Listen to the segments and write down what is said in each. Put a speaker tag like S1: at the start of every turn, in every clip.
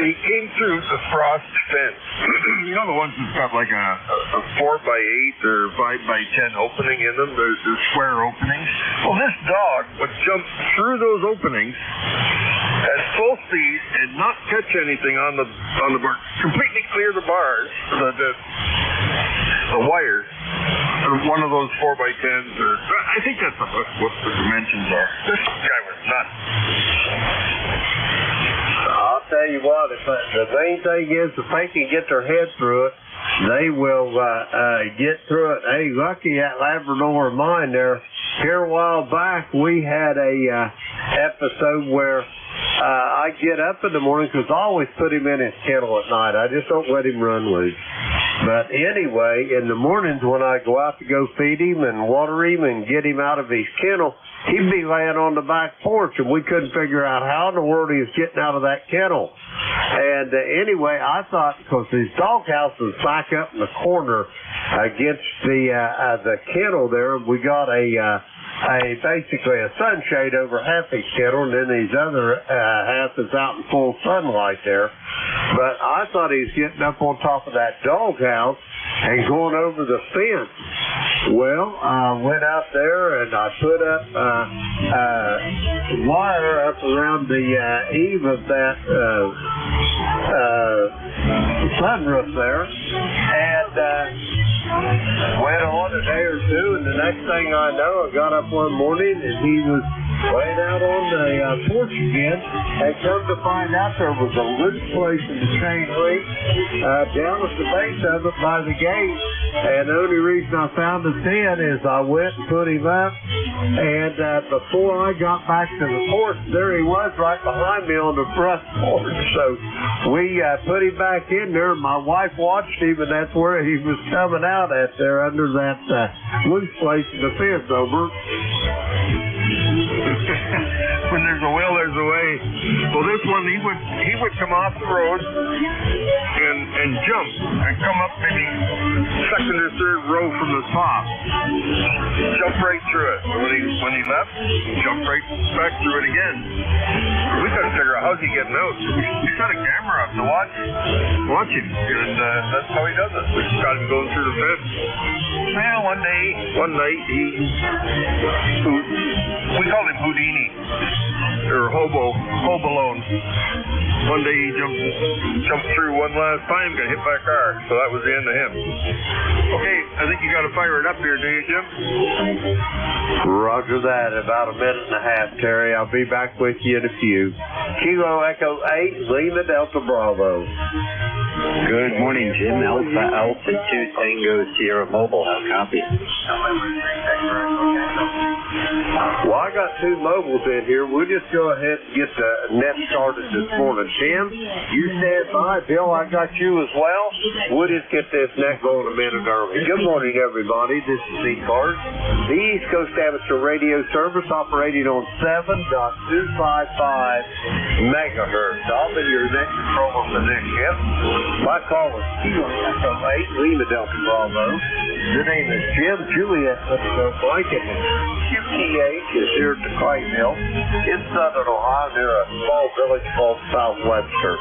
S1: and he came through the frost fence. You know the ones that's got like a 4x8 or 5x10 opening in them? There's the square openings. Well, this dog would jump through those openings at full speed and not catch anything on the bar. Completely clear the bars, the wires, or one of those 4x10s, or I think that's what the dimensions are. This guy was nuts.
S2: I'll tell you what, the main thing is if they can get their head through it, they will get through it. Hey, lucky that Labrador of mine there. Here a while back, we had a episode where I get up in the morning because I always put him in his kennel at night. I just don't let him run loose. But anyway, in the mornings when I go out to go feed him and water him and get him out of his kennel, he'd be laying on the back porch, and we couldn't figure out how in the world he was getting out of that kennel. And anyway, I thought, because his doghouse was back up in the corner against the kennel there, we got basically a sunshade over half his kennel, and then his other half is out in full sunlight there. But I thought he was getting up on top of that doghouse and going over the fence. Well, I went out there and I put up wire up around the eave of that sunroof there, and went on a day or two, and the next thing I know, I got up one morning and he was laying out on the porch again, and come to find out there was a loose place in the chain link down at the base of it by the gate. And the only reason I found it then is I went and put him up, and before I got back to the porch, there he was right behind me on the front porch. So we put him back in there. My wife watched him, and that's where he was coming out at there under that loose place in the fence over.
S1: When there's a will, there's a way. Well, this one, he would come off the road and jump and come up maybe second or third row from the top. Jump right through it. When he left, jump right back through it again. We couldn't figure out how's he getting out. We set a camera up to watch him, and that's how he does it. We just got him going through the fence. Well, one night, we called him Houdini, or Hobalone. One day he jumped through one last time, got hit by a car, so that was the end of him. Okay, I think you got to fire it up here, do you, Jim?
S2: Roger that. About a minute and a half, Terry. I'll be back with you in a few. Kilo Echo 8, Lima Delta Bravo.
S3: Good morning, Jim. Alpha 2 Tango Sierra Mobile. How copy?
S2: Well, I got two mobiles in here. We'll just go ahead and get the net started this morning. Tim, you stand by. Bill, I got you as well. We'll just get this net going a minute early. Good morning, everybody. This is ECARS, the East Coast Amateur Radio Service operating on 7.255 megahertz. I'll be your next controller for this ship. My call is Kilo Echo 8, Lima Delta Bravo. The name is Jim Juliet Blanket. QTH is here at the Clay Mill in southern Ohio near a small village called South Webster.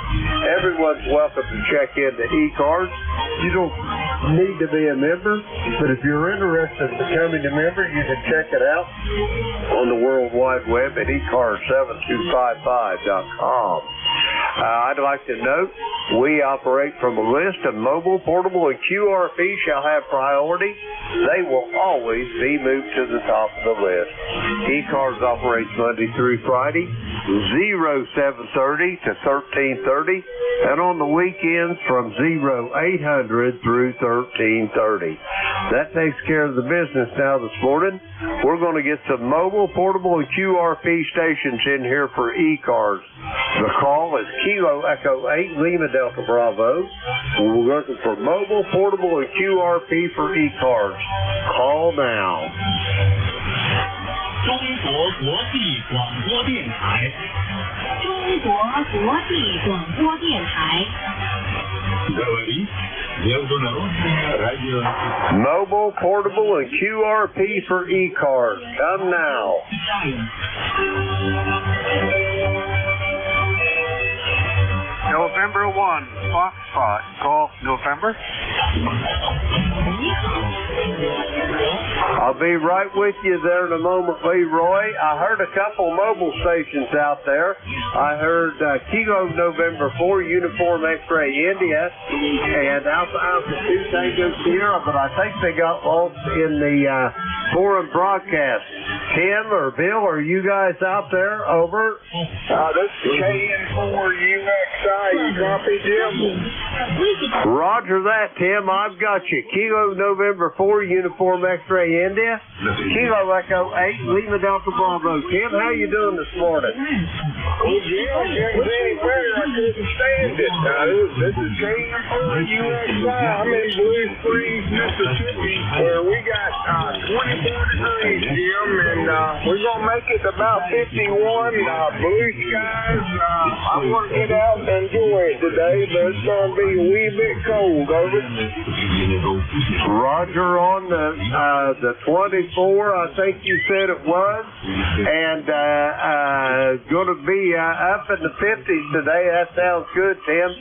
S2: Everyone's welcome to check in to ECARS. You don't need to be a member, but if you're interested in becoming a member, you can check it out on the World Wide Web at ECARS7255.com. I'd like to note we operate from a list of mobile, portable, and QRP shall have priority. They will always be moved to the top of the list. ECARS operates Monday through Friday, 0730 to 1330, and on the weekends from 0800 through 1330. That takes care of the business now this morning. We're going to get some mobile, portable, and QRP stations in here for ECARS. The call is Kilo Echo 8, Lima Delta Bravo. We're looking for mobile, portable, and QRP for ECARS. Call now.
S4: 中国国际广播电台，中国国际广播电台。
S2: Mobile, portable, and QRP for ECARS. Come now.
S1: November 1, Foxtrot, Golf November.
S2: I'll be right with you there in a moment, Leroy. I heard a couple mobile stations out there. I heard Kilo November 4, Uniform X-Ray India, and Alpha 2 Tango Sierra, but I think they got lost in the foreign broadcast. Tim or Bill, are you guys out there? Over.
S1: This is KN4UXI. You copy, Jim?
S2: Roger that, Tim. I've got you. Kilo November 4, Uniform X-Ray India. Kilo Echo 8, Lima Delta Bravo. Tim, how you doing this morning?
S1: Well, Jim, if any better, I couldn't stand it. This is KN4UXI. I'm in Blue Springs, Mississippi, where we got 24 degrees, Jim, and we're going to make it about 51, blue skies. I'm going to get out and enjoy it today, but it's going to be a wee bit cold, over.
S2: Roger on the 24, I think you said it was, and going to be up in the 50s today. That sounds good, Tim.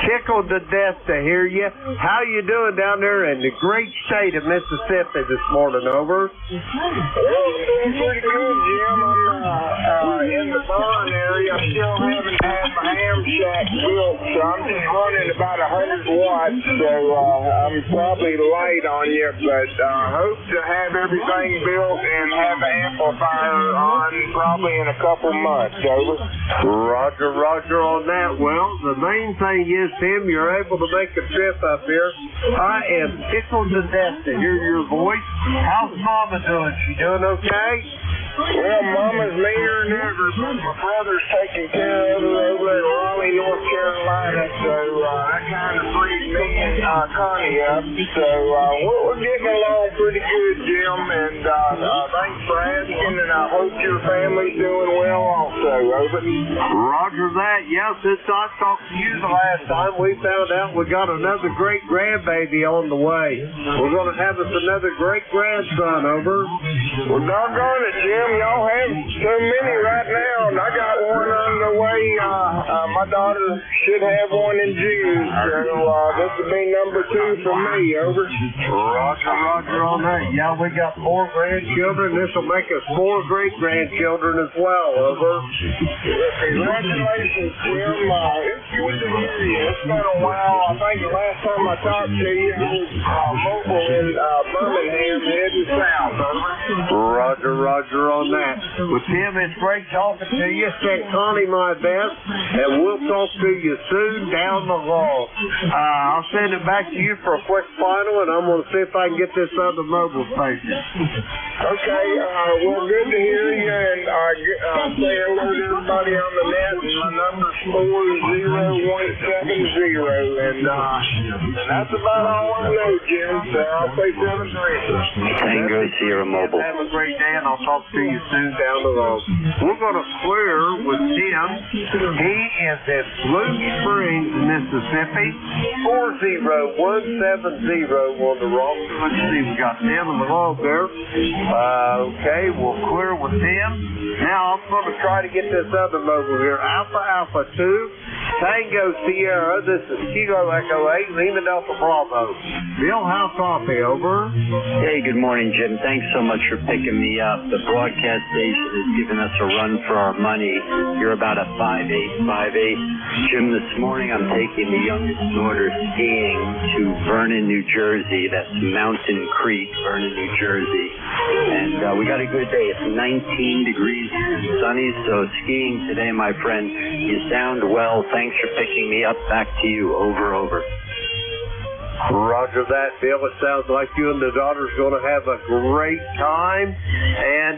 S2: Tickled to death to hear you. How you doing down there in the great state of Mississippi this morning, over?
S1: Well, I'm doing pretty good, Jim. I'm in the barn area. I still haven't had my ham shack built, so I'm just running about 100 watts, so I'm probably light on you, but hope to have everything built and have the amplifier on probably in a couple months, over.
S2: Roger on that. Well, the main thing is, Tim, you're able to make a trip up here. I am tickled to death to hear your voice. How's Mama doing? She doing okay?
S1: Well, Mama's meaner than ever, but my brother's taking care of her over in Raleigh, North Carolina, so that kind of freed me and Connie up. So we're getting along pretty good, Jim, and thanks for asking, and I hope your family's doing well also, over.
S2: Roger that. Yeah, since I talked to you the last time, we found out we got another great grandbaby on the way. We're going to have us another great grandson, over.
S1: Well, doggone it, Jim. Y'all have so many right now, and I got one on the way. My daughter should have one in June, so this will be number 2 for me, over.
S2: Roger on that. Yeah, we got 4 grandchildren. This will make us 4 great-grandchildren as well, over.
S1: Congratulations, Jim. It's good to hear you. It's been a while. I think the last time I talked to you, I was mobile in Birmingham, heading south, over.
S2: Roger on that. Well, Tim, it's great talking to you. Send Connie my best, and we'll talk to you soon down the road. I'll send it back to you for a quick final, and I'm going to see if I can get this other mobile station.
S1: Okay, well, good to hear you, and say hello to everybody on the net. My number's 40170, and that's about all I know, Jim, so I'll say 73.
S3: Tango Sierra Mobile.
S2: Have a great day, and I'll talk to you soon down the road. We're going to clear with Tim. He is in Blue Springs, Mississippi. 40170 on the road. Let's see, we got Tim on the road there. Okay, we'll clear with Tim. Now I'm going to try to get this other mobile here. Alpha 2, Tango Sierra. This is Kilo Echo 8, Lima Delta Bravo. Bill, how copy, over?
S3: Hey, good morning, Jim. Thanks so much for picking me up. The broadcast station has given us a run for our money. You're about a 5'8". Jim, this morning I'm taking the youngest daughter skiing to Vernon, New Jersey. That's Mountain Creek, Vernon, New Jersey. And we got a good day. It's 19 degrees and sunny, so skiing today, my friend. You sound well. Thanks for picking me up. Back to you. Over.
S2: Roger that, Bill. It sounds like you and the daughter's going to have a great time. And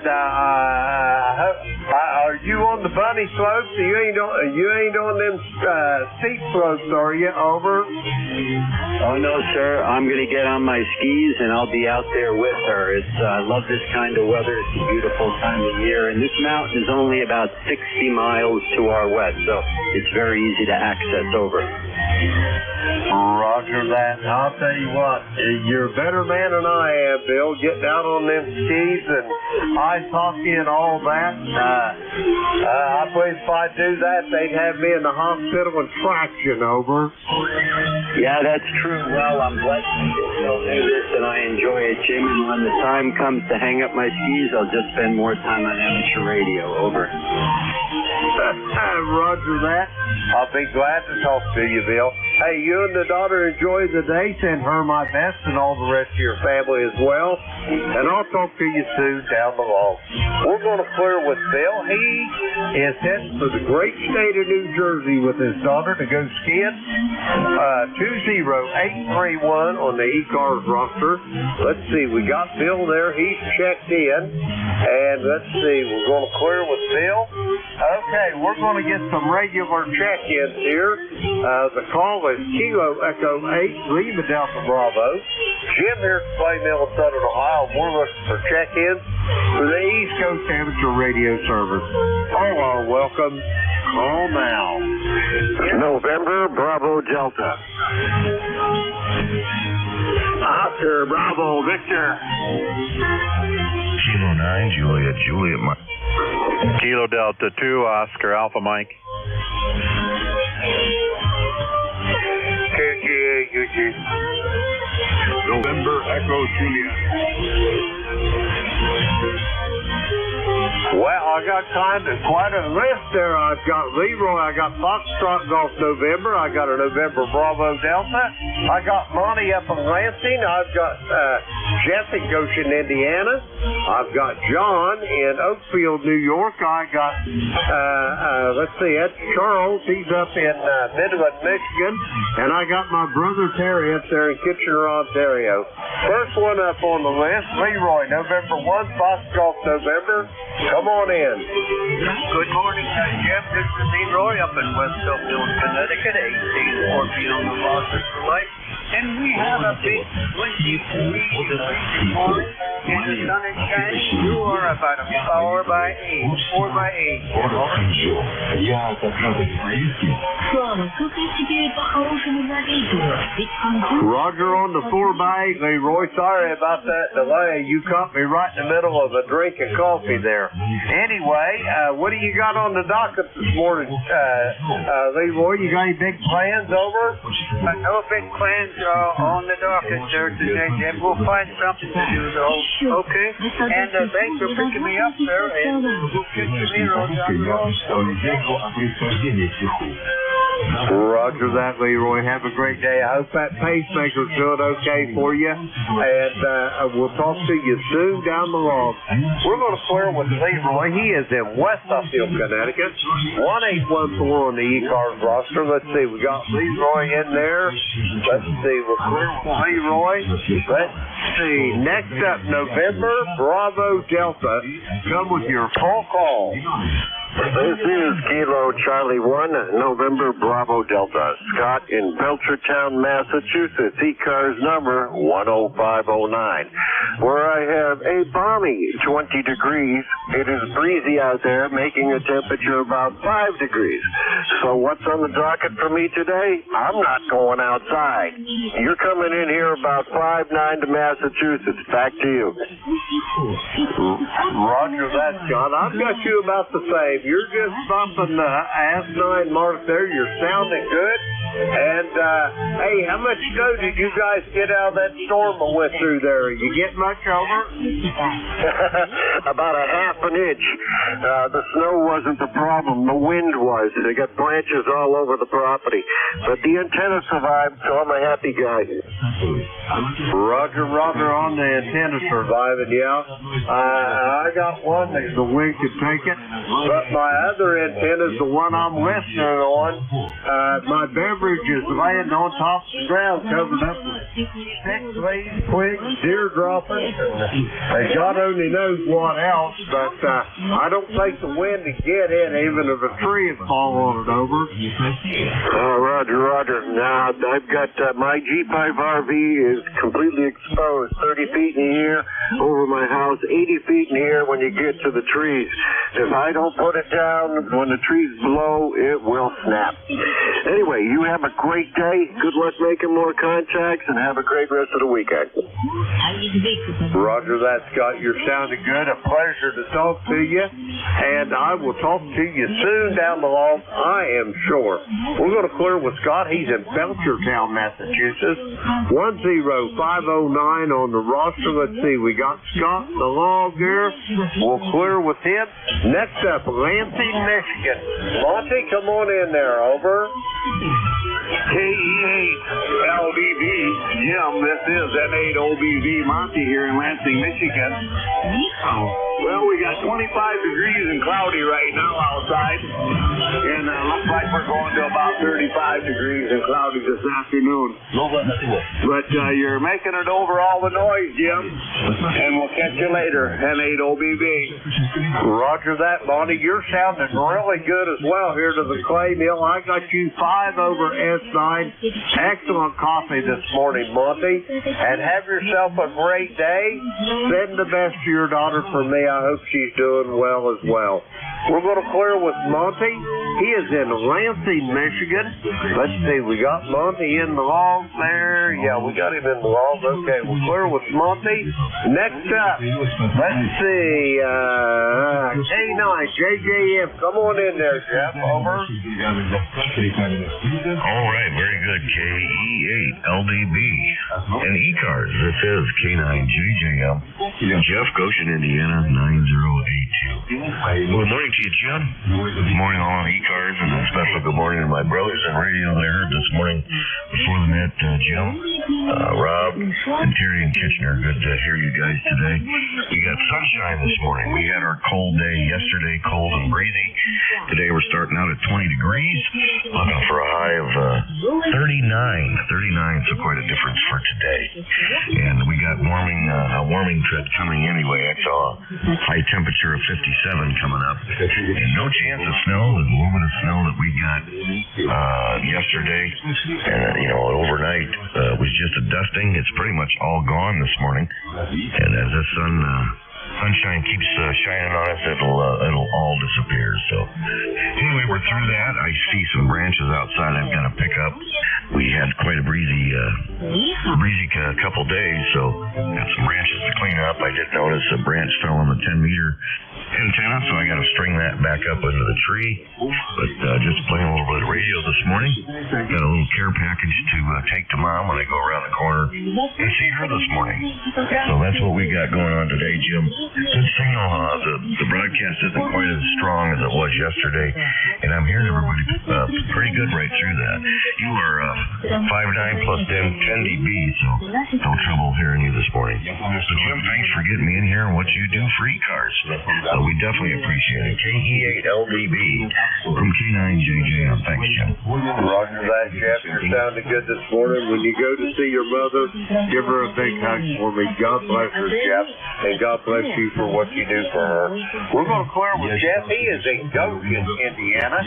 S2: are you on the bunny slopes? You ain't on them steep slopes, are you? Over.
S3: Oh no, sir. I'm going to get on my skis and I'll be out there with her. I love this kind of weather. It's a beautiful time of year, and this mountain is only about 60 miles to our west, so it's very easy to access. Over.
S2: Roger that. I'll tell you what, you're a better man than I am, Bill, getting out on them skis and ice hockey and all that. I believe if I do that, they'd have me in the hospital and traction over.
S3: Yeah, that's true. Well, I'm blessed to still do this, and I enjoy it, Jim. And when the time comes to hang up my skis, I'll just spend more time on amateur radio. Over.
S2: Roger that. I'll be glad to talk to you, Bill. Hey, you and the daughter enjoy the day. Send her my best and all the rest of your family as well. And I'll talk to you soon down the road. We're going to clear with Bill. He is heading for the great state of New Jersey with his daughter to go skiing. 20831 on the ECARS roster. Let's see, we got Bill there. He's checked in. And let's see, we're going to clear with Bill. Okay, we're going to get some regular check-ins here. The call is Kilo Echo 8, Lima Delta Bravo. Jim here at Clay Mill in Southern Ohio. We're looking for check-ins for the East Coast Amateur Radio Service. All are welcome. Call now.
S5: November Bravo Delta.
S2: Oscar Bravo Victor.
S1: Kilo 9, Juliet Mike.
S6: Kilo Delta 2, Oscar Alpha Mike.
S2: KGA UG.
S1: November Echo Juliet.
S2: Well, I got quite a list there. I've got Leroy, I got Foxtrot Golf November, I got a November Bravo Delta, I got Monty up in Lansing, I've got Jeff in Goshen, Indiana, I've got John in Oakfield, New York, I got, let's see, that's Charles, he's up in Midland, Michigan, and I got my brother Terry up there in Kitchener, Ontario. First one up on the list, Leroy, November 1, Fox Golf November. Come on in.
S7: Good morning, Jim. This is Leroy up in West Oakfield, Connecticut, 18 feet on the Foster for Life. And we have a big 23 morning, and the sun is shining. You are about a 4x8. 4x8.
S2: Roger on the 4x8, Leroy. Sorry about that delay. You caught me right in the middle of a drink of coffee there. Anyway, what do you got on the docket this morning, Leroy? You got any big plans over?
S7: No big plans on the docket, sir, today, Jim. We'll find something to do, though. Okay? And thanks for picking me up, sir. And we'll get you Leroy down the road.
S2: Roger that, Leroy. Have a great day. I hope that pacemaker's doing okay for you. And we'll talk to you soon down the road. We're going to clear with Leroy. He is in West Upfield, Connecticut. 1814 on the ECARS roster. Let's see. We got Leroy in there. Let's see. We're clear with Leroy. Let's see. Next up, November Bravo Delta. Come with your full call.
S5: This is Kilo Charlie 1, November Bravo Delta. Scott in Belchertown, Massachusetts, ECARS number 10509, where I have a balmy 20 degrees. It is breezy out there, making a temperature about 5 degrees. So what's on the docket for me today? I'm not going outside. You're coming in here about 5-9 to Massachusetts. Back to you.
S2: Roger that, Scott. I've got you about the same. You're just bumping the asinine mark there. You're sounding good. And, hey, how much snow did you guys get out of that storm that went through there? You get much over?
S5: About a half an inch. The snow wasn't the problem. The wind was. They got branches all over the property. But the antenna survived, so I'm a happy guy.
S2: Roger on the antenna surviving, yeah. I got one that the wind could take it. But my other antenna is the one I'm listening on. My beverage is laying on top of the ground, covered up with sticks, leaves, twigs, deer dropping. And God only knows what else, but I don't think the wind can get in, even if a tree had fallen on it over.
S5: Oh, Roger Roger. Now, I've got my G5 RV is completely exposed, 30 feet in the air over my house, 80 feet in the air when you get to the trees. If I don't put it down, when the trees blow, it will snap. Anyway, you have a great day. Good luck making more contacts, and have a great rest of the weekend.
S2: Roger that, Scott. You're sounding good. A pleasure to talk to you. And I will talk to you soon down the line, I am sure. We're going to clear with Scott. He's in Belchertown, Massachusetts. 10509 on the roster. Let's see. We got Scott in the log here. We'll clear with him. Next up, Lansing, Michigan. Monty, come on in there. Over.
S8: KE8 LDB. Jim, this is N8OBV Monty here in Lansing, Michigan. Well, we got 25 degrees and cloudy right now outside. And looks like we're going to about 35 degrees and cloudy this afternoon. But you're making it over all the noise, Jim. And we'll catch you later, N8OBV.
S2: Roger that, Monty. You're sounding really good as well here to the clay mill. I got you 5 over S9. Excellent coffee this morning, Monty. And have yourself a great day. Send the best to your daughter for me. I hope she's doing well as well. We're going to clear with Monty. He is in Lansing, Michigan. Let's see, we got Monty in the log there. Yeah, we got him in the log. Okay, we'll clear with Monty. Next up, let's see, K9, JJM. Come on in there, Jeff. Over.
S9: All right, very good. KE8, LDB, and ECARS. This is K9JJM. Jeff, Goshen, Indiana, 9082. Good morning to you, Jim. Good morning, all ECARS, and a special good morning to my brothers in radio there this morning before the net, Jim, Rob, and Terry and Kitchener. Good to hear you guys today. We got sunshine this morning. We had our cold day yesterday, cold and breezy. Today we're starting out at 20 degrees, looking for a high of 39, so quite a difference for today. And we got a warming trend coming anyway. I saw a high temperature of 57 coming up, and no chance of snow. The little bit of snow that we got yesterday, and overnight was just a dusting. It's pretty much all gone this morning, and as the sunshine keeps shining on us, it'll all disappear. So anyway, we're through that. I see some branches outside I've got to pick up. We had quite a breezy couple days, so got some branches to clean up. I did notice a branch fell on the 10-meter antenna, so I got to string that back up into the tree. But just playing a little bit of radio this morning. Got a little care package to take to Mom when I go around the corner and see her this morning. So that's what we got going on today, Jim. Good signal. The broadcast isn't quite as strong as it was yesterday, and I'm hearing everybody pretty good right through that. You are 5.9 plus 10 dB, so no trouble hearing you this morning. So Jim, thanks for getting me in here and what you do for ECARS. We definitely appreciate it. KE8 LDB from K9JJM. Thanks, Jim.
S2: Roger that, Jeff. You're sounding good this morning. When you go to see your mother, give her a big hug for me. God bless her, Jeff, and God bless you for what you do for her. We're going to clear with Jeff. He is in Goshen, Indiana.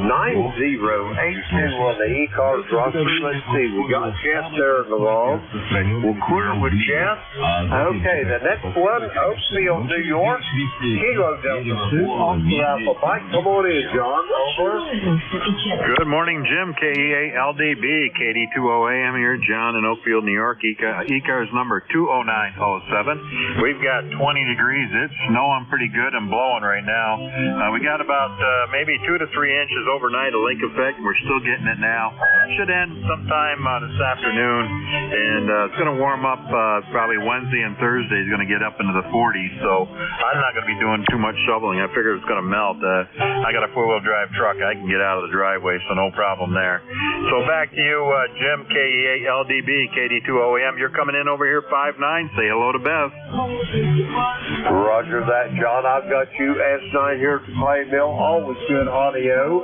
S2: 9082 on the ECARS roster. Let's see. We got Jeff there in the log. We'll clear with Jeff. Okay, the next one, Oakfield, New York. Kilo Delta 2, Oscar Alpha Mike. Come on in, John. Over.
S6: Good morning, Jim. KE8 LDB, KD20AM here, John in Oakfield, New York. ECARS number 20907. We've got 20 degrees. It's snowing pretty good and blowing right now. We got about maybe 2 to 3 inches overnight of lake effect. We're still getting it now. Should end sometime this afternoon, and it's going to warm up probably Wednesday and Thursday. It's going to get up into the 40s, so I'm not going to be doing too much shoveling. I figure it's going to melt. I got a four-wheel drive truck. I can get out of the driveway, so no problem there. So back to you, Jim, KE8 LDB, KD20AM. You're coming in over here 5'9". Say hello to Beth.
S2: Roger that, John. I've got you S9 here at the clay mill. Always good audio.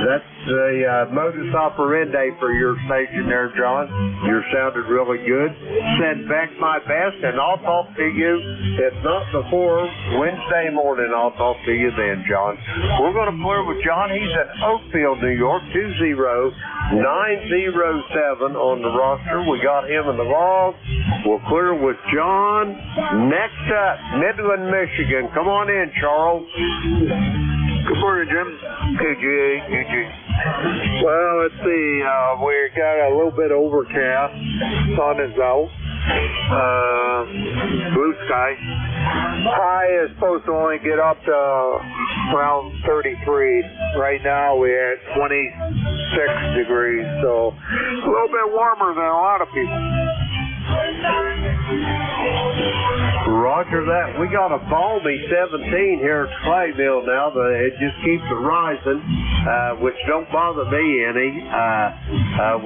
S2: That's the modus operandi for your station there, John. You sounded really good. Send back my best, and I'll talk to you. If not before Wednesday morning, I'll talk to you then, John. We're going to clear with John. He's in Oakfield, New York, 20907 on the roster. We got him in the log. We'll clear with John. Next up, Midland, Michigan. Come on in, Charles.
S1: Good morning, Jim. KGA. Well, let's see. We got a little bit overcast. Sun is out. Blue sky. High is supposed to only get up to around 33. Right now we're at 26 degrees, so a little bit warmer than a lot of people.
S2: Roger that. We got a balmy 17 here at Clay Mill now, but it just keeps rising, which don't bother me any.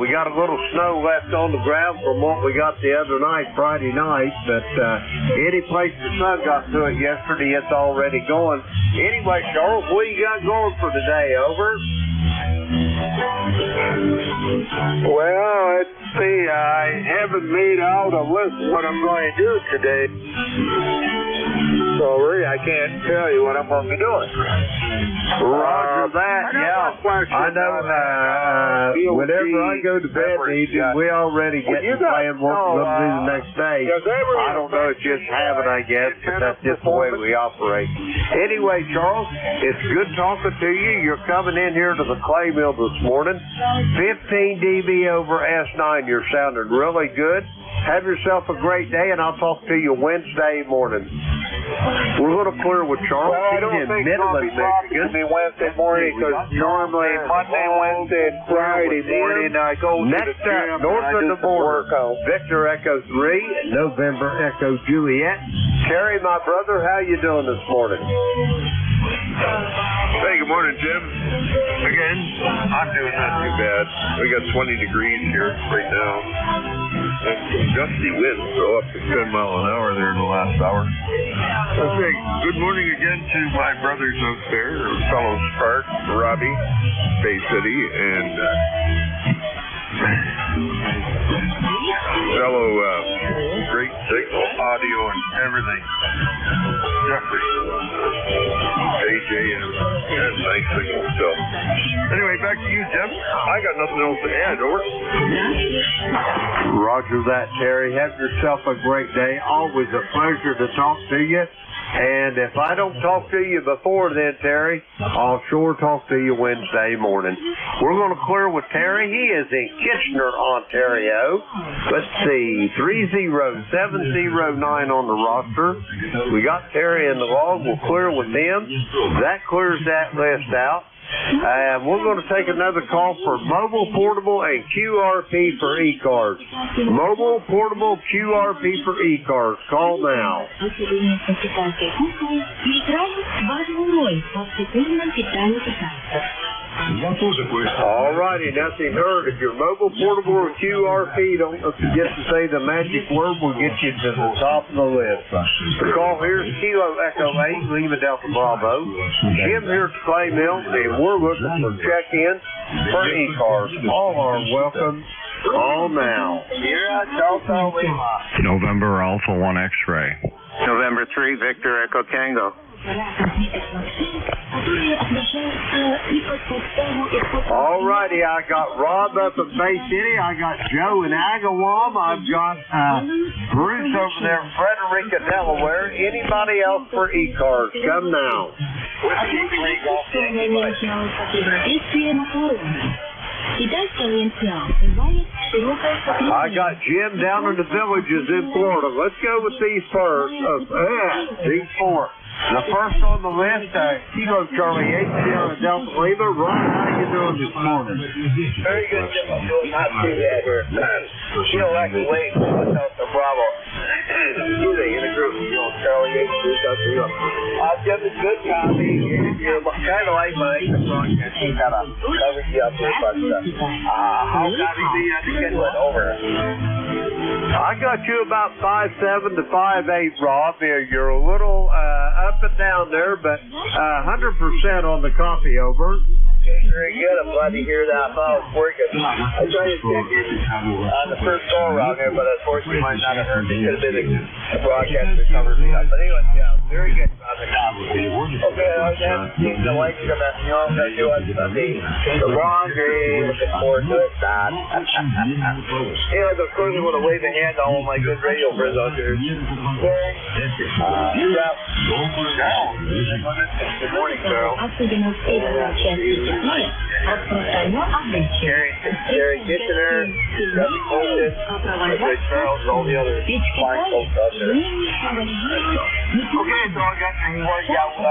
S2: We got a little snow left on the ground from what we got the other night, Friday night, but any place the sun got to it yesterday, it's already going. Anyway, Charles, what you got going for today? Over?
S1: Well, let's see. I haven't made out a list of what I'm going to do today. So, really, I can't tell you what I'm going to be doing.
S2: Roger that, yeah. I know, whenever I go to bed in the evening, we already get to plan what we're going to do the next day. I don't know, it's just habit, I guess, but that's just the way we operate. Anyway, Charles, it's good talking to you. You're coming in here to the Clay Mill this morning. 15 dB over S9. You're sounding really good. Have yourself a great day, and I'll talk to you Wednesday morning. We're going to clear with Charles.
S1: Well, I don't think Midland, Michigan. Be Wednesday morning because normally Monday, Wednesday, and Friday morning I go to the gym
S2: north of the border.
S1: Workout.
S2: Victor Echo 3, November Echo Juliet. Terry, my brother, how you doing this morning?
S1: Hey, good morning, Jim. Again, I'm doing not too bad. We got 20 degrees here right now. And some gusty winds, so up to 10 miles an hour there in the last hour. Let's say good morning again to my brothers out there, fellow Spark, Robbie, Bay City, and fellow great signal, audio, and everything. Jeffrey, AJ, and nice signal still. Anyway, back to you, Jeff. I got nothing else to add, over.
S2: Roger that, Terry. Have yourself a great day. Always a pleasure to talk to you. And if I don't talk to you before then, Terry, I'll sure talk to you Wednesday morning. We're going to clear with Terry. He is in Kitchener, Ontario. Let's see, 30709 on the roster. We got Terry in the log. We'll clear with him. That clears that list out. And we're going to take another call for mobile, portable, and QRP for ECARS. Mobile, portable, QRP for ECARS. Call now. All righty, nothing heard. If you're mobile, portable, or QRP, don't forget to say the magic word. We'll get you to the top of the list. The call here is Kilo Echo 8, Lima Delta Bravo. Jim here at Clay Mill, and we're looking for check-in for ECARS. All are welcome. Call now.
S6: November Alpha 1 X-ray.
S5: November 3, Victor Echo Tango.
S2: All righty, I got Rob up at Bay City. I got Joe in Agawam. I've got Bruce over there in Frederica, Delaware. Anybody else for ECARS? Come now. I got Jim down in the Villages in Florida. Let's go with these first. These four. The first on the list, Kilo Charlie 8, Sierra Delta Lima. Ron, how you doing this morning?
S7: Very good, Jim. I'm doing not too bad here. Kilo Echo 8, Delta Bravo. In a group, Kilo Charlie 8, Delta Lima. Jim, it's good copy. You're kind of like my broadcast. You got to cover you up here, but how copy do you have to get one over?
S2: I got you about 5'7" to 5'8", Rob. You're a little up and down there, but 100% on the copy over.
S7: Okay, very good. I'm glad to hear that. I thought it was working. I tried to check in on the first go around there, but unfortunately might not have heard. It could have been a broadcast that covered me up. But anyway, yeah, very good on the top. Okay, the like's gonna, do us the laundry. Looking forward to it. Anyway, of course, I want to wave a hand to all my good radio friends out there. Good morning, Carol. Gary Kitchener, Debbie Colton, Rich Charles, all the other fine folks out there. Okay, so I got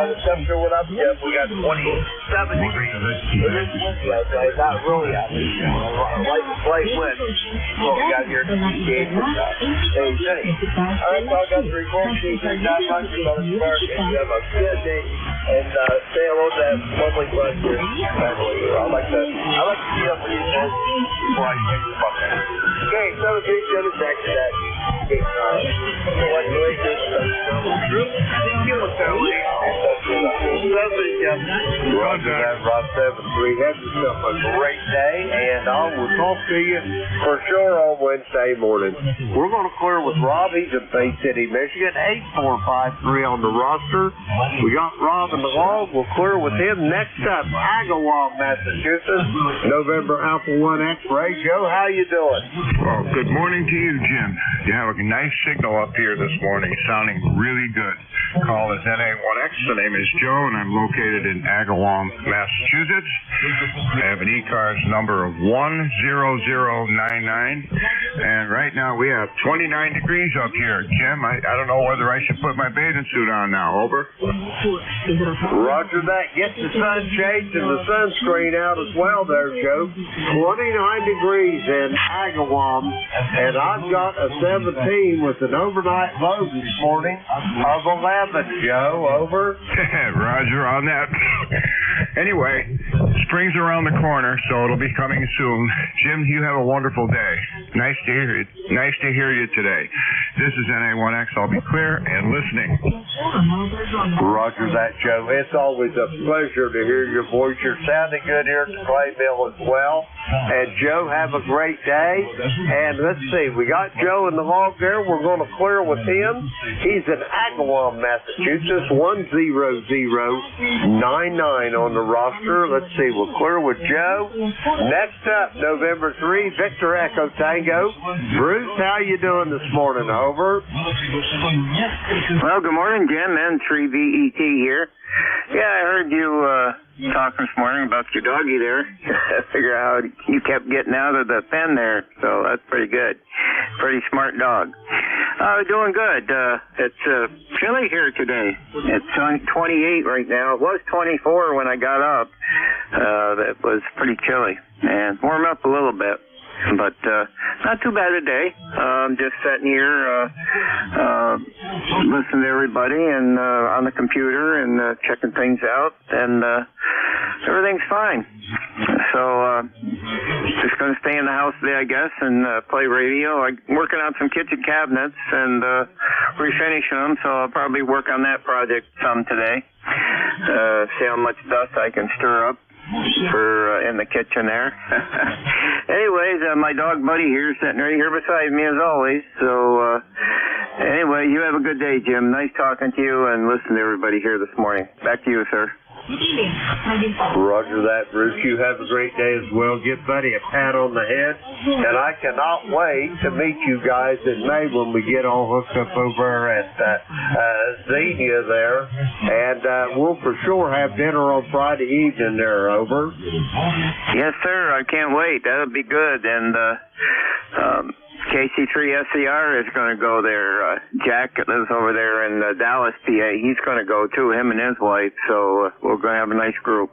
S7: the temperature went up. Yep, we got 27 degrees. Not really up. Light wind. What we got here at the gauge is Hey, City. All right, so I got the report sheet. Not much about the spark. And you have a good day. And say hello to that lovely bus here. I like to see up with you guys before I take the buck there. Okay, so the big show is back to that. Congratulations. Thank you, Roger that, Rob 7-3. Have yourself a great day, and I will talk to you for sure on Wednesday morning. We're going to clear with Rob. He's in Bay City, Michigan. 8453 on the roster. We got Rob in the log. We'll clear with him next up. Agawam, Massachusetts. November Alpha 1 X-ray. Joe, how you doing?
S1: Well, good morning to you, Jim. You have a nice signal up here this morning, sounding really good. Call is NA1X. The name is Joe, and I'm located in Agawam, Massachusetts. I have an ECARS number of 10099, and right now we have 29 degrees up here. Jim, I don't know whether I should put my bathing suit on now. Over.
S2: Roger that. Get the sunshades and the sunscreen out as well there, Joe. 29 degrees in Agawam, and I've got a 17 with an overnight low this morning of 11, Joe. Over.
S1: Roger on that. Anyway, spring's around the corner, so it'll be coming soon. Jim, you have a wonderful day. Nice to hear you today. This is NA1X. I'll be clear and listening.
S2: Roger that, Joe. It's always a pleasure to hear your voice. You're sounding good here at the clay mill as well. And Joe, have a great day. And let's see, we got Joe in the log there. We're going to clear with him. He's in Agawam, Massachusetts. 10099 on the roster. Let's see, we'll clear with Joe. Next up, November 3, Victor Echo Tango. Bruce, how you doing this morning? Over.
S3: Well, good morning, Jim. N3VET here. Yeah, I heard you talking this morning about your doggy there. I figure out how you kept getting out of the pen there, so that's pretty good. Pretty smart dog. Doing good. It's chilly here today. It's 28 right now. It was 24 when I got up. That was pretty chilly. And warm up a little bit. But not too bad a day. Just sitting here listening to everybody and on the computer and checking things out, and everything's fine. So just going to stay in the house today, I guess, and play radio. I'm working on some kitchen cabinets and refinishing them, so I'll probably work on that project some today. See how much dust I can stir up for in the kitchen there. Anyways, my dog Buddy here sitting right here beside me as always. So anyway, you have a good day, Jim. Nice talking to you and listening to everybody here this morning. Back to you, sir.
S2: Roger that, Bruce. You have a great day as well. Give Buddy a pat on the head. And I cannot wait to meet you guys in May when we get all hooked up over at Xenia there. And we'll for sure have dinner on Friday evening there. Over.
S3: Yes, sir. I can't wait. That'll be good. And KC3SCR is going to go there. Jack lives over there in Dallas, PA. He's going to go too, him and his wife. So we're going to have a nice group.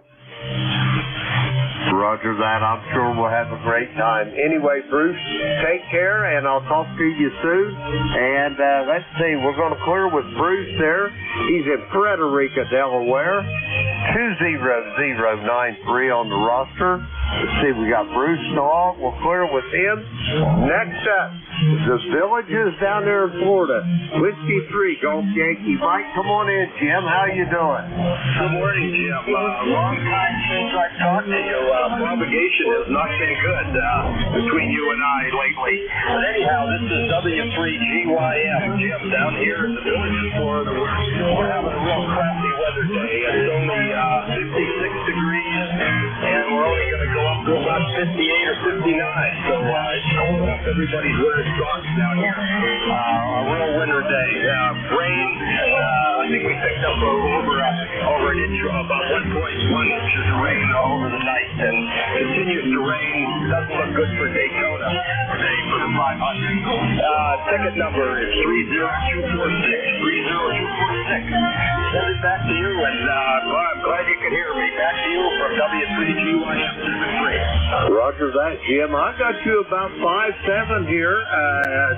S2: Roger that. I'm sure we'll have a great time. Anyway, Bruce, take care, and I'll talk to you soon. And let's see, we're going to clear with Bruce there. He's in Frederica, Delaware. 20093 on the roster. Let's see, we got Bruce Stahl. We'll clear with him. Next up, the Villages down there in Florida. Whiskey 3, Golf Yankee Mike. Come on in, Jim. How you doing?
S5: Good morning, Jim. Long time since I've talked to you. Propagation has not been good between you and I lately. But anyhow, this is W3GYM, Jim, down here in the Villages, Florida. We're having a real crappy weather day. It's only 56 degrees, and we're only going to go up to about 58 or 59. So it's cold enough everybody's wearing socks down here. A real winter day. Rain, I think we picked up over an inch, about 1.1 inches of rain over the night, and continues to rain. Doesn't look good for Daytona today for the 500. Ticket number is 30246. 30246. Send it back to you, and I'm glad you could hear me. Back to you from W3GYM 73.
S2: Roger that, Jim. I got you about 5-7 here.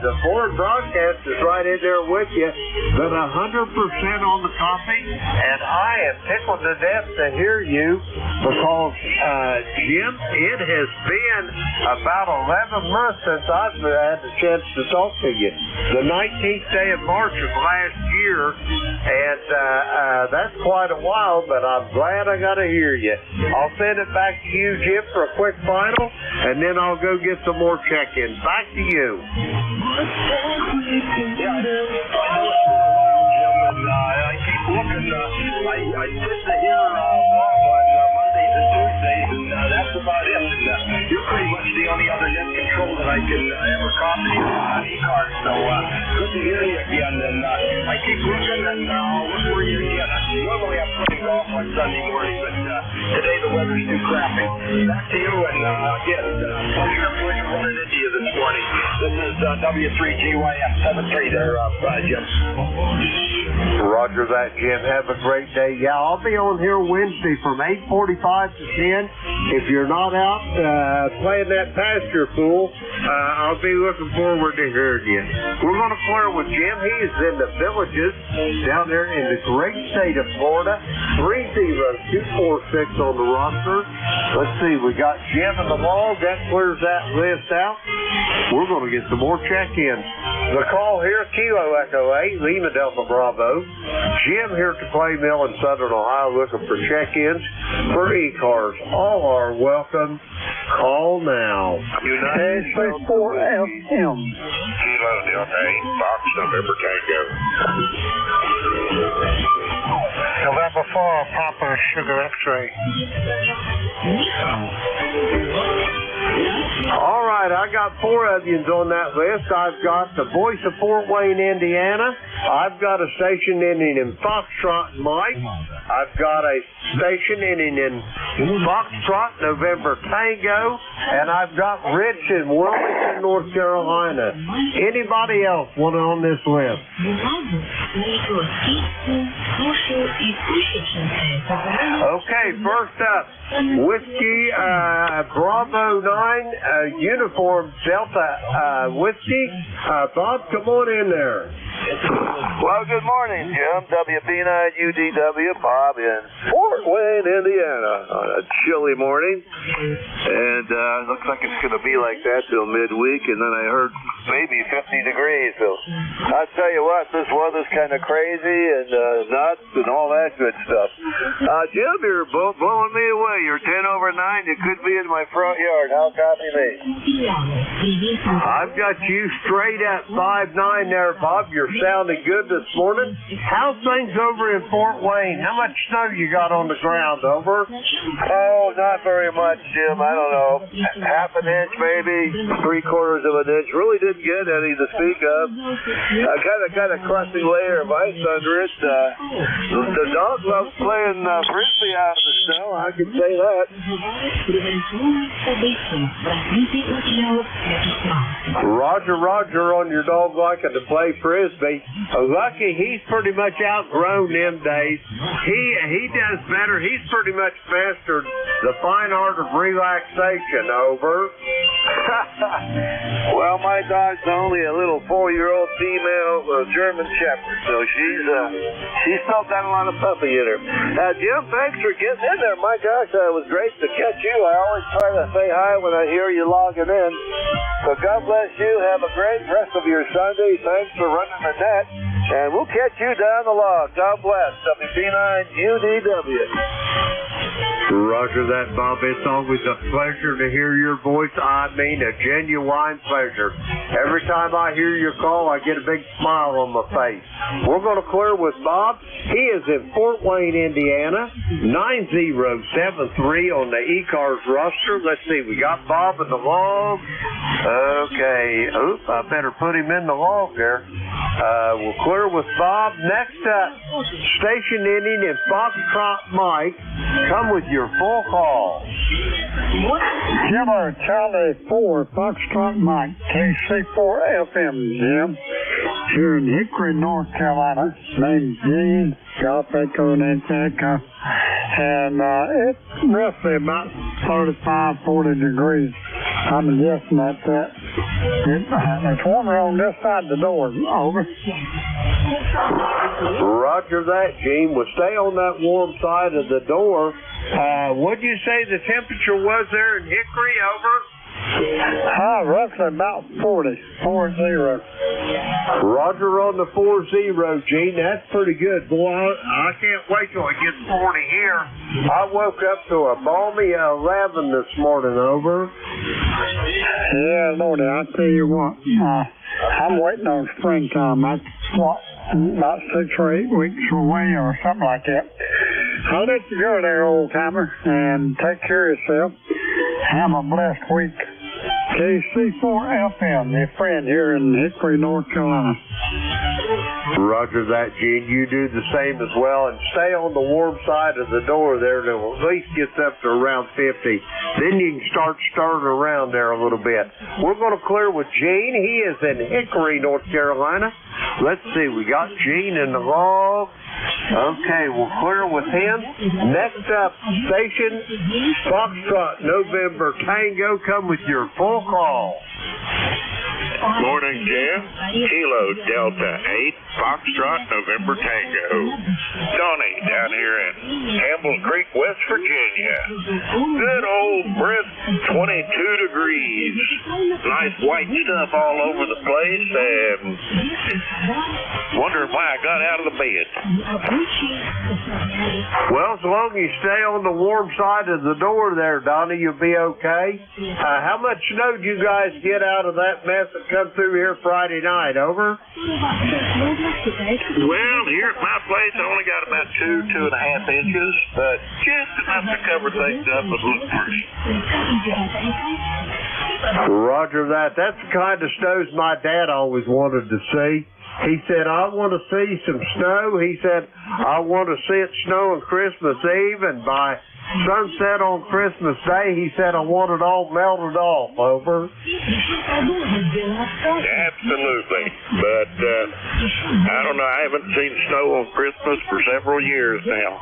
S2: The Ford broadcast is right in there with you, but 100% on the copy, and I am tickled to death to hear you because, Jim, it has been about 11 months since I've had the chance to talk to you. The 19th day of March of last year, and that's quite a while, but I'm glad I got to hear you. I'll send it back to you, Jim, for a quick final, and then I'll go get some more check-ins. Back to you.
S5: Yeah, I know it's been a while, Jim, and I keep looking. I sit to hear Bob on Mondays and Tuesdays, and that's about it. And you're pretty much the only other net control that I can ever copy on ECARS. So good to hear you again. And I keep looking, and I'll look for you again. Normally I'm playing golf on Sunday morning, but today the weather's too crappy. Back to you, and again, pleasure running into you this morning. This is W3GYM 73 there, Jim.
S2: Roger that, Jim. Have a great day. Yeah, I'll be on here Wednesday from 8:45 to 10. If you're not out playing that pasture pool, I'll be looking forward to hearing you. We're going to clear with Jim. He is in the Villages down there in the great state of Florida. 30246 on the roster. Let's see, we got Jim in the log. That clears that list out. We're going to get some more check-ins. The call here, Kilo Echo 8, Lima Delta Bravo. Jim here at the Clay Mill in Southern Ohio looking for check-ins for ECARS. All are welcome. Call now.
S5: United
S2: 4FM.
S5: Kilo Delta 8, Box November Tango.
S2: November 4, Papa Sugar X-ray. All right, I got 4 of you on that list. I've got the voice of Fort Wayne, Indiana. I've got a station ending in Foxtrot, Mike. I've got a station ending in Foxtrot, November Tango. And I've got Rich in Wilmington, North Carolina. Anybody else want on this list? Okay, first up, Whiskey Bravo 9 Uniform Delta Whiskey. Bob, come on in there.
S5: Well, good morning, Jim. WB9UDW, Bob in Fort Wayne, Indiana, on a chilly morning. And looks like it's going to be like that till midweek, and then I heard maybe 50 degrees. So I'll tell you what, this weather's kind of crazy and nuts and all that good stuff. Jim, you're blowing me away. You're 10 over 9. You could be in my front yard. How copy me?
S2: I've got you straight at 5'9" there, Bob. You're sounding good this morning. How's things over in Fort Wayne? How much snow you got on the ground, over?
S5: Oh, not very much, Jim. I don't know. Half an inch, maybe. 3/4 of an inch. Really didn't get any to speak of. I got a crusty layer of ice under it. The dog loves playing frisbee out in the snow. I can say that.
S2: Roger on your dog liking to play frisbee. Lucky, he's pretty much outgrown them days. He does better. He's pretty much mastered the fine art of relaxation, over.
S5: Well, Well, my dog's only a little 4-year-old female German Shepherd, so she's still got a lot of puppy in her. Jim, thanks for getting in there. My gosh, it was great to catch you. I always try to say hi when I hear you logging in. So God bless you. Have a great rest of your Sunday. Thanks for running the net. And we'll catch you down the log. God bless. WP9UDW.
S2: Roger that, Bob. It's always a pleasure to hear your voice. I mean, a genuine pleasure. Every time I hear your call, I get a big smile on my face. We're going to clear with Bob. He is in Fort Wayne, Indiana, 9073 on the ECARS roster. Let's see, we got Bob in the log. Okay. Oop, I better put him in the log there. We'll clear with Bob. Next up, station ending in Foxtrot Mike. Come with your full call.
S10: Killer Charlie 4, Foxtrot Mike, KC4 FM, Jim. Here in Hickory, North Carolina. Name's Gene, Golf Echo and Echo. And it's roughly about 35, 40 degrees. I'm guessing at that. It's warmer on this side of the door. Over.
S2: Roger that, Gene. We'll stay on that warm side of the door. What'd you say the temperature was there in Hickory? Over.
S10: Roughly about 40.
S2: Roger on the 40, Gene. That's pretty good. Boy, I can't wait till it gets 40 here. I woke up to a balmy 11 this morning. Over.
S10: Yeah, Lordy, I tell you what. I'm waiting on springtime. That's what, about 6 or 8 weeks away or something like that. I'll let you go there, old timer, and take care of yourself. Have a blessed week. KC4 FM, your friend here in Hickory, North Carolina.
S2: Roger that, Gene. You do the same as well, and stay on the warm side of the door there till at least gets up to around 50. Then you can start stirring around there a little bit. We're going to clear with Gene. He is in Hickory, North Carolina. Let's see, we got Gene in the log. Okay, we'll clear with him. Next up, station Foxtrot November Tango. Come with your full call.
S11: Morning, Jim. Kilo Delta 8, Foxtrot November Tango. Donnie down here in Campbell Creek, West Virginia. Good old brisk 22 degrees. Nice white stuff all over the place, and wondering why I got out of the bed.
S2: Well, as long as you stay on the warm side of the door there, Donnie, you'll be okay. How much snow did you guys get out of that mess that come through here Friday night? Over.
S11: Well, here at my place, I only got about 2.5 inches, but just enough to cover things up and look pretty.
S2: Roger that. That's the kind of snows my dad always wanted to see. He said, I want to see some snow. He said, I want to see it snow on Christmas Eve, and by sunset on Christmas Day, he said, I want it all melted off. Over.
S11: Absolutely. But, I don't know, I haven't seen snow on Christmas for several years now.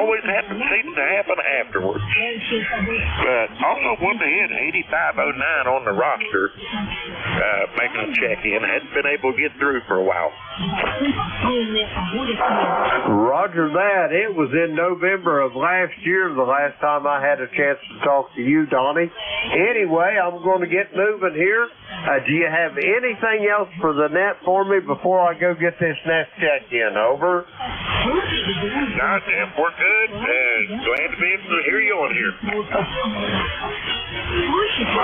S11: Always seems to happen afterwards. But also went ahead 8509 on the roster, making a check-in. Hadn't been able to get through for a while.
S2: Roger that. It was in November of last year, the last time I had a chance to talk to you, Donnie. Anyway, I'm going to get moving here. Do you have anything else for the net for me before I go get this nest check-in? Over.
S11: No, Jim, we're good. Glad to be able to hear you on here.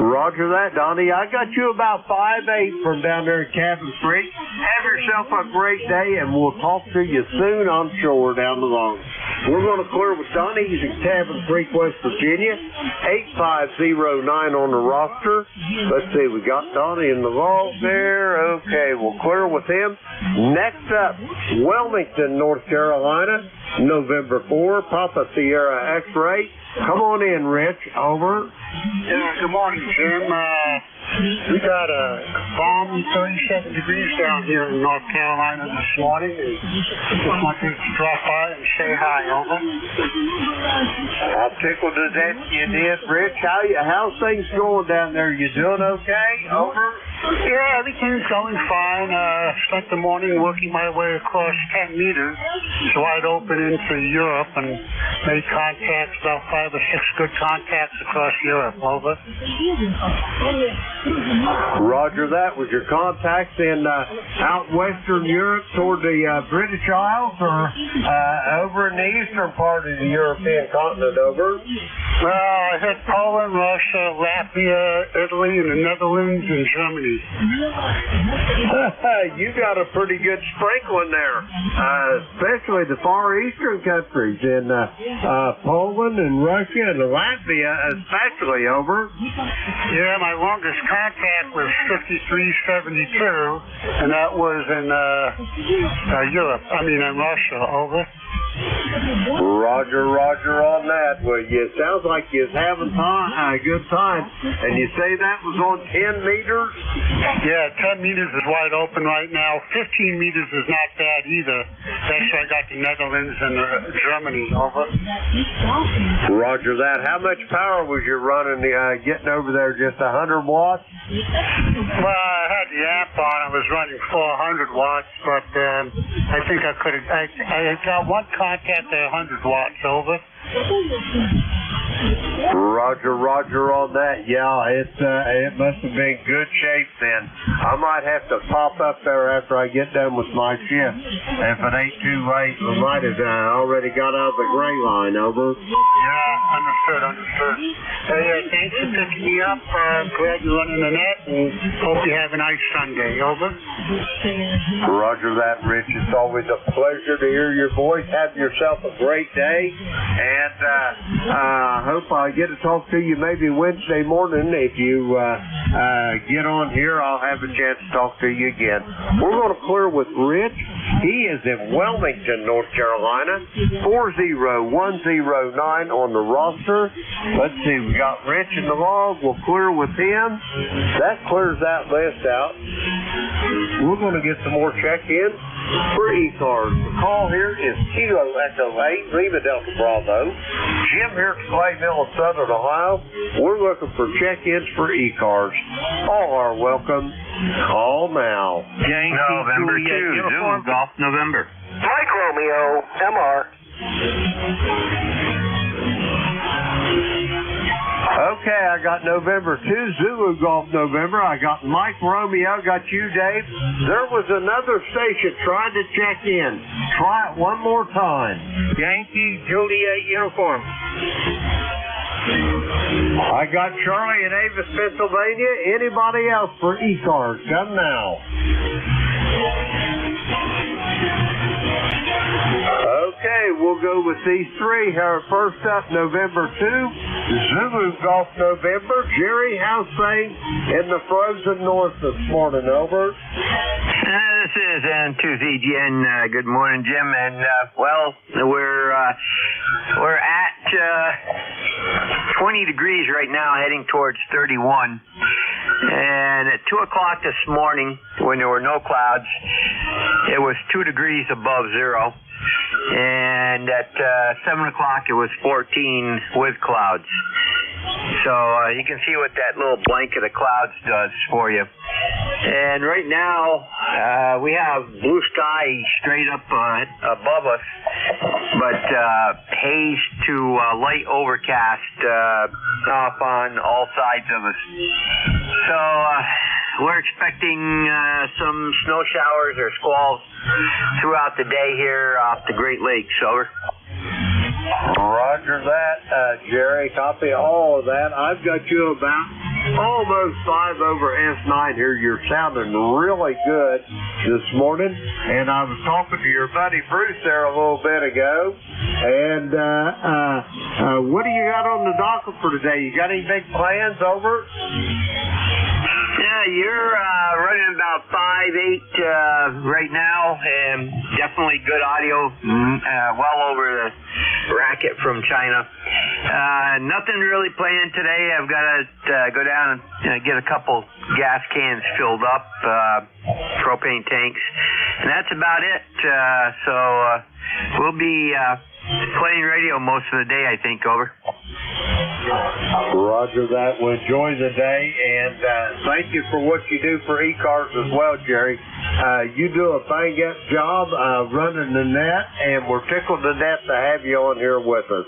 S2: Roger that, Donnie. I got you about 5'8" from down there at Cabin Creek. Have yourself a great day, and we'll talk to you soon, I'm sure, down the line. We're going to clear with Donnie. He's in Cabin Creek, West Virginia. 8509 on the roster. Let's see, we got Donnie in the log there. Okay, we'll clear with him. Next up, Wilmington, North Carolina. November 4, Papa Sierra X-Ray. Come on in, Rich. Over.
S10: Yeah, good morning, Jim. We got a calm 37 degrees down here in North Carolina this morning. Just wanted to drop by and say hi. Over.
S2: I'm tickled to death you did, Rich. How's things going down there? You doing okay? Over.
S10: Yeah, everything's going fine. Spent the morning working my way across 10 meters. It's wide open into Europe and made contacts, about 5 or 6 good contacts across Europe. Over.
S2: Roger that. Was your contacts in out western Europe toward the British Isles or over in the eastern part of the European continent? Over.
S10: Well, I hit Poland, Russia, Latvia, Italy, and the Netherlands and Germany.
S2: You got a pretty good sprinkling there, especially the far eastern countries in Poland and Russia and Latvia, especially. Over.
S10: Yeah, my longest contact was 5372, and that was in Europe. I mean, in Russia. Over.
S2: Roger on that. Well, it sounds like you're having a good time. And you say that was on 10 meters?
S10: Yeah, 10 meters is wide open right now. 15 meters is not bad either. That's why I got the Netherlands and Germany. Over.
S2: Roger that. How much power was you running getting over there? Just 100 watts?
S10: Well, I had the amp on. I was running 400 watts, but I think I could have. I got one contact at 100 watts. Over.
S2: Roger on that. Yeah, it must have been good shape then. I might have to pop up there after I get done with my shift. If it ain't too late, we might have already got out of the gray line. Over.
S10: Yeah, understood. Hey, thanks for picking me up. Glad you're running the net, and hope you have a nice Sunday. Over.
S2: Roger that, Rich. It's always a pleasure to hear your voice. Have yourself a great day, and I hope I get to talk to you maybe Wednesday morning. If you get on here, I'll have a chance to talk to you again. We're going to clear with Rich. He is in Wilmington, North Carolina. 40109 on the roster. Let's see, we got Rich in the log. We'll clear with him. That clears that list out. We're going to get some more check-ins for ECARS. The call here is Kilo Echo 8, Lima Delta Bravo. Jim here at Clay Mill, Southern Ohio. We're looking for check-ins for ECARS. All are welcome. Call now.
S6: November 2, Zulu Golf November.
S5: Mike Romeo, MR.
S2: Okay, I got November 2, Zulu Golf November. I got Mike Romeo. Got you, Dave. There was another station trying to check in. Try it one more time.
S7: Yankee Juliet Uniform.
S2: I got Charlie in Avis, Pennsylvania. Anybody else for ECARS? Come now. Okay, we'll go with these three. First up, November 2, Zulu Golf November. Jerry, how's things in the frozen north this morning? Over.
S3: This is N2ZGN. Good morning, Jim. And we're at 20 degrees right now, heading towards 31. And at 2 o'clock this morning, when there were no clouds, it was 2 degrees above zero. And at 7 o'clock, it was 14 with clouds. So you can see what that little blanket of clouds does for you. And right now, we have blue sky straight up above us, but haze to light overcast off on all sides of us. So we're expecting some snow showers or squalls throughout the day here off the Great Lakes. Over.
S2: Roger that, Jerry. Copy all of that. I've got you about almost 5 over S9 here. You're sounding really good this morning. And I was talking to your buddy Bruce there a little bit ago. And what do you got on the docket for today? You got any big plans? Over?
S3: Yeah, you're running about 5.8 right now, and definitely good audio, well over the racket from China. Nothing really planned today. I've got to go down and get a couple gas cans filled up, propane tanks, and that's about it. So we'll be playing radio most of the day, I think. Over.
S2: Roger that. Well, enjoy the day, and thank you for what you do for ECARS as well, Jerry. You do a bang-up job running the net, and we're tickled to death to have you on here with us.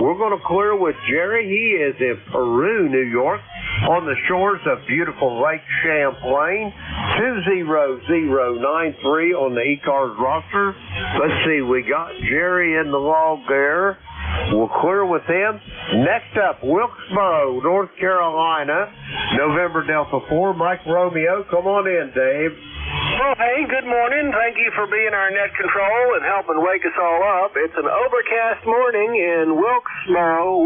S2: We're going to clear with Jerry. He is in Peru, New York, on the shores of beautiful Lake Champlain. 20093 on the ECARS roster. Let's see, we got Jerry in the log there. We'll clear with him. Next up, Wilkesboro, North Carolina, November Delta 4, Mike Romeo. Come on in, Dave.
S5: Well, hey, good morning. Thank you for being our net control and helping wake us all up. It's an overcast morning in Wilkesboro,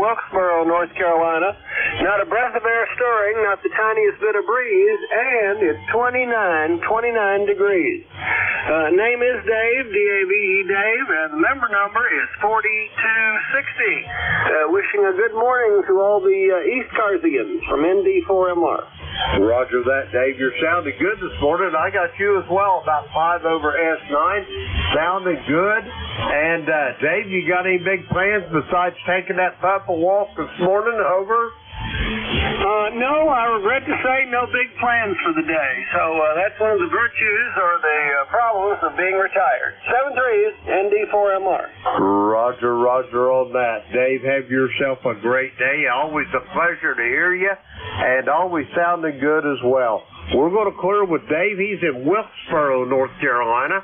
S5: North Carolina. Not a breath of air stirring, not the tiniest bit of breeze, and it's 29 degrees. Name is Dave, D-A-V-E, Dave, and the member number is 4260. Wishing a good morning to all the ECARSians from ND4MR.
S2: Roger that, Dave. You're sounding good this morning. I got you as well, about 5 over S9. Sounding good. And, Dave, you got any big plans besides taking that pup a walk this morning over?
S5: No, I regret to say no big plans for the day. So that's one of the virtues or the problems of being retired. 7-3s, ND4MR.
S2: Roger on that. Dave, have yourself a great day. Always a pleasure to hear you, and always sounding good as well. We're going to clear with Dave. He's in Wilkesboro, North Carolina.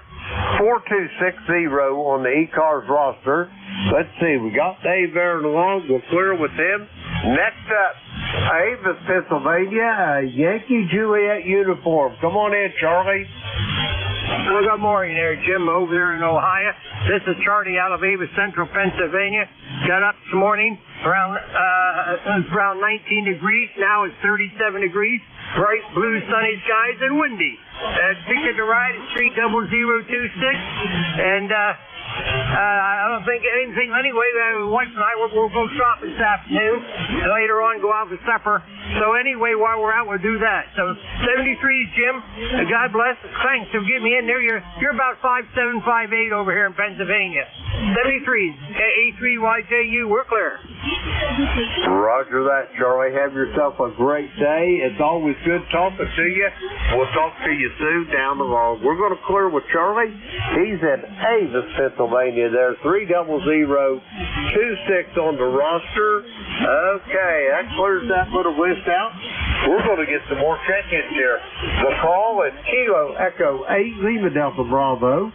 S2: 4260 on the ECARS roster. Let's see, we got Dave there along. We'll clear with him. Next up, Avis, Pennsylvania, Yankee Juliet uniform. Come on in, Charlie.
S7: Well, good morning there, Jim, over there in Ohio. This is Charlie out of Avis, Central Pennsylvania. Got up this morning around 19 degrees. Now it's 37 degrees. Bright blue sunny skies and windy. Ticket to ride is 30026. And I don't think anything. Anyway, wife and I will go shopping this afternoon. And later on, go out for supper. So anyway, while we're out, we'll do that. So 73s, Jim. God bless. Thanks for getting me in there. You're about 5'7", 5'8" over here in Pennsylvania. 73s. A3YJU. We're clear.
S2: Roger that, Charlie. Have yourself a great day. It's always good talking to you. We'll talk to you soon down the road. We're going to clear with Charlie. He's in Avis, Pennsylvania there. 30026 on the roster. Okay, that clears that little list out. We're going to get some more check-ins here. The call is Kilo Echo 8 Lima Delta Bravo.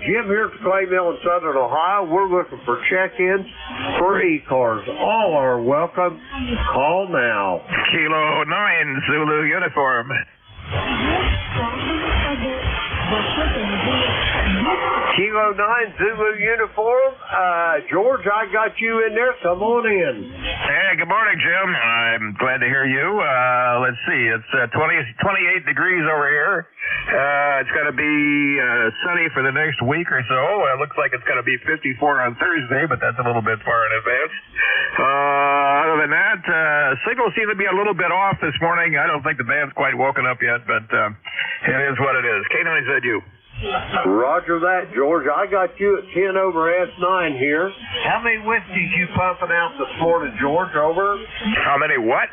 S2: Jim here at Clay Mill in Southern Ohio. We're looking for check-ins for ECARS. All are welcome. Call now.
S6: Kilo 9 Zulu uniform.
S2: Kilo 9 Zulu uniform. George, I got you in there. Come on in.
S6: Hey, good morning, Jim. I'm glad to hear you. Let's see. It's 28 degrees over here. It's going to be sunny for the next week or so. It looks like it's going to be 54 on Thursday, but that's a little bit far in advance. Other than that, signals seem to be a little bit off this morning. I don't think the band's quite woken up yet, but it is what it is. K9ZU.
S2: Roger that, George. I got you at 10 over S9 here. How many whiskeys you pumping out this morning, George? Over?
S6: How many what?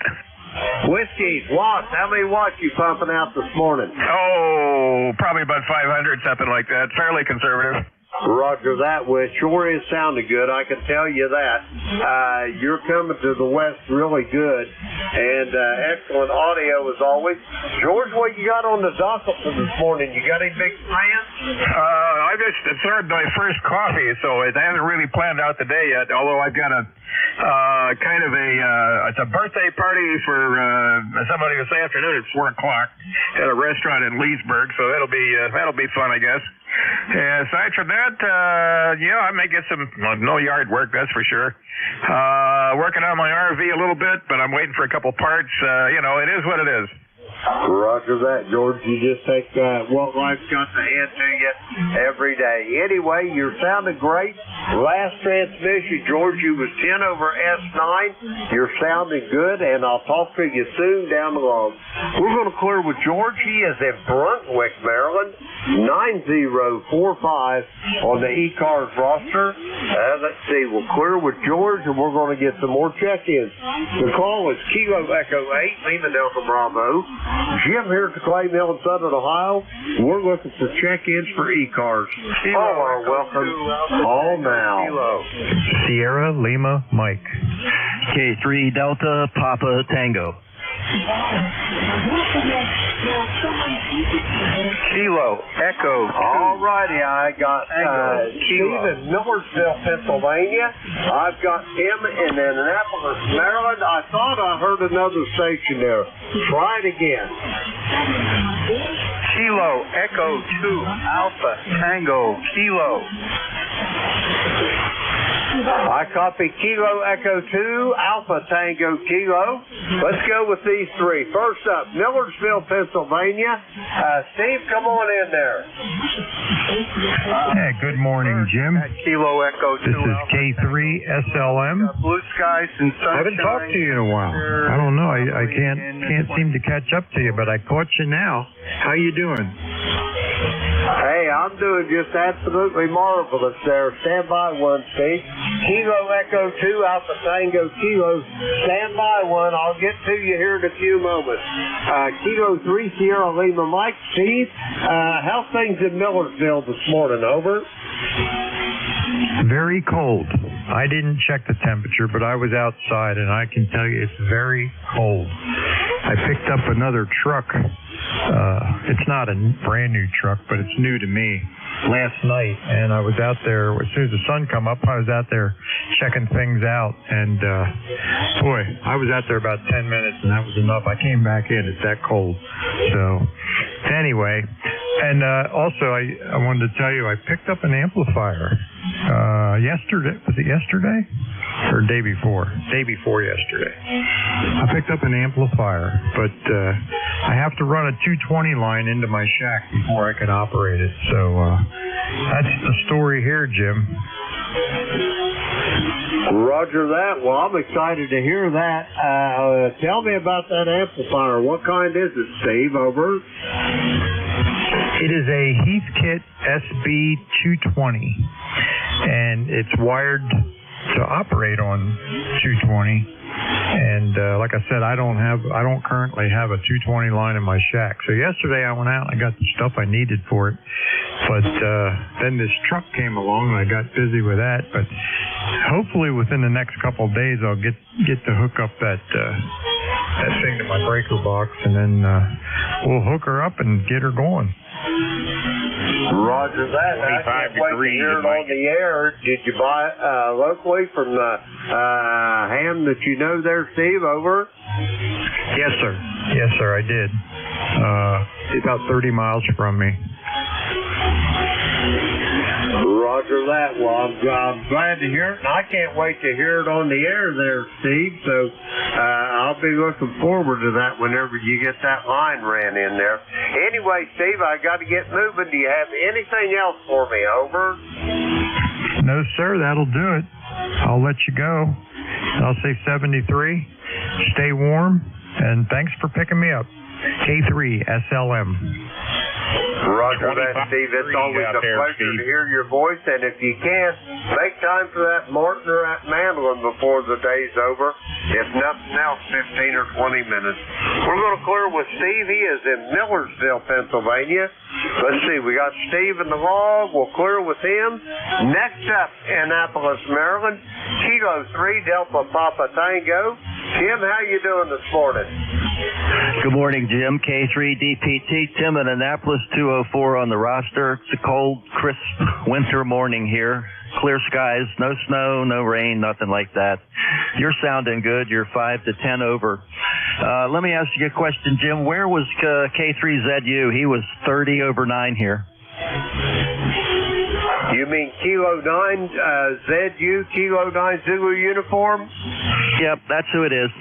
S2: Whiskeys, watts. How many watts you pumping out this morning?
S6: Oh, probably about 500, something like that. Fairly conservative.
S2: Roger that. Well, it sure is sounding good. I can tell you that. You're coming to the west really good, and excellent audio as always. George, what you got on the docket for this morning? You got any big plans?
S6: I just started my first coffee, so I haven't really planned out the day yet, although I've got a it's a birthday party for somebody this afternoon at 4 o'clock at a restaurant in Leesburg, so that'll be fun, I guess. Aside from that, I may get some no yard work, that's for sure. Working on my RV a little bit, but I'm waiting for a couple parts. It is what it is.
S2: Roger that, George. You just take what life's got to hand to you every day. Anyway, you're sounding great. Last transmission, George, you was 10 over S9. You're sounding good, and I'll talk to you soon down the road. We're going to clear with George. He is in Brunswick, Maryland, 9045 on the ECARS roster. Let's see, we'll clear with George, and we're going to get some more check-ins. The call is Kilo Echo 8, Lima Delta Bravo. Jim here at the Clay Mill in Southern Ohio. We're looking for check-ins for ECARS. All are welcome. All now.
S12: Sierra Lima Mike.
S13: K3 Delta Papa Tango.
S2: Kilo Echo. All righty, I got Steve in Millersville, Pennsylvania. I've got him in Annapolis, Maryland. I thought I heard another station there. Try it again.
S7: Kilo Echo 2 Alpha Tango Kilo.
S2: I copy Kilo Echo 2 Alpha Tango Kilo. Let's go with these three. First up, Millersville, Pennsylvania. Steve, come on in there.
S12: Hey, good morning, Jim.
S7: Kilo Echo 2
S12: This is
S7: Alpha
S12: K3 SLM.
S7: Blue skies and sunshine.
S12: I haven't talked to you in a while. I don't know. I can't seem to catch up to you, but I caught you now. How you doing?
S2: Hey, I'm doing just absolutely marvelous there. Stand by one, Steve. Kilo Echo 2 Alpha Tango Kilo. Stand by one. I'll get to you here in a few moments. Kilo 3 Sierra Lima Mike. Steve, how's things in Millersville this morning? Over.
S12: Very cold. I didn't check the temperature, but I was outside, and I can tell you it's very cold. I picked up another truck. It's not a brand new truck, but it's new to me last night, and I was out there as soon as the sun come up. I was out there checking things out, and boy, I was out there about 10 minutes, and that was enough. I came back in. It's that cold. So anyway, and also I wanted to tell you I picked up an amplifier yesterday. Was it yesterday or day before? Day before yesterday. I picked up an amplifier, but I have to run a 220 line into my shack before I can operate it. So that's the story here, Jim.
S2: Roger that. Well, I'm excited to hear that. Tell me about that amplifier. What kind is it, Steve? Over.
S12: It is a Heathkit SB220, and it's wired to operate on 220. And like I said, I don't currently have a 220 line in my shack. So yesterday I went out and I got the stuff I needed for it. But then this truck came along and I got busy with that. But hopefully within the next couple of days I'll get to hook up that thing to my breaker box, and then we'll hook her up and get her going.
S2: Roger that.
S6: 25 degrees.
S2: Here on the air. Did you buy it locally from the ham that you know there, Steve? Over.
S12: Yes, sir. Yes, sir. I did. About 30 miles from me.
S2: Roger that. Well, I'm glad to hear it, and I can't wait to hear it on the air there, Steve. So I'll be looking forward to that whenever you get that line ran in there. Anyway, Steve, I got to get moving. Do you have anything else for me? Over.
S12: No, sir. That'll do it. I'll let you go. I'll say 73. Stay warm, and thanks for picking me up. K3 SLM.
S2: Roger that, Steve. It's always a pleasure to hear your voice, and if you can, make time for that Martin or that Mandolin before the day's over. If nothing else, 15 or 20 minutes. We're going to clear with Steve. He is in Millersville, Pennsylvania. Let's see, we got Steve in the log. We'll clear with him. Next up, Annapolis, Maryland, Kilo 3 Delta Papa Tango. Tim, how you doing this morning?
S13: Good morning, Jim. K3 DPT. Tim in Annapolis, 204 on the roster. It's a cold, crisp winter morning here. Clear skies, no snow, no rain, nothing like that. You're sounding good. You're 5 to 10 over. Let me ask you a question, Jim. Where was K3ZU? He was 30 over 9 here.
S2: You mean Kilo 9 ZU, Kilo 9 Zulu uniform?
S13: Yep, that's who it is.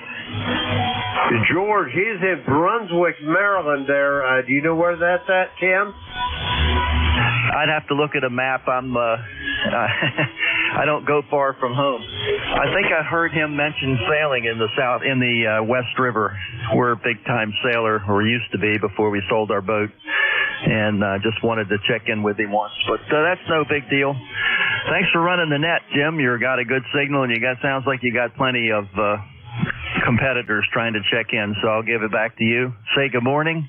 S2: George, he's in Brunswick, Maryland there. Do you know where that's at, Tim?
S13: I'd have to look at a map. I don't go far from home. I think I heard him mention sailing in the West River. We're a big time sailor, or used to be before we sold our boat, and just wanted to check in with him once. But that's no big deal. Thanks for running the net, Jim. You got a good signal, and sounds like you got plenty of competitors trying to check in, so I'll give it back to you. Say good morning,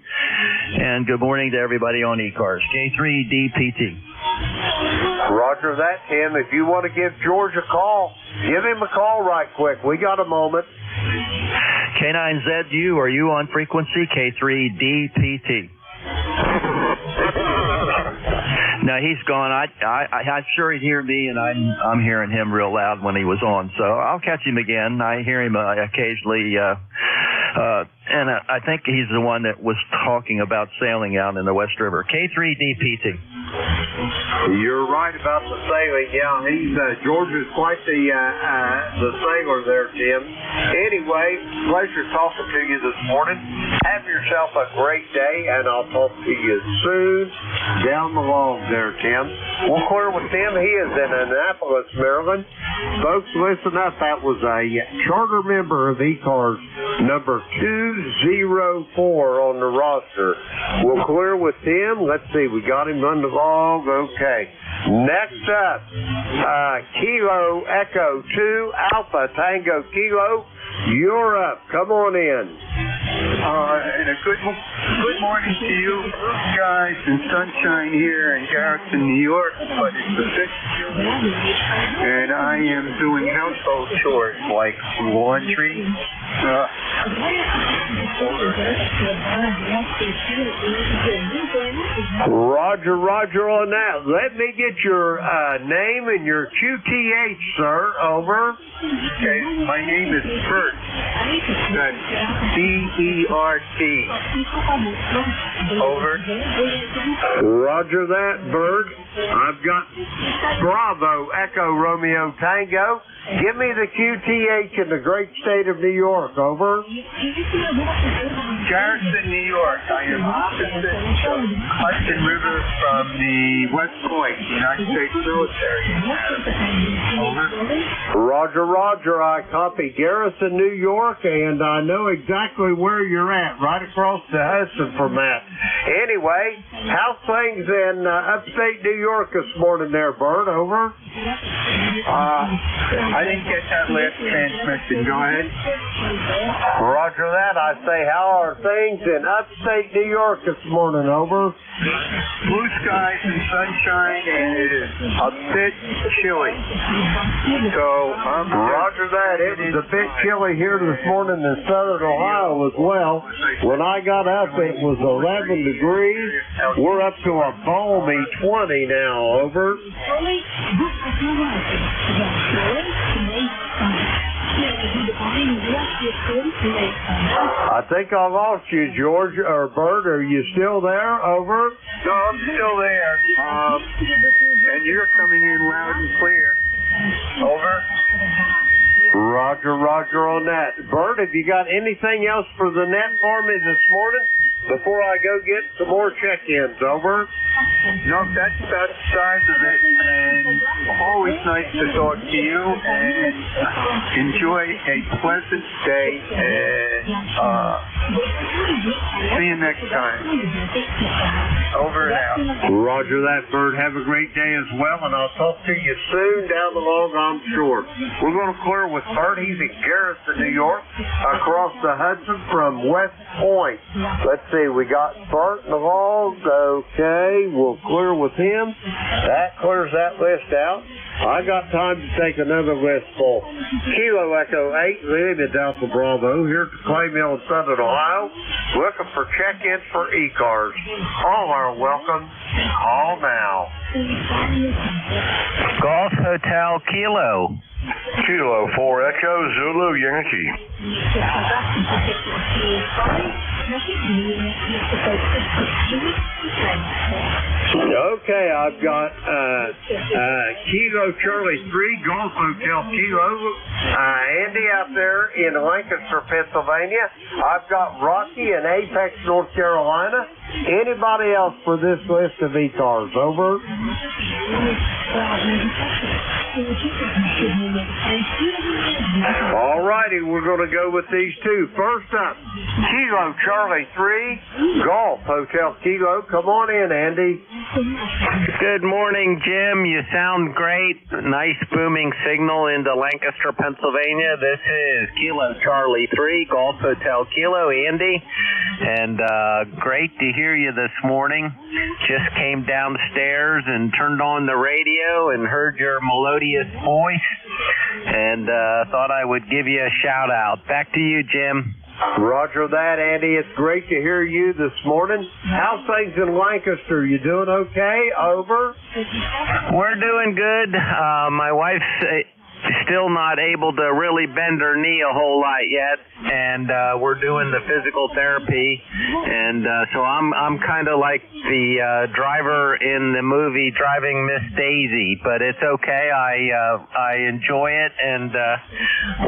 S13: and good morning to everybody on ECARS. K3DPT.
S2: Roger that, Tim. If you want to give George a call, give him a call right quick. We got a moment.
S13: K9ZU, are you on frequency? K3DPT. No, he's gone. I'm sure he'd hear me, and I'm hearing him real loud when he was on. So I'll catch him again. I hear him occasionally, and I think he's the one that was talking about sailing out in the West River. K3DPT.
S2: You're right about the sailing. Yeah, George is quite the sailor there, Tim. Anyway, pleasure talking to you this morning. Have yourself a great day, and I'll talk to you soon down the log there, Tim. We'll clear with Tim. He is in Annapolis, Maryland. Folks, listen up. That was a charter member of ECARS, number 204 on the roster. We'll clear with Tim. Let's see. We got him on the log. Okay. Next up, Kilo Echo 2 Alpha Tango Kilo. You're up. Come on in.
S14: And a good morning to you guys, and sunshine here in Garrison, New York, but it's the 6th, and I am doing household chores like laundry.
S2: Roger on that. Let me get your name and your QTH, sir. Over.
S14: Okay, my name is Bert. That's B-E-R-T. Over.
S2: Roger that, Bert. I've got Bravo Echo Romeo Tango. Give me the QTH in the great state of New York. Over.
S14: Garrison, New York. I am opposite Hudson River from the West Point, United States military. Over.
S2: Roger. I copy Garrison, New York, and I know exactly where you're at, right across the Hudson from that. Anyway, how's things in upstate New York this morning there, Bert? Over.
S14: I didn't get that last transmission. Go ahead.
S2: Roger that. I say, how are things in upstate New York this morning? Over.
S14: Blue skies and sunshine, and it is a bit chilly. So,
S2: Roger that. It was a bit chilly here this morning in southern Ohio as well. When I got up, it was 11 degrees. We're up to a balmy 20 now. Over. I think I lost you, George, or Bert. Are you still there? Over.
S14: No, I'm still there. And you're coming in loud and clear. Over.
S2: Roger on that. Bert, have you got anything else for the net for me this morning before I go get some more check-ins? Over.
S14: No, that's about the size of it, and always nice to talk to you, and enjoy a pleasant day, and see you next time. Over and out.
S2: Roger that, Bert. Have a great day as well, and I'll talk to you soon down the log, I'm sure. We're going to clear with Bert. He's in Garrison, New York, across the Hudson from West Point. Let's see, we got Bert in the log. Okay, we'll clear with him. That clears that list out. I got time to take another list full. Kilo Echo 8, Lima Delta Bravo, here to Clay Mill in Southern Ohio, looking for check-ins for ECARS. All are welcome. Call now.
S13: Golf Hotel Kilo.
S9: Kilo 4 Echo Zulu Yankee.
S2: Okay, I've got Kilo Charlie 3 Golf Hotel Kilo. Andy out there in Lancaster, Pennsylvania. I've got Rocky in Apex, North Carolina. Anybody else for this list of ECARS? Over. All righty, we're going to go with these two. First up, Kilo Charlie 3, Golf Hotel Kilo. Come on in, Andy.
S3: Good morning, Jim. You sound great. Nice booming signal into Lancaster, Pennsylvania. This is Kilo Charlie 3, Golf Hotel Kilo, Andy. And great to hear you this morning. Just came downstairs and turned on the radio and heard your melodious voice and thought I would give you a shout out. Back to you, Jim.
S2: Roger that, Andy. It's great to hear you this morning. How's things in Lancaster? You doing okay? Over?
S3: We're doing good. My wife's still not able to really bend her knee a whole lot yet, and we're doing the physical therapy, and so I'm kind of like the driver in the movie Driving Miss Daisy, but it's okay. I enjoy it, and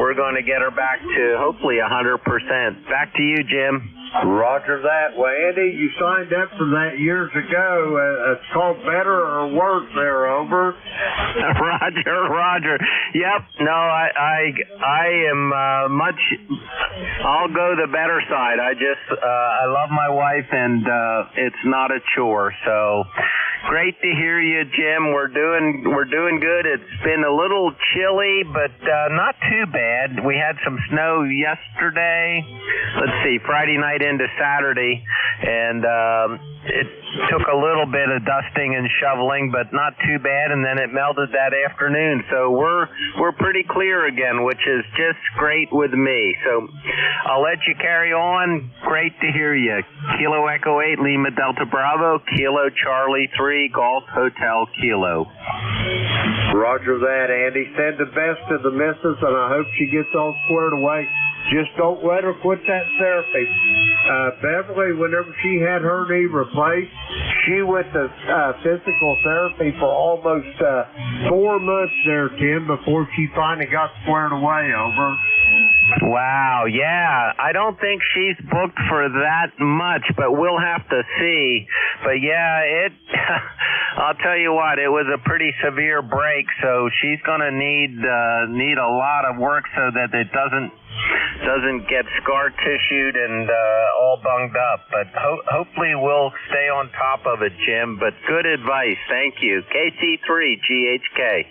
S3: we're going to get her back to hopefully 100%. Back to you, Jim.
S2: Roger that. Well, Andy, you signed up for that years ago. It's called Better or Worse there, over.
S3: Roger. Yep. No, I am much. I'll go the better side. I love my wife, and it's not a chore. So great to hear you, Jim. We're doing good. It's been a little chilly, but not too bad. We had some snow yesterday. Let's see, Friday night into Saturday, and it took a little bit of dusting and shoveling, but not too bad, and then it melted that afternoon. So we're pretty clear again, which is just great with me. So I'll let you carry on. Great to hear you. Kilo Echo 8, Lima Delta Bravo, Kilo Charlie 3, Golf Hotel Kilo.
S2: Roger that, Andy. Send the best to the missus, and I hope she gets all squared away. Just don't let her quit that therapy. Beverly, whenever she had her knee replaced, she went to physical therapy for almost 4 months there, Tim, before she finally got squared away, over.
S3: Wow, yeah. I don't think she's booked for that much, but we'll have to see. But yeah, I'll tell you what, it was a pretty severe break, so she's going to need a lot of work so that it doesn't get scar tissued and all bunged up. But hopefully we'll stay on top of it, Jim. But good advice. Thank you. KC3 GHK.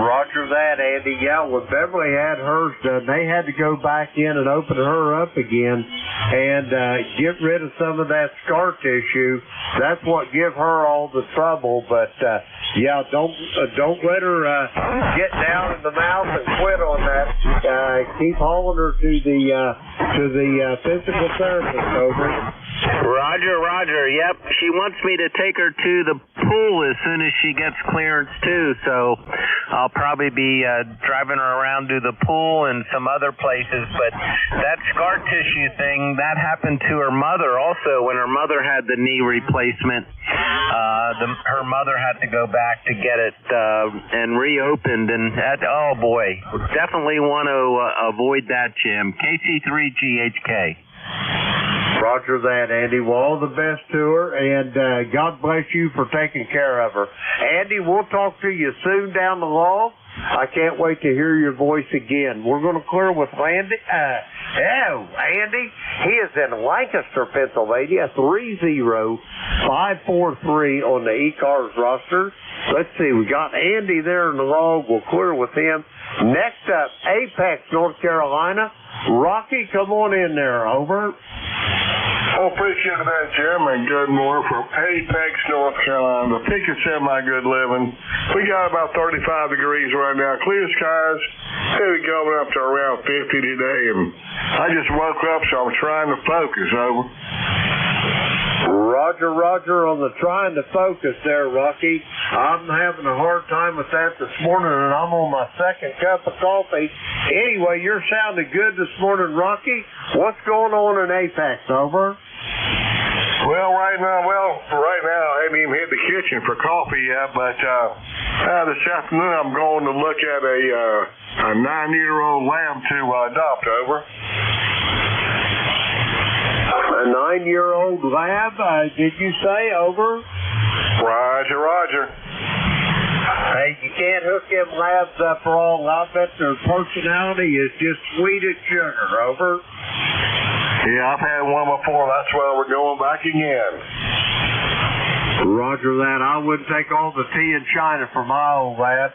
S2: Roger that, Andy. Yeah, when Beverly had hers done, they had to go back in and open her up again and get rid of some of that scar tissue. That's what give her all the trouble. But yeah, don't let her get down in the mouth and quit on that. Keep hauling her to the physical therapist, over.
S3: Roger. Yep, she wants me to take her to the pool as soon as she gets clearance too. So I'll probably be driving her around to the pool and some other places. But that scar tissue thing, that happened to her mother also when her mother had the knee replacement. Her mother had to go back to get it and reopened, and oh boy, definitely want to avoid that, Jim. KC3GHK.
S2: Roger that, Andy. Well, all the best to her, and God bless you for taking care of her. Andy, we'll talk to you soon down the line. I can't wait to hear your voice again. We're going to clear with Andy. Andy, he is in Lancaster, Pennsylvania, 30543 on the ECARS roster. Let's see, we got Andy there in the log. We'll clear with him. Next up, Apex, North Carolina. Rocky, come on in there, over.
S15: Oh, appreciate that, Jim, and good morning from Apex, North Carolina. The peak of semi-good living. We got about 35 degrees right now. Clear skies. Maybe going up to around 50 today, and I just woke up, so I'm trying to focus, over.
S2: Roger on the trying to focus there, Rocky. I'm having a hard time with that this morning, and I'm on my second cup of coffee. Anyway, you're sounding good this morning, Rocky. What's going on in Apex, over?
S15: Well, right now, I haven't even hit the kitchen for coffee yet, but this afternoon I'm going to look at a 9-year-old lamb to adopt, over.
S2: A 9-year-old lab, did you say, over?
S15: Roger.
S2: Hey, you can't hook them labs up wrong. I bet their personality is just sweet as sugar. Over.
S15: Yeah, I've had one before. That's why we're going back again.
S2: Roger that. I wouldn't take all the tea in China for my old lad.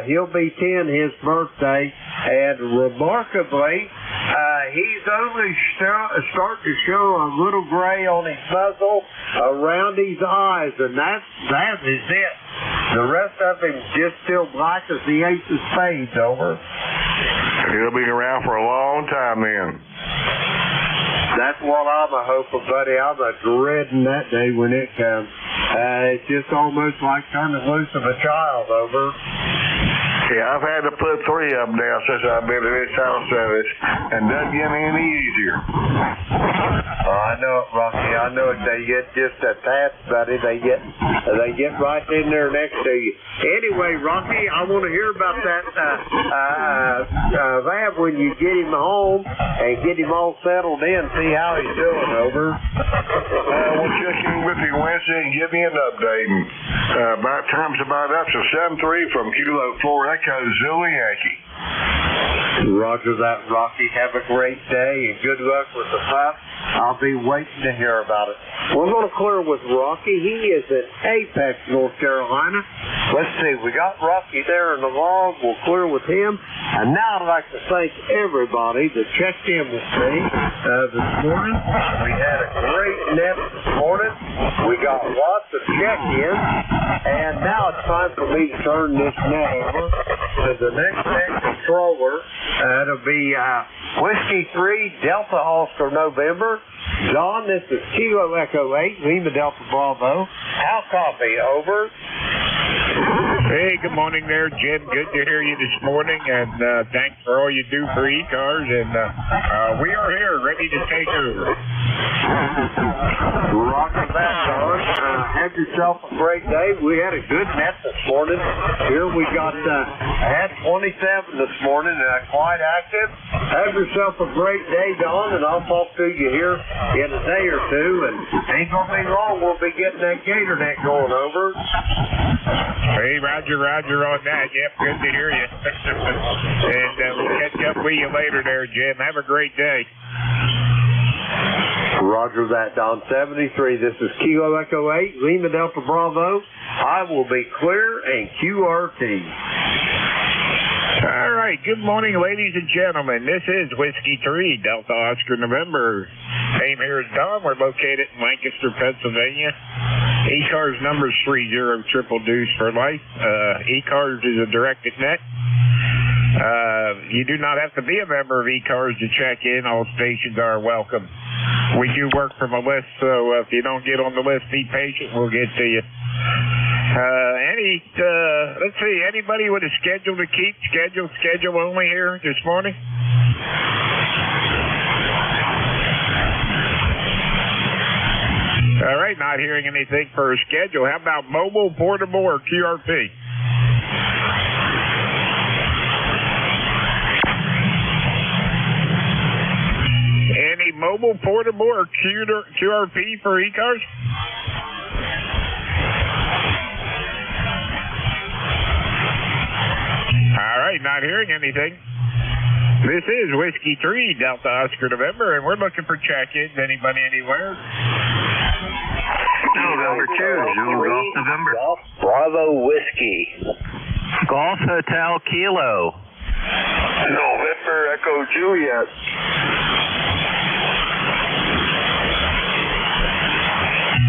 S2: He'll be 10 his birthday, and remarkably, he's only starting to show a little gray on his muzzle around his eyes, and that is it. The rest of him just still black as the ace of spades. Over.
S15: He'll be around for a long time then.
S2: That's what I'm a hoping, buddy. I'm a dreading that day when it comes. It's just almost like turning loose of a child. Over.
S15: Yeah, I've had to put 3 of them down since I've been in this house service, and doesn't get any easier.
S2: I know it, Rocky. I know it. They get just attached, buddy. They get right in there next to you. Anyway, Rocky, I want to hear about that Vav when you get him home and get him all settled in. See how he's doing. Over.
S15: We'll check in with you Wednesday and give me an update. And time's about up to 7-3 from Kilo 4 Echo Zulu Yankee.
S2: Roger that, Rocky. Have a great day and good luck with the pup. I'll be waiting to hear about it. We're going to clear with Rocky. He is at Apex, North Carolina. Let's see. We got Rocky there in the log. We'll clear with him. And now I'd like to thank everybody that checked in with me this morning. We had a great net this morning. We got lots of check-ins. And now it's time for me to turn this net over to the next net controller. It'll be Whiskey 3, Delta Oscar November. John, this is Kilo Echo 8, Lima Delta Bravo. How copy? Over.
S16: Hey, good morning there, Jim. Good to hear you this morning, and thanks for all you do for ECARS, and we are here ready to take over.
S2: Roger that, John. Have yourself a great day. We had a good net this morning. Here we got, had 27 this morning, quite active. Have yourself a great day, Don, and I'll talk to you here in a day or two, and ain't gonna be long. We'll be getting that gator net going. Over.
S16: Hey, Roger on that. Yep, good to hear you. And we'll catch up with you later there, Jim. Have a great day.
S2: Roger that, Don. 73. This is Kilo Echo 8, Lima Delta Bravo. I will be clear and QRT.
S16: All right. Good morning, ladies and gentlemen. This is Whiskey 3, Delta Oscar November. Name here is Don. We're located in Lancaster, Pennsylvania. ECARS number is 30 triple deuce for life. ECARS is a directed net. You do not have to be a member of ECARS to check in. All stations are welcome. We do work from a list, so if you don't get on the list, be patient. We'll get to you. Let's see, anybody with a schedule to keep? Schedule only here this morning? All right, not hearing anything for a schedule. How about mobile, portable, or QRP? Any mobile, portable, or QRP for ECARS? All right, not hearing anything. This is Whiskey 3, Delta Oscar November, and we're looking for check-ins. Anybody anywhere?
S13: November 2, Zulu Golf November.
S3: Golf Bravo Whiskey.
S13: Golf Hotel Kilo.
S15: November Echo Juliet.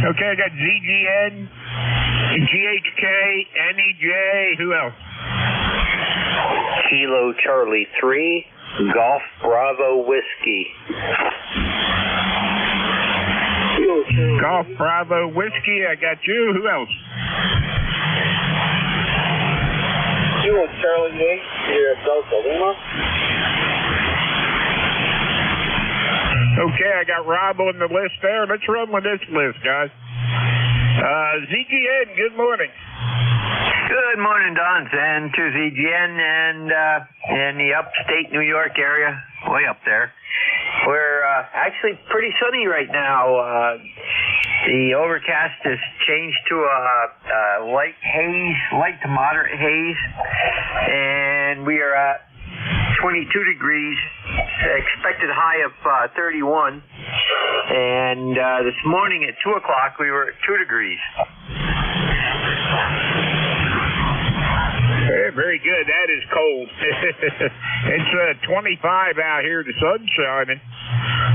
S16: Okay, I got ZGN, GHK, NEJ, who else?
S3: Kilo Charlie 3, Golf Bravo Whiskey.
S16: Golf Bravo Whiskey, I got you. Who else?
S2: Kilo Charlie 8, here at Delta Lima.
S16: Okay, I got Rob on the list there. Let's run with this list, guys. ZGN, good morning.
S17: Good morning, Don. And to ZGN and in the upstate New York area, way up there. We're actually pretty sunny right now. The overcast has changed to a light to moderate haze, and we are at 22 degrees, expected high of 31, and this morning at 2 o'clock we were at 2 degrees.
S16: Yeah, very good. That is cold. It's 25 out here. The sun's shining.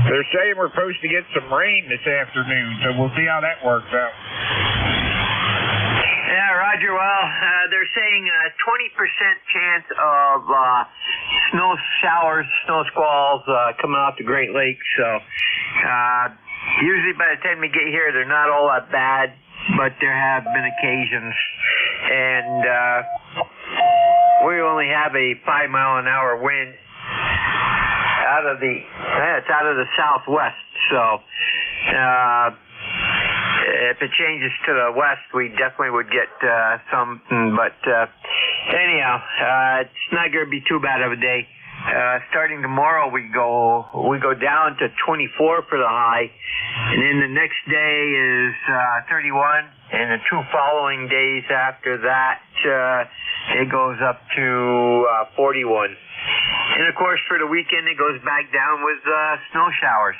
S16: They're saying we're supposed to get some rain this afternoon, so we'll see how that works out.
S17: Yeah, Roger. Well, they're saying a 20% chance of snow showers, snow squalls coming off the Great Lakes. So usually by the time we get here, they're not all that bad, but there have been occasions. And we only have a 5-mile-an-hour wind out of the southwest. So if it changes to the west, we definitely would get something. But anyhow, it's not going to be too bad of a day. Starting tomorrow, we go down to 24 for the high, and then the next day is 31, and the 2 following days after that, it goes up to 41. And of course, for the weekend, it goes back down with snow showers.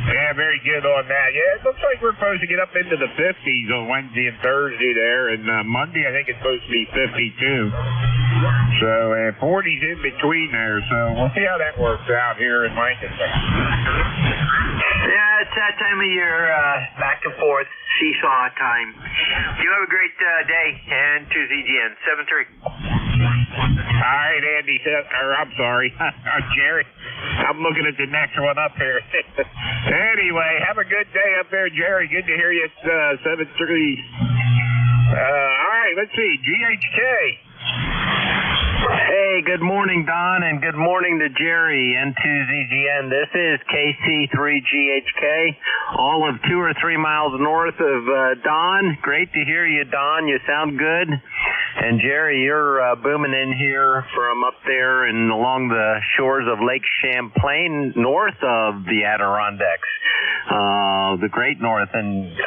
S16: Yeah, very good on that. Yeah, it looks like we're supposed to get up into the 50s on Wednesday and Thursday there, and Monday I think it's supposed to be 52. So 40's in between there, so we'll see how that works out here in Lancaster.
S17: Yeah, it's that time of year, back and forth, seesaw time. You have a great day, and to ZGN, 7-3.
S16: All right, Andy, I'm sorry, Jerry. I'm looking at the next one up here. Anyway, have a good day up there, Jerry. Good to hear you at 7-3. All right, let's see, GHK.
S13: Hey, good morning, Don, and good morning to Jerry and to ZGN. This is KC3GHK, all of 2 or 3 miles north of Don. Great to hear you, Don. You sound good. And Jerry, you're booming in here from up there and along the shores of Lake Champlain, north of the Adirondacks, the Great North. And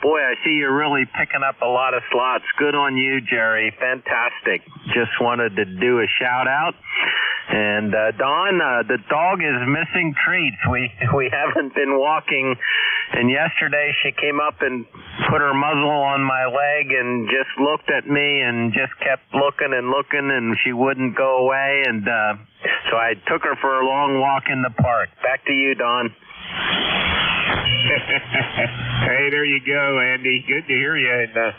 S13: boy, I see you're really picking up a lot of slots. Good on you, Jerry. Fantastic. Just wanted to do a shout out. And Don, the dog is missing treats. We haven't been walking, and yesterday she came up and put her muzzle on my leg and just looked at me and just kept looking, and she wouldn't go away. And so I took her for a long walk in the park. Back to you, Don.
S16: Hey, there you go, Andy. Good to hear you. And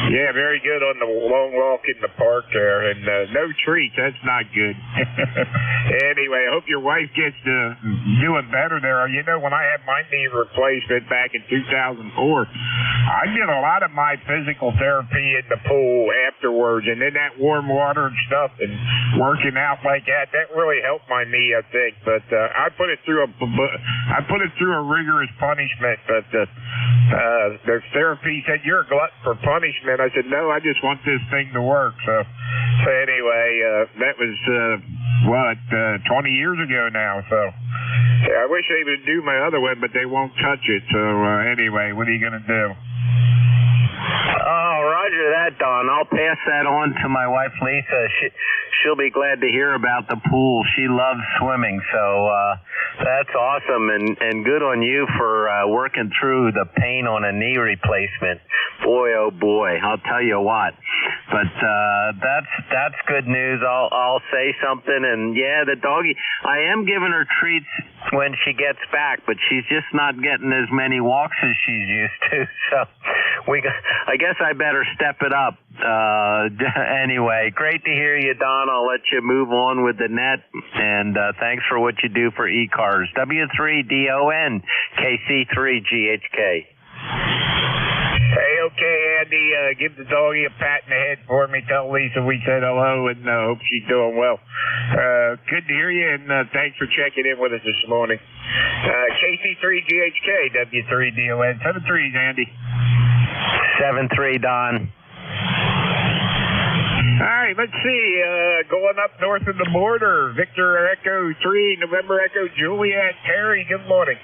S16: yeah, very good on the long walk in the park there. And no treats. That's not good. Anyway, I hope your wife gets doing better there. You know, when I had my knee replacement back in 2004, I did a lot of my physical therapy in the pool afterwards, and then that warm water and stuff, and working out like that really helped my knee, I think. But I put it through a rigorous punishment. But the therapy said, "You're a glutton for punishment." I said, "No, I just want this thing to work." So anyway, that was 20 years ago now. So I wish they would do my other one, but they won't touch it. So anyway, what are you gonna do?
S13: Oh, roger that, Don. I'll pass that on to my wife, Lisa. She'll be glad to hear about the pool. She loves swimming, so that's awesome, and good on you for working through the pain on a knee replacement. Boy, oh boy, I'll tell you what. But that's good news. I'll say something, and yeah, the doggy. I am giving her treats when she gets back, but she's just not getting as many walks as she's used to. So I guess I better step it up. Anyway, great to hear you, Don. I'll let you move on with the net, and thanks for what you do for ECARS. W3DON, KC3GHK.
S16: Hey, okay, Andy, give the doggy a pat in the head for me. Tell Lisa we said hello, and hope she's doing well. Good to hear you, and thanks for checking in with us this morning. KC3GHK, W3DON. 7-3, Andy.
S13: 7-3, Don.
S16: right, let's see. Going up north of the border, Victor Echo 3, November Echo Juliet. Terry, good morning.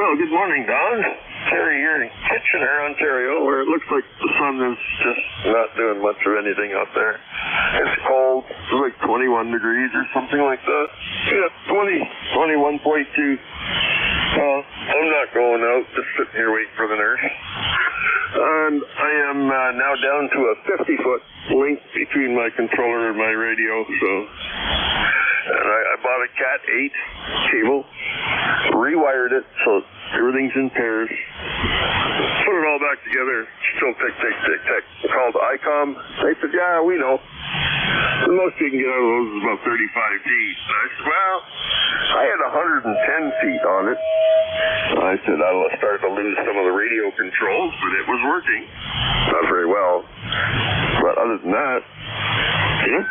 S5: Well, good morning, Don. Terry here in Kitchener, Ontario, where it looks like the sun is just not doing much of anything out there. It's cold. It's like 21 degrees or something like that. Yeah, 21.2. I'm not going out, just sitting here waiting for the nurse. And I am now down to a 50-foot link between my controller and my radio, so... And I bought a Cat 8 cable, rewired it so everything's in pairs, put it all back together, still tick. Called ICOM. They said, yeah, we know. The most you can get out of those is about 35 feet. And I said, well, I had 110 feet on it. I said, I'll start to lose some of the radio controls, but it was working. Not very well. But other than that, yeah.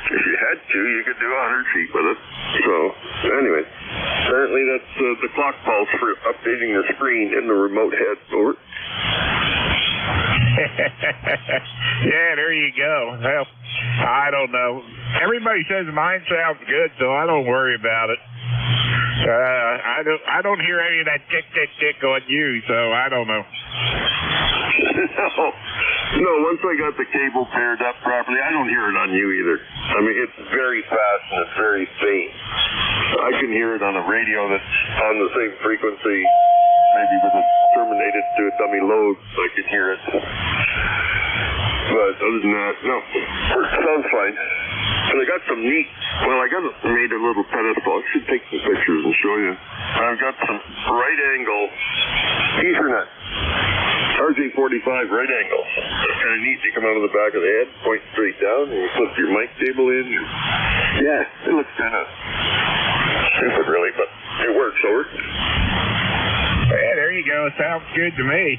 S5: If you had to, you could do 100 feet with it. So, anyway, apparently that's the clock pulse for updating the screen in the remote head. Over.
S16: Yeah, there you go. Well, I don't know. Everybody says mine sounds good, so I don't worry about it. I don't hear any of that tick on you, so I don't know.
S5: No, once I got the cable paired up properly, I don't hear it on you either. I mean, it's very fast and it's very faint. I can hear it on a radio that's on the same frequency, maybe with it terminated to a dummy load, I can hear it. But other than that, no, it sounds fine. And I got some neat, made a little pedestal. I should take some pictures and show you. I've got some right angle Ethernet. RJ45 right angle. It's kind of neat. You come out of the back of the head, point straight down, and you flip your mic cable in. Yeah, it looks kind of stupid, really, but it works. Over.
S16: Yeah, there you go. Sounds good to me.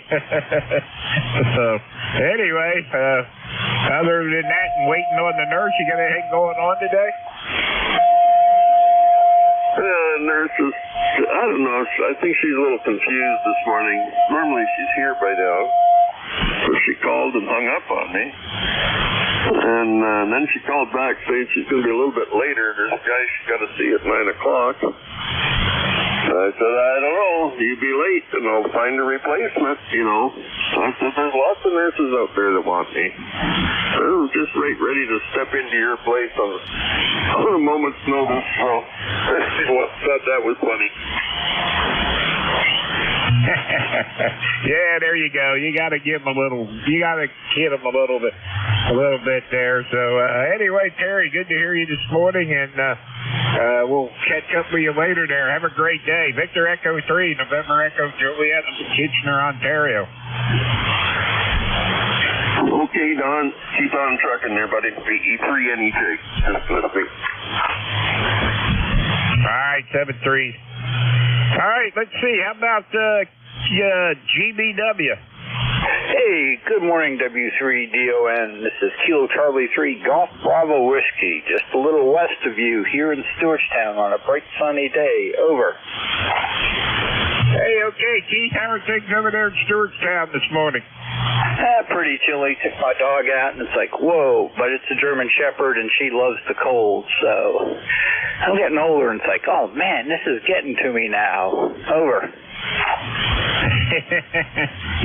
S16: So, anyway, other than that and waiting on the nurse, you got anything going on today?
S5: Nurses, I don't know. I think she's a little confused this morning. Normally she's here by now. So she called and hung up on me. And then she called back saying she's going to be a little bit later. There's a guy she's got to see at 9 o'clock. I said, I don't know. You be late and I'll find a replacement, you know. I said, there's lots of nurses out there that want me. I was just ready to step into your place on a moment's notice. So I thought that was funny.
S16: Yeah, there you go. You got to give them a little. You got to hit them a little bit there. So anyway, Terry, good to hear you this morning, and we'll catch up with you later. There. Have a great day. Victor Echo 3, November Echo Juliet, Kitchener, Ontario.
S5: Okay, Don. Keep on trucking there, buddy. E3 NEJ.
S16: All right, 7-3. All right, let's see. How about GBW?
S18: Hey, good morning, W3DON. This is Kilo Charlie 3 Golf Bravo Whiskey, just a little west of you here in Stewartstown on a bright sunny day. Over.
S16: Hey, okay, Keith, how are things over there in Stewartstown this morning?
S18: Pretty chilly. Took my dog out, and it's like, whoa, but it's a German Shepherd, and she loves the cold, so I'm getting older, and it's like, oh, man, this is getting to me now. Over.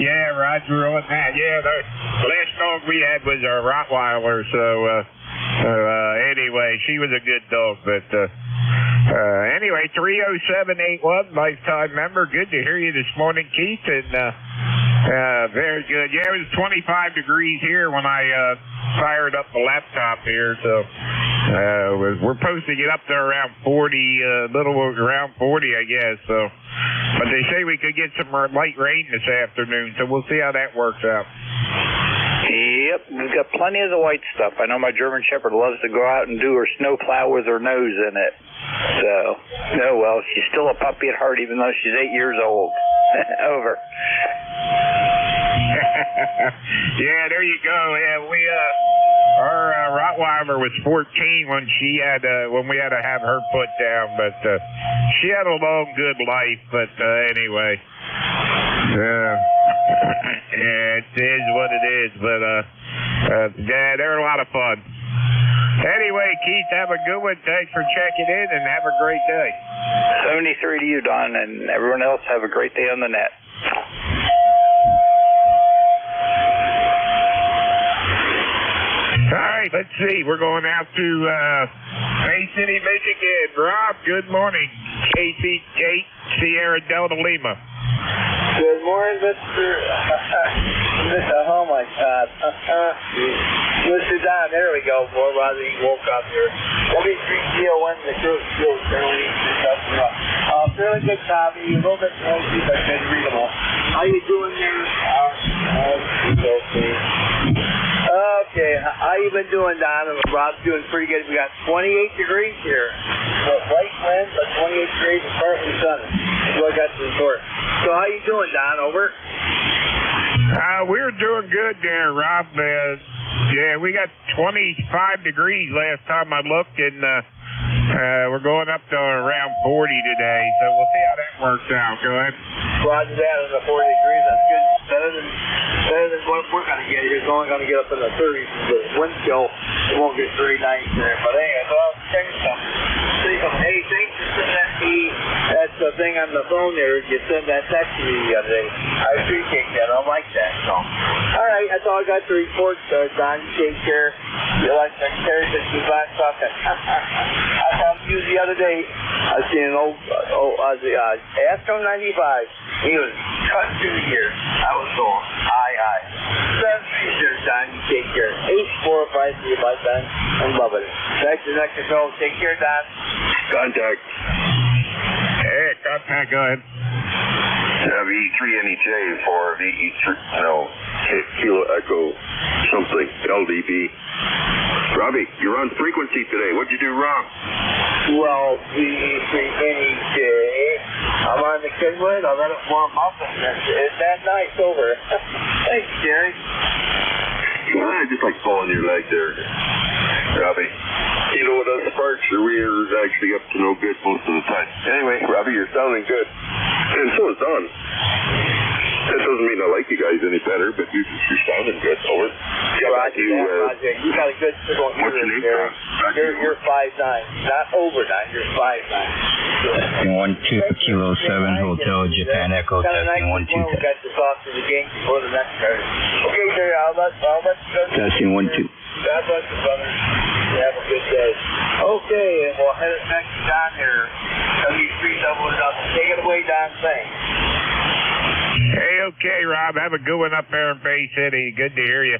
S16: Yeah, Roger on that. Yeah, the last dog we had was a Rottweiler, so anyway, she was a good dog, but anyway, 30781, lifetime member. Good to hear you this morning, Keith, and very good. Yeah, it was 25 degrees here when I fired up the laptop here, so we're supposed to get up there around 40, around 40, I guess, so. But they say we could get some light rain this afternoon, so we'll see how that works out.
S18: Yep, we've got plenty of the white stuff. I know my German Shepherd loves to go out and do her snow plow with her nose in it. So, oh well, she's still a puppy at heart even though she's 8 years old. Over.
S16: Yeah, there you go. Yeah, we our Rottweiler was 14 when when we had to have her put down, but she had a long, good life. But anyway, It is what it is, but yeah, they're a lot of fun. Anyway, Keith, have a good one. Thanks for checking in, and have a great day.
S18: 73 to you, Don, and everyone else have a great day on the net.
S16: All right, let's see. We're going out to Bay City, Michigan. Rob, good morning. KC8 Sierra Delta Lima.
S7: Good morning, Mr. Oh my God. Mr. Don, there we go. Boy, Roger, he woke up here. W3GON, the crew still fairly fairly good copy, a little bit noisy, but good readable. How you doing there? Okay, how you been doing, Don? Rob's doing pretty good. We got 28 degrees here. So light wind, but 28 degrees and partly sunny. That's what I got to report. So how you doing, Don? Over?
S16: We're doing good there, Rob. Yeah, we got 25 degrees last time I looked, and we're going up to around 40 today. So we'll see how that works out. Go ahead.
S7: Roger that, in the 40 degrees. That's good. Better than what we're going to get here. It's only going to get up in the 30s. The wind chill, it won't get very nice there. But anyway, so I'll check something. Hey, thanks for sending that to me. That's the thing on the phone there. You sent that text to me the other day. I appreciate that. I like that. So, all right, that's all I got to report. Don, you take care. You like Secretary since we last talked. I found you the other day. I seen an old Astro 95. He was cut through here. I was going, aye. Sure, Don, you take care. 8453, my son. I'm loving it. Back to the next show. Take care, Don.
S11: Contact.
S16: Hey, contact, go ahead.
S11: V3NEJ for Kilo Echo something, LDB. Robbie, you're on frequency today. What'd you do wrong?
S7: Well, V3NEJ, I'm on the Kenwood. I'll let it warm up, and it's that nice over. Thanks, Jerry.
S11: I just like pulling your leg there, Robbie. You know what us sparks are, we are actually up to no good most of the time. Anyway, Robbie, you're sounding good. And so is Don. That doesn't mean I like you guys any better, but you're sounding good. Over.
S7: Roger, you got a good signal here.
S11: What's your name, Don?
S7: You're 5'9". Not over 9, you're 5'9".
S19: 1-2 for Kilo 7, Hotel Japan Echo, testing 1-2 test.
S7: We got this off to the game before the next card. Okay, Jerry, I'll let you go.
S19: Testing 1-2.
S7: God bless you, brother. Have a good day. Okay, and we'll head it next to Don here. W300. Take it away, Don. Thanks.
S16: Hey, okay, Rob. Have a good one up there in Bay City. Good to hear you.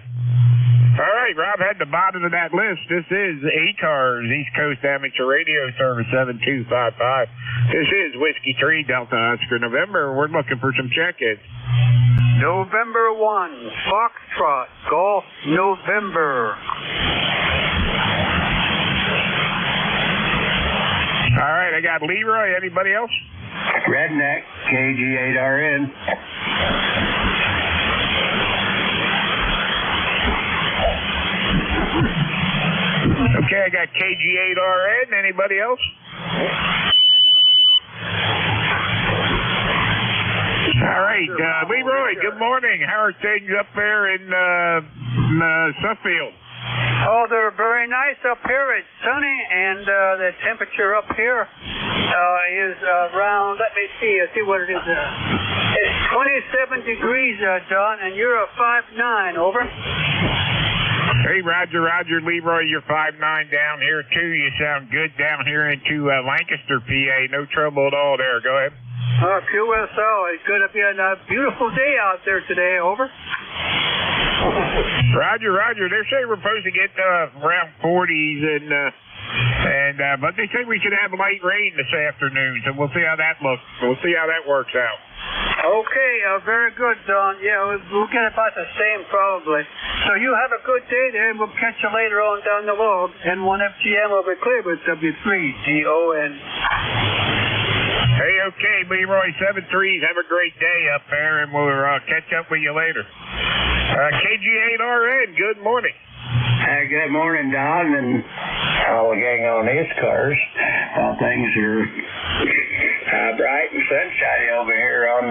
S16: All right, Rob had the bottom of that list. This is ECARS, East Coast Amateur Radio Service 7255. This is Whiskey 3 Delta Oscar November. We're looking for some check-ins.
S20: November 1, Foxtrot, Golf, November.
S16: All right, I got Leroy. Anybody else?
S19: Redneck, KG8RN.
S16: Okay, I got KG8RN. Anybody else? All right, Leroy, good morning. How are things up there in Suffield?
S20: Oh, they're very nice up here. It's sunny, and the temperature up here is around, let me see what it is. It's 27 degrees, John, and you're a 5'9", over.
S16: Hey, Roger, Leroy, you're 5'9" down here, too. You sound good down here into Lancaster, PA. No trouble at all there. Go ahead.
S20: QSO, it's going to be a beautiful day out there today, over.
S16: Roger. They say we're supposed to get around 40s, but they say we could have light rain this afternoon, so we'll see how that looks. We'll see how that works out.
S20: Okay, very good, Don. Yeah, we'll get about the same probably. So you have a good day there, and we'll catch you later on down the road. N1FGM over Cleveland, W3GON.
S16: Hey, okay, Leroy, 7-3s. Have a great day up there, and we'll catch up with you later. KG8RN, good morning.
S19: Good morning, Don, and all the gang on ECARS. Things are bright and sunshiny over here on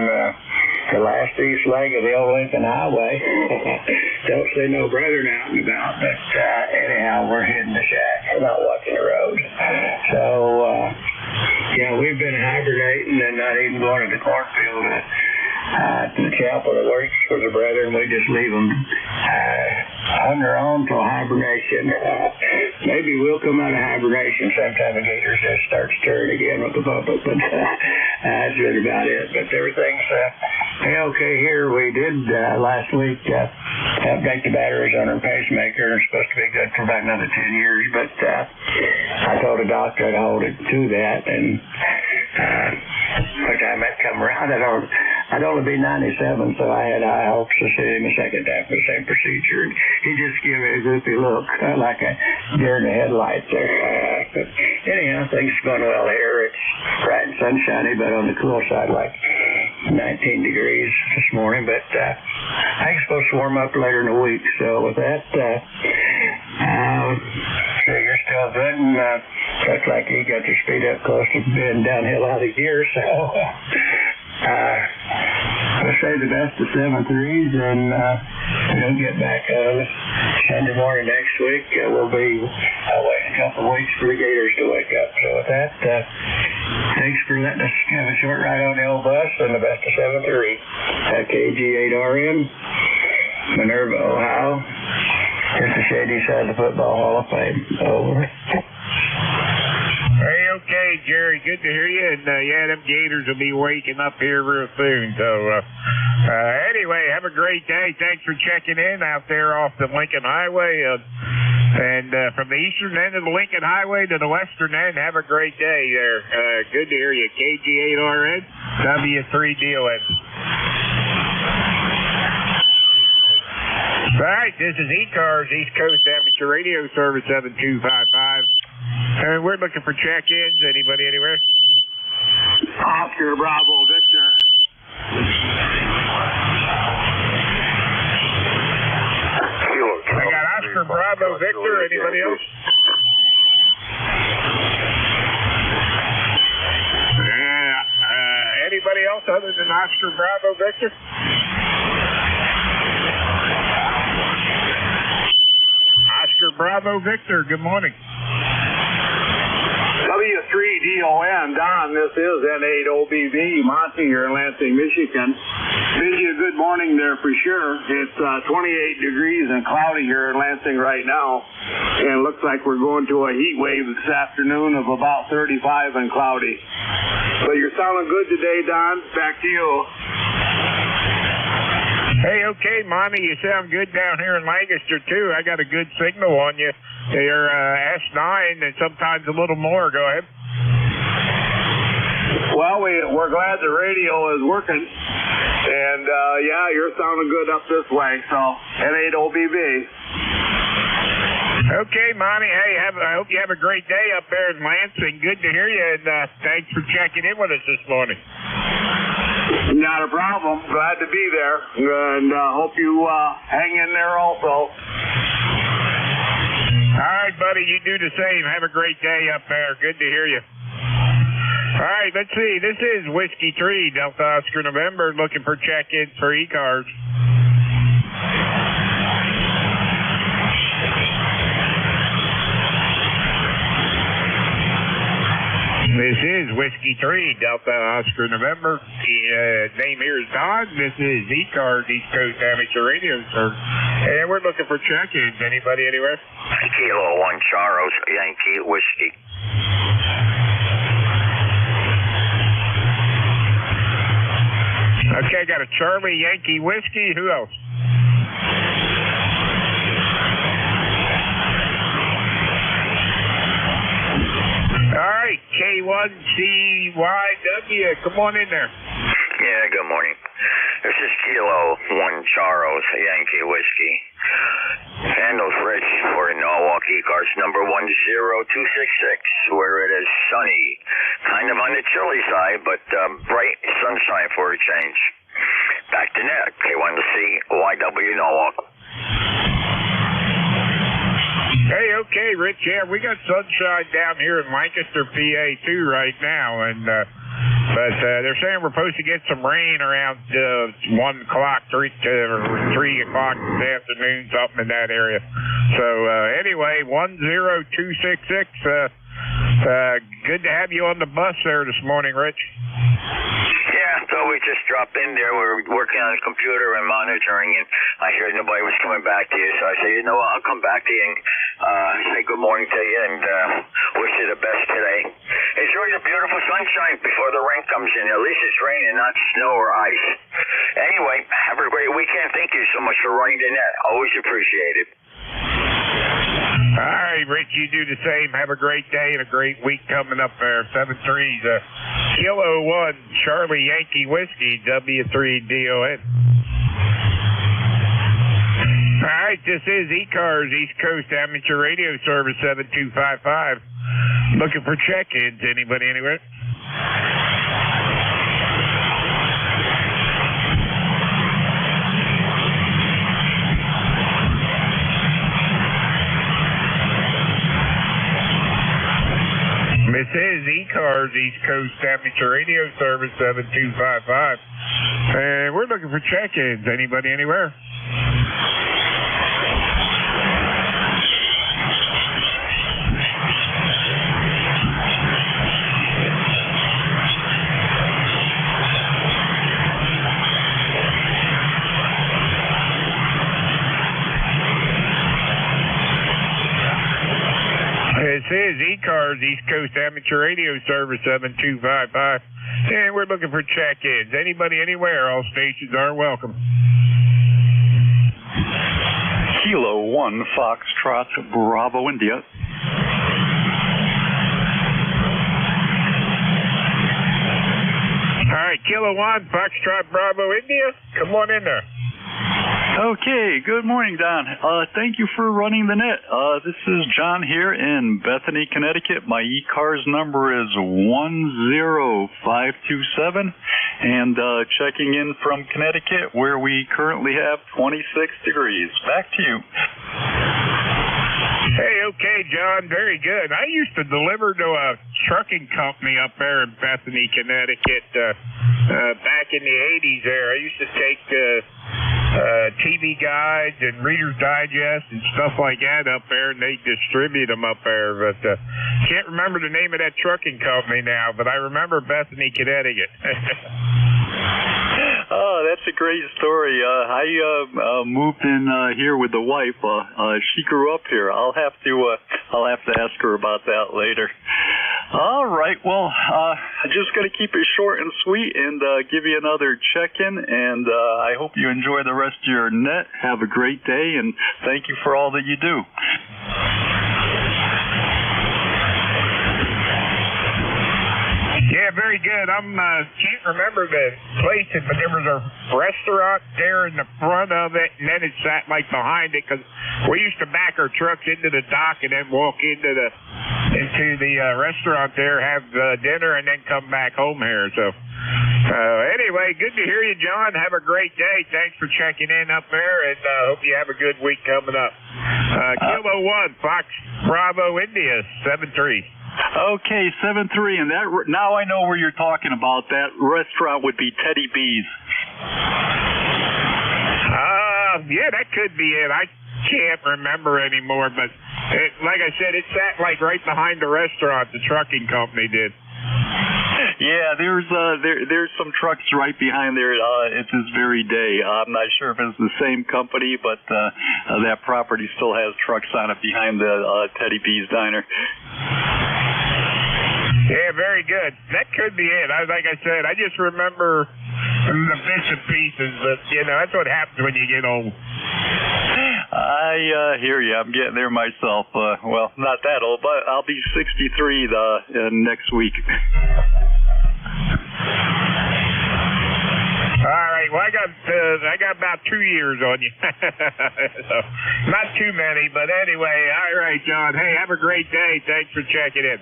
S19: the last east leg of the old Lincoln Highway. Don't see no brethren out and about, but anyhow, we're hitting the shack. We're not watching the road. So, yeah, we've been hibernating and not even going to the cornfield to the chapel that works for the brethren. We just leave them on their own till hibernation. Maybe we'll come out of hibernation sometime the gators just start stirring again with the public, but that's really about it. But everything's okay here. We did last week update the batteries on our pacemaker. It's supposed to be good for about another 10 years, but I told the doctor I'd hold it to that, and by the time that come around, I'd only be 97, so I had high hopes to see him a second time for the same procedure. And he just gave me a goofy look, like a deer in the headlights there. But anyhow, things are going well here. It's bright and sunshiny, but on the cool side, like 19 degrees this morning. But I think it's supposed to warm up later in the week. So with that, you're still good, and looks like you got your speed up close to being downhill out of gear. So we'll say the best of 7-3s, and we'll get back Sunday morning next week. We'll be waiting a couple of weeks for the gators to wake up. So with that, thanks for letting us have a short ride on the old bus, and the best of 7-3. KG8RN, Minerva, Ohio. Just the shady side of the Football Hall of Fame. Over.
S16: Hey, okay, Jerry, good to hear you. And yeah, them gators will be waking up here real soon. So anyway, have a great day. Thanks for checking in out there off the Lincoln Highway. And from the eastern end of the Lincoln Highway to the western end, have a great day there. Good to hear you. KG8RN, W3DON. All right, this is ECARS, East Coast Amateur Radio Service 7255. And we're looking for check-ins. Anybody anywhere?
S8: Oscar Bravo Victor.
S16: I got Oscar Bravo Victor. Anybody else? Anybody else other than Oscar Bravo Victor? Oscar Bravo Victor, good morning.
S8: W3DON, Don, this is N8OBV, Monty here in Lansing, Michigan. Bid you a good morning there for sure. It's 28 degrees and cloudy here in Lansing right now. And it looks like we're going to a heat wave this afternoon of about 35 and cloudy. So you're sounding good today, Don. Back to you.
S16: Hey, okay, Monty, you sound good down here in Lancaster, too. I got a good signal on you. You're S9 and sometimes a little more. Go ahead.
S8: Well, we're glad the radio is working. And, yeah, you're sounding good up this way. So, N8OBV.
S16: Okay, Monty. Hey, I hope you have a great day up there in Lansing. Good to hear you, and thanks for checking in with us this morning.
S8: Not a problem. Glad to be there, and hope you hang in there also.
S16: All right, buddy. You do the same. Have a great day up there. Good to hear you. All right, let's see. This is Whiskey 3, Delta Oscar November, looking for check-ins for ECARS. This is Whiskey 3, Delta Oscar November. Name here is Don. This is ECARS, East Coast Amateur Radio Service. And we're looking for check-ins. Anybody anywhere?
S9: Kilo 1 Charles, Yankee Whiskey.
S16: Okay, got a Charlie Yankee Whiskey. Who else? All right, K1CYW, come on in there.
S9: Yeah, good morning. This is Kilo 1 Charles, Yankee Whiskey. Handles Rich for Norwalk ECARS number 10266, where it is sunny. Kind of on the chilly side, but bright sunshine for a change. Back to net, K1CYW Norwalk.
S16: Hey, okay, Rich. Yeah, we got sunshine down here in Lancaster, PA, too, right now. And But they're saying we're supposed to get some rain around 1 o'clock, 3 o'clock this afternoon, something in that area. So anyway, 10266. Good to have you on the bus there this morning, Rich.
S21: Yeah, so we just dropped in there. We were working on the computer and monitoring, and I heard nobody was coming back to you. So I said, you know what, I'll come back to you and say good morning to you and wish you the best today. Enjoy the beautiful sunshine before the rain comes in. At least it's raining, not snow or ice. Anyway, have a great weekend. Thank you so much for running the net. Always appreciate it.
S16: All right, Rich, you do the same. Have a great day and a great week coming up there. 7-3's Kilo 1 Charlie Yankee Whiskey, W3DON. All right, this is ECARS, East Coast Amateur Radio Service 7255. Looking for check-ins. Anybody anywhere? This is ECARS, East Coast Amateur Radio Service 7255. And we're looking for check-ins. Anybody anywhere? This is ECARS, East Coast Amateur Radio Service 7255. And we're looking for check-ins. Anybody, anywhere, all stations are welcome.
S22: Kilo 1 Foxtrot Bravo India.
S16: All right, Kilo 1 Foxtrot Bravo India. Come on in there.
S22: Okay, good morning, Don. Thank you for running the net. This is John here in Bethany, Connecticut. My ECARS number is 10527, and checking in from Connecticut, where we currently have 26 degrees. Back to you.
S16: Hey, okay, John, very good. I used to deliver to a trucking company up there in Bethany, Connecticut, back in the 80s there. I used to take TV guides and Reader's Digest and stuff like that up there, and they distribute them up there. But can't remember the name of that trucking company now, but I remember Bethany, Connecticut.
S22: Oh, that's a great story. I moved in here with the wife. She grew up here. I'll have to ask her about that later. All right. Well, I'm just going to keep it short and sweet and give you another check-in. And I hope you enjoy the rest of your net. Have a great day, and thank you for all that you do.
S16: Yeah, very good. Can't remember the place, but there was a restaurant there in the front of it, and then it sat like behind it, because we used to back our trucks into the dock and then walk into the restaurant there, have dinner, and then come back home here. So anyway, good to hear you, John. Have a great day. Thanks for checking in up there, and hope you have a good week coming up. Kilo 1 Fox Bravo India 73.
S22: Okay, 7-3, and that now I know where you're talking about. That restaurant would be Teddy B's.
S16: Yeah, that could be it. I can't remember anymore, but like I said, it sat like right behind the restaurant the trucking company did.
S22: Yeah, there's some trucks right behind there. It's this very day. I'm not sure if it's the same company, but that property still has trucks on it behind the Teddy B's diner.
S16: Yeah, very good. That could be it. Like I said, I just remember the bits and pieces, but, that's what happens when you get old.
S22: I hear you. I'm getting there myself. Well, not that old, but I'll be 63 next week.
S16: All right. Well, I got about 2 years on you. So, not too many, but anyway. All right, John. Hey, have a great day. Thanks for checking in.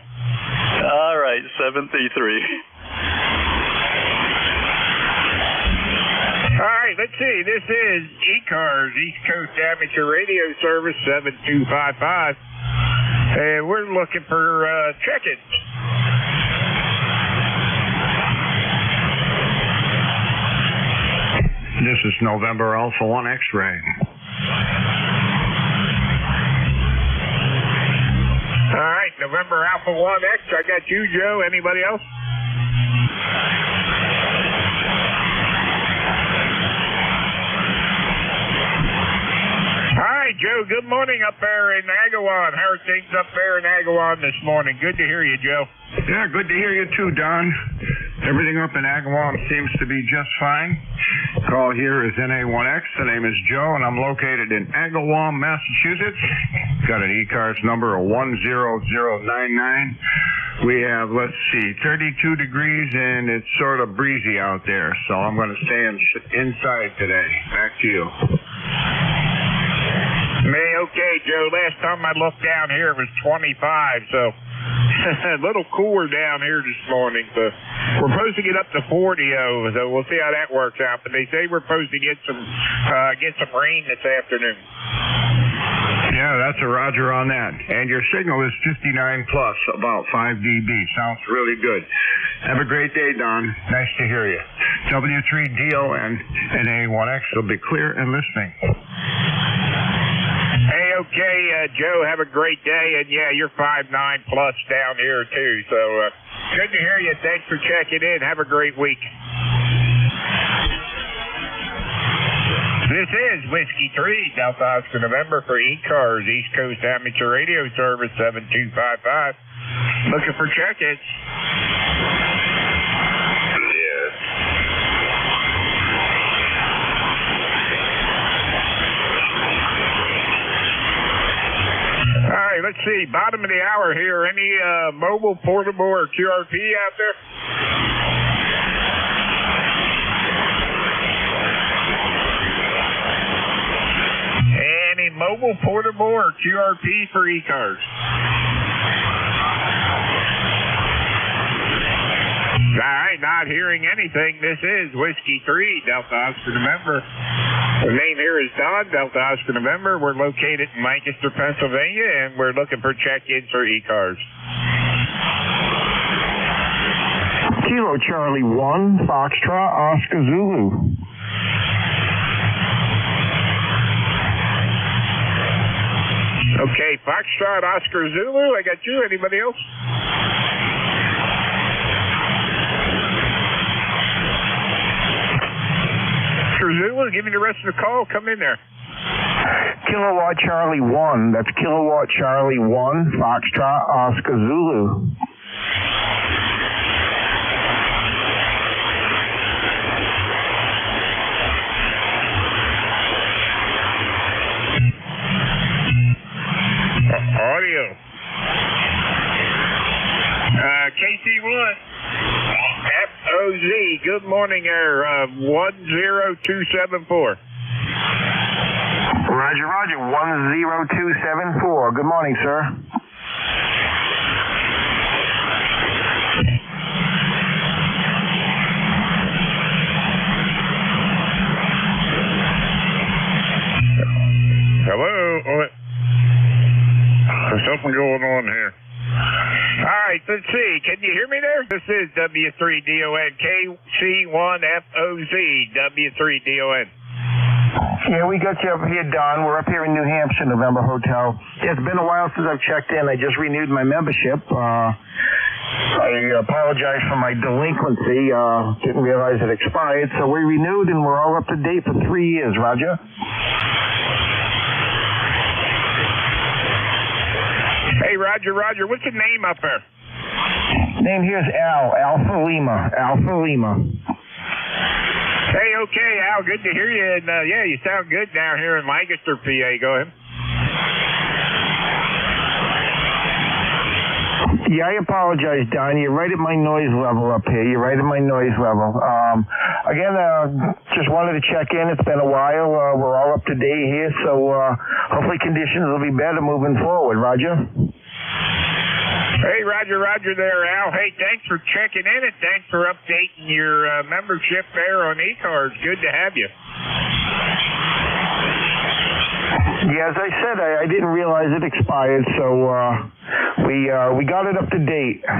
S22: All right, 733.
S16: All right, let's see. This is ECARS, East Coast Amateur Radio Service 7255. And we're looking for check-ins.
S1: This is November Alpha 1 X-ray.
S16: All right, November Alpha 1X. I got you, Joe. Anybody else? All right, Joe. Good morning up there in Agawam. How are things up there in Agawam this morning? Good to hear you, Joe.
S1: Yeah, good to hear you too, Don. Everything up in Agawam seems to be just fine. Call here is NA1X. The name is Joe, and I'm located in Agawam, Massachusetts. Got an ECARS number of 10099. We have, let's see, 32 degrees, and it's sort of breezy out there, so I'm going to stay inside today. Back to you.
S16: Okay, Joe. Last time I looked down here, it was 25, so a little cooler down here this morning. So we're supposed to get up to 40, so we'll see how that works out. But they say we're supposed to get some rain this afternoon.
S1: Yeah, that's a roger on that. And your signal is 59 plus, about 5 dB. Sounds really good. Have a great day, Don. Nice to hear you. W3DON and A1X will be clear and listening.
S16: Hey, okay, Joe, have a great day. And yeah, you're 5'9 plus down here too. So good to hear you. Thanks for checking in. Have a great week. This is Whiskey 3, Delta Oscar November for ECARS, East Coast Amateur Radio Service 7255. Looking for check-ins.
S11: Yes.
S16: All right, let's see. Bottom of the hour here. Any mobile, portable, or QRP out there? Any mobile, portable, or QRP for ECARS? All right, not hearing anything. This is Whiskey 3, Delta Oscar November. The name here is Don, Delta Oscar November. We're located in Lancaster, Pennsylvania, and we're looking for check-ins for ECARS.
S4: Kilo Charlie 1, Foxtrot, Oscar Zulu.
S16: Okay, Foxtrot, Oscar Zulu. I got you. Anybody else? Oscar Zulu, give me the rest of the call. Come in there.
S4: Kilowatt Charlie 1. That's Kilowatt Charlie 1, Foxtrot, Oscar Zulu.
S16: Audio. KC1. FOZ. Good morning, Air. 10274.
S4: Roger, roger. 10274. Good morning, sir.
S16: Hello. There's something going on here. All right, let's see. Can you hear me there? This is W3DON, KC1FOZ, W3DON.
S4: Yeah, we got you up here, Don. We're up here in New Hampshire, November Hotel. Yeah, it's been a while since I've checked in. I just renewed my membership. I apologize for my delinquency. Didn't realize it expired. So we renewed, and we're all up to date for 3 years, Roger.
S16: Hey, Roger, what's the name up there?
S4: Name here is Al, Alpha Lima.
S16: Hey, okay, Al, good to hear you. And, yeah, you sound good down here in Lancaster, PA. Go ahead.
S4: Yeah, I apologize, Don. You're right at my noise level up here. Again, just wanted to check in. It's been a while. We're all up to date here, so hopefully conditions will be better moving forward. Roger?
S16: Hey, Roger there, Al. Hey, thanks for checking in, and thanks for updating your membership there on ECARS. Good to have you.
S4: Yeah, as I said, I didn't realize it expired, so we got it up to date.
S16: All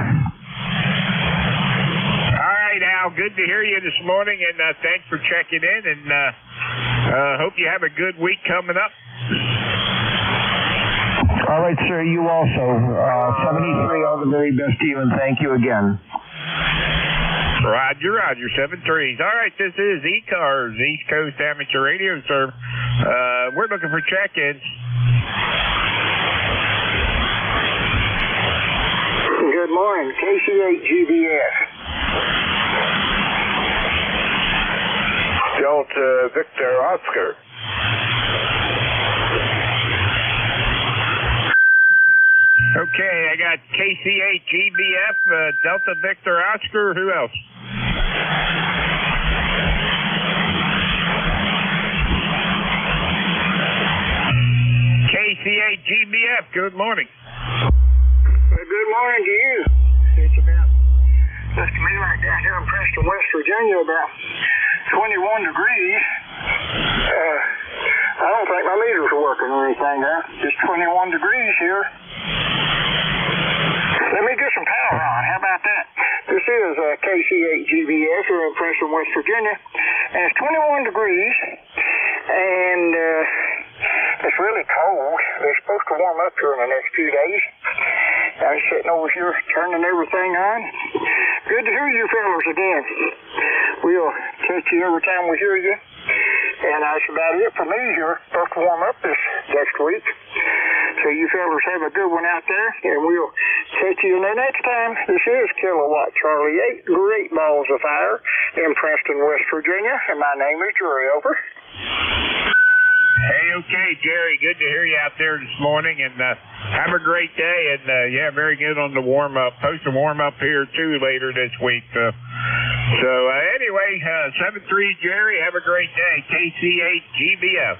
S16: right, Al. anyhow, good to hear you this morning, and thanks for checking in, and hope you have a good week coming up.
S4: All right, sir, you also. 73, all the very best to you, and thank you again.
S16: Roger, 7-3s. All right, this is ECARS, East Coast Amateur Radio Service. We're looking for check-ins.
S19: Good morning, KC8GBF.
S21: Delta Victor Oscar.
S16: Okay, I got KC8GBF, Delta Victor Oscar. Who else? KC8GBF, good morning.
S19: Good morning to you. It's about, looks to me like down here in Preston, West Virginia, about 21 degrees. I don't think my meters are working or anything, huh? Just 21 degrees here. Let me get some power on. How about that? This is KC8GBS here in Preston, West Virginia, and it's 21 degrees, and it's really cold. They're supposed to warm up here in the next few days. I'm sitting over here turning everything on. Good to hear you fellas again. We'll catch you every time we hear you. And that's about it for me here. Supposed to warm up this next week. So you fellas have a good one out there, and we'll catch you the next time. This is Kilowatt Charlie 8, Great Balls of Fire in Preston, West Virginia, and my name is Jerry. Over.
S16: Hey, okay, Jerry, good to hear you out there this morning, and have a great day, and yeah, very good on the warm-up. Supposed to warm up here, too, later this week. So anyway, 7-3, Jerry, have a great day. KC8GBF.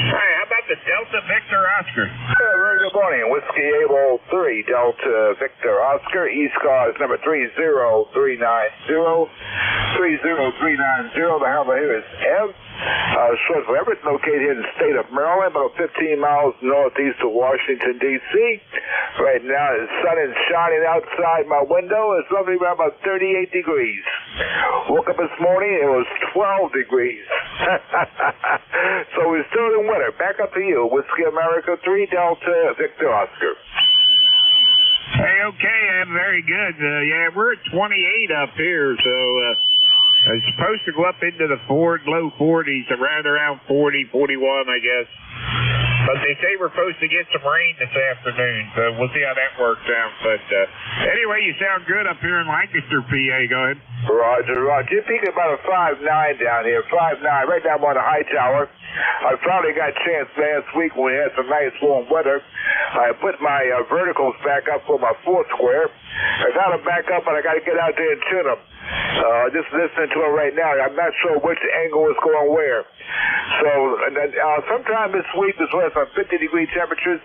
S16: Hey, how about the Delta Victor Oscar?
S21: Very good morning. Whiskey Able 3, Delta Victor Oscar, ECARS number 30390. 30390. The helmet here is M. Short for Everett, located here in the state of Maryland, about 15 miles northeast of Washington, D.C. Right now, the sun is shining outside my window. It's roughly around about 38 degrees. Woke up this morning, it was 12 degrees. So we're still in winter. Back up to you. Whiskey America 3, Delta Victor Oscar.
S16: Hey, okay, very good. Yeah, we're at 28 up here, so it's supposed to go up into the low 40s, around 40, 41, I guess. But they say we're supposed to get some rain this afternoon, so we'll see how that works out. But anyway, you sound good up here in Lancaster, PA. Go ahead.
S21: Roger. You're peaking about a 5'9" down here. 5'9". Right now I'm on the high tower. I finally got a chance last week when we had some nice warm weather. I put my verticals back up for my fourth square. I got them back up, but I got to get out there and tune them. Just listening to it right now. I'm not sure which angle is going where. So sometime this week, as well as some 50-degree temperatures,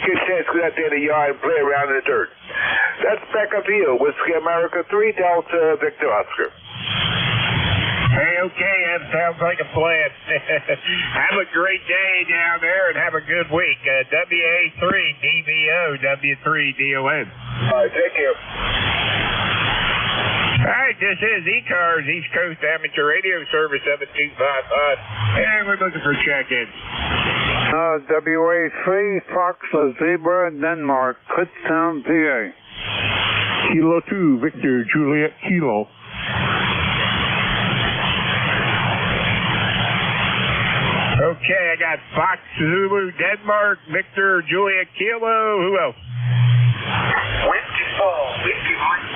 S21: get a chance to get out there in the yard and play around in the dirt. That's back up to you. Whiskey America 3, Delta Victor Oscar.
S16: Hey, okay, that sounds like a plan. Have a great day down there and have a good week. WA3DBO, W3DON.
S21: All right, take care.
S16: All right, this is ECARS, East Coast Amateur Radio Service 7255, and we're looking for check-ins.
S6: WA3, Fox Zebra, Denmark, Kutztown, PA.
S10: Kilo 2, Victor, Juliet, Kilo.
S16: Okay, I got Fox Zulu, Denmark, Victor, Juliet, Kilo. Who else?
S19: Whiskey Fall, Whiskey Mike.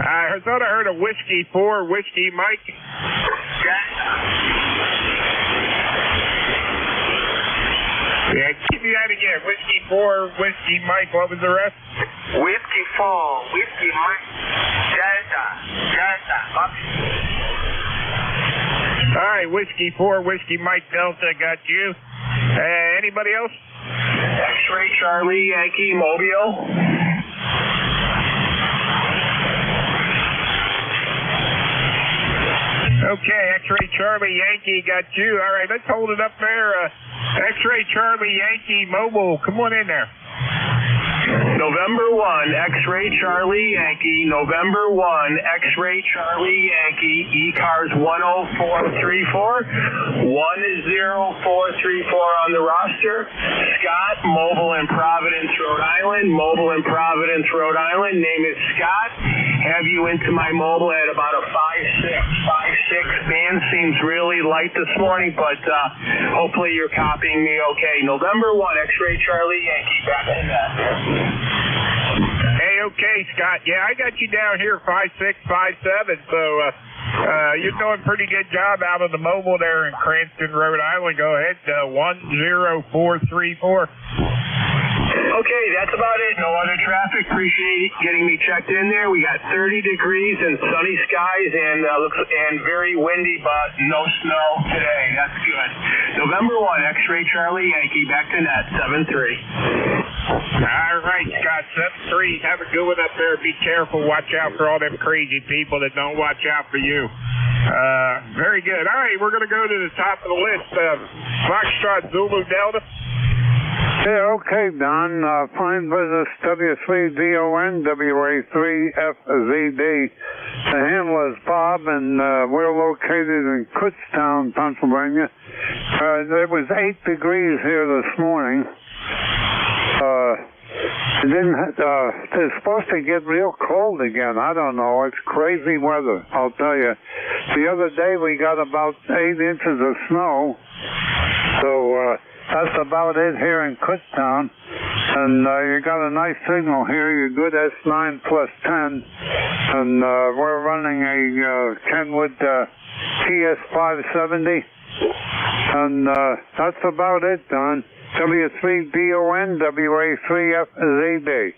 S16: I thought I heard a Whiskey 4, Whiskey Mike. Yeah, give me that again. Whiskey 4, Whiskey Mike. What was the rest?
S19: Whiskey 4, Whiskey Mike. Delta.
S16: All right, Whiskey 4, Whiskey Mike Delta. Got you. Anybody else?
S19: X-Ray Charlie Yankee Mobile.
S16: Okay, X-Ray Charlie Yankee got you. All right, let's hold it up there. X-Ray Charlie Yankee Mobile, come on in there.
S21: November 1, X-Ray Charlie Yankee. November 1, X-Ray Charlie Yankee. ECARS 10434. 10434 on the roster. Scott, mobile in Providence, Rhode Island. Mobile in Providence, Rhode Island. Name is Scott. Have you into my mobile at about a 5.6. Band seems really light this morning, but hopefully you're copying me okay. November 1, X-Ray Charlie Yankee. Back to that.
S16: Hey, okay, Scott. Yeah, I got you down here 5657. So you're doing a pretty good job out of the mobile there in Cranston, Rhode Island. Go ahead, 10434.
S21: Okay, that's about it. No other traffic. Appreciate getting me checked in there. We got 30 degrees and sunny skies and very windy, but no snow today. That's good. November 1, X-Ray Charlie Yankee. Back to net, 7-3.
S16: All right, Scott, 7-3. Have a good one up there. Be careful. Watch out for all them crazy people that don't watch out for you. Very good. All right, we're going to go to the top of the list. Foxtrot Zulu Delta.
S6: Yeah, okay, Don. Fine business, W3DON, WA3FZD. The handler is Bob, and we're located in Kutztown, Pennsylvania. It was 8 degrees here this morning. It's supposed to get real cold again. I don't know. It's crazy weather, I'll tell you. The other day we got about 8 inches of snow. So, that's about it here in Kutztown. And you got a nice signal here. You're good S9 plus 10. And we're running a Kenwood TS570. And that's about it, Don. W3DON, WA3FZD.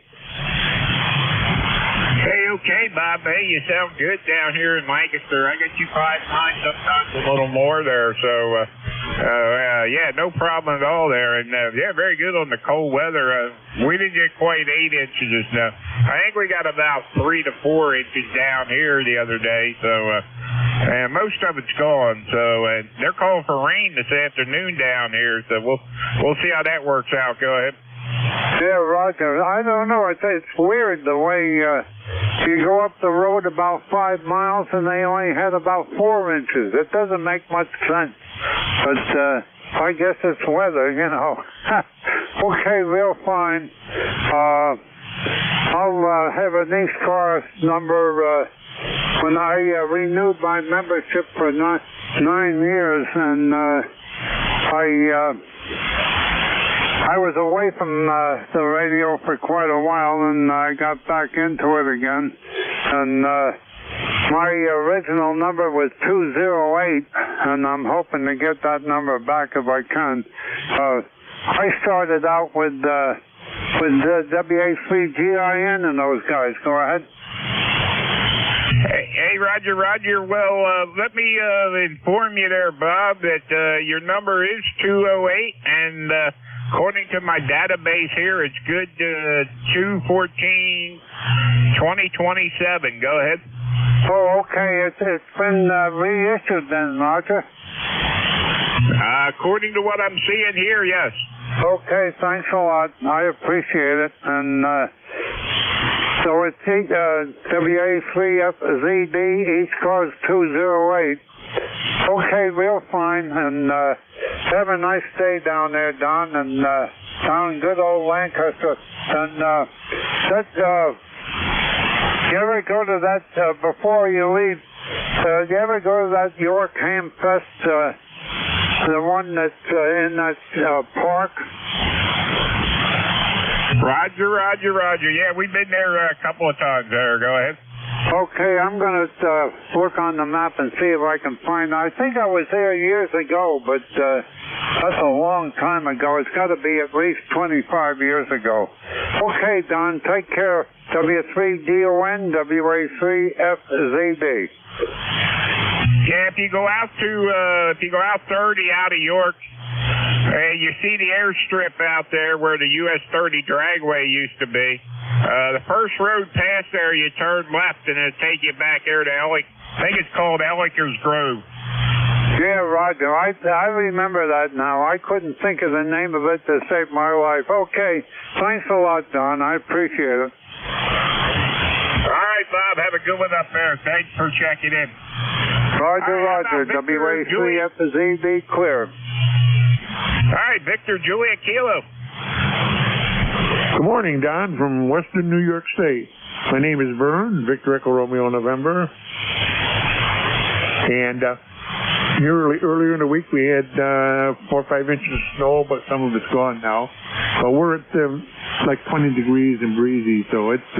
S16: Hey, okay, Bob. Hey, you sound good down here in Lancaster. I got you 5'9", sometimes a little more there. So, yeah, no problem at all there. And, yeah, very good on the cold weather. We didn't get quite 8 inches of snow. I think we got about 3 to 4 inches down here the other day. So, and most of it's gone. So, they're calling for rain this afternoon down here. So, we'll see how that works out. Go ahead.
S6: Yeah, Roger. I don't know. It's weird the way you go up the road about 5 miles and they only had about 4 inches. It doesn't make much sense. But I guess it's weather, you know. Okay, real fine. I'll have an ECARS number when I renewed my membership for 9 years, and I was away from the radio for quite a while, and I got back into it again. And my original number was 208, and I'm hoping to get that number back if I can. I started out with WA3GIN and those guys. Go ahead.
S16: Hey, Roger. Well, let me inform you there, Bob, that your number is 208, and according to my database here, it's good 2/14/2027. Go ahead.
S6: Oh, okay. It's been reissued then, Roger.
S16: According to what I'm seeing here, yes.
S6: Okay, thanks a lot. I appreciate it. And so it's WA3FZD, ECARS 208. Okay, real fine. And have a nice day down there, Don, and down in good old Lancaster. And you ever go to that, before you leave, you ever go to that York Ham Fest, the one that's in that park?
S16: Roger. Yeah, we've been there a couple of times there. Go ahead.
S6: Okay, I'm going to look on the map and see if I can find. I think I was there years ago, but that's a long time ago. It's got to be at least 25 years ago. Okay, Don, take care. W3DON, WA3FZD.
S16: Yeah, if you go out 30 out of York, you see the airstrip out there where the US 30 dragway used to be. The first road past there, you turn left and it'll take you back there to I think it's called Ellicker's Grove.
S6: Yeah, Roger. I remember that now. I couldn't think of the name of it to save my life. Okay. Thanks a lot, Don. I appreciate it.
S16: All right, Bob. Have a good one up there. Thanks for checking in.
S6: Roger. WA3F is ED clear.
S16: All right, Victor, Juliet Kilo.
S10: Good morning, Don, from Western New York State. My name is Vern, Victor Echo Romeo November. And earlier in the week we had 4 or 5 inches of snow, but some of it's gone now. But we're at like 20 degrees and breezy, so it's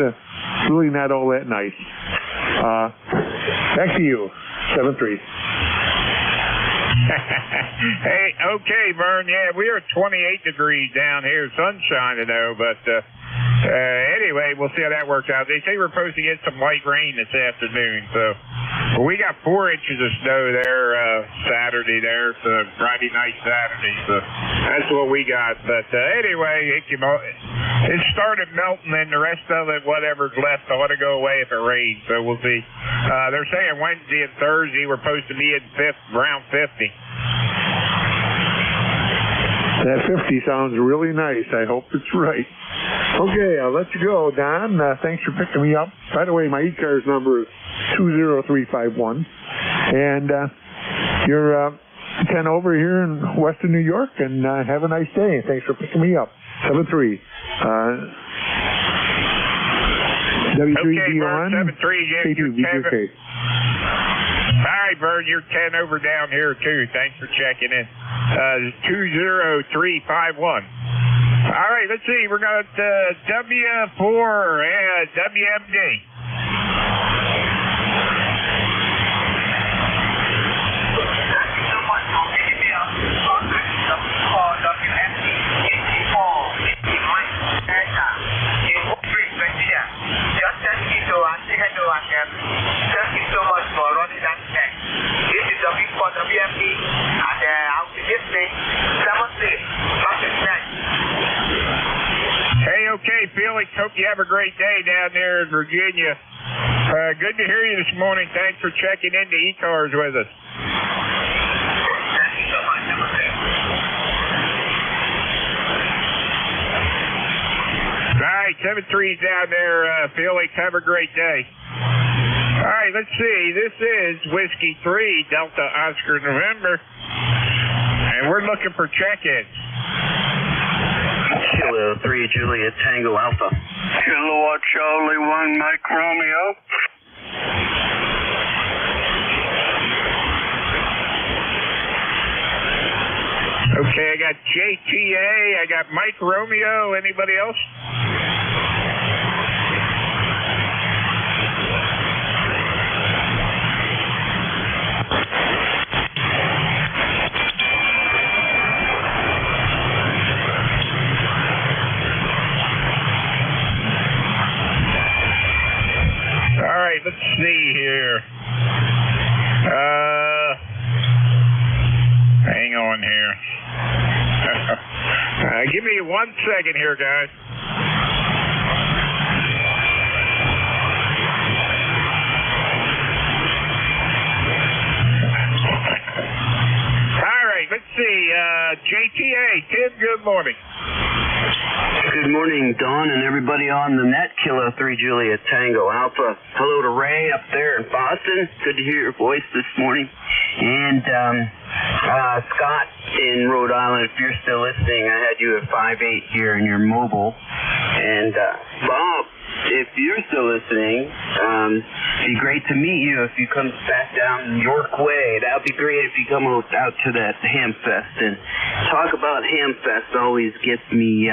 S10: really not all that nice. Back to you, 7-3.
S16: Hey, okay, Vern. Yeah, we are 28 degrees down here. Sun's shining, though, but anyway, we'll see how that works out. They say we're supposed to get some light rain this afternoon, so we got 4 inches of snow there Saturday there, so Friday night, Saturday, so that's what we got. But anyway, it started melting, and the rest of it, whatever's left, ought to go away if it rains, so we'll see. They're saying Wednesday and Thursday we're supposed to be in around 50.
S10: That 50 sounds really nice. I hope it's right. Okay, I'll let you go, Don. Thanks for picking me up. By the way, my ECARS number is 20351. And you're 10 over here in Western New York, and have a nice day. Thanks for picking me up. 7-3. W3D1.
S16: 7-3,
S10: K2,
S16: all right, Vern, you're 10 over down here, too. Thanks for checking in. 20351. All right, let's see. We're going to W4 and WMD.
S12: Thank you so much for running that check. This is W4 WMD, and I'll be listening 7-6.
S16: Hey, okay, Felix. Hope you have a great day down there in Virginia. Good to hear you this morning. Thanks for checking into ECARS with us.
S12: Thank you so much.
S16: All right, 7-3's down there, Felix. Have a great day. All right, let's see. This is Whiskey 3, Delta Oscar November, and we're looking for check-ins.
S14: Kilo 3, Juliet Tango Alpha.
S8: Kilowatt Charlie 1, Mike Romeo.
S16: Okay, I got JTA, I got Mike Romeo. Anybody else? All right, let's see here. Hang on here. Give me 1 second here, guys. All right, let's see. JTA, Tim, good morning.
S14: Good morning, Don, and everybody on the net. Kilo 3, Juliet Tango Alpha. Hello to Ray up there in Boston. Good to hear your voice this morning. And Scott in Rhode Island, if you're still listening, I had you at 5'8" here in your mobile. And Bob, if you're still listening, it'd be great to meet you if you come back down York Way. That would be great if you come out to that Ham Fest. And talk about Ham Fest always gets me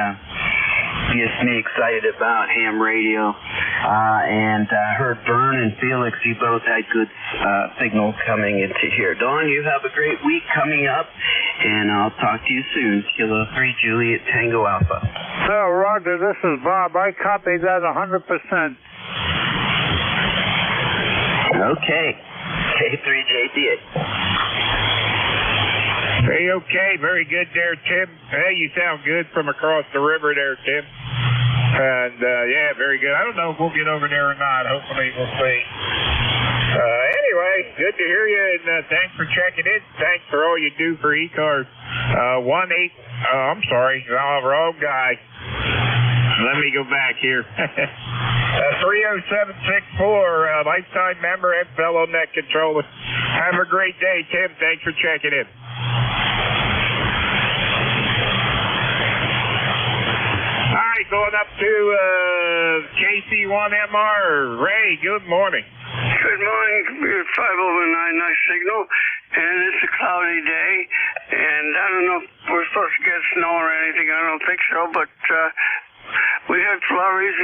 S14: excited about ham radio. And I heard Vern and Felix, you both had good signal coming into here. Don, you have a great week coming up, and I'll talk to you soon. Kilo 3, Juliet Tango Alpha.
S6: So, Roger, this is Bob. I copied that 100%.
S14: Okay. K3JTA.
S16: Hey, okay, very good there, Tim. Hey, you sound good from across the river there, Tim. And, yeah, very good. I don't know if we'll get over there or not. Hopefully we'll see. Anyway, Anyway, good to hear you, and thanks for checking in. Thanks for all you do for ECARS. I'm sorry, wrong guy. Let me go back here. 30764, lifetime member and fellow net controller. Have a great day, Tim. Thanks for checking in. All right, going up to KC1MR. Ray, good morning.
S3: Good morning, 509, nice signal, and it's a cloudy day, and I don't know if we're supposed to get snow or anything, I don't think so, but we had flurries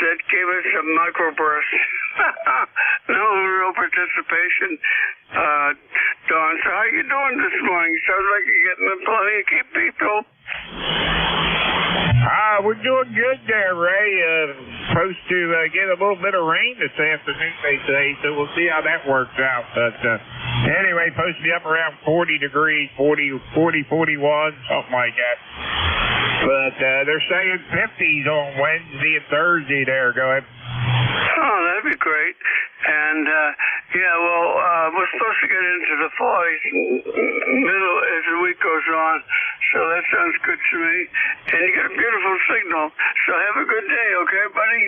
S3: that gave us a microburst. No real participation. Dawn, so how you doing this morning? Sounds like you're getting plenty of people.
S16: We're doing good there, Ray. Supposed to get a little bit of rain this afternoon, they say, so we'll see how that works out. But anyway, supposed to be up around 40 degrees, 40, 41, something like that. But they're saying 50s on Wednesday and Thursday there. Go ahead.
S3: Oh, that'd be great. And, we're supposed to get into the 40s middle as the week goes on. So that sounds good to me. And you got a beautiful signal. So have a good day, okay, buddy?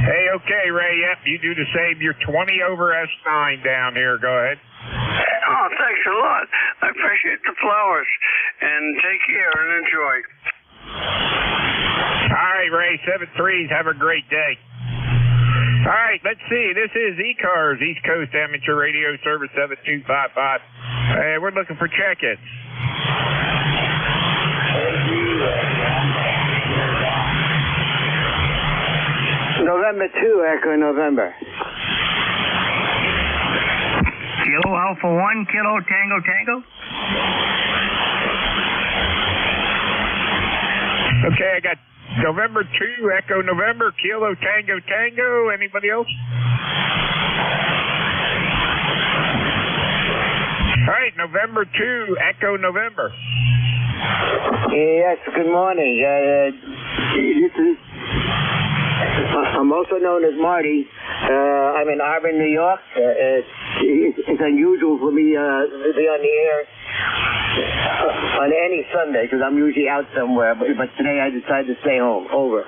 S16: Hey, okay, Ray. Yep, you do the same. You're 20 over S9 down here. Go ahead.
S3: Oh, thanks a lot. I appreciate the flowers. And take care and enjoy.
S16: All right, Ray. 7-3s. Have a great day. All right, let's see. This is ECARS, East Coast Amateur Radio Service 7255. We're looking for check-ins.
S15: November 2, Echo November.
S23: Kilo Alpha 1, Kilo Tango Tango.
S16: Okay, I got November 2, Echo November, Kilo Tango Tango. Anybody else? All right, November 2, Echo November.
S15: Yes, good morning. I'm also known as Marty. I'm in Auburn, New York. It's unusual for me to be on the air on any Sunday because I'm usually out somewhere, but today I decided to stay home. Over.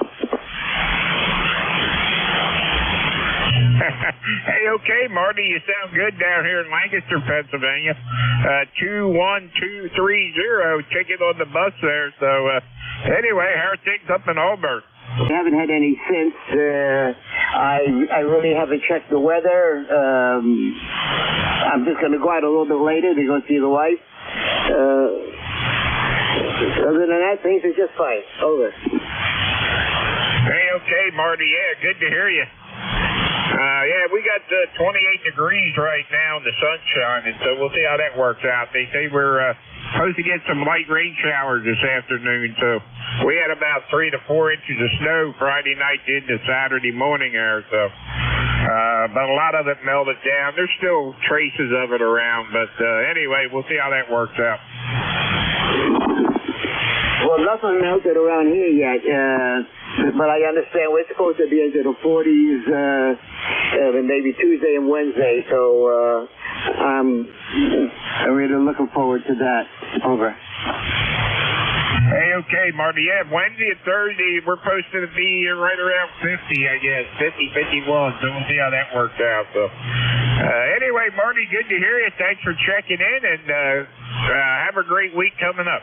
S16: Hey, okay, Marty, you sound good down here in Lancaster, Pennsylvania. 21230 ticket on the bus there. So anyway, how are things up in Auburn?
S15: I haven't had any since. I really haven't checked the weather. I'm just going to go out a little bit later to go see the wife. Other than that, things are just fine. Over.
S16: Hey, okay, Marty. Yeah, good to hear you. We got 28 degrees right now, and the sun's shining, so we'll see how that works out. They say we're supposed to get some light rain showers this afternoon, so we had about 3 to 4 inches of snow Friday night into Saturday morning there, so but a lot of it melted down. There's still traces of it around, but anyway, we'll see how that works out.
S15: Well, nothing melted around here yet, but I understand we're supposed to be into the 40s maybe Tuesday and Wednesday, so I'm really looking forward to that. Over.
S16: Hey, okay, Marty. Yeah, Wednesday and Thursday, we're supposed to be right around 50, I guess. 50, 51, so we'll see how that works out. So, anyway, Marty, good to hear you. Thanks for checking in, and have a great week coming up.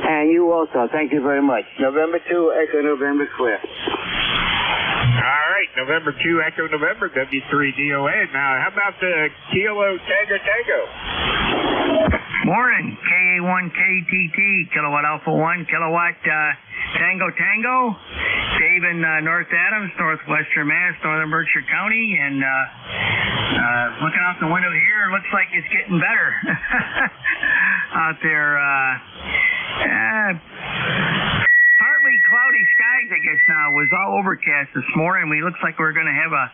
S15: And you also. Thank you very much. November 2, Echo November Square.
S16: All right, November 2, Echo November, W3DOA. Now, how about the Kilo Tango Tango?
S23: Morning, KA1KTT, Kilowatt Alpha 1, Kilowatt Tango Tango. Dave in North Adams, Northwestern Mass, Northern Berkshire County, and looking out the window here, looks like it's getting better out there. Partly cloudy skies, I guess, now, with all overcast this morning. We looks like we're going to have a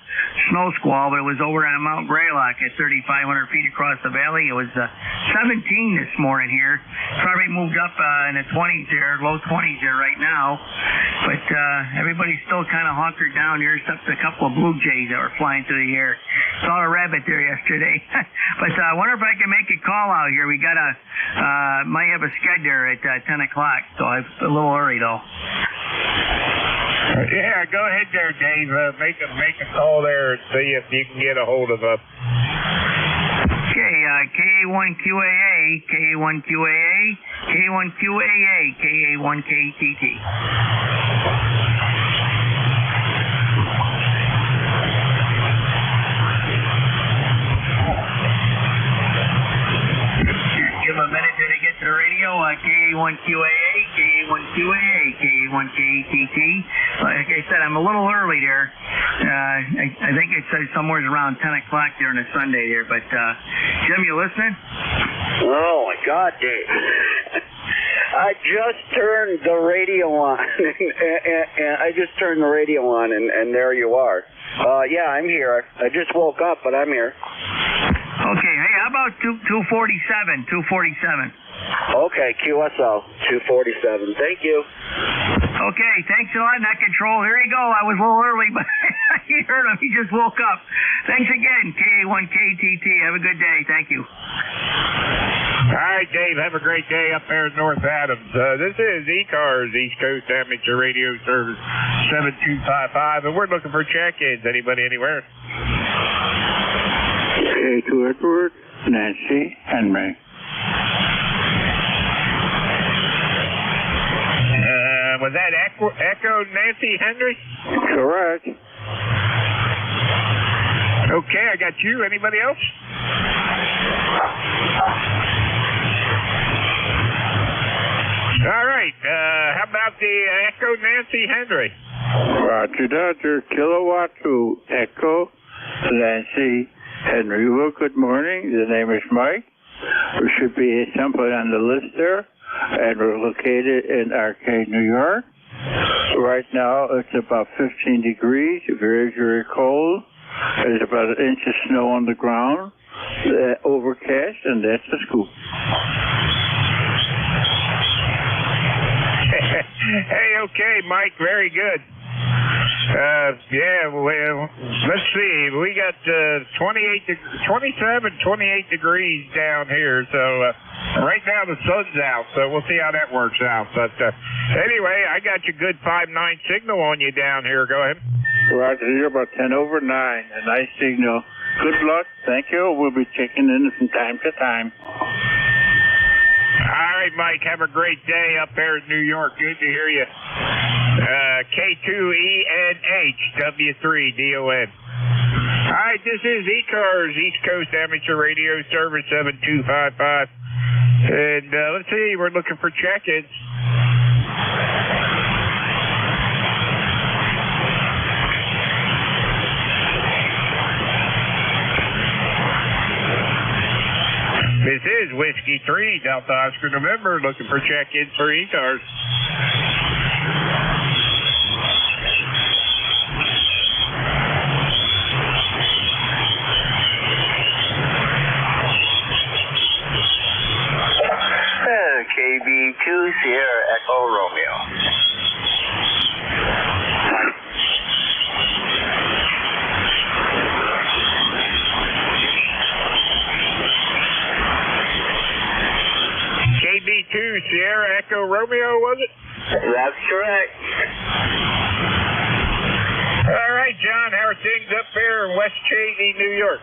S23: snow squall, but it was over on Mount Greylock at 3,500 feet across the valley. It was 17 this morning here. Probably moved up in the 20s there, low 20s there right now. But everybody's still kind of hunkered down here, except a couple of blue jays that were flying through the air. Saw a rabbit there yesterday. But I wonder if I can make a call out here. We got might have a sked there at 10 o'clock, so it's a little early though.
S16: Yeah, go ahead there, Dave. Make a call there and see if you can get a hold of us.
S23: Okay, KA1QAA, KA1QAA, KA1QAA, KA1KTT. Give them a minute to get to the radio. KA1QAA, KA1QAA, KA1KTT. Like I said, I'm a little early there. I think it says somewhere around 10 o'clock there on a Sunday there. But, Jim, you listening?
S14: Oh, my God, Dave. I just turned the radio on. I just turned the radio on, and there you are. Yeah, I'm here. I just woke up, but I'm here.
S23: Okay, hey, how about 247?
S14: Okay, QSL 247. Thank you.
S23: Okay, thanks a lot, Net Control. Here you go. I was a little early, but you heard him. He just woke up. Thanks again, KA1KTT. Have a good day. Thank you.
S16: All right, Dave, have a great day up there in North Adams. This is ECARS, East Coast Amateur Radio Service 7255, and we're looking for check-ins. Anybody anywhere?
S2: K2 Edward, Nancy, Henry.
S16: Was that Echo Nancy Henry?
S2: Correct.
S16: Okay, I got you. Anybody else? All right. How about the Echo Nancy Henry?
S2: Roger, Dodger, Kilowatt 2, Echo Nancy Henry. Well, good morning. The name is Mike. We should be someplace on the list there, and we're located in Arcade, New York. Right now, it's about 15 degrees, very, very cold. There's about an inch of snow on the ground, overcast, and that's the scoop.
S16: Hey, okay, Mike, very good. Yeah, well, let's see. We got 27, 28 degrees down here. So right now the sun's out, so we'll see how that works out. But anyway, I got your good 5-9 signal on you down here. Go ahead.
S2: Roger, you're about 10 over 9. A nice signal. Good luck. Thank you. We'll be checking in from time to time.
S16: All right, Mike, have a great day up there in New York. Good to hear you. K2ENHW3DON. All right, this is ECARS, East Coast Amateur Radio Service 7255. And let's see, we're looking for check-ins. This is Whiskey 3, Delta Oscar November, looking for check-ins for ECARS.
S21: KB2 Sierra Echo Romeo.
S16: KB2 Sierra Echo Romeo, was it?
S21: That's correct.
S16: All right, John, how are things up there in West Chazy, New York?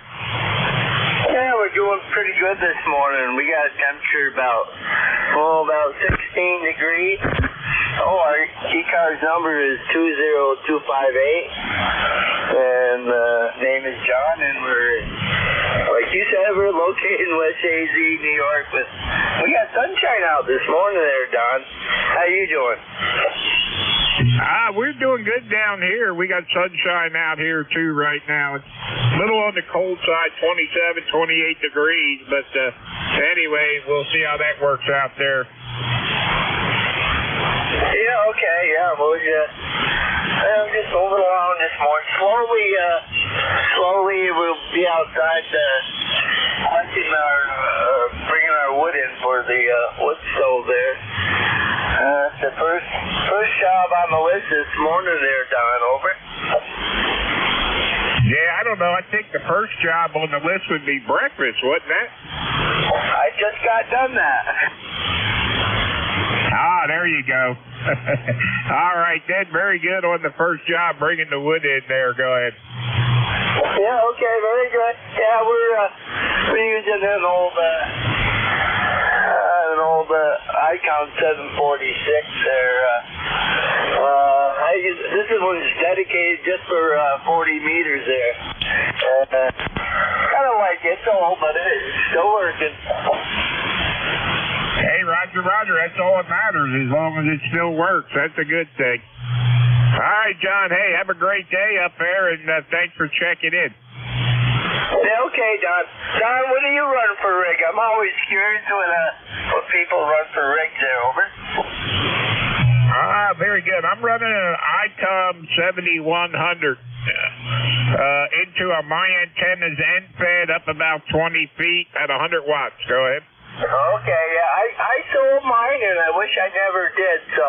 S21: Yeah, we're doing pretty good this morning. We got a temperature about 16 degrees. Oh, our ECARS number is 20258. And name is John, and we're, like you said, we're located in West Chazy, New York. But we got sunshine out this morning there, Don. How you doing?
S16: We're doing good down here. We got sunshine out here, too, right now. It's a little on the cold side, 27, 28 degrees. But anyway, we'll see how that works out there.
S21: Yeah, okay, yeah. Well,
S12: I'm just moving along this morning. Slowly we'll be outside hunting bringing our wood in for the wood stove there. It's the first job on the list this morning there, Don. Over.
S16: Yeah, I don't know. I think the first job on the list would be breakfast, wouldn't it?
S12: I just got done that.
S16: Ah, there you go. All right, then. Very good on the first job, bringing the wood in there. Go ahead.
S12: Yeah, okay, very good. Yeah, we're using an old Icon 746 there. This one's dedicated just for 40 meters there. Kind of like it's old, but it's still working.
S16: Hey, Roger, that's all that matters, as long as it still works. That's a good thing. All right, John, hey, have a great day up there, and thanks for checking in.
S12: Yeah, okay, Don. Don, what do you run for rig? I'm always curious what people run for rigs there, over.
S16: Very good. I'm running an ITOM 7100 into a my antennas end fed up about 20 feet at 100 watts. Go ahead.
S12: Okay, yeah, I sold mine and I wish I never did, so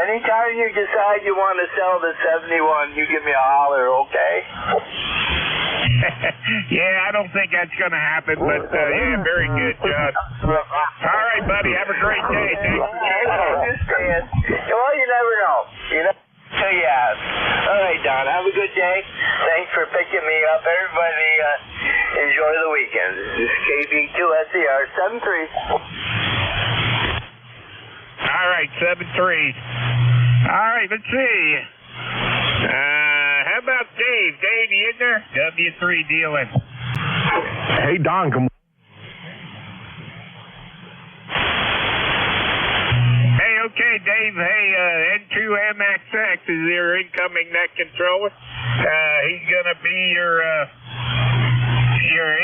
S12: anytime you decide you want to sell the 71, you give me a holler, okay?
S16: Yeah, I don't think that's going to happen, but yeah, very good, John. All right, buddy, have a great day. Thanks for
S12: checking. Well, you never know. So, yeah. All right, Don, have a good day. Thanks for picking me up. Everybody, enjoy the weekend. This is KB2SER 73.
S16: All right, 73. All right, let's see. How about Dave? Dave, you in there? W3 dealing.
S5: Hey, Don, come on.
S16: Okay, Dave. Hey, N2MXX is your incoming net controller. He's going to be your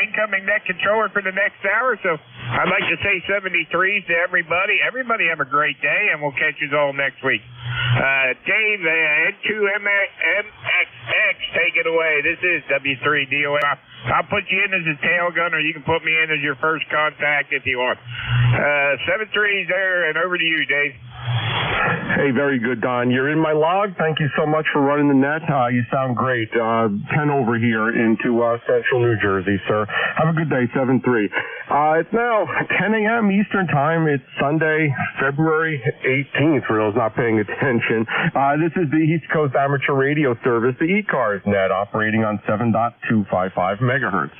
S16: incoming net controller for the next hour. So I'd like to say 73s to everybody. Everybody have a great day, and we'll catch you all next week. Dave, N2MXX, take it away. This is W3DOM. I'll put you in as a tail gunner. You can put me in as your first contact if you want. 73's there, and over to you, Dave.
S5: Hey, very good, Don. You're in my log. Thank you so much for running the net. You sound great. 10 over here into central New Jersey, sir. Have a good day, 7-3. It's now 10 a.m. Eastern Time. It's Sunday, February 18th, for those not paying attention. This is the East Coast Amateur Radio Service, the ECARS net, operating on 7.255 megahertz.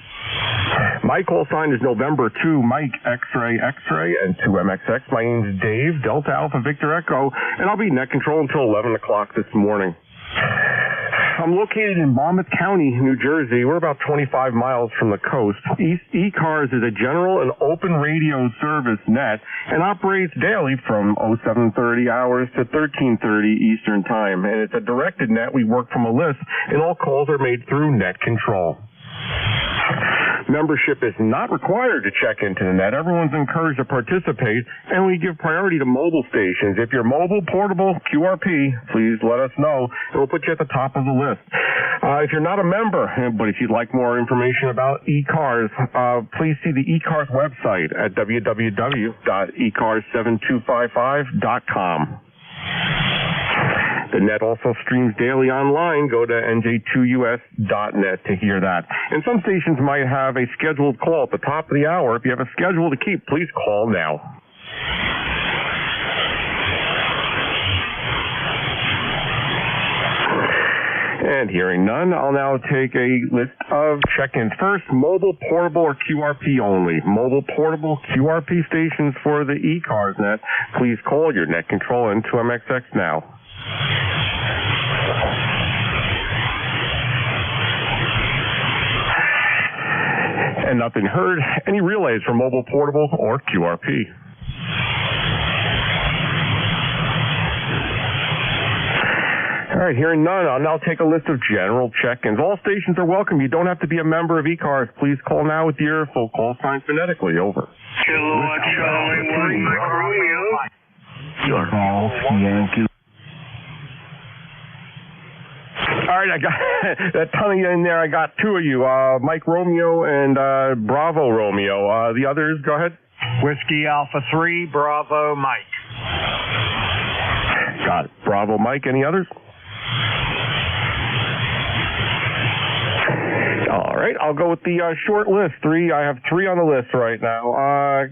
S5: My call sign is November 2, Mike X-Ray X-Ray, and 2MXX. My name's Dave, Delta Alpha Victor Echo, and I'll be net control until 11 o'clock this morning. I'm located in Monmouth County, New Jersey. We're about 25 miles from the coast. ECARS is a general and open radio service net and operates daily from 0730 hours to 1330 Eastern Time. And it's a directed net. We work from a list, and all calls are made through net control. Membership is not required to check into the net. Everyone's encouraged to participate, and we give priority to mobile stations. If you're mobile, portable, QRP, please let us know, and we'll put you at the top of the list. If you're not a member, but if you'd like more information about ECARS, please see the ECARS website at www.ecars7255.com. The net also streams daily online. Go to nj2us.net to hear that. And some stations might have a scheduled call at the top of the hour. If you have a schedule to keep, please call now. And hearing none, I'll now take a list of check-ins. First, mobile, portable, or QRP only. Mobile, portable, QRP stations for the ECARS net. Please call your net control in 2MXX now. And nothing heard. Any relays for mobile, portable, or QRP? All right, hearing none, I'll now take a list of general check-ins. All stations are welcome. You don't have to be a member of ECARS. Please call now with your full call sign phonetically. Over.
S12: Kilowatt Charlie 1 Romeo.
S5: Your call, Yankee. All right, I got that ton of you in there. I got two of you, Mike Romeo and Bravo Romeo. The others, go ahead.
S1: Whiskey Alpha 3, Bravo Mike.
S5: Got it. Bravo Mike. Any others? All right, I'll go with the short list. I have three on the list right now.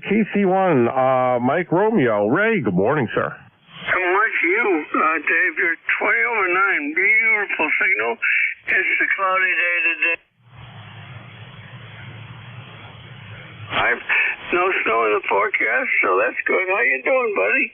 S5: KC1, Mike Romeo. Ray, good morning, sir.
S3: Good morning to you, Dave. You're 20 over 9. Beautiful signal. It's a cloudy day today. No snow in the forecast, so that's good. How you doing, buddy?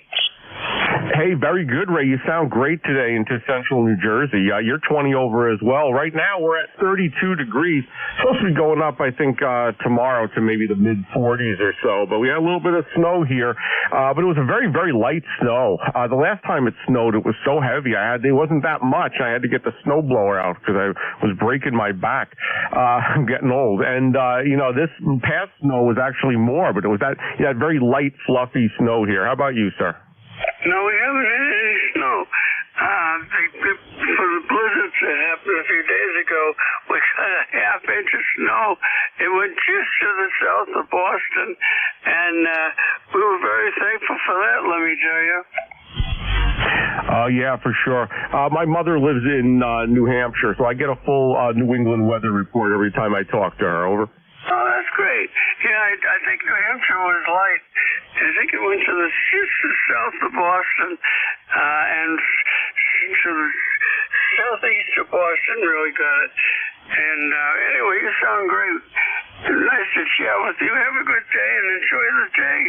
S5: Hey, very good, Ray. You sound great today into central New Jersey. You're 20 over as well. Right now, we're at 32 degrees. Supposed to be going up, I think, tomorrow to maybe the mid-40s or so. But we had a little bit of snow here. But it was a very, very light snow. The last time it snowed, it was so heavy. It wasn't that much. I had to get the snowblower out because I was breaking my back. I'm getting old. And, this past snow was actually more, but it was that very light, fluffy snow here. How about you, sir?
S3: No, we haven't had any snow. For the blizzards that happened a few days ago, we got a half-inch of snow. It went just to the south of Boston, and we were very thankful for that, let me tell you.
S5: Yeah, for sure. My mother lives in New Hampshire, so I get a full New England weather report every time I talk to her. Over.
S3: Oh, that's great. Yeah, I think New Hampshire was light. I think it went to the south of Boston and to the southeast of Boston, really got it. And anyway, you sound great. Nice to chat with you. Have a good day and enjoy the day.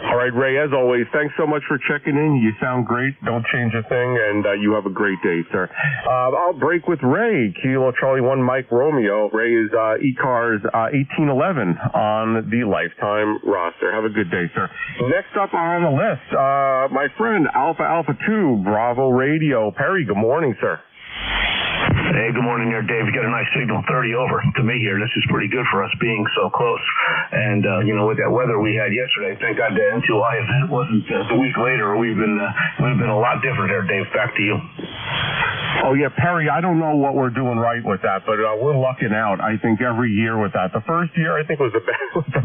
S5: All right, Ray, as always, thanks so much for checking in. You sound great. Don't change a thing, and you have a great day, sir. I'll break with Ray, Kilo Charlie 1 Mike Romeo. Ray is ECARS 1811 on the lifetime roster. Have a good day, sir. Next up on the list, my friend Alpha 2 Bravo Radio. Perry, good morning, sir.
S13: Hey, good morning there, Dave. You got a nice signal, 30 over to me here. This is pretty good for us being so close. And, with that weather we had yesterday, thank God the N2I event wasn't the week later. Would have been a lot different there, Dave. Back to you.
S5: Oh, yeah, Perry, I don't know what we're doing right with that, but we're lucking out, I think, every year with that. The first year, I think, was the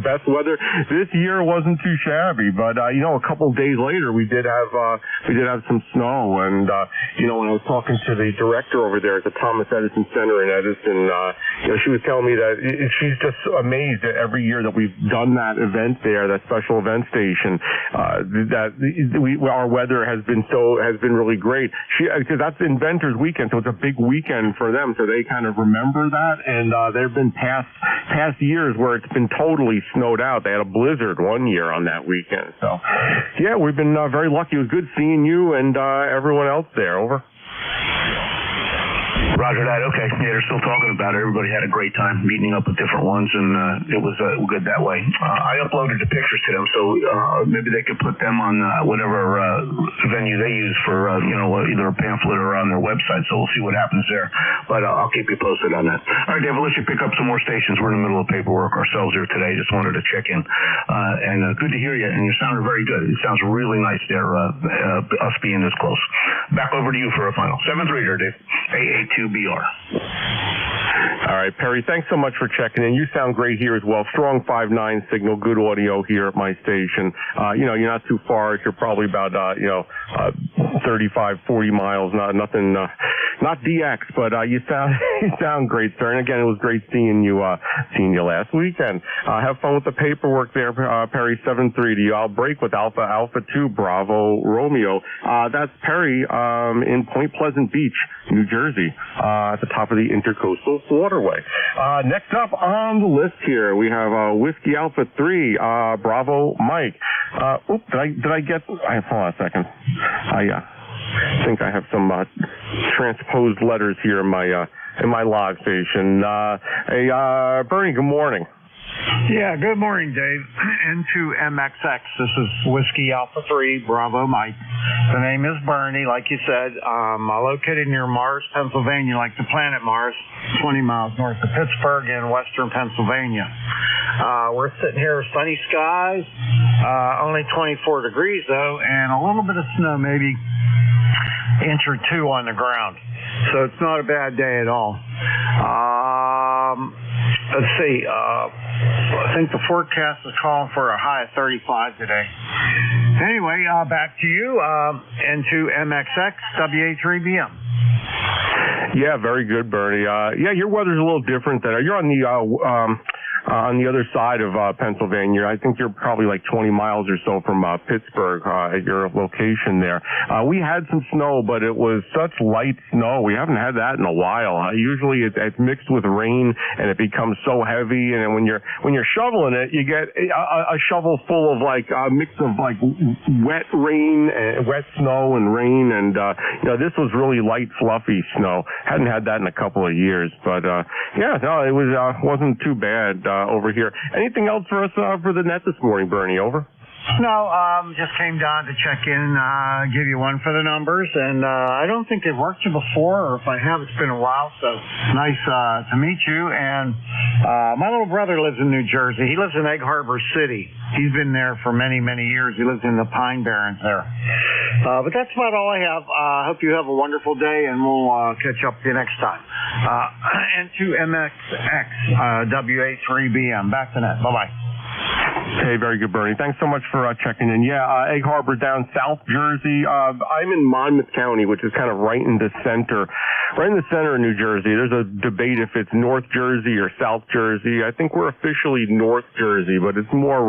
S5: best weather. This year wasn't too shabby, but, a couple of days later, we did have some snow. And, when I was talking to the director over there at the Thomas Edison Center in Edison, she was telling me that she's just amazed at every year that we've done that event there, that special event station, our weather has been really great. Because that's Inventors Weekend, so it's a big weekend for them, so they kind of remember that. And there have been past years where it's been totally snowed out. They had a blizzard one year on that weekend. So, yeah, we've been very lucky. It was good seeing you and everyone else there. Over.
S13: Roger that. Okay. Yeah, they're still talking about it. Everybody had a great time meeting up with different ones, and it was good that way. I uploaded the pictures to them, so maybe they could put them on whatever venue they use for, either a pamphlet or on their website, so we'll see what happens there. But I'll keep you posted on that. All right, Dave, let's pick up some more stations. We're in the middle of paperwork ourselves here today. Just wanted to check in. And good to hear you, and you sounded very good. It sounds really nice there, us being this close. Back over to you for a final. 7-3 there, Dave. 882BR.
S5: All right, Perry, thanks so much for checking in. You sound great here as well. Strong 5.9 signal, good audio here at my station. You're not too far. You're probably about, 35, 40 miles. Nothing, not DX, but you sound great, sir. And again, it was great seeing you last weekend. Have fun with the paperwork there, Perry. 7-3 to you. I'll break with Alpha 2 Bravo Romeo. That's Perry in Point Pleasant Beach, New Jersey, at the top of the Intercoastal Waterway. Next up on the list here, we have Whiskey Alpha 3 Bravo Mike. Did I get? Hold on a second. I think I have some transposed letters here in my log station. Bernie, good morning.
S1: Yeah, good morning, Dave. N2MXX. This is Whiskey Alpha 3, Bravo Mike. The name is Bernie, like you said. I'm located near Mars, Pennsylvania, like the planet Mars, 20 miles north of Pittsburgh in western Pennsylvania. We're sitting here, sunny skies, only 24 degrees, though, and a little bit of snow, maybe inch or two on the ground.
S6: So it's not a bad day at all. Let's see. I think the forecast is calling for a high of 35 today. Anyway, back to you, into MXX WA3BM.
S5: Yeah, very good, Bernie. Yeah, your weather's a little different than you're on the other side of Pennsylvania. I think you're probably like 20 miles or so from Pittsburgh at your location there. We had some snow, but it was such light snow. We haven't had that in a while. Usually it's mixed with rain and it becomes so heavy. And then when you're shoveling it, you get a shovel full of like a mix of like wet rain, wet snow and rain. And this was really light, fluffy snow. Hadn't had that in a couple of years, but yeah, no, it wasn't too bad over here. Anything else for us for the net this morning, Bernie? Over.
S6: No, just came down to check in, give you one for the numbers, and I don't think they've worked you before, or if I have, it's been a while, so nice to meet you. And my little brother lives in New Jersey. He lives in Egg Harbor City. He's been there for many, many years. He lives in the Pine Barrens there. But that's about all I have. I hope you have a wonderful day, and we'll catch up with you next time. N2MXX, WA3BM. Back to net. Bye-bye.
S5: Hey, very good, Bernie. Thanks so much for checking in. Yeah, Egg Harbor down South Jersey. I'm in Monmouth County, which is kind of right in the center of New Jersey. There's a debate if it's North Jersey or South Jersey. I think we're officially North Jersey, but it's more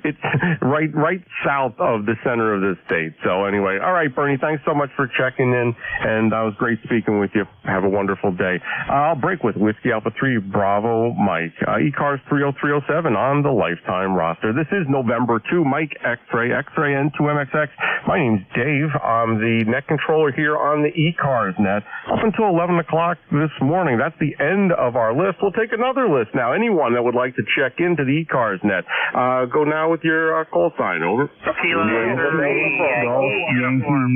S5: it's right south of the center of the state. So anyway, all right, Bernie, thanks so much for checking in, and it was great speaking with you. Have a wonderful day. I'll break with Whiskey Alpha 3 Bravo Mike. ECARS 30307 on the lifetime roster. This is November 2, Mike X-Ray N2MXX. My name's Dave. I'm the net controller here on the ECARS net up until 11 o'clock this morning. That's the end of our list. We'll take another list now. Anyone that would like to check into the ECARS net, go now with your call sign. Over.
S7: Kilo 3, Yankee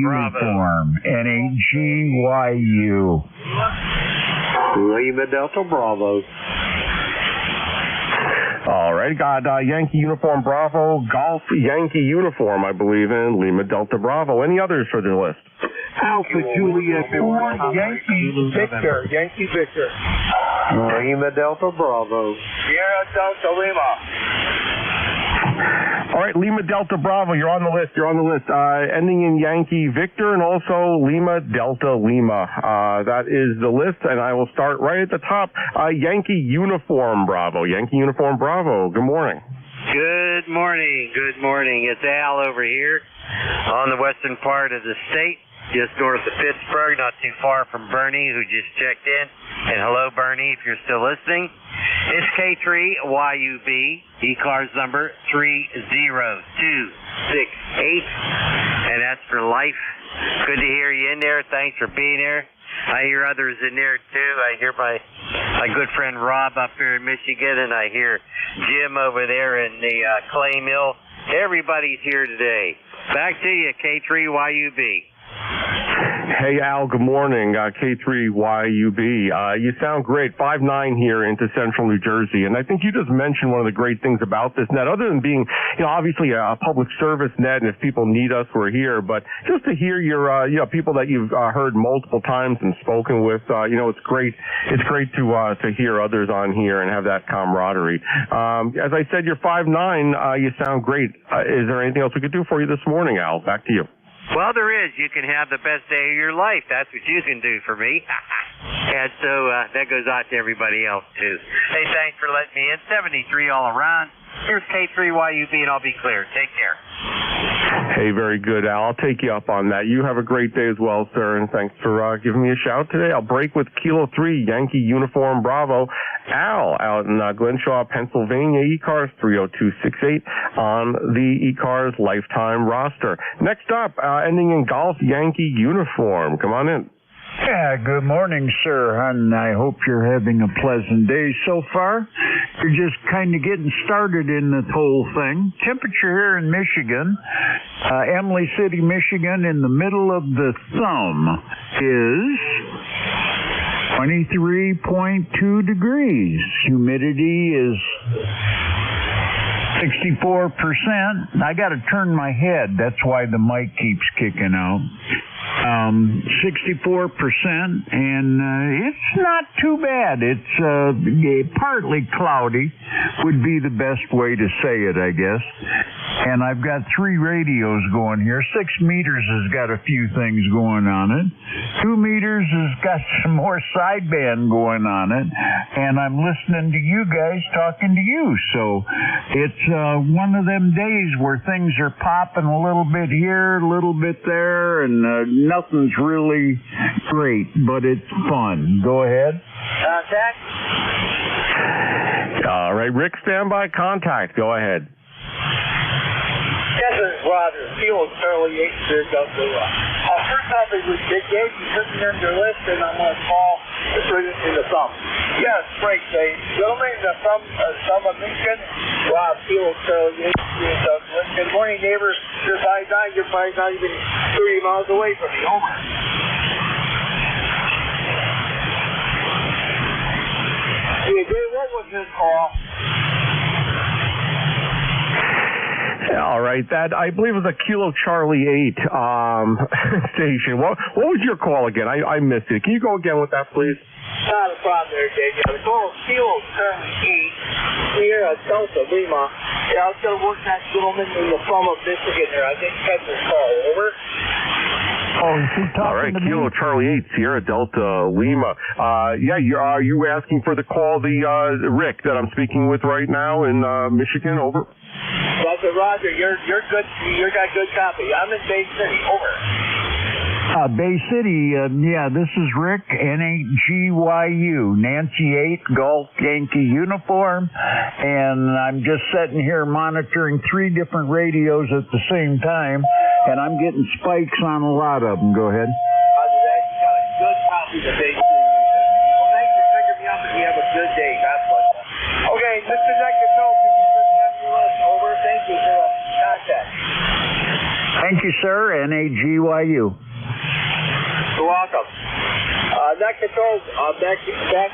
S7: Uniform, NAGYU.
S6: Lima Delta Bravo.
S5: All right, got Yankee Uniform Bravo, Golf Yankee Uniform, I believe, and Lima Delta Bravo. Any others for the list?
S6: Alpha Juliet 4, Yankee Victor. Lima Delta Bravo.
S12: Sierra Delta Lima.
S5: All right, Lima Delta Bravo, you're on the list. Ending in Yankee Victor and also Lima Delta Lima. That is the list, and I will start right at the top. Yankee Uniform Bravo. Good morning.
S17: Good morning. It's Al over here on the western part of the state, just north of Pittsburgh, not too far from Bernie, who just checked in. And hello, Bernie, if you're still listening. It's K3YUB, ECARS number 30268, and that's for life. Good to hear you in there. Thanks for being there. I hear others in there, too. I hear my good friend Rob up here in Michigan, and I hear Jim over there in the clay mill. Everybody's here today. Back to you, K3YUB.
S5: Hey, Al, good morning. K3YUB. You sound great. 5'9" here into central New Jersey. And I think you just mentioned one of the great things about this net, other than being, obviously a public service net, and if people need us, we're here. But just to hear your, people that you've heard multiple times and spoken with, it's great. It's great to hear others on here and have that camaraderie. As I said, you're 5'9". You sound great. Is there anything else we could do for you this morning, Al? Back to you.
S17: Well, there is. You can have the best day of your life. That's what you can do for me. And so that goes out to everybody else, too. Hey, thanks for letting me in. 73 all around. Here's K3YUB, and I'll be clear. Take care.
S5: Hey, very good, Al. I'll take you up on that. You have a great day as well, sir, and thanks for giving me a shout today. I'll break with Kilo 3, Yankee Uniform Bravo. Al, out in Glenshaw, Pennsylvania, ECARS 30268 on the ECARS lifetime roster. Next up, ending in Golf Yankee Uniform. Come on in.
S18: Yeah, good morning, sir, and I hope you're having a pleasant day so far. You're just kind of getting started in this whole thing. Temperature here in Michigan, Emily City, Michigan, in the middle of the thumb is 23.2 degrees. Humidity is 64%. I got to turn my head. That's why the mic keeps kicking out. 64%, and it's not too bad. It's partly cloudy would be the best way to say it, I guess. And I've got 3 radios going here. 6 meters has got a few things going on it. 2 meters has got some more sideband going on it. And I'm listening to you guys talking to you. So it's one of them days where things are popping a little bit here, a little bit there, and nothing's really great, but it's fun. Go ahead.
S12: Contact?
S5: All right, Rick, stand by. Contact. Go ahead.
S12: This is Roger. Field Charlie 8 first off, it was Dick Gates. You put me on your list, and I'm going to call the president in the thumb. Yes, Frank, say, gentlemen, the thumb of Michigan, Rob Field Charlie 8. Good morning, neighbors. You're probably not even 30 miles away from me. Over. Yeah, Dave, what was this call?
S5: All right, that I believe was a Kilo Charlie 8 station. What was your call again? I missed it. Can you go again with that, please?
S12: Not a problem there, Dave. Yeah, the call is Kilo Charlie 8 here at Delta Lima. Yeah, I was going to work that gentleman in the plum of Michigan there. I didn't catch his call. Over.
S18: Oh, is he talking
S5: all right,
S18: to
S5: Kilo
S18: me?
S5: Charlie 8, Sierra Delta Lima. Yeah, are you asking for the call, the Rick that I'm speaking with right now in Michigan? Over.
S12: Roger, you're good. You got good copy. I'm in Bay City. Over.
S18: Bay City, yeah, this is Rick, N8GYU, Nancy 8, Golf Yankee uniform, and I'm just sitting here monitoring 3 different radios at the same time, and I'm getting spikes on a lot of them. Go ahead.
S12: Roger that. You got a good copy of Bay City. Well, thanks for picking me up, and you have a good day. God bless you. Okay, Mr. Nectar, over. Thank you for the contact.
S18: Thank you, sir. NAGYU.
S12: You're welcome. That controls, back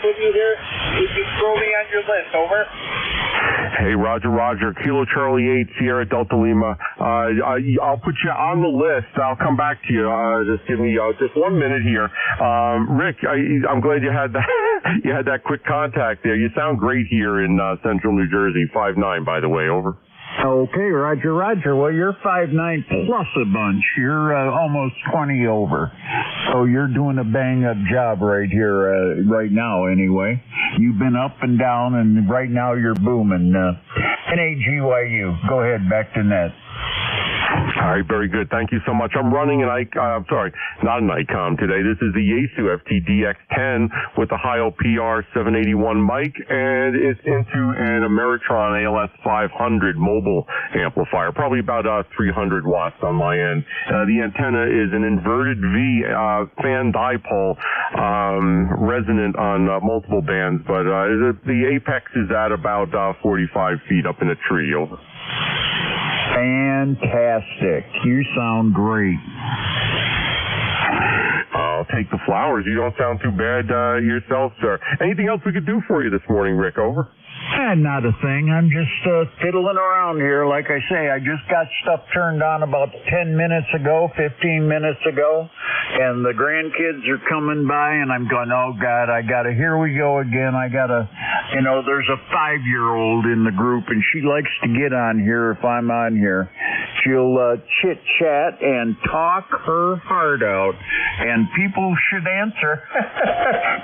S12: with you here. You can throw me on your list. Over.
S5: Hey, Roger. Kilo Charlie 8, Sierra Delta Lima. I'll put you on the list. I'll come back to you. Just give me just 1 minute here. Rick, I'm glad you had that. You had that quick contact there. You sound great here in Central New Jersey. 5'9", by the way. Over.
S18: Okay, Roger. Well, you're 5'9" plus a bunch. You're almost 20 over. So you're doing a bang-up job right here, right now anyway. You've been up and down, and right now you're booming. NAGYU. Go ahead, back to net.
S5: All right, very good. Thank you so much. I'm running an I'm sorry, not an ICOM today. This is the Yaesu FTDX10 with the Heil PR 781 mic, and it's into an Ameritron ALS 500 mobile amplifier, probably about 300 watts on my end. The antenna is an inverted V fan dipole, resonant on multiple bands, but the apex is at about 45 feet up in a tree. Over.
S18: Fantastic. You sound great.
S5: I'll take the flowers. You don't sound too bad yourself, sir. Anything else we could do for you this morning, Rick? Over.
S18: Not a thing. I'm just fiddling around here. Like I say, I just got stuff turned on about 10 minutes ago, 15 minutes ago, and the grandkids are coming by, and I'm going, oh, God, here we go again. There's a 5-year-old in the group, and she likes to get on here if I'm on here. She'll chit-chat and talk her heart out, and people should answer,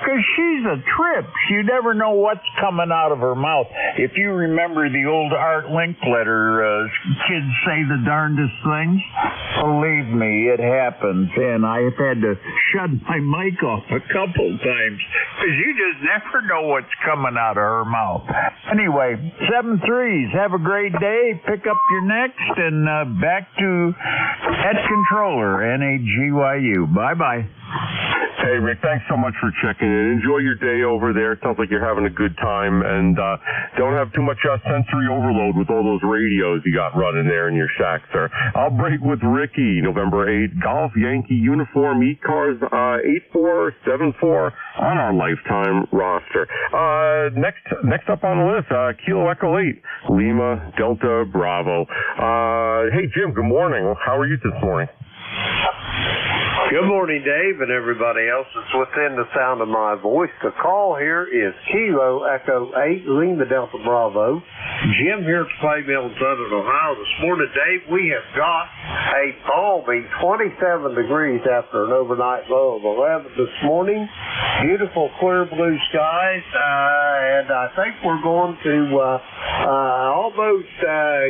S18: because she's a trip. You never know what's coming out of her mouth. If you remember the old Art Linkletter, kids say the darndest things, believe me, it happens. And I've had to shut my mic off a couple times, because you just never know what's coming out of her mouth. Anyway, 7-3s, have a great day. Pick up your next, and back to Head Controller, NAGYU. Bye-bye.
S5: Hey, Rick, thanks so much for checking in. Enjoy your day over there. It sounds like you're having a good time, and don't have too much sensory overload with all those radios you got running there in your shack, sir. I'll break with Ricky, November 8, Golf Yankee uniform, ECARS 8474 on our lifetime roster. Next up on the list, Kilo Echo 8, Lima Delta Bravo. Hey, Jim, good morning. How are you this morning?
S9: Good morning, Dave, and everybody else that's within the sound of my voice. The call here is Kilo Echo 8, Lima Delta Bravo. Jim here at Clay Mill in Southern Ohio. This morning, Dave, we have got a balmy 27 degrees after an overnight low of 11 this morning. Beautiful clear blue skies, and I think we're going to almost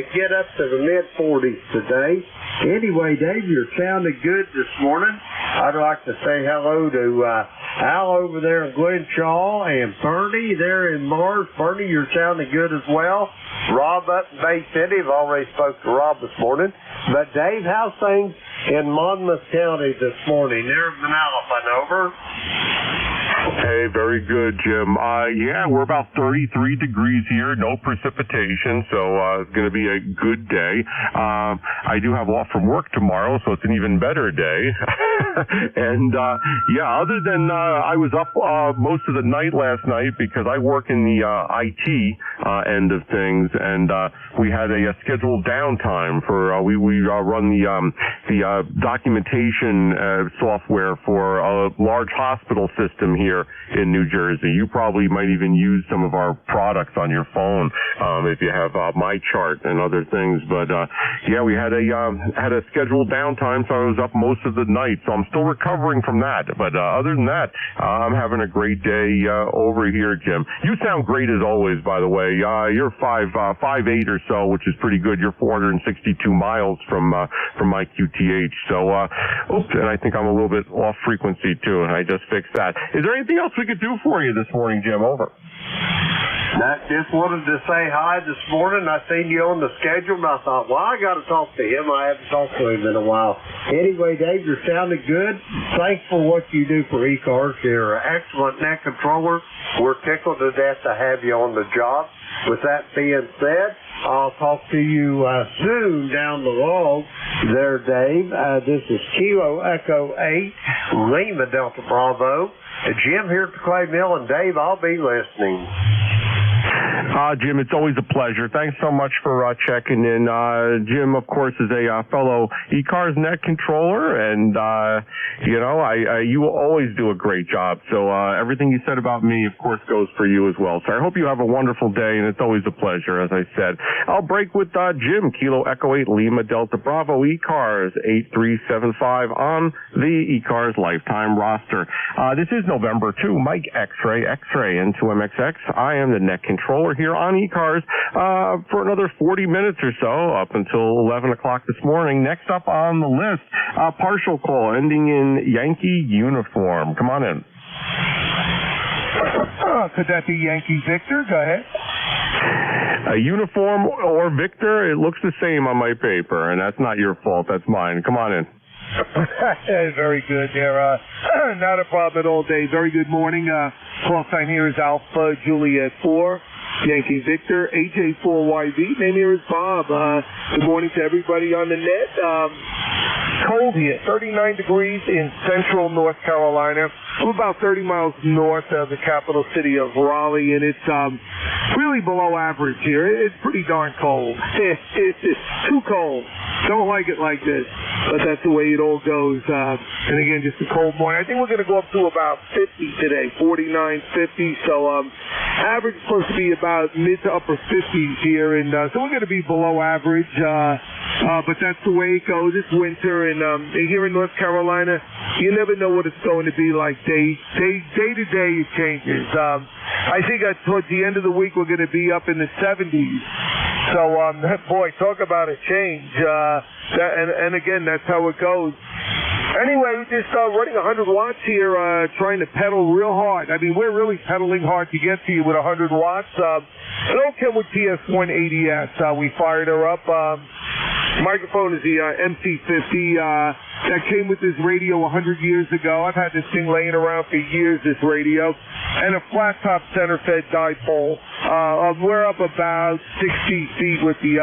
S9: get up to the mid-40s today. Anyway, Dave, you're sounding good this morning. I'd like to say hello to Al over there in Glenshaw and Bernie there in Mars. Bernie, you're sounding good as well. Rob up in Bay City. I've already spoke to Rob this morning. But, Dave, how's things in Monmouth County this morning? There in Manalapan, over.
S5: Hey, very good, Jim. Yeah, we're about 33 degrees here, no precipitation, so it's going to be a good day. I do have off from work tomorrow, so it's an even better day. And, yeah, other than I was up most of the night last night because I work in the IT end of things, and we had a scheduled downtime for we run the documentation software for a large hospital system here in New Jersey. You probably might even use some of our products on your phone if you have MyChart and other things. But yeah, we had a scheduled downtime, so I was up most of the night. So I'm still recovering from that. But other than that, I'm having a great day over here, Jim. You sound great as always, by the way. You're 5'8" or so, which is pretty good. You're 462 miles from my QTH. So, oops, and I think I'm a little bit off frequency too, and I just fixed that. Is there anything else we could do for you this morning, Jim? Over.
S9: I just wanted to say hi this morning. I seen you on the schedule, and I thought, well, I got to talk to him. I haven't talked to him in a while. Anyway, Dave, you're sounding good. Thanks for what you do for ECARS. You're an excellent net controller. We're tickled to death to have you on the job. With that being said, I'll talk to you soon down the road there, Dave. This is Kilo Echo 8, Lima Delta Bravo. Jim here at the Clay Mill, and Dave, I'll be listening.
S5: Jim, it's always a pleasure. Thanks so much for checking in. Jim, of course, is a fellow ECARS net controller, and you know, you always do a great job. So everything you said about me, of course, goes for you as well. So I hope you have a wonderful day, and it's always a pleasure, as I said. I'll break with Jim, Kilo Echo 8, Lima Delta Bravo, ECARS 8375 on the ECARS lifetime roster. This is November 2, Mike X-Ray, and 2MXX. I am the net controller here on ECARS for another 40 minutes or so, up until 11 o'clock this morning. Next up on the list, partial call ending in Yankee uniform. Come on in.
S20: Could that be Yankee Victor? Go ahead.
S5: A uniform or Victor, it looks the same on my paper, and that's not your fault. That's mine. Come on in.
S20: Very good there. Not a problem at all, Dave. Very good morning. Call sign here is Alpha Juliet 4. Yankee Victor, AJ4YV. Name here is Bob. Good morning to everybody on the net. Cold here, 39 degrees in central North Carolina. We're about 30 miles north of the capital city of Raleigh, and it's really below average here. It's pretty darn cold. It's too cold. Don't like it like this, but that's the way it all goes. And again, just a cold morning. I think we're going to go up to about 50 today, 49, 50. So average is supposed to be about mid to upper 50s here, and so we're going to be below average. But that's the way it goes. It's winter, and here in North Carolina, you never know what it's going to be like. Day to day, it changes. I think towards the end of the week, we're going to be up in the 70s. So, boy, talk about a change. And again, that's how it goes. Anyway, we're just running 100 watts here, trying to pedal real hard. I mean, we're really pedaling hard to get to you with 100 watts. I don't care with TS180S. We fired her up. Microphone is the MC50. That came with this radio 100 years ago. I've had this thing laying around for years, this radio. And a flat-top center-fed dipole. We're up about 60 feet with the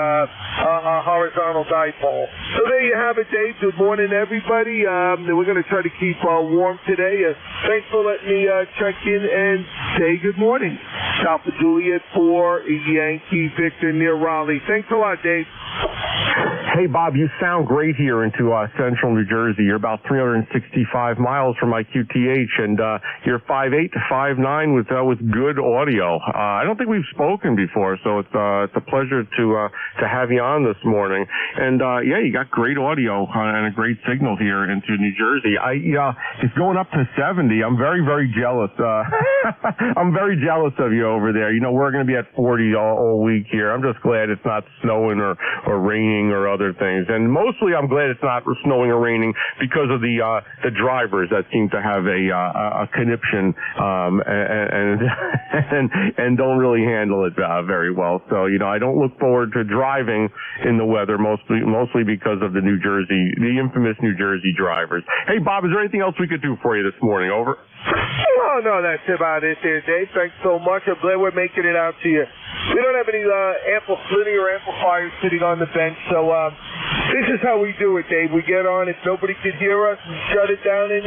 S20: horizontal dipole. So there you have it, Dave. Good morning, everybody. We're going to try to keep warm today. Thanks for letting me check in and say good morning. Alpha Juliet 4, Yankee Victor near Raleigh. Thanks a lot, Dave.
S5: Hey, Bob, you sound great here into central New Jersey. You're about 365 miles from my QTH, and you're 5'8" to 5'9" with good audio. I don't think we've spoken before, so it's a pleasure to have you on this morning. And yeah, you got great audio and a great signal here into New Jersey. It's going up to 70. I'm very, very jealous. I'm very jealous of you over there. You know, we're going to be at 40 all week here. I'm just glad it's not snowing or raining or other things. And mostly I'm glad it's not snowing or raining because of the drivers that seem to have a conniption and don't really handle it very well. So, you know, I don't look forward to driving in the weather mostly because of the infamous New Jersey drivers. Hey, Bob, is there anything else we could do for you this morning? Over.
S20: Oh, no, that's about it there, Dave. Thanks so much. I'm glad we're making it out to you. We don't have any linear amplifiers sitting on the bench, so this is how we do it, Dave. We get on. If nobody can hear us, we shut it down, and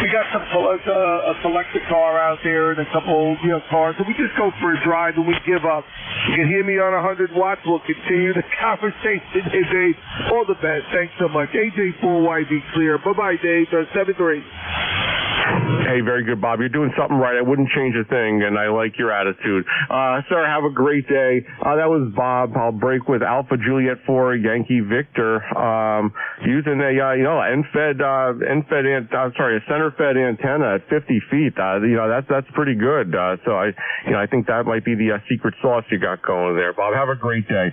S20: we got a selector car out there and a couple cars, so we just go for a drive and we give up. You can hear me on 100 watts. We'll continue the conversation. Hey, Dave, all the best. Thanks so much. AJ4YB clear. Bye-bye, Dave. 7-3.
S5: Hey, very good, Bob. You're doing something right. I wouldn't change a thing, and I like your attitude. Sir, have a great day. That was Bob. I'll break with Alpha Juliet 4 Yankee Victor, using a center-fed antenna at 50 feet. That's pretty good. So I think that might be the secret sauce you got going there, Bob. Have a great day.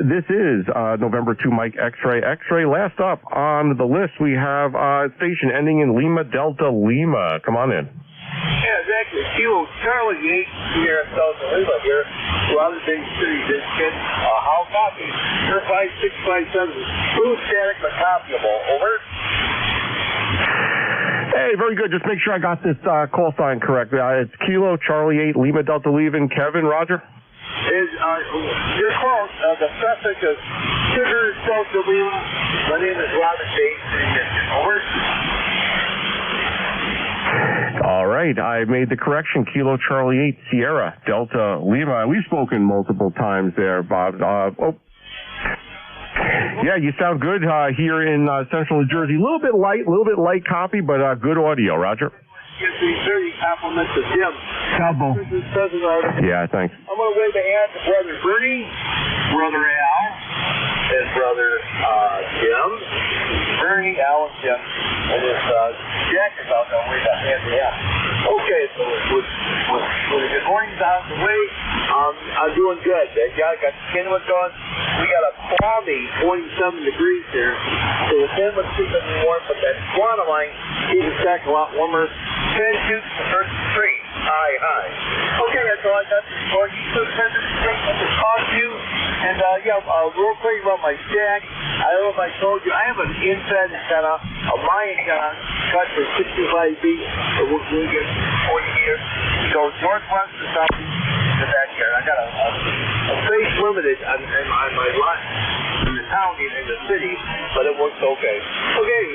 S5: This is November 2 Mike X-Ray. X-Ray. Last up on the list, we have station ending in Lima Delta Lima. Come on in.
S4: Yeah, exactly. Kilo Charlie 8 here in South Lima here. Throughout the big city, this kid, how copy? You're 5657. Blue static but copyable. Over.
S5: Hey, very good. Just make sure I got this call sign correct. It's Kilo Charlie 8 Lima Delta Lima. Kevin, Roger?
S4: You're close. The suffix is Sugar Delta Lima. My name is Robert Bates. Over.
S5: All right, I made the correction. Kilo Charlie 8 Sierra Delta Lima. We've spoken multiple times there, Bob. Yeah, you sound good here in central New Jersey. A little bit light copy, but good audio. Roger.
S4: Gives me 30 compliments to Jim.
S5: Cabo. Yeah, thanks.
S4: I'm going to wave a hand to Brother Bernie, Brother Al, and Brother Jim. Bernie, Al, and Jim. And if Jack is out, I'll wave a hand to him. Okay, so with the good morning's out of the way, I'm doing good. I got skin what's going. We got a balmy 47 degrees here. So the thin was keeping me warm, but that quantum line keeps it back a lot warmer. 10 shoots to 33. High. Okay, that's all I got this morning. So thanks for calling you. And real quick about my stack. I don't know if I told you, I have an inside antenna, my antenna, cut for 65 feet. So we'll get 40 meters. So northwest to southeast to back here. I got a space limited on my line in the town, in the city, but it works okay. Okay,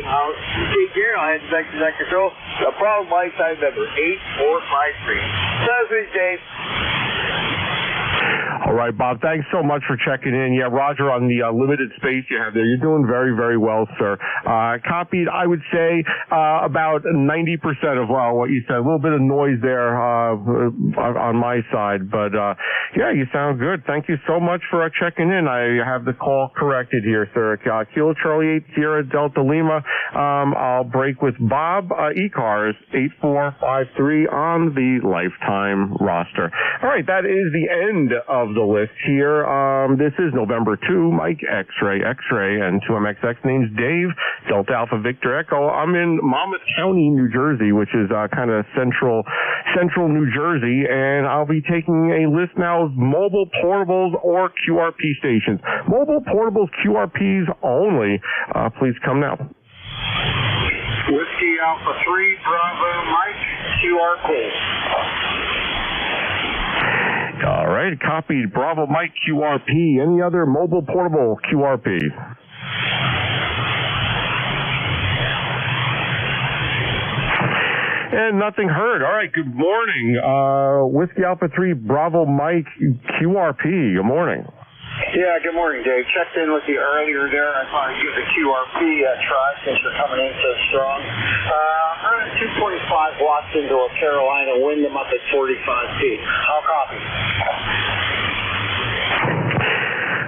S4: take care. I'll head back to that control. The problem lifetime number 8453. Saturday, Dave.
S5: All right, Bob, thanks so much for checking in. Yeah, Roger, on the limited space you have there, you're doing very, very well, sir. Copied, I would say, about 90% of what you said. A little bit of noise there on my side, but yeah, you sound good. Thank you so much for checking in. I have the call corrected here, sir. Kilo Charlie 8 Sierra Delta Lima. I'll break with Bob, ECARS 8453 on the lifetime roster. All right, that is the end of the list here. This is November 2, Mike X-Ray, and 2MXX. Name's Dave, Delta Alpha Victor Echo. I'm in Monmouth County, New Jersey, which is kind of central New Jersey, and I'll be taking a list now of mobile portables or QRP stations. Mobile portables, QRPs only. Please come now.
S8: Whiskey Alpha 3, Bravo, Mike, QRP.
S5: All right, copied. Bravo Mike QRP. Any other mobile portable QRP? And nothing heard. All right, good morning. Whiskey Alpha 3 Bravo Mike QRP. Good morning.
S4: Yeah, good morning, Dave. Checked in with you earlier there. I thought I'd give the QRP a try since you're coming in so strong. Running 2.5 watts into a Carolina, wind them up at 45 feet. I'll copy.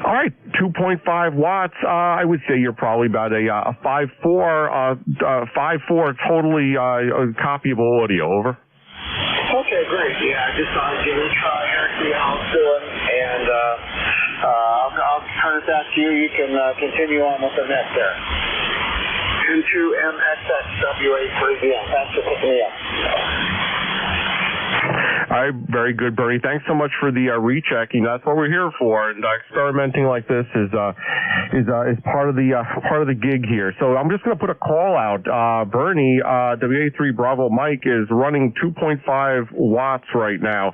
S5: All right, 2.5 watts. I would say you're probably about a 5.4 totally copyable audio. Over.
S4: Okay, great. Yeah, I just thought I'd give it a try here, see how it's doing, and I'll turn it back to you. You can continue on with the net there. 22MXXWA3VM. Thanks for picking me up.
S5: All right, very good, Bernie. Thanks so much for the rechecking. That's what we're here for. And experimenting like this is part of the gig here. So I'm just going to put a call out. Bernie, WA3 Bravo Mike is running 2.5 watts right now.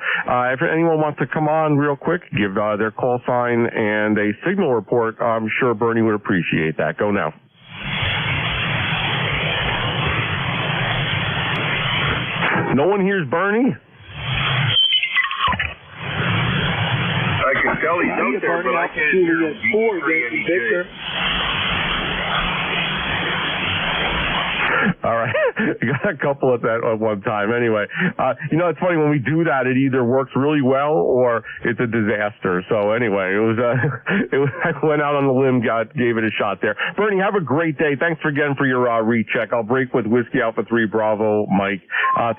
S5: If anyone wants to come on real quick, give their call sign and a signal report, I'm sure Bernie would appreciate that. Go now. No one hears Bernie?
S8: I can tell he's out there, but I can't hear him. Victor.
S5: All right. I got a couple at that at one time. Anyway, it's funny when we do that, it either works really well or it's a disaster. So anyway, I went out on the limb, gave it a shot there. Bernie, have a great day. Thanks again for your recheck. I'll break with Whiskey Alpha 3 Bravo Mike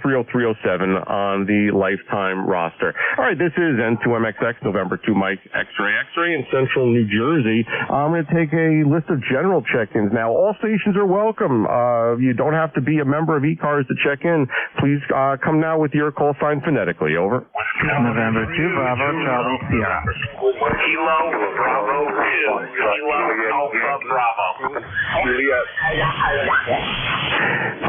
S5: 30307 on the lifetime roster. All right, this is N2MXX November 2 Mike X-Ray in Central New Jersey. I'm going to take a list of general check-ins now. All stations are welcome. You don't have to be a member of ECARS to check in. Please come now with your call sign phonetically. Over.
S11: November 2 Bravo Charlie Sierra.
S21: Kilo Bravo 2. Kilo Alpha Bravo.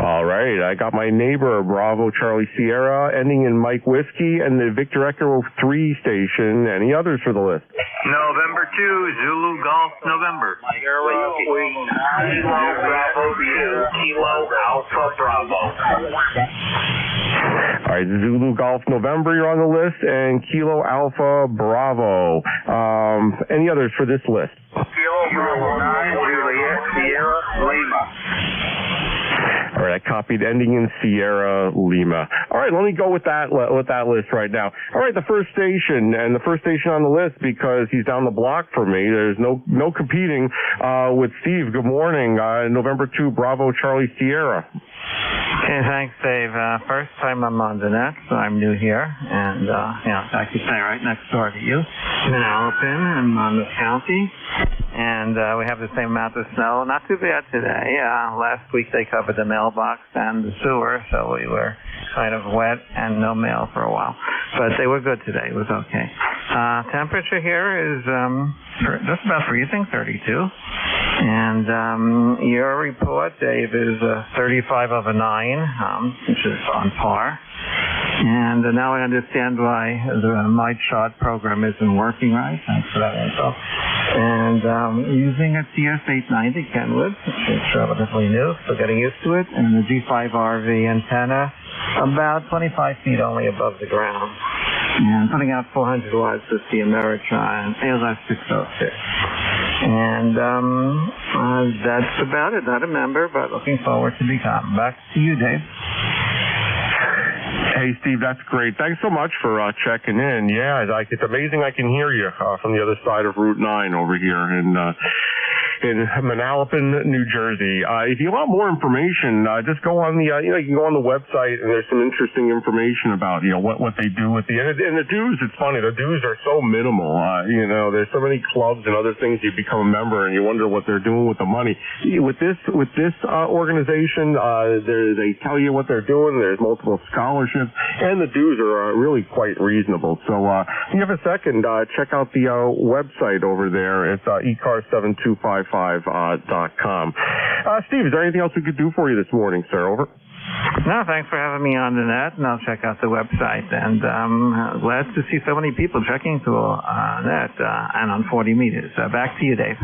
S5: All right, I got my neighbor Bravo Charlie Sierra ending in Mike Whiskey and the Victor Echo 3 station. Any others for the list?
S21: November 2 Zulu Golf November. Kilo Bravo 2. Kilo Alpha Bravo.
S5: All right, Zulu Golf November, you're on the list, and Kilo Alpha Bravo. Any others for this list?
S21: Kilo Bravo 9 Juliet Sierra Lima.
S5: All right, I copied ending in Sierra Lima. All right, let me go with that list right now. All right, the first station on the list because he's down the block from me. There's no competing with Steve. Good morning, November 2 Bravo Charlie Sierra.
S11: Okay, thanks, Dave. First time I'm on the net, so I'm new here, and I could say right next door to you. I'm in Alpin, I'm on the county, and we have the same amount of snow. Not too bad today. Last week they covered the mailbox and the sewer, so we were kind of wet and no mail for a while. But they were good today. It was okay. Temperature here is just about freezing, 32. And your report, Dave, is 35 over 9, which is on par. And now I understand why my chart program isn't working right. Thanks for that info. And using a TS890 Kenwood, which is relatively new, so getting used to it, and the G5RV antenna, about 25 feet only above the ground. And putting out 400 watts with the Ameritron ALS 606. And that's about it. Not a member, but looking forward to become. Back to you, Dave.
S5: Hey, Steve, that's great. Thanks so much for checking in. Yeah, it's amazing I can hear you from the other side of Route 9 over here in Manalapan, New Jersey. If you want more information, just go on you can go on the website and there's some interesting information about, what they do with and the dues. It's funny. The dues are so minimal. There's so many clubs and other things you become a member and you wonder what they're doing with the money. With this organization, they tell you what they're doing. There's multiple scholarships and the dues are really quite reasonable. So, if you have a second, check out the website over there. It's ECARS7255.com. Steve, is there anything else we could do for you this morning, sir? Over.
S11: No, thanks for having me on the net, and I'll check out the website. And glad to see so many people checking to net and on 40 meters. Back to you, Dave.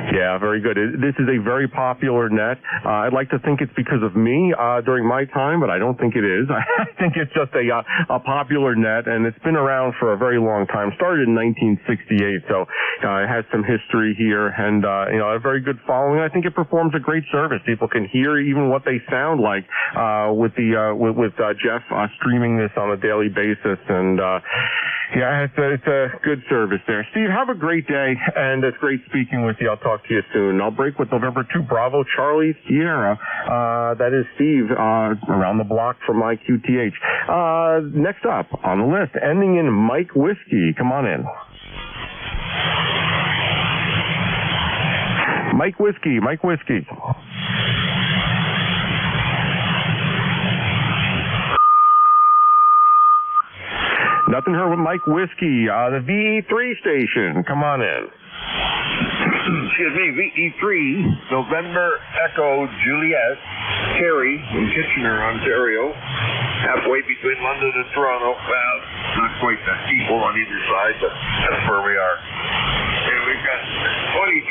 S5: Yeah, very good. This is a very popular net. I'd like to think it's because of me during my time, but I don't think it is. I think it's just a popular net, and it's been around for a very long time. Started in 1968, so it has some history here, and a very good following. I think it performs a great service. People can hear even what they sound like with Jeff streaming this on a daily basis, and it's a good service there. Steve, have a great day, and it's great speaking with you. I'll talk to you soon. I'll break with November 2, Bravo, Charlie, Sierra. That is Steve, around the block from my QTH. Next up on the list, ending in Mike Whiskey. Come on in. Mike Whiskey. Nothing heard with Mike Whiskey. The VE3 station. Come on in.
S8: Excuse me, VE3, November Echo Juliet, Terry in Kitchener, Ontario. Halfway between London and Toronto. Well, not quite that equal on either side, but that's where we are. And we've got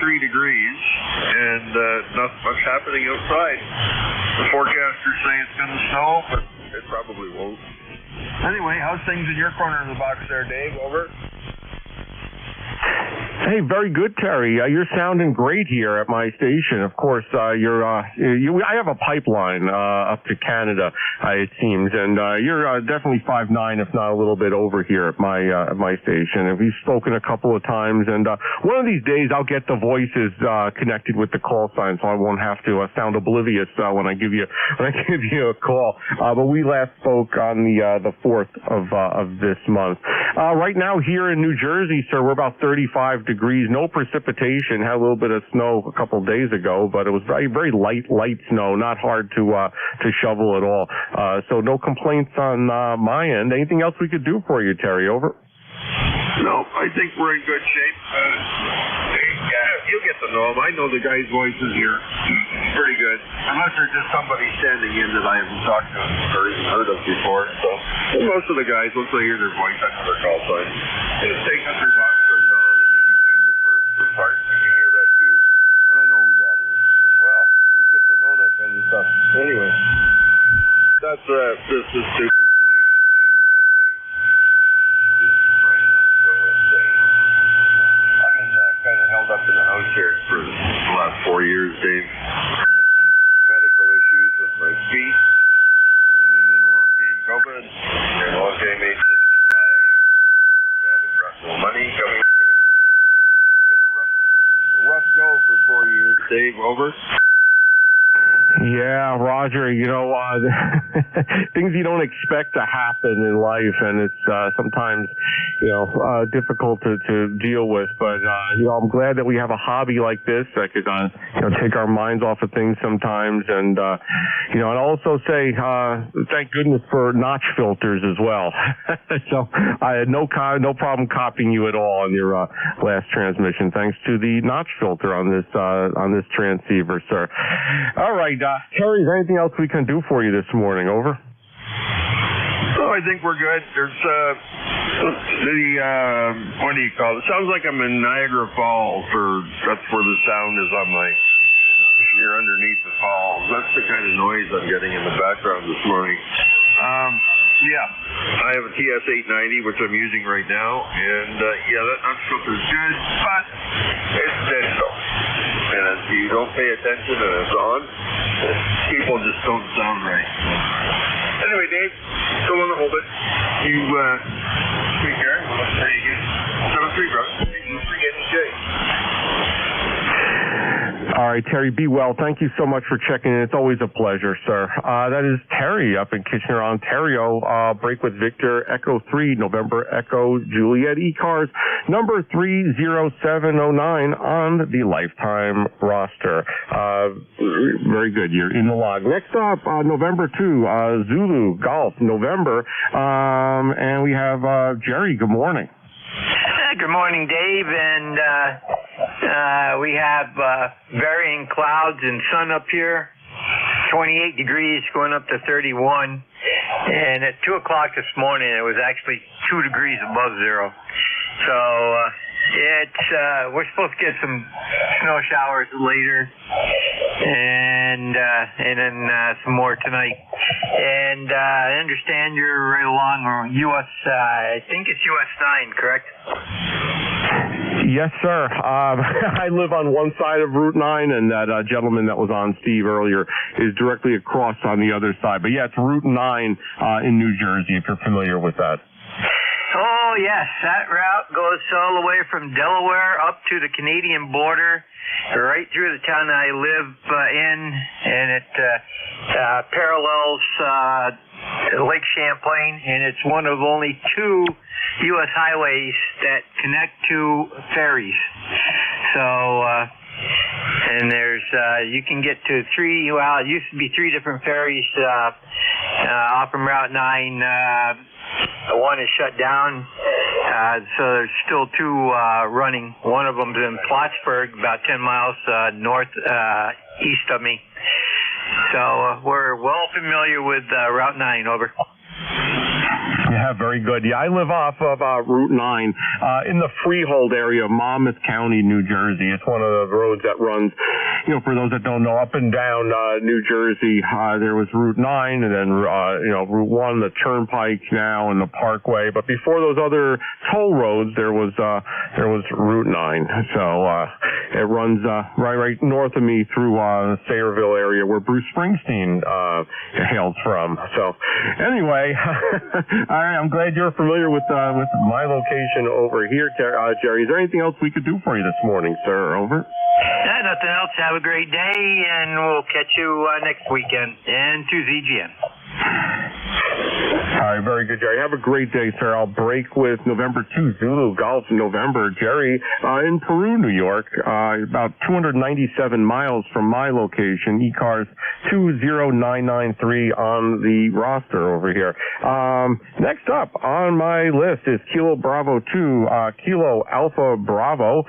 S8: 23 degrees and not much happening outside. The forecasters say it's going to snow, but it probably won't. Anyway, how's things in your corner of the box there, Dave? Over.
S5: Hey, very good, Terry. You're sounding great here at my station. Of course, I have a pipeline up to Canada, it seems, and you're definitely 5'9", if not a little bit over here at my station. And we've spoken a couple of times, and one of these days I'll get the voices connected with the call sign, so I won't have to sound oblivious when I give you a call. But we last spoke on the 4th of this month. Right now here in New Jersey, sir, we're about 35 degrees, no precipitation. Had a little bit of snow a couple of days ago, but it was very, very light snow, not hard to shovel at all. So no complaints on my end. Anything else we could do for you, Terry? Over.
S8: No, I think we're in good shape. You'll get to know them. I know the guys' voices here pretty good, unless they're just somebody standing in that I haven't talked to or even heard of before. So most of the guys, once I hear their voice, I know their call sign. And it's taking their box turned on, and maybe change it for parts. I can hear that too, and I know who that is as well. You get to know that kind of stuff. Anyway, that's this is stupid. Held up in the house here for the last 4 years, Dave. Medical issues with my feet. And then along came COVID. And along came age 65. I haven't got no money coming. It's been a rough go for 4 years, Dave. Over.
S5: Yeah, Roger, things you don't expect to happen in life, and it's sometimes, difficult to deal with. But, I'm glad that we have a hobby like this that could, take our minds off of things sometimes. And, and also say, thank goodness for notch filters as well. So I had no problem copying you at all on your last transmission, thanks to the notch filter on this transceiver, sir. All right. Terry, is there anything else we can do for you this morning? Over.
S8: Oh, I think we're good. There's what do you call it? It sounds like I'm in Niagara Falls, or that's where the sound is on my. You're underneath the falls. That's the kind of noise I'm getting in the background this morning. I have a TS-890, which I'm using right now, and that notch filter is good, but it's digital. And if you don't pay attention and it's on, people just don't sound right. Anyway, Dave, still want to hold it. You take care. We'll look for you again. 7-3, brother. You forget Jay.
S5: All right, Terry, be well. Thank you so much for checking in. It's always a pleasure, sir. That is Terry up in Kitchener, Ontario. Break with Victor, Echo 3, November Echo, Juliet, ECARS, number 30709 on the lifetime roster. Very good. You're in the log. Next up, November 2, Zulu, Golf, November. And we have Jerry. Good morning.
S10: Good morning, Dave, and we have varying clouds and sun up here, 28 degrees going up to 31, and at 2 o'clock this morning it was actually 2 degrees above zero. So We're supposed to get some snow showers later, and then some more tonight. And I understand you're right along US. I think it's US 9, correct?
S5: Yes, sir. I live on one side of Route 9, and that gentleman that was on Steve earlier is directly across on the other side. But yeah, it's Route 9 in New Jersey, if you're familiar with that.
S10: Oh, yes. That route goes all the way from Delaware up to the Canadian border, right through the town I live in, and it parallels Lake Champlain, and it's one of only 2 U.S. highways that connect to ferries. So, and there's, you can get to 3, well, it used to be 3 different ferries off from Route 9. One is shut down, so there's still 2 running. One of them's in Plattsburgh, about 10 miles east of me. So we're well familiar with Route 9, over.
S5: Yeah, very good. Yeah, I live off of Route 9 in the Freehold area of Monmouth County, New Jersey. It's one of the roads that runs, for those that don't know, up and down New Jersey. There was Route 9 and then, Route 1, the Turnpike now, and the Parkway. But before those other toll roads, there was Route 9. So it runs right north of me through the Sayreville area where Bruce Springsteen hails from. So anyway, all right, I'm glad you're familiar with my location over here, Jerry. Is there anything else we could do for you this morning, sir? Over.
S10: Nothing else. Have a great day, and we'll catch you next weekend and to ZGN.
S5: All right, very good, Jerry. Have a great day, sir. I'll break with November 2 Zulu Golf November. Jerry, in Peru, New York, about 297 miles from my location, ECARS 20993 on the roster over here. Next up on my list is Kilo Bravo 2, Kilo Alpha Bravo.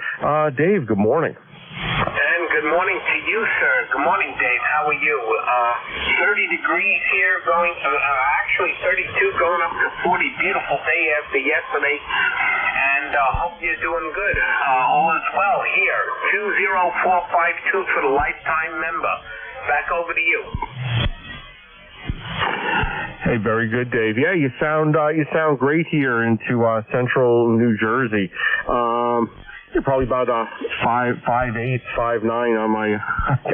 S5: Dave, good morning.
S15: And good morning to you, sir. Good morning, Dave. How are you? 30 degrees here, going actually 32, going up to 40. Beautiful day after yesterday, and hope you're doing good. All is well here. 20452 for the lifetime member. Back over to you.
S5: Hey, very good, Dave. Yeah, you sound great here into central New Jersey. You're probably about 5'8", 5'9"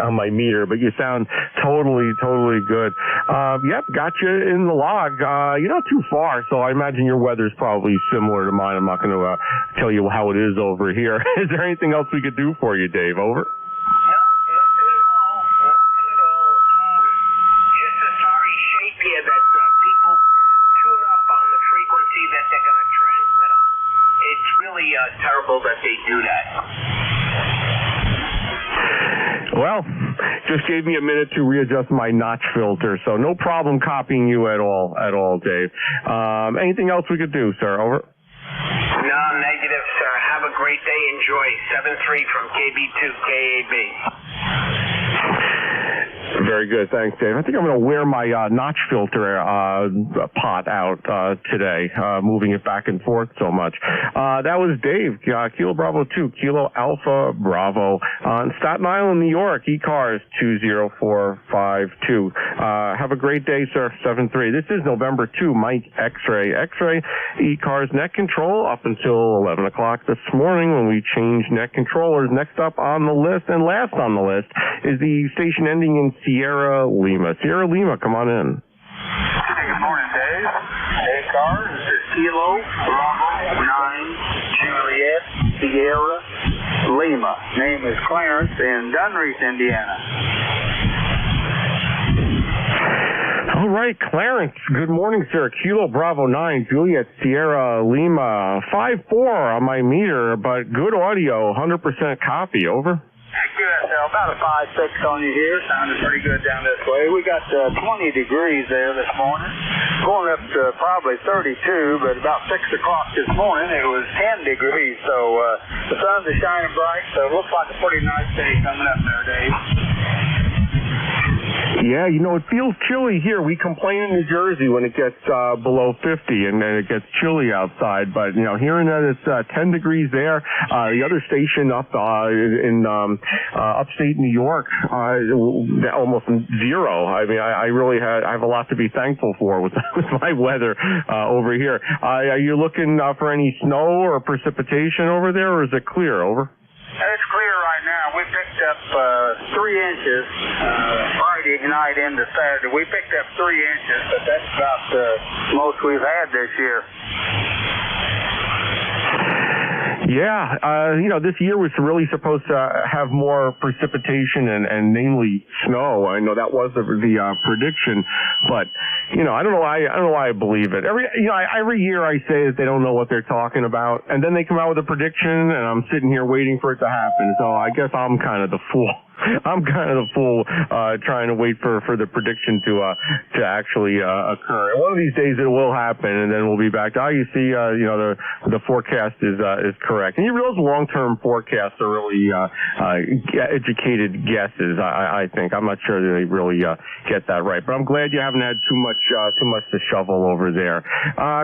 S5: on my meter, but you sound totally good. Yep, got you in the log. You're not too far, so I imagine your weather's probably similar to mine. I'm not going to tell you how it is over here. Is there anything else we could do for you, Dave? Over.
S15: Terrible that they do that.
S5: Well, just gave me a minute to readjust my notch filter, so no problem copying you at all, Dave. Anything else we could do, sir? Over.
S15: No, negative, sir. Have a great day. Enjoy. 7-3 from KB2 KAB.
S5: Very good. Thanks, Dave. I think I'm going to wear my notch filter pot out today, moving it back and forth so much. That was Dave, Kilo Bravo 2, Kilo Alpha Bravo, in Staten Island, New York, ECARS 20452. Have a great day, sir. 7-3. This is November 2, Mike X-Ray. X-Ray, ECARS net control up until 11 o'clock this morning when we changed net controllers. Next up on the list and last on the list is the station ending in Sierra Lima. Sierra Lima, come on in.
S4: Hey, good morning, Dave. ECARS, this is Kilo Bravo 9 Juliet Sierra Lima. Name is Clarence in Dunreath, Indiana.
S5: All right, Clarence. Good morning, sir. Kilo Bravo 9 Juliet Sierra Lima. 5'4" on my meter, but good audio. 100% copy. Over.
S4: Good. Now, about a 5'6" on you here. Sounded pretty good down this way. We got 20 degrees there this morning. Going up to probably 32, but about 6 o'clock this morning it was 10 degrees. So the sun's shining bright, so it looks like a pretty nice day coming up there, Dave.
S5: Yeah, you know, it feels chilly here. We complain in New Jersey when it gets below 50 and then it gets chilly outside. But, you know, hearing that it's 10 degrees there, the other station up in upstate New York, almost zero. I mean, I really have a lot to be thankful for with my weather over here. Are you looking for any snow or precipitation over there, or is it clear? Over?
S12: It's clear right now. We picked up 3 inches Friday night into Saturday. We picked up 3 inches, but that's about the most we've had this year.
S5: Yeah, you know, this year was really supposed to have more precipitation and namely snow. I know that was the prediction, but you know, I don't know why I believe it. Every year I say that they don't know what they're talking about, and then they come out with a prediction, and I'm sitting here waiting for it to happen. So I guess I'm kind of the fool. I'm kind of the fool trying to wait for the prediction to actually occur. And one of these days it will happen, and then we'll be back. You see, you know, the forecast is correct. And you realize long-term forecasts are really educated guesses. I think I'm not sure that they really get that right. But I'm glad you haven't had too much to shovel over there.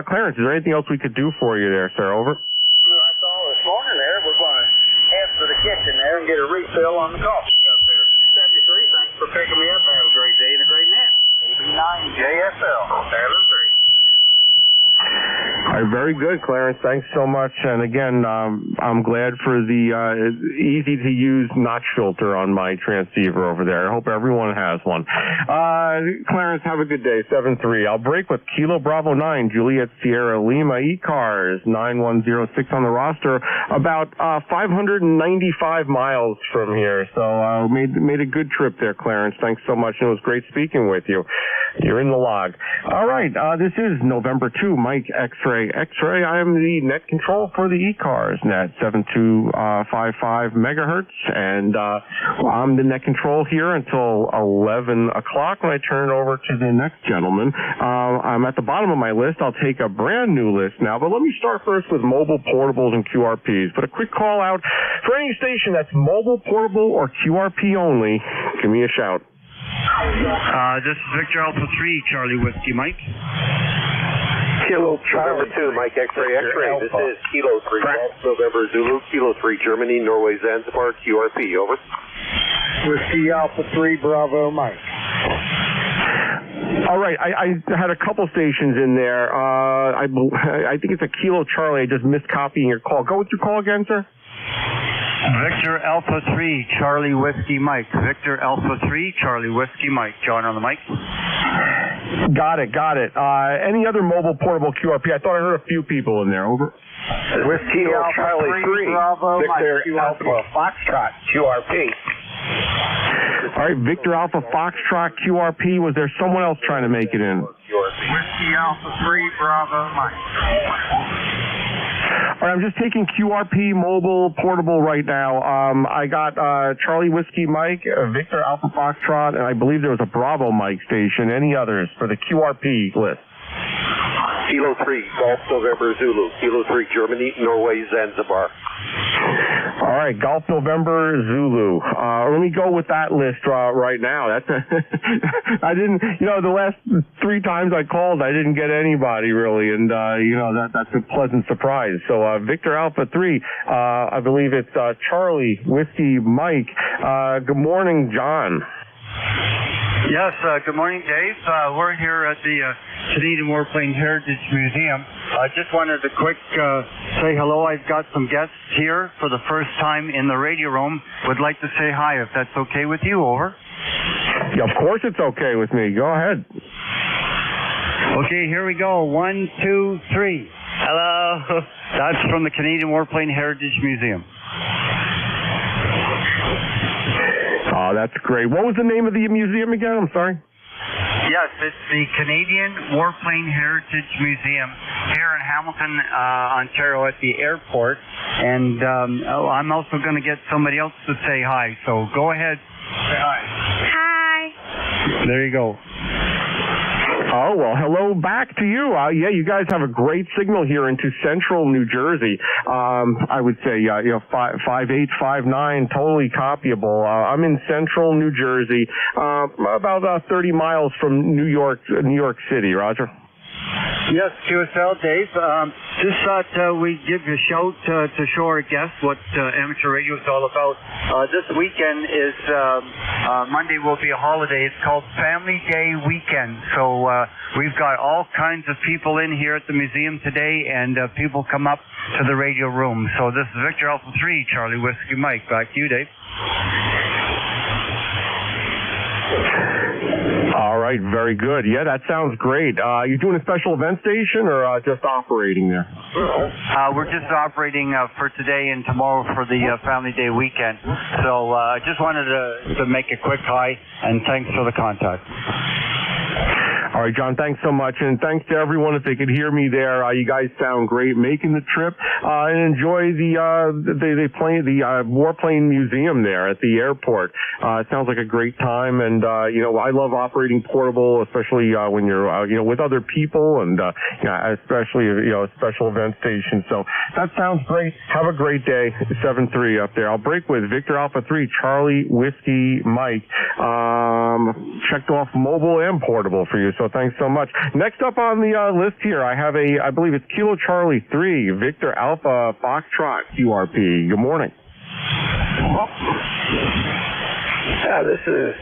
S5: Clarence, is there anything else we could do for you there, sir? Over.
S12: That's all this morning there. We're going to head to the kitchen there and get a refill on the coffee cup there. 73, thanks for picking me up. Have a great day and a great night. 89 JSL, 73.
S5: All right, very good, Clarence. Thanks so much. And again, I'm glad for the easy-to-use notch filter on my transceiver over there. I hope everyone has one. Clarence, have a good day. 7-3. I'll break with Kilo Bravo 9, Juliet Sierra Lima, ECARS 9106 on the roster, about 595 miles from here. So made a good trip there, Clarence. Thanks so much. It was great speaking with you. You're in the log. All right, this is November 2, Mike X-Ray. I am the net control for the ECARS net, 7255 megahertz, and I'm the net control here until 11 o'clock when I turn it over to the next gentleman. I'm at the bottom of my list. I'll take a brand new list now, but let me start first with mobile portables and QRPs. But a quick call out for any station that's mobile, portable, or QRP only, give me a shout.
S14: This is Victor Alpha 3, Charlie Whiskey Mike.
S9: Kilo November 2, Mike X-Ray. This is Kilo 3, November Zulu, Kilo 3, Germany, Norway, Zanzibar, QRP. Over.
S6: Whiskey Alpha 3, Bravo, Mike.
S5: All right, I had a couple stations in there. I think it's a Kilo Charlie. I just missed copying your call. Go with your call again, sir.
S14: Victor Alpha 3, Charlie Whiskey Mike. Victor Alpha 3, Charlie Whiskey Mike. John on the mic.
S5: Got it. Any other mobile portable QRP? I thought I heard a few people in there. Over.
S9: Whiskey Alpha Charlie 3,
S12: Bravo,
S9: Victor
S12: Mike.
S9: Alpha Foxtrot, QRP.
S5: All right, Victor Alpha Foxtrot QRP. Was there someone else trying to make it in?
S12: Whiskey Alpha 3, Bravo, Mike.
S5: All right, I'm just taking QRP mobile portable right now. I got Charlie Whiskey Mike, Victor Alpha Foxtrot, and I believe there was a Bravo Mike station. Any others for the QRP list?
S9: Kilo 3, Golf November Zulu. Kilo 3, Germany, Norway, Zanzibar.
S5: All right, Golf November Zulu. Let me go with that list right now. That's I didn't, you know, the last 3 times I called, I didn't get anybody really, and you know, that's a pleasant surprise. So Victor Alpha 3, I believe it's Charlie Whiskey Mike. Good morning, John.
S14: Yes, good morning, Dave. We're here at the Canadian Warplane Heritage Museum. I just wanted to quick say hello. I've got some guests here for the first time in the radio room. Would like to say hi, if that's okay with you. Over.
S5: Yeah, of course it's okay with me. Go ahead.
S14: Okay, here we go. 1, 2, 3. Hello. That's from the Canadian Warplane Heritage Museum.
S5: Oh, that's great. What was the name of the museum again? I'm sorry.
S14: Yes, it's the Canadian Warplane Heritage Museum here in Hamilton, Ontario at the airport. And I'm also going to get somebody else to say hi. So go ahead. Say hi.
S19: Hi.
S14: There you go.
S5: Oh, well, hello back to you. Yeah, you guys have a great signal here into central New Jersey. I would say, 5'8", 5'9", totally copyable. I'm in central New Jersey, about 30 miles from New York City. Roger?
S14: Yes, QSL, Dave. Just thought we'd give you a shout to show our guests what amateur radio is all about. This weekend is, Monday will be a holiday. It's called Family Day Weekend. So we've got all kinds of people in here at the museum today, and people come up to the radio room. So this is Victor Alpha 3, Charlie Whiskey Mike. Back to you, Dave.
S5: All right, very good. Yeah, that sounds great. You doing a special event station or just operating there?
S14: We're just operating for today and tomorrow for the Family Day weekend. So I just wanted to make a quick hi and thanks for the contact.
S5: All right, John, thanks so much. And thanks to everyone if they could hear me there. You guys sound great making the trip. And enjoy the Warplane Museum there at the airport. It sounds like a great time. And, I love operating portable, especially when you're, with other people and, especially, a special event station. So that sounds great. Have a great day. 7-3 up there. I'll break with Victor Alpha 3, Charlie Whiskey Mike. Checked off mobile and portable for you. So thanks so much. Next up on the list here, I have I believe it's Kilo Charlie 3, Victor Alpha Foxtrot QRP. Good morning.
S19: This is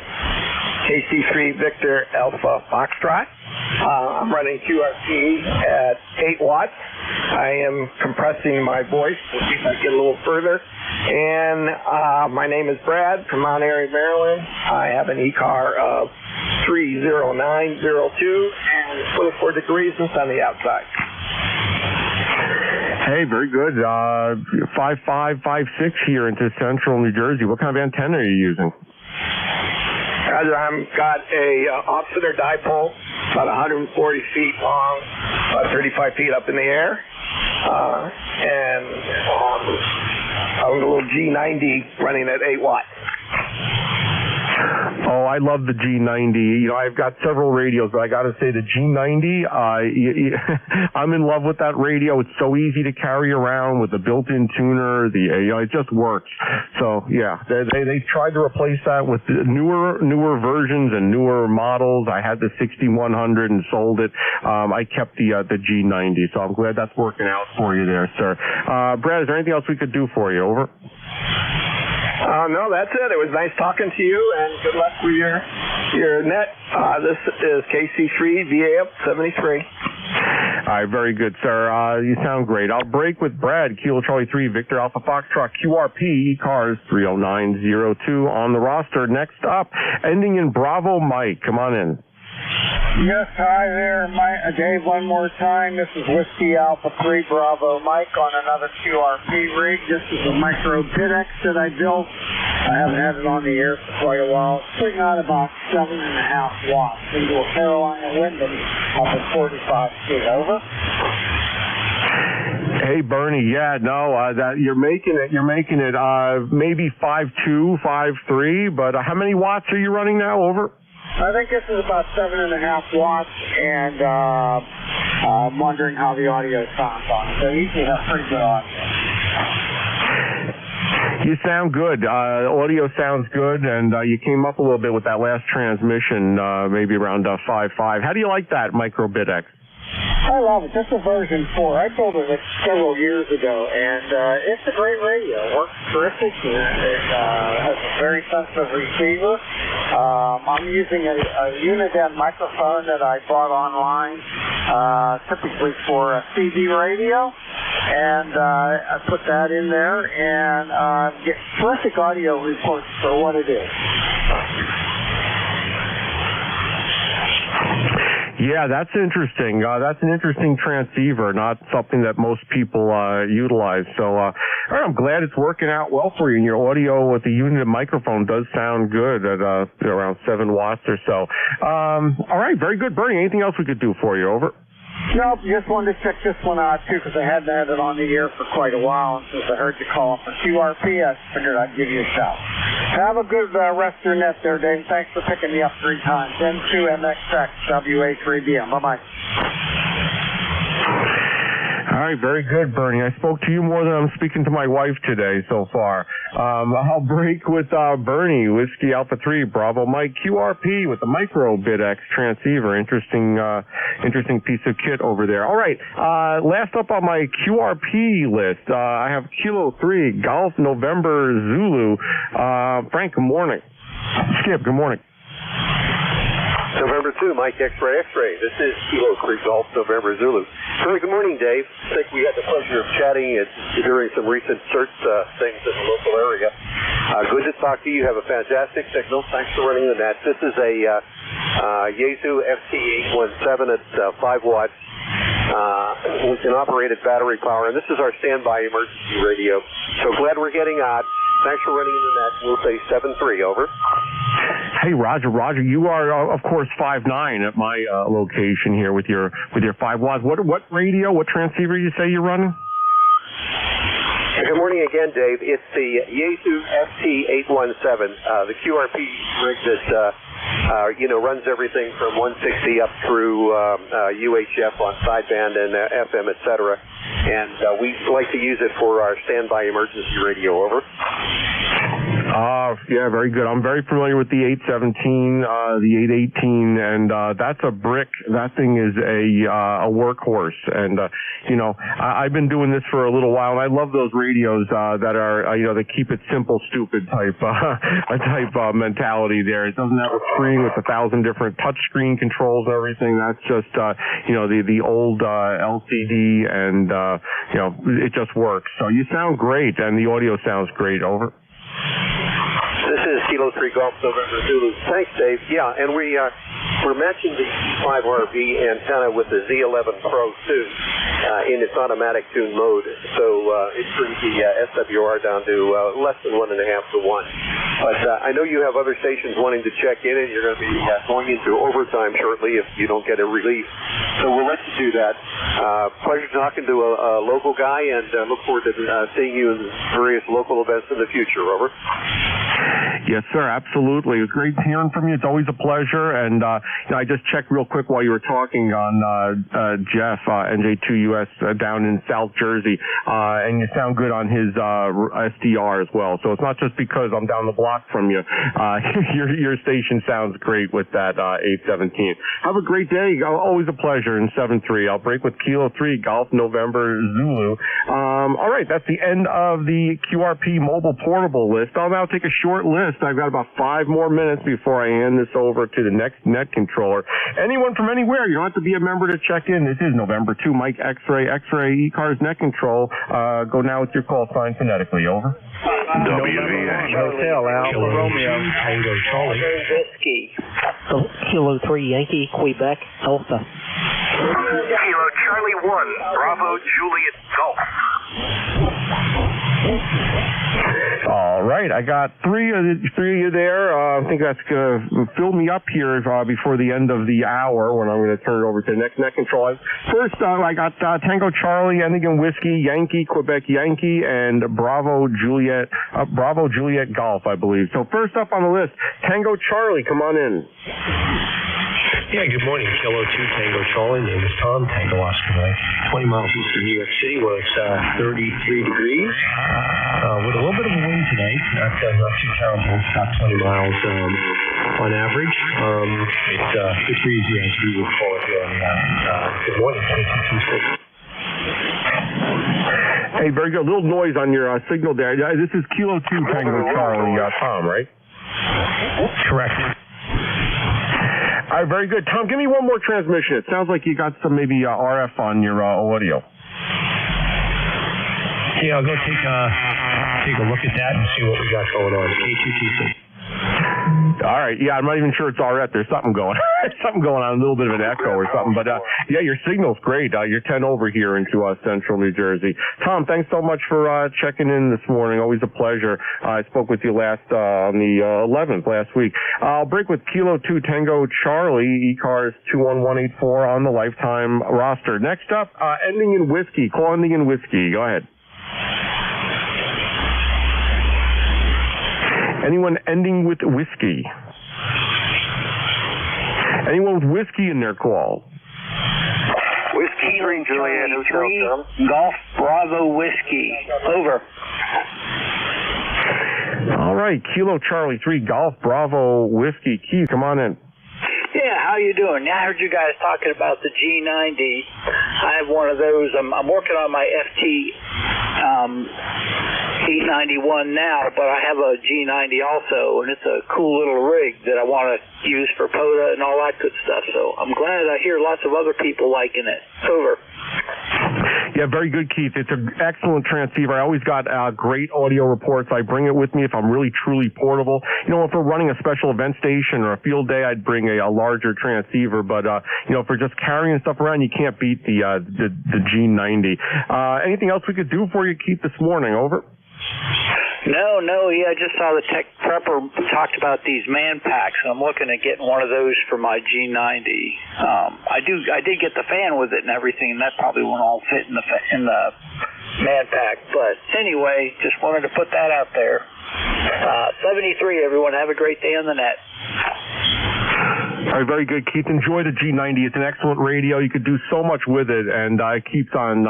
S19: KC3 Victor Alpha Foxtrot. I'm running QRP at 8 watts. I am compressing my voice to see if I get a little further. And my name is Brad from Mount Airy, Maryland. I have an ECAR of 30902 and 24 degrees and sunny outside.
S5: Hey, very good. 5.5, 5.6 here into central New Jersey. What kind of antenna are you using?
S19: I've got a off-center dipole, about 140 feet long, about 35 feet up in the air, and a little G90 running at 8 watts.
S5: Oh, I love the G90. I've got several radios, but I got to say the G90, I'm in love with that radio. It's so easy to carry around with the built-in tuner. It just works. So yeah, they tried to replace that with the newer versions and newer models. I had the 6100 and sold it. I kept the G90, so I'm glad that's working out for you there, sir. Brad, is there anything else we could do for you? Over.
S19: No, that's it. It was nice talking to you, and good luck with your net. This is KC3 VAF 73.
S5: All right, very good, sir. You sound great. I'll break with Brad, Kilo Charlie 3, Victor Alpha Foxtrot, QRP, ECARS 30902 on the roster. Next up, ending in Bravo Mike. Come on in.
S22: Yes, hi there, Dave, one more time. This is Whiskey Alpha 3 Bravo Mike on another QRP rig. This is a micro PIDX that I built. I haven't had it on the air for quite a while. It's putting out about 7.5 watts into a Carolina Wyndham up at 45 feet. Over.
S5: Hey Bernie, yeah, no, that you're making it maybe 5.2, 5.3, but how many watts are you running now? Over.
S22: I think this is about 7.5 watts, and I'm wondering how the audio sounds on it. So you should have pretty good audio.
S5: You sound good. Audio sounds good, and you came up a little bit with that last transmission, maybe around 5.5. How do you like that micro BitX?
S22: I love it. This is version 4. I built it several years ago, and it's a great radio. It works terrific. It has a very sensitive receiver. I'm using a Uniden microphone that I bought online, typically for a CB radio, and I put that in there and get terrific audio reports for what it is.
S5: Yeah, that's interesting. That's an interesting transceiver, not something that most people utilize. So I'm glad it's working out well for you. And your audio with the Uniden microphone does sound good at around 7 watts or so. All right, very good. Bernie, anything else we could do for you? Over.
S22: Nope, just wanted to check this one out too because I hadn't had it on the air for quite a while, and since I heard you calling for QRP, I figured I'd give you a shout. Have a good rest of your net there, Dave. Thanks for picking me up 3 times. N2MXX, WA3BM. Bye-bye.
S5: All right, very good, Bernie. I spoke to you more than I'm speaking to my wife today so far. I'll break with Bernie, Whiskey Alpha 3, Bravo Mike, QRP with the Micro BitX transceiver. Interesting piece of kit over there. All right, last up on my QRP list, I have Kilo 3, Golf November Zulu. Frank, good morning. Skip, good morning.
S9: November 2, Mike X-Ray X-Ray. This is Kilo 3 Golf November Zulu. Very good morning, Dave. I think we had the pleasure of chatting and during some recent search things in the local area. Good to talk to you. You have a fantastic signal. Thanks for running the net. This is a Yaesu FT817 at 5 watts. We can operate at battery power, and this is our standby emergency radio. So glad we're getting on. Thanks for running the net. We'll say 7-3, over.
S5: Hey, Roger, you are, of course, 5'9" at my location here with your 5 watts. What radio, what transceiver you say you're running?
S9: Good morning again, Dave. It's the Yaesu FT817, the QRP rig that runs everything from 160 up through UHF on sideband and FM, etc. And we like to use it for our standby emergency radio, over.
S5: Yeah, very good. I'm very familiar with the 817, the 818, and that's a brick. That thing is a workhorse. And, I've been doing this for a little while, and I love those radios that are, that keep it simple, stupid type mentality there. It doesn't have a screen with 1,000 different touch screen controls and everything. That's just, the old LCD, and, it just works. So you sound great, and the audio sounds great, over.
S9: This is Kilo 3 Golf November Zulu. Thanks, Dave. Yeah, and we're matching the E5RV antenna with the Z11 Pro 2 in its automatic tune mode. So it brings the SWR down to less than 1.5 to 1. But I know you have other stations wanting to check in, and you're going to be going into overtime shortly if you don't get a relief. So we'll let you do that. Pleasure talking to a local guy, and look forward to seeing you in various local events in the future, over.
S5: Yes, sir, absolutely. It was great hearing from you. It's always a pleasure. And I just checked real quick while you were talking on Jeff, NJ2US down in South Jersey, and you sound good on his SDR as well. So it's not just because I'm down the block from you. Your station sounds great with that 817. Have a great day. Always a pleasure. In 7-3, I'll break with Kilo 3 Golf November Zulu. All right, that's the end of the QRP mobile portable list. I'll now take a short list. I've got about 5 more minutes before I hand this over to the next net controller. Anyone from anywhere, you don't have to be a member to check in. This is November 2, Mike X-Ray ECARS net control. Go now with your call sign phonetically, over.
S2: WVA Hotel Alpha Romeo Tango Charlie Whiskey Kilo 3 Yankee Quebec Alpha
S21: Kilo Charlie 1 Bravo Juliet Golf.
S5: All right, I got three of you there. I think that's going to fill me up here before the end of the hour when I'm going to turn it over to the next net control. First, I got Tango Charlie, ending in Whiskey, Yankee, Quebec Yankee, and Bravo Juliet Golf, I believe. So first up on the list, Tango Charlie, come on in.
S2: Yeah, good morning. Kilo 2 Tango Charlie. Name is Tom. Tango Oscar Mike. 20 miles east of New York City where it's 33 degrees. With a little bit of a wind today. Not too terrible. It's about 20 miles on average. It's good breezy as we will call it here. Good morning. 2226.
S5: Hey, very good. A little noise on your signal there. This is Kilo 2 Tango Charlie, Tom, right?
S2: Correct.
S5: All right, very good. Tom, give me one more transmission. It sounds like you got some maybe RF on your audio.
S2: Yeah, I'll go take a look at that and see what we got going on. K226.
S5: All right. Yeah, I'm not even sure it's Arette. There's something going on, a little bit of an echo or something. But, yeah, your signal's great. You're 10 over here into central New Jersey. Tom, thanks so much for checking in this morning. Always a pleasure. I spoke with you last on the 11th last week. I'll break with Kilo 2 Tango Charlie, ECARS 21184 on the lifetime roster. Next up, ending in whiskey. Call ending in whiskey. Go ahead. Anyone ending with whiskey? Anyone with whiskey in their call?
S12: Whiskey 3, Juliet, 3, Golf Bravo Whiskey. Over.
S5: All right, Kilo Charlie 3, Golf Bravo Whiskey. Keith, come on in.
S22: Yeah, how you doing? I heard you guys talking about the G90. I have one of those. I'm working on my FT 891 now, but I have a G90 also, and it's a cool little rig that I want to use for POTA and all that good stuff. So I'm glad I hear lots of other people liking it. Over.
S5: Yeah, very good, Keith. It's an excellent transceiver. I always got great audio reports. I bring it with me if I'm really, truly portable. You know, if we're running a special event station or a field day, I'd bring a larger transceiver. But, you know, if we're just carrying stuff around, you can't beat the G90. Anything else we could do for you, Keith, this morning? Over.
S22: No, yeah, I just saw the tech prepper talked about these man packs. I'm looking at getting one of those for my G90. I did get the fan with it and everything, and that probably won't all fit in the man pack. But anyway, just wanted to put that out there. 73, everyone. Have a great day on the net.
S5: All right, very good, Keith. Enjoy the G90. It's an excellent radio. You could do so much with it, and it keeps on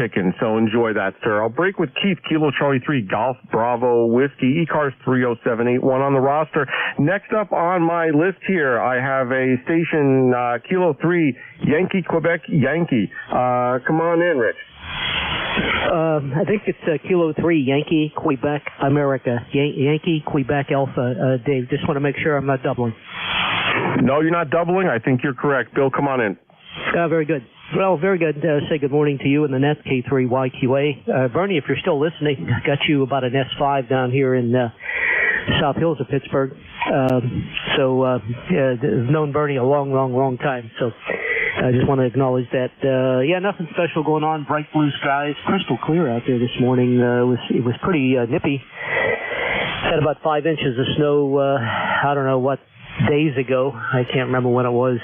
S5: ticking. So enjoy that, sir. I'll break with Keith, Kilo Charlie 3, Golf Bravo Whiskey, ECARS 30781 on the roster. Next up on my list here, I have a station, Kilo 3, Yankee, Quebec, Yankee. Come on in, Rich.
S3: I think it's Kilo 3, Yankee, Quebec, America. Yankee, Quebec, Alpha. Dave, just want to make sure I'm not doubling.
S5: No, you're not doubling. I think you're correct. Bill, come on in.
S3: Very good. Well, very good. Say good morning to you in the net, K3YQA. Bernie, if you're still listening, got you about an S5 down here in South Hills of Pittsburgh. I've known Bernie a long time. So I just want to acknowledge that. Nothing special going on. Bright blue skies, crystal clear out there this morning. It was pretty nippy. Had about 5 inches of snow. I don't know what days ago. I can't remember when it was,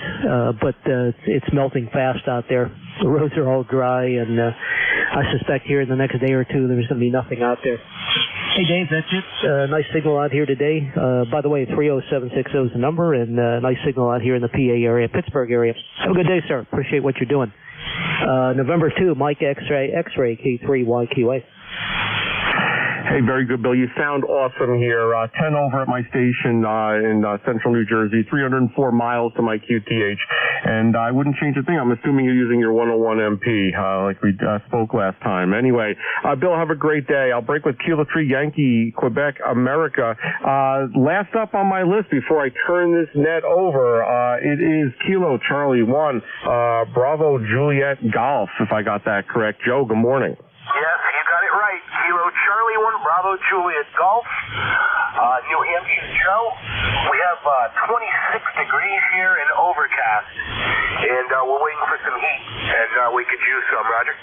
S3: but it's melting fast out there. The roads are all dry, and I suspect here in the next day or two there's going to be nothing out there. Hey, Dave, that's it. Nice signal out here today. By the way, 30760 is the number, and nice signal out here in the PA area, Pittsburgh area. Have a good day, sir. Appreciate what you're doing. November 2, Mike X-Ray, K3YQA.
S5: Hey, very good, Bill. You sound awesome here. 10 over at my station in central New Jersey, 304 miles to my QTH, and I wouldn't change a thing. I'm assuming you're using your 101 MP, like we spoke last time. Anyway, Bill, have a great day. I'll break with Kilo 3 Yankee, Quebec, America. Last up on my list before I turn this net over, it is Kilo Charlie 1, Bravo Juliet Golf, if I got that correct. Joe, good morning.
S15: Yes, you got it right. Kilo Charlie 1, Bravo Juliet Golf, New Hampshire Joe. We have 26 degrees here and overcast, and we're waiting for some heat, and we could use some, Roger.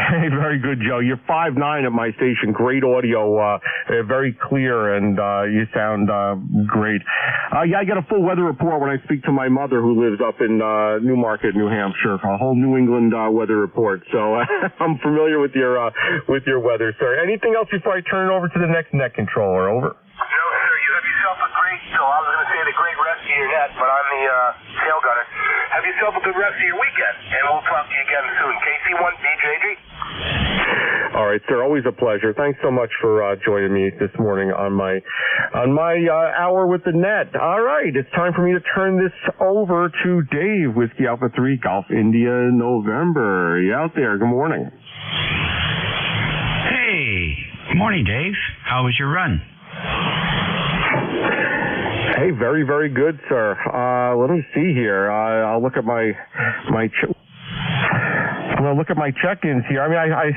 S5: Hey, very good, Joe. You're 5'9" at my station. Great audio, very clear, and you sound great. I get a full weather report when I speak to my mother, who lives up in Newmarket, New Hampshire. A whole New England weather report. So I'm familiar with your weather, sir. Anything else before I turn it over to the next net controller? Over.
S15: No, sir. You have yourself a great, I was going to say the great rest of your net, but I'm the tail gunner. Have yourself a good rest of your weekend, and we'll talk to you again soon. KC1BJG.
S5: All right, sir. Always a pleasure. Thanks so much for joining me this morning on my hour with the net. All right, it's time for me to turn this over to Dave, Whiskey Alpha 3, Golf India, November. You out there? Good morning.
S16: Hey, good morning, Dave. How was your run?
S5: Hey, very, very good, sir. Let me see here. I'll look at my Well, look at my check-ins here. I mean, I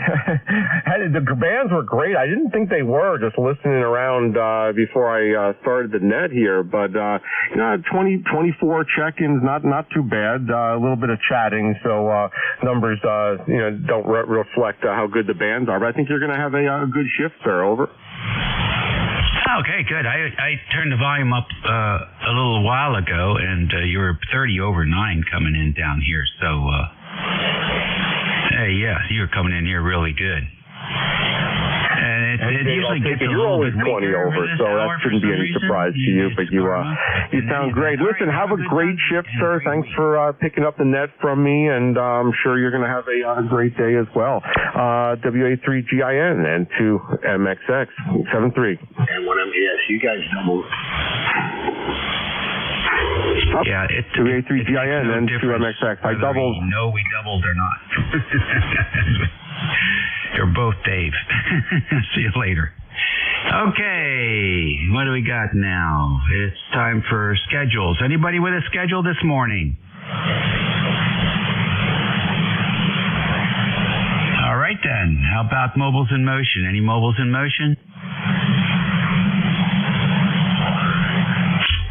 S5: the bands were great. I didn't think they were, just listening around before I started the net here. But 24 check-ins, not too bad. A little bit of chatting, so numbers don't reflect how good the bands are. But I think you're going to have a good shift, sir. Over.
S16: Okay, good. I turned the volume up a little while ago, and you were 30 over 9 coming in down here. So, hey, yeah, you were coming in here really good. And it usually gets a
S5: you're
S16: little
S5: always
S16: bit
S5: 20 over, so that shouldn't be any surprise to you. But you sound great. Listen, have a great shift, sir. Thanks for picking up the net from me, and I'm sure you're going to have a great day as well. WA3GIN and 2MXX 73
S21: and 1MGS. You guys double.
S16: Yeah, it's
S5: 2A3GIN and 2MXX. I doubled.
S16: We know we doubled or not. You're both Dave. See you later. Okay, what do we got now? It's time for schedules. Anybody with a schedule this morning? All right then. How about mobiles in motion? Any mobiles in motion?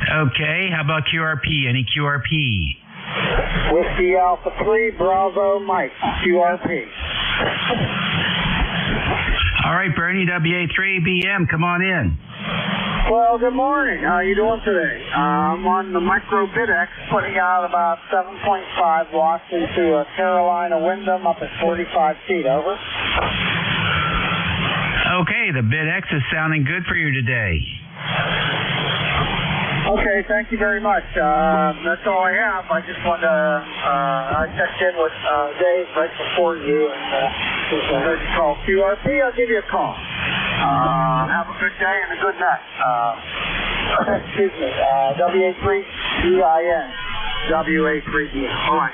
S16: Okay, how about QRP? Any QRP?
S22: Whiskey Alpha 3, Bravo, Mike, QRP.
S16: All right, Bernie, WA3BM, come on in.
S22: Well, good morning. How are you doing today? I'm on the Micro BitX, putting out about 7.5 watts into a Carolina Wyndham up at 45 feet. Over.
S16: Okay, the BitX is sounding good for you today.
S22: Okay, thank you very much. That's all I have. I just wanted to, I checked in with Dave right before you, and since I heard you call QRP, I'll give you a call. Have a good day and a good night. Excuse me, WA3GIN. WA3GIN. All right.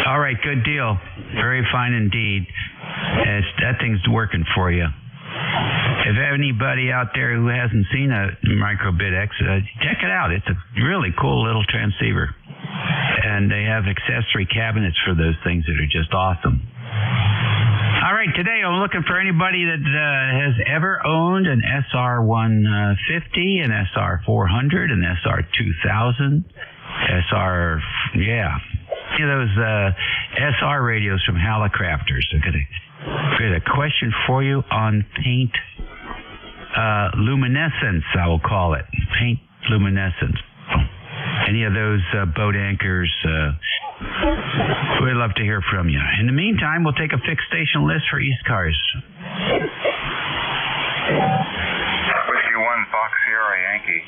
S16: All right, good deal. Very fine indeed. That thing's working for you. If anybody out there who hasn't seen a Micro BitX, check it out. It's a really cool little transceiver. And they have accessory cabinets for those things that are just awesome. All right, today I'm looking for anybody that has ever owned an SR150, an SR400, an SR2000, any of those SR radios from Hallicrafters. I've got a question for you on paint luminescence, I will call it. Paint luminescence. Any of those boat anchors, we'd love to hear from you. In the meantime, we'll take a fixed station list for ECARS.
S1: Whiskey 1, Fox Sierra, Yankee.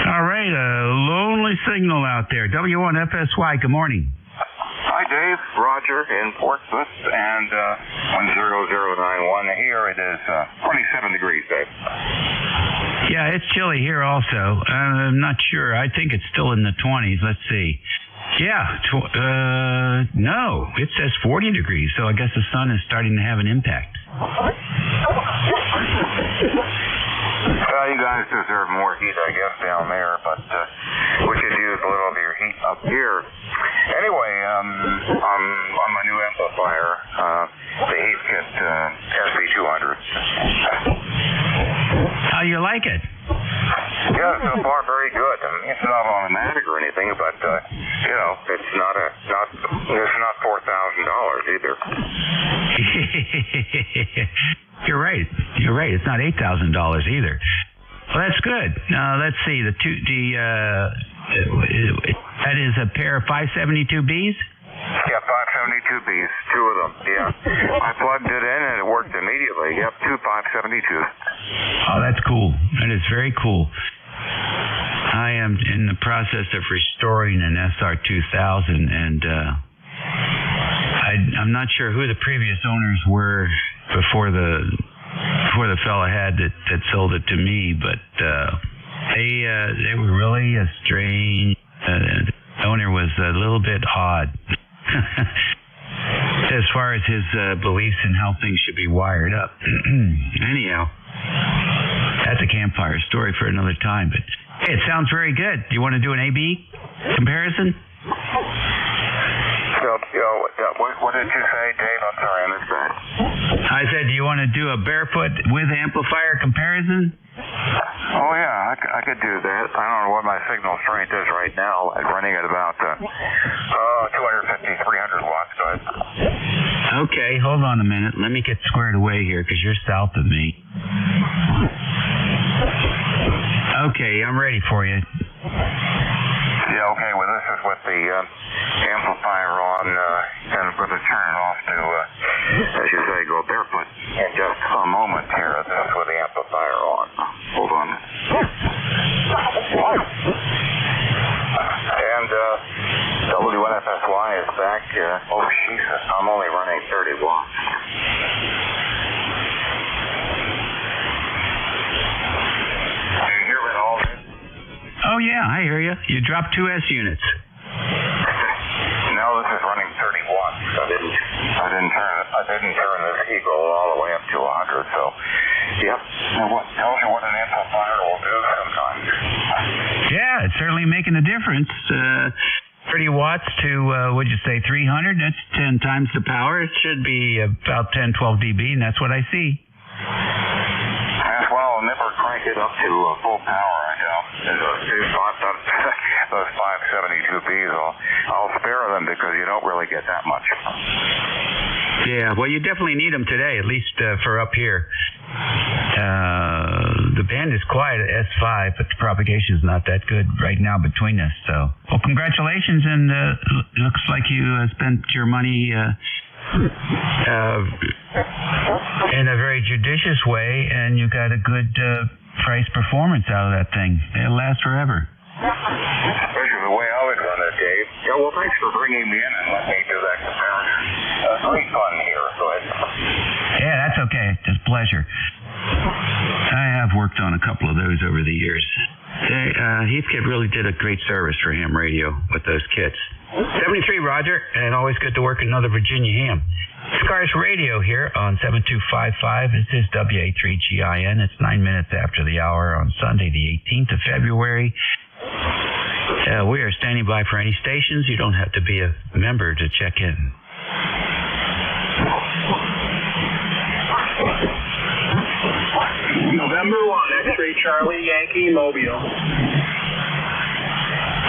S16: All right, a lonely signal out there. W1FSY, good morning.
S1: Hi, Dave. Roger in Portsmouth, and 10091. Here it is 27 degrees, Dave.
S16: Yeah, it's chilly here also. I'm not sure. I think it's still in the 20s. Let's see. Yeah, no, it says 40 degrees, so I guess the sun is starting to have an impact.
S1: Well, you guys deserve more heat, I guess, down there, but we could use a little of your heat up here. Anyway, on my new amplifier, the heat kit SV200.
S16: How you like it?
S1: Yeah, so far very good. I mean, it's not automatic or anything, but it's not $4,000 either.
S16: You're right. It's not $8,000 either. Well, that's good. Let's see. That is a pair of 572Bs?
S1: Yeah, 572Bs, two of them, yeah. I plugged it in and it worked immediately. Yep, two 572s.
S16: Oh, that's cool. That is very cool. I am in the process of restoring an SR2000, and I'm not sure who the previous owners were before the fella had that sold it to me, but they were really a strange. The owner was a little bit odd as far as his beliefs in how things should be wired up. Anyhow, that's a campfire story for another time. But hey, it sounds very good. Do you want to do an A/B comparison?
S1: What did you say, Dave? I'm sorry, I missed that.
S16: I said, do you want to do a barefoot with amplifier comparison?
S1: Oh, yeah, I could do that. I don't know what my signal strength is right now. I'm running at about 250, 300 watts. But...
S16: Okay, hold on a minute. Let me get squared away here because you're south of me. Okay, I'm ready for you.
S1: Yeah, okay, well, this is with the amplifier on, and I'm going to turn it off to, as you say, go barefoot in just a moment here. This is with the amplifier on. Hold on. And WNFSY is back. Oh, Jesus, I'm only running 30 watts.
S16: Oh, yeah, I hear you. You dropped 2 S units.
S1: No, this is running 30 watts. I didn't turn this Eagle all the way up to 100, so, yep. What tells you what an amplifier will do sometimes.
S16: Yeah, it's certainly making a difference. 30 watts to, what'd you say, 300? That's 10 times the power. It should be about 10, 12 dB, and that's what I see.
S1: As well, never crank it up to full power, those 572Bs, I'll spare them because you don't really get that much.
S16: Yeah, well, you definitely need them today, at least for up here. The band is quiet at S5, but the propagation is not that good right now between us. So, well, congratulations, and it looks like you spent your money in a very judicious way, and you got a good price performance out of that thing. It'll last forever.
S1: Especially the way I would run it, Dave. Yeah, well, thanks for bringing me in and letting me do that comparison. Great fun here. Go ahead.
S16: Yeah, that's okay. It's a pleasure. I have worked on a couple of those over the years. Heathkit really did a great service for ham radio with those kits. 73, Roger, and always good to work another Virginia ham. ECARS Radio here on 7255. This is WA3GIN. It's 9 minutes after the hour on Sunday, the 18th of February. We are standing by for any stations. You don't have to be a member to check in.
S15: November 1, X-Ray Charlie, Yankee, Mobile.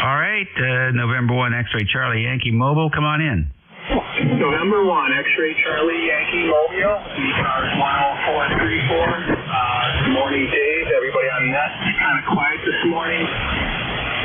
S16: All right, November 1, X-Ray Charlie, Yankee, Mobile. Come on in.
S15: November 1, X-Ray Charlie, Yankee, Mobile. ECARS 10434. Good morning, Dave. Everybody on net. Kind of quiet this morning.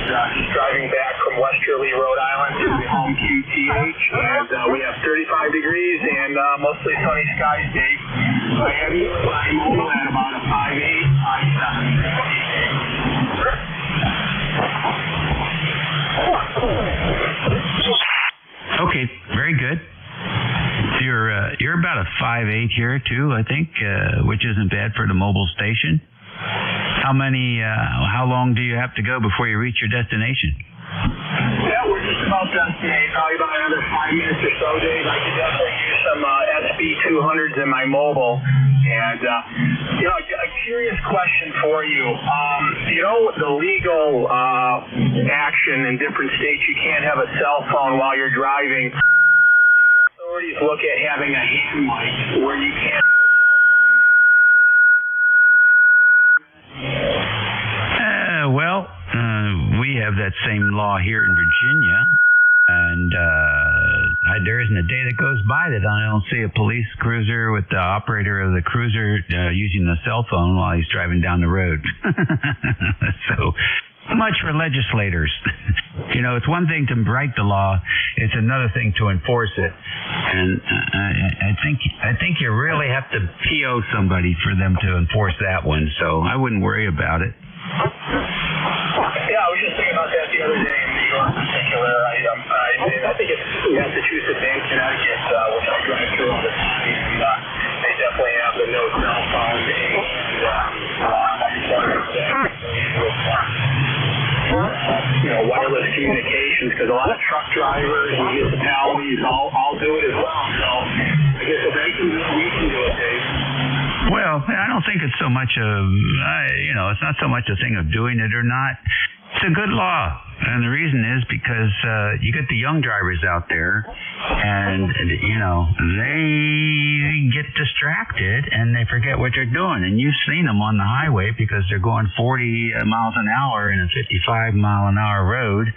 S15: Just driving back from Westerly, Rhode Island to the home QTH, and we have 35 degrees and mostly sunny skies, Dave. I have you by mobile at about a 5.8, 5.7.
S16: Okay, very good. You're about a 5.8 here too, I think, which isn't bad for the mobile station. How long do you have to go before you reach your destination?
S15: Yeah, we're just about done today. Probably about another 5 minutes or so, Dave. I could definitely use some SB200s in my mobile. And, a curious question for you. The legal action in different states, you can't have a cell phone while you're driving. How do the authorities look at having a hand mic where you can't?
S16: We have that same law here in Virginia, and there isn't a day that goes by that I don't see a police cruiser with the operator of the cruiser using the cell phone while he's driving down the road. So much for legislators. It's one thing to write the law; it's another thing to enforce it. And I think you really have to PO somebody for them to enforce that one. So I wouldn't worry about it.
S15: Yeah, I was just thinking about that the other day in New York in particular. I think it's Massachusetts and Connecticut, which I drive through all the time, and they definitely have the no cell phone and wireless communications, because a lot of truck drivers and municipalities all do it as well. So I guess if they can do it, we can do it, Dave.
S16: Well, I don't think it's so much it's not so much a thing of doing it or not. It's a good law. And the reason is because you get the young drivers out there, and they get distracted and they forget what they're doing. And you've seen them on the highway because they're going 40 miles an hour in a 55-mile-an-hour road,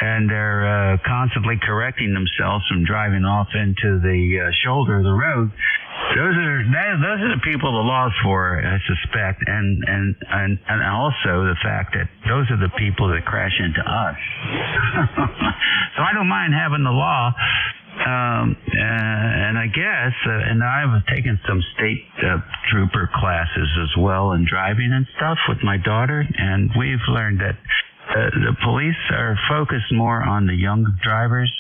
S16: and they're constantly correcting themselves from driving off into the shoulder of the road. Those are the people the law's for, I suspect, and also the fact that those are the people that crash into us. So I don't mind having the law, and I guess, and I've taken some state trooper classes as well in driving and stuff with my daughter, and we've learned that the police are focused more on the young drivers,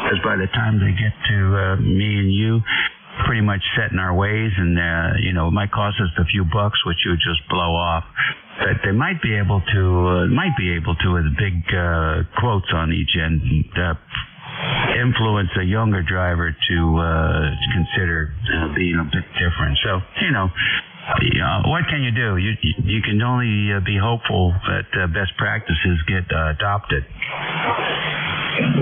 S16: because by the time they get to me and you, pretty much set in our ways, and it might cost us a few bucks, which you would just blow off. But they might be able to, with big quotes on each end, influence a younger driver to consider being a bit different. So what can you do? You can only be hopeful that best practices get adopted.
S8: 100%,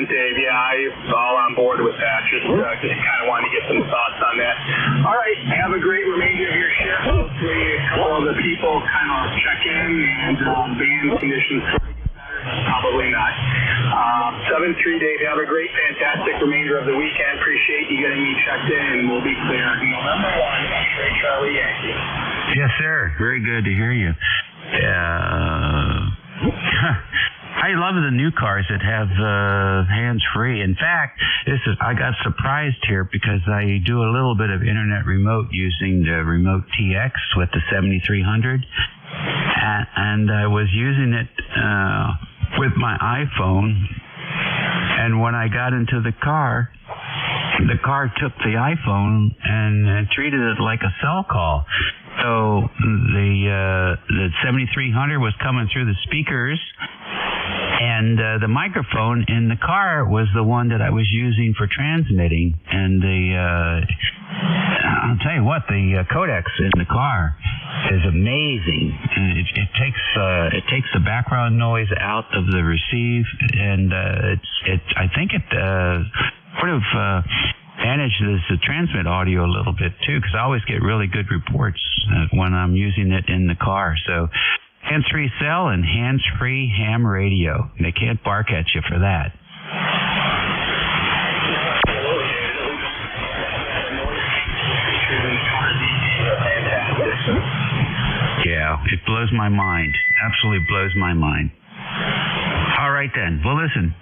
S8: Dave. Yeah, I'm all on board with that. Just kind of wanted to get some thoughts on that. All right, have a great remainder of your shift. Hopefully a couple of the people kind of check in and band conditions probably not. 7-3, Dave. Have a great, fantastic remainder of the weekend. Appreciate you getting me checked in, and we'll be clear. November 1, X-Ray Charlie Yankee.
S16: Yes, sir. Very good to hear you. I love the new cars that have hands-free. In fact, I got surprised here because I do a little bit of internet remote using the Remote TX with the 7300, and I was using it with my iPhone, and when I got into the car took the iPhone and treated it like a cell call. So the 7300 was coming through the speakers, and the microphone in the car was the one that I was using for transmitting. And I'll tell you what, the codecs in the car is amazing. It takes the background noise out of the receive, and I think it sort of manages the transmit audio a little bit too, because I always get really good reports when I'm using it in the car. So hands-free cell and hands-free ham radio. They can't bark at you for that. Yeah, it blows my mind. Absolutely blows my mind. All right, then. Well, listen,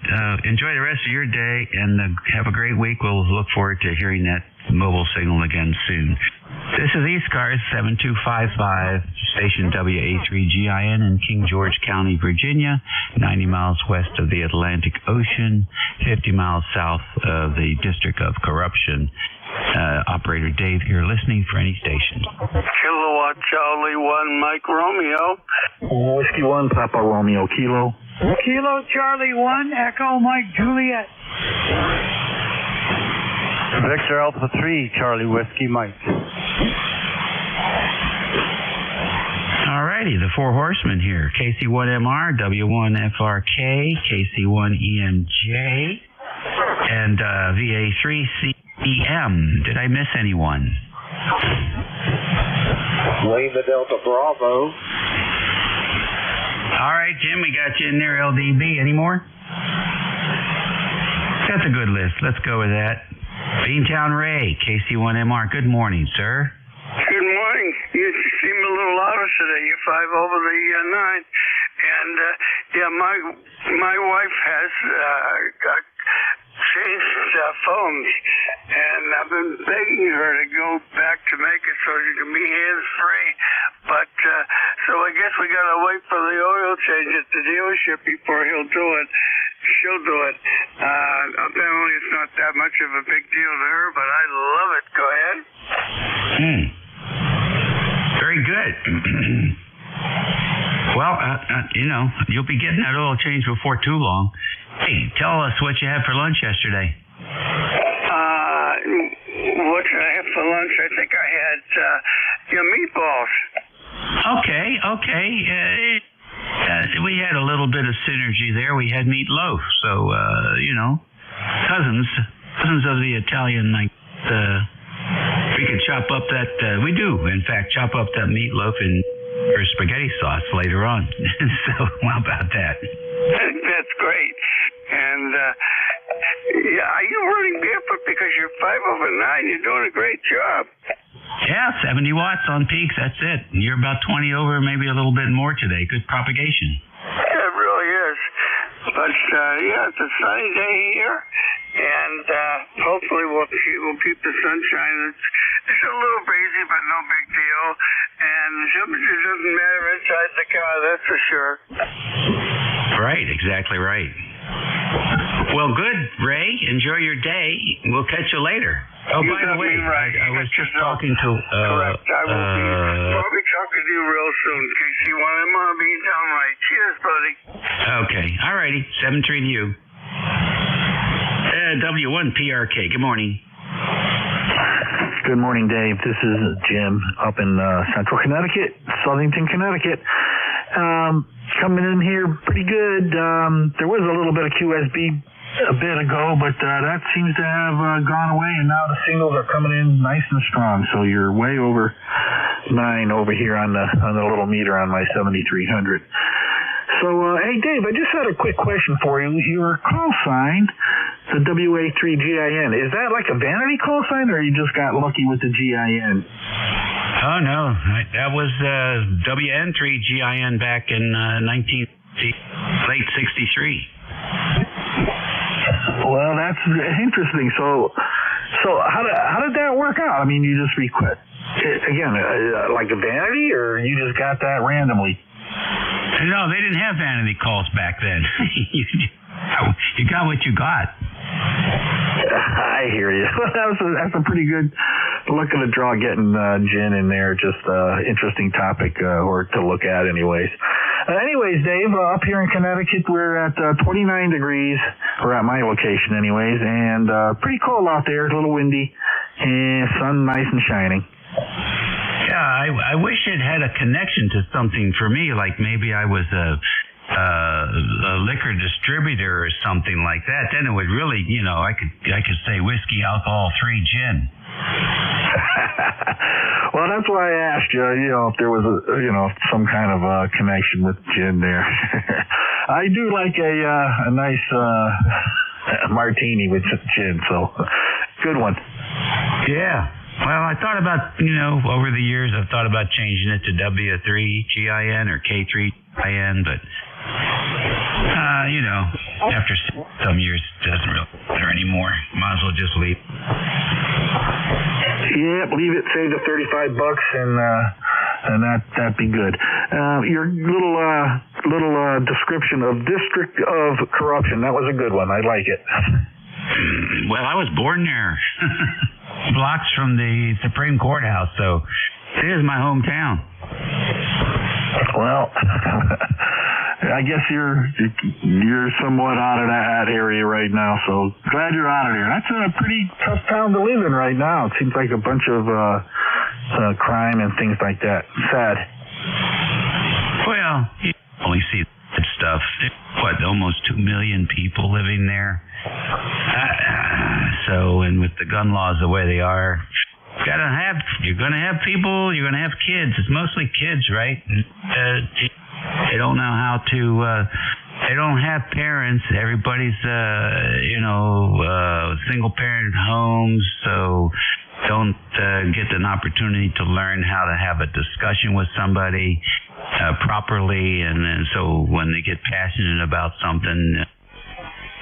S16: enjoy the rest of your day, and have a great week. We'll look forward to hearing that mobile signal again soon. This is ECARS 7255, station WA3GIN in King George County, Virginia, 90 miles west of the Atlantic Ocean, 50 miles south of the District of Corruption. Operator Dave here, listening for any station.
S7: Kilowatt Charlie 1, Mike Romeo.
S13: Whiskey 1, Papa Romeo, Kilo.
S23: Kilo Charlie 1, Echo Mike Juliet.
S14: Victor Alpha 3, Charlie Whiskey Mike.
S16: Alrighty, the Four Horsemen here. KC1MR, W1FRK, KC1EMJ, and VA3CEM. Did I miss anyone?
S9: Wayne the Delta Bravo.
S16: All right, Jim, we got you in there, LDB. Any more? That's a good list. Let's go with that. Beantown Ray, KC1MR. Good morning, sir.
S7: Good morning. You seem a little louder today. You're 5 over the 9. And, my wife has changed phones, and I've been begging her to go back to make it so she can be hands-free. But, so I guess we got to wait for the oil change at the dealership before she'll do it. Apparently it's not that much of a big deal to her, but I love it. Go ahead.
S16: Very good. Well, you'll be getting that oil change before too long. Hey, tell us what you had for lunch yesterday.
S7: What did I have for lunch? I think I had meatballs.
S16: Okay. we had a little bit of synergy there. We had meatloaf, so cousins of the Italian, like we could chop up that. We do, in fact, chop up that meatloaf in or spaghetti sauce later on. So how about that?
S7: That's great. And are you running barefoot because you're 5/9? You're doing a great job.
S16: Yeah, 70 watts on peaks. That's it. You're about 20 over, maybe a little bit more today. Good propagation.
S7: Yeah, it really is. But it's a sunny day here, and hopefully we'll keep the sunshine. It's a little breezy, but no big deal. And the temperature doesn't matter inside the car, that's for sure.
S16: Right, exactly right. Well, good, Ray. Enjoy your day. We'll catch you later. Oh, by the way, I was just talking to...
S7: Correct. I will be talking to you real soon, KC1. I'm going to be down right. Cheers, buddy.
S16: Okay. All righty. 7-3 to you. W1PRK. Good morning.
S13: Good morning, Dave. This is Jim up in Central Connecticut, Southington, Connecticut. Coming in here pretty good. There was a little bit of QSB a bit ago, but that seems to have gone away, and now the singles are coming in nice and strong. So you're way over 9 over here on the little meter on my 7300. So, hey, Dave, I just had a quick question for you. Your call sign, the WA3GIN, is that like a vanity call sign, or you just got lucky with the GIN?
S16: Oh, no. That was WN3GIN back in late 63.
S13: Well, that's interesting. So how did that work out? I mean, you just request again, like a vanity, or you just got that randomly?
S16: No, they didn't have vanity calls back then. You got what you got.
S13: I hear you. That's a pretty good look at the draw, getting gin in there. Just interesting topic or to look at, anyways. Anyways, Dave, up here in Connecticut, we're at 29 degrees. We're at my location, anyways, and pretty cold out there. It's a little windy, and sun nice and shining.
S16: Yeah, I wish it had a connection to something for me, like maybe I was a liquor distributor or something like that. Then it would really, I could say whiskey, alcohol, 3 gin.
S13: Well, that's why I asked you, if there was some kind of connection with gin there. I do like a nice martini with gin, so good one.
S16: Yeah. Well, I thought about, over the years, I've thought about changing it to W3GIN or K3GIN, but, after some years, it doesn't really matter anymore. Might as well just leave.
S13: Yeah, leave it, save the $35, and that'd be good. Your little description of District of Corruption, that was a good one. I like it.
S16: Well, I was born there. Blocks from the Supreme Courthouse, so it is my hometown.
S13: Well, I guess you're somewhat out of that area right now, so glad you're out of there. That's a pretty tough town to live in right now. It seems like a bunch of crime and things like that. Sad.
S16: Well, you only see that stuff. Almost 2 million people living there. And with the gun laws the way they are, you're gonna have people, you're gonna have kids. It's mostly kids, right? They don't know how to. They don't have parents. Everybody's, single parent homes, so don't get an opportunity to learn how to have a discussion with somebody properly, and then so when they get passionate about something,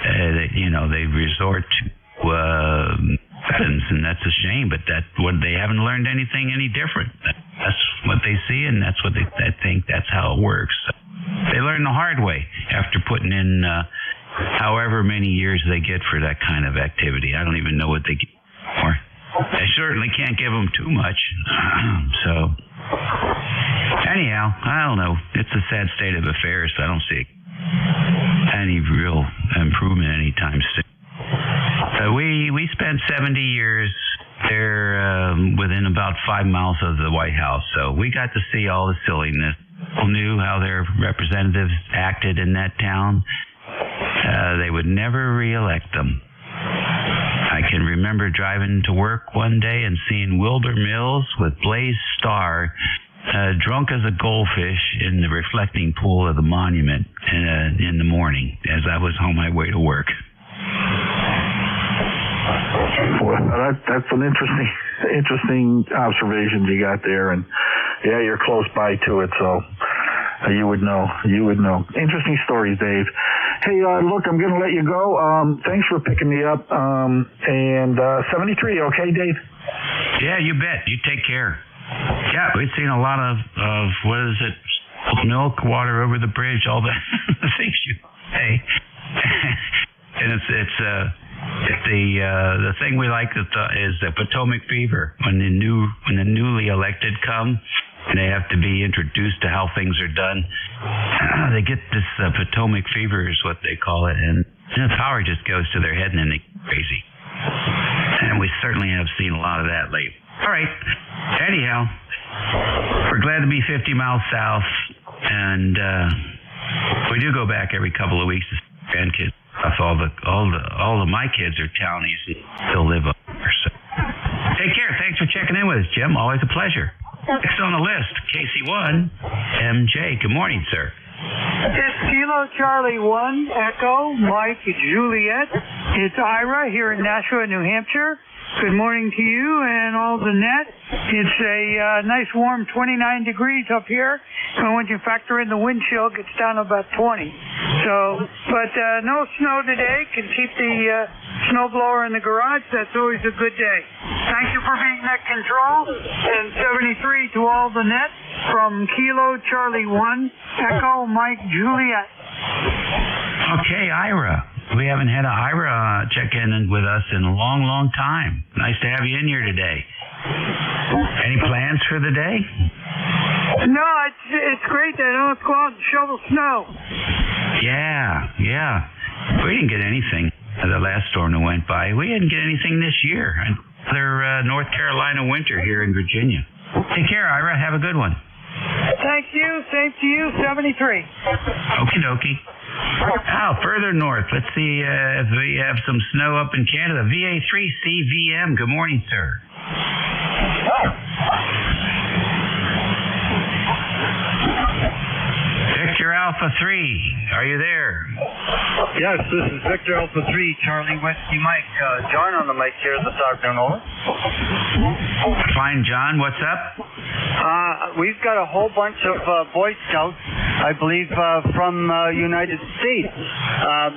S16: they resort to weapons, and that's a shame. But they haven't learned anything any different. That's what they see, and that's what they think. That's how it works. So they learn the hard way after putting in however many years they get for that kind of activity. I don't even know what they get for. I certainly can't give them too much. So anyhow, I don't know. It's a sad state of affairs. I don't see any real improvement anytime soon. We spent 70 years there within about 5 miles of the White House, so we got to see all the silliness. people knew how their representatives acted in that town, they would never reelect them. I can remember driving to work one day and seeing Wilbur Mills with Blaze Starr drunk as a goldfish in the reflecting pool of the monument in the morning as I was on my way to work.
S13: Well, that's an interesting observations you got there, and yeah, you're close by to it, so you would know. Interesting stories, Dave. Hey, look, I'm going to let you go. Thanks for picking me up. And 73, okay, Dave?
S16: Yeah, you bet. You take care. Yeah, we've seen a lot of what is it? Milk, water over the bridge, all the things you say. And it's the thing we like is the Potomac fever. When the newly elected come, and they have to be introduced to how things are done, they get this Potomac fever is what they call it, and the power just goes to their head and then they go crazy. And we certainly have seen a lot of that lately. All right. Anyhow, we're glad to be 50 miles south, and we do go back every couple of weeks to see grandkids. All of my kids are townies and still live up there. So take care. Thanks for checking in with us, Jim. Always a pleasure. Next on the list, KC1, MJ. Good morning, sir.
S23: It's Kilo Charlie 1, Echo, Mike, Juliet. It's Ira here in Nashua, New Hampshire. Good morning to you and all the net. It's a nice warm 29 degrees up here. And when you factor in the wind chill, it gets down to about 20. But no snow today. Can keep the snowblower in the garage. That's always a good day. Thank you for being net control. And 73 to all the net from Kilo Charlie 1, Echo Mike Juliet.
S16: Okay, Ira. We haven't had an Ira check in with us in a long, long time. Nice to have you in here today. Any plans for the day?
S23: No, it's great. I don't have to go out and shovel snow.
S16: Yeah. We didn't get anything the last storm that went by. We didn't get anything this year. Another North Carolina winter here in Virginia. Take care, Ira. Have a good one.
S23: Thank you. Same to you, 73.
S16: Okie dokie. Now, further north, let's see if we have some snow up in Canada. VA3CVM, good morning, sir. Victor Alpha 3, are you there?
S14: Yes, this is Victor Alpha 3, Charlie Whiskey Mike. John on the mic here this afternoon, over.
S16: Fine, John, what's up?
S14: We've got a whole bunch of Boy Scouts, I believe, from United States.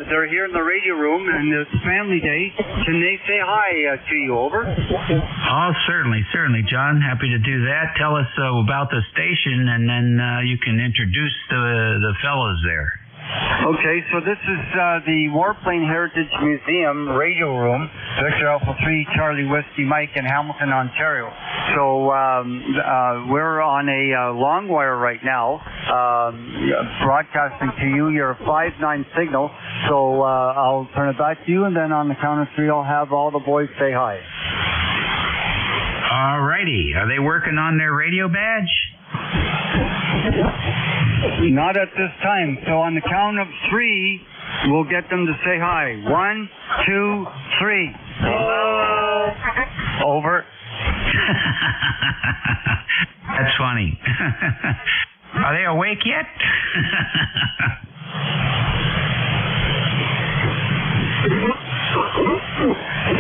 S14: They're here in the radio room, and it's Family Day. Can they say hi to you, over?
S16: Oh, certainly, John. Happy to do that. Tell us about the station, and then you can introduce the fellows there.
S14: Okay, so this is the Warplane Heritage Museum radio room, Victor Alpha 3, Charlie Whiskey Mike in Hamilton, Ontario. So we're on a long wire right now, broadcasting to you your 5-9 signal. So I'll turn it back to you, and then on the count of 3, I'll have all the boys say hi.
S16: All righty. Are they working on their radio badge?
S14: Not at this time. So on the count of 3, we'll get them to say hi. 1, 2, 3. Over.
S16: That's funny. Are they awake yet?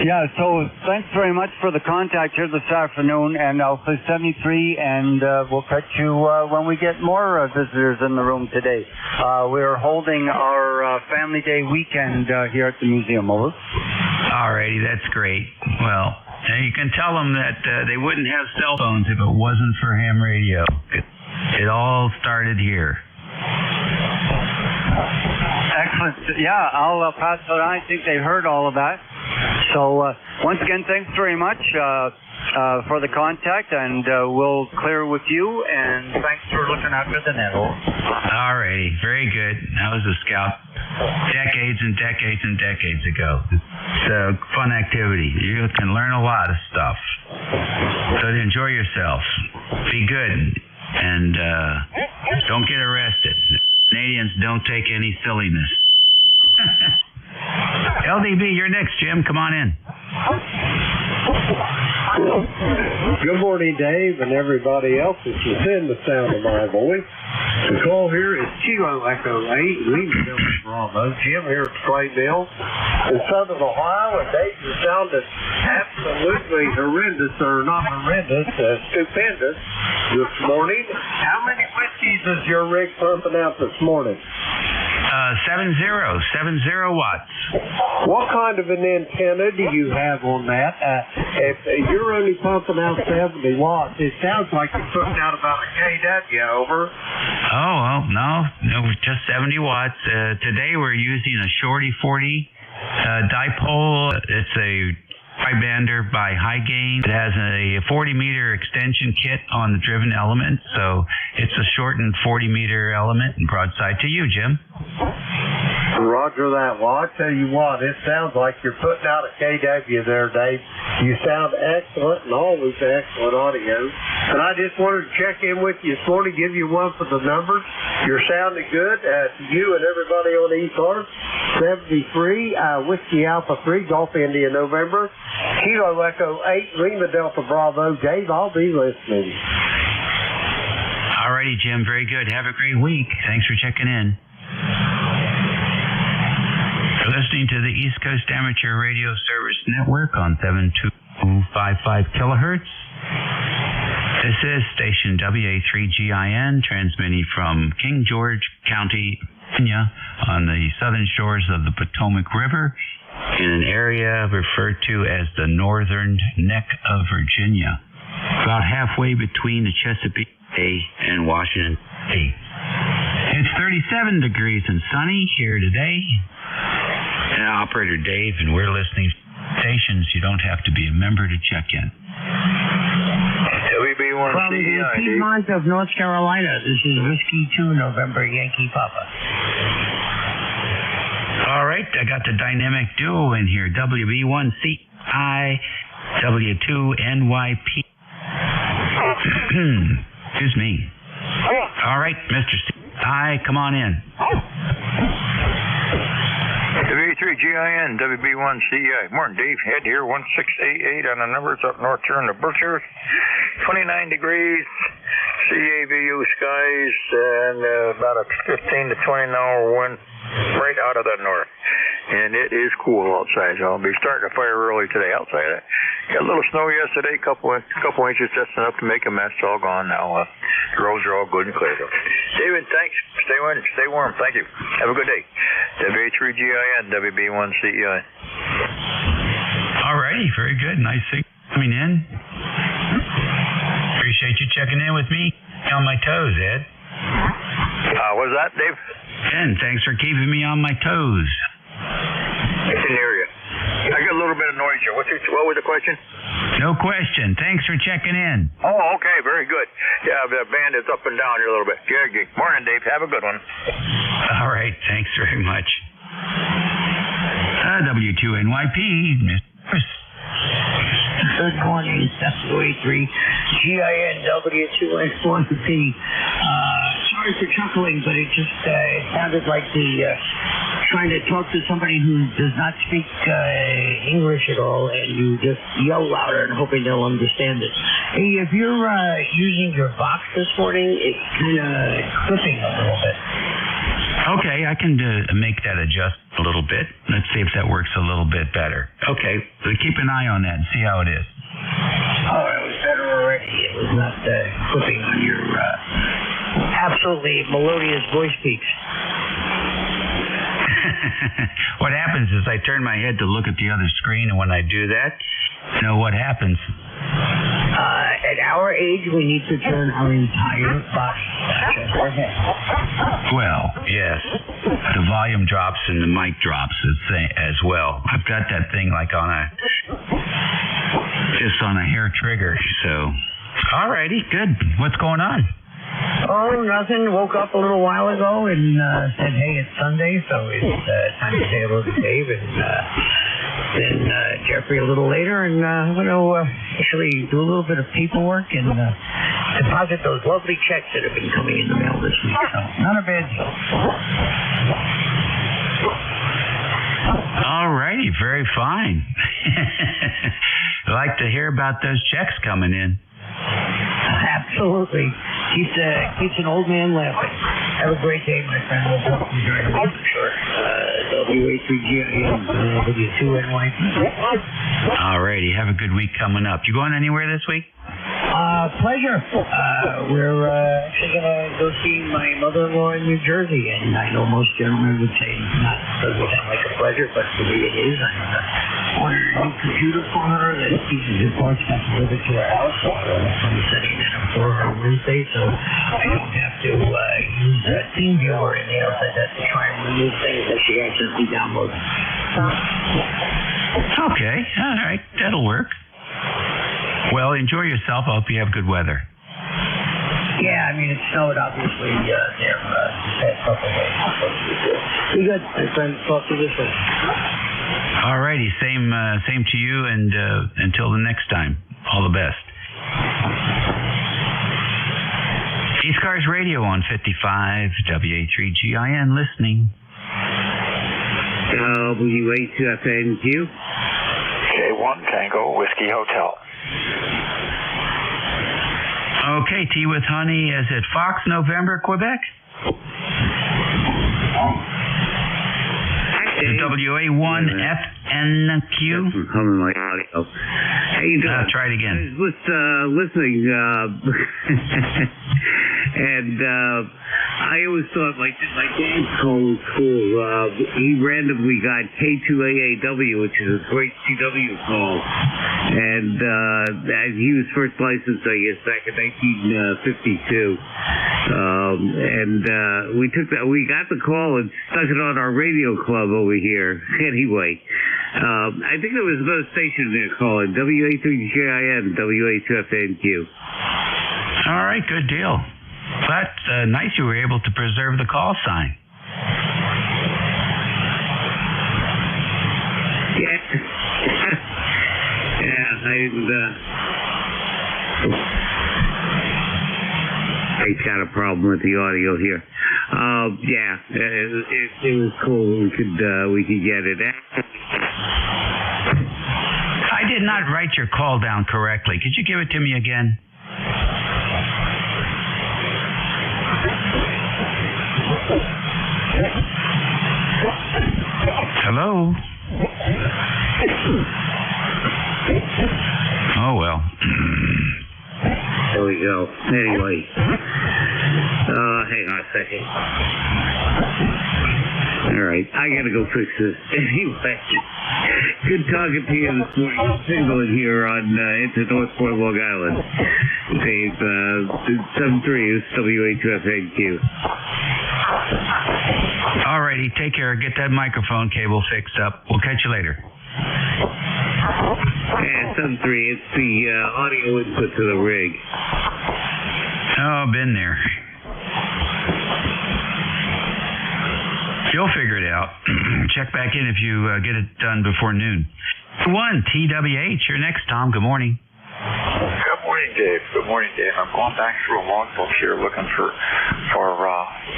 S14: Yeah, so thanks very much for the contact here this afternoon, and I'll say 73, and we'll catch you when we get more visitors in the room today. We're holding our Family Day weekend here at the museum, over.
S16: Alrighty, that's great. Well, you can tell them that they wouldn't have cell phones if it wasn't for ham radio. It all started here.
S14: Excellent. Yeah, I'll pass it on. I think they heard all of that. So once again, thanks very much for the contact, and we'll clear with you, and thanks for looking after the net.
S16: All righty. Very good. I was a scout decades and decades and decades ago. It's a fun activity. You can learn a lot of stuff. So enjoy yourself. Be good. And Don't get arrested. Canadians don't take any silliness. LDB, you're next, Jim. Come on in.
S9: Good morning, Dave, and everybody else that's within the sound of my voice. The call here is Kilo Echo 8, Lima Delta Bravo. Jim here at Clay Mill in southern Ohio, and Dave, you sounded absolutely horrendous, or not horrendous, stupendous this morning. How many whiskeys is your rig pumping out this morning?
S16: 70 watts.
S9: What kind of an antenna do you have on that? If you're only pumping out 70 watts, it sounds like you're putting out about a KW over.
S16: Oh, well, no, just 70 watts. Today we're using a Shorty 40 dipole. It's a tri-bander by High Gain. It has a 40-meter extension kit on the driven element, so it's a shortened 40-meter element and broadside to you, Jim.
S9: Roger that. Well, I tell you what, it sounds like you're putting out a KW there, Dave. You sound excellent and always excellent audio. And I just wanted to check in with you this morning, give you one for the numbers. You're sounding good. To you and everybody on ECARS, 73, Whiskey Alpha 3, Golf India November, Kilo Echo 8, Lima Delta Bravo. Dave, I'll be listening.
S16: All righty, Jim. Very good. Have a great week. Thanks for checking in. You're listening to the East Coast Amateur Radio Service Network on 7255 kilohertz. This is station WA3GIN, transmitting from King George County, Virginia, on the southern shores of the Potomac River, in an area referred to as the Northern Neck of Virginia, about halfway between the Chesapeake Bay and Washington State. It's 37 degrees and sunny here today. Operator Dave, and we're listening stations. You don't have to be a member to check in.
S10: WB1
S23: From the Piedmont of North Carolina, this is Whiskey 2 November Yankee Papa.
S16: All right, I got the dynamic duo in here. WB1CI, W2NYP. Excuse me. All right, Mr. CI, come on in.
S17: W3GIN, WB1CI. Morning, Dave. Head here, 1688 on the numbers up north here in the Berkshires. 29 degrees, CAVU skies, and about a 15 to 20-hour wind right out of the north. And it is cool outside, so I'll be starting a fire early today outside. Got a little snow yesterday, couple inches, just enough to make a mess. It's all gone now. The roads are all good and clear. David, thanks. Stay warm. Thank you. Have a good day. WA3GIN, WB1CEI.
S16: All righty, very good. Nice thing coming in. Appreciate you checking in with me on my toes, Ed.
S17: What's that, Dave?
S16: And thanks for keeping me on my toes.
S17: I can hear you. I got a little bit of noise here. What was the question?
S16: No question. Thanks for checking in.
S17: Oh, okay. Very good. Yeah, the band is up and down here a little bit. Yeah, morning, Dave. Have a good one.
S16: All right. Thanks very much. W2NYP.
S23: Good morning, WA3 GIN W2NYP. Sorry for chuckling, but it just sounded like trying to talk to somebody who does not speak English at all, and you just yell louder and hoping they'll understand it. Hey, if you're using your box this morning, it's kind of clipping a little bit.
S16: Okay, I can make that adjust a little bit. Let's see if that works a little bit better. Okay, so keep an eye on that and see how it is.
S23: Oh, it was better already. It was not clipping on your absolutely melodious voice peaks.
S16: What happens is I turn my head to look at the other screen, and when I do that, you know what happens?
S23: At our age, we need to turn our entire body, not just our head.
S16: Well, yes. The volume drops and the mic drops as well. I've got that thing like just on a hair trigger, so. All righty, good. What's going on?
S23: Oh, nothing. Woke up a little while ago and said, hey, it's Sunday, so it's time to say hello to Dave, and then Jeffrey a little later, and I'm going to actually do a little bit of paperwork and
S11: deposit those lovely checks that have been coming in the mail this week. So not a bad deal.
S16: All righty, very fine. I like to hear about those checks coming in.
S11: Absolutely. Keeps an old man laughing. Have a great day, my friend. We'll talk to you during the week for sure. WA3GIM, W2NYP.
S16: All righty, have a good week coming up. You going anywhere this week?
S11: Pleasure. We're actually going to go see my mother-in-law in New Jersey, and I know most gentlemen would say not doesn't sound like a pleasure, but for me it is. I'm ordering a new computer for her that pieces and parts got delivered to her house. I'm setting that up for her Wednesday, so I don't have to use TeamViewer in the house. I have to try and remove things that she accidentally downloaded.
S16: Okay, all right, that'll work. Well, enjoy yourself. I hope you have good weather.
S11: Yeah, I mean, it snowed, obviously, there this past couple of days. Be good, my friend. Talk to you this week.
S16: All righty. Same to you, and until the next time, all the best. ECARS Radio on 55, WA3GIN, listening.
S18: WA2FNQ.
S20: K1 Tango Whiskey Hotel.
S16: Okay, Tea with Honey is at Fox, November, Quebec. The WA1FNQ.
S18: Humming my audio. How you doing?
S16: Try it again.
S18: I was listening, and I always thought my dad's call was cool. He randomly got K2AAW, which is a great CW call, and he was first licensed, I guess, back in 1952. We got the call and stuck it on our radio club over here. Anyway, I think there was another station there calling WA3GIN, WA2FNQ.
S16: All right, good deal. That's nice you were able to preserve the call sign.
S18: Yeah. Yeah, I got a problem with the audio here. Yeah, it was cool. We could get it.
S16: I did not write your call down correctly. Could you give it to me again? Hello? Oh, well.
S18: There we go. Anyway. Hang on a second. All right. I got to go fix this. Anyway. Good talking to you this morning. Signaling here on into Northport, Long Island. Dave, 73 is WA2FNQ.
S16: All righty. Take care. Get that microphone cable fixed up. We'll catch you later.
S18: Yeah, 73. It's the audio input to the rig.
S16: Oh, been there. You'll figure it out. Check back in if you get it done before noon. 1 TWH. You're next, Tom. Good morning.
S20: Good morning, Dave. Good morning, Dave. I'm going back through a logbook here looking for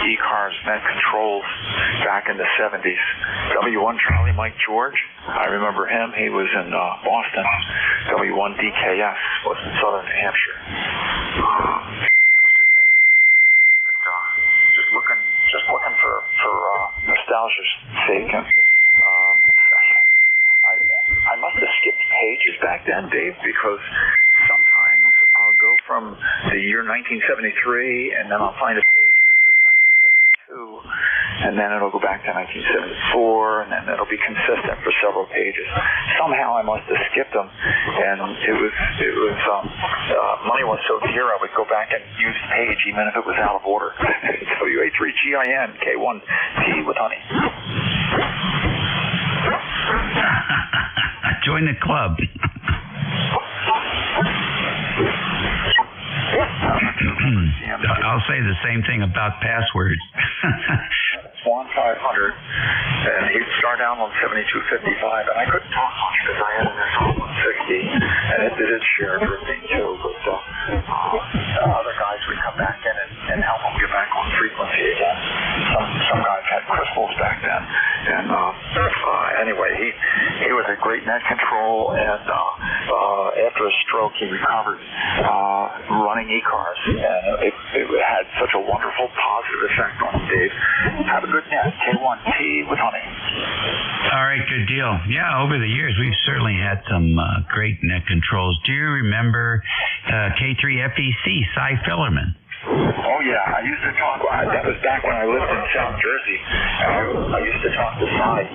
S20: ECARS net controls back in the 70s. W1 Charlie Mike George. I remember him. He was in Boston. W1 DKS was in Southern New Hampshire. Just looking for nostalgia's sake. I must have skipped pages back then, Dave, because sometimes I'll go from the year 1973 and then I'll find a page that says 1972, and then it'll go back to 1974, and then it'll be consistent for several pages. Somehow I must have skipped them, and it was money was so dear I would go back and use the page even if it was out of order. WA3GIN, K1 Tea with Honey.
S16: Join the club. I'll say the same thing about passwords.
S20: Swan
S4: and he'd start down on 7255, and I couldn't talk much because I had an SR160, and it did its share of drifting too, but other guys would come back in and help him get back on frequency again. Some guys had crystals back then, and anyway, he was a great net control, and after a stroke, he recovered running ECARS, and it had such a wonderful positive effect on him, Dave. Have a good net. K1T with honey.
S16: All right, good deal. Yeah, over the years, we've certainly had some great net controls. Do you remember K3FEC, Cy Fillerman?
S4: Oh, yeah. I used to talk. That was back when I lived in South Jersey. I used to talk to Cy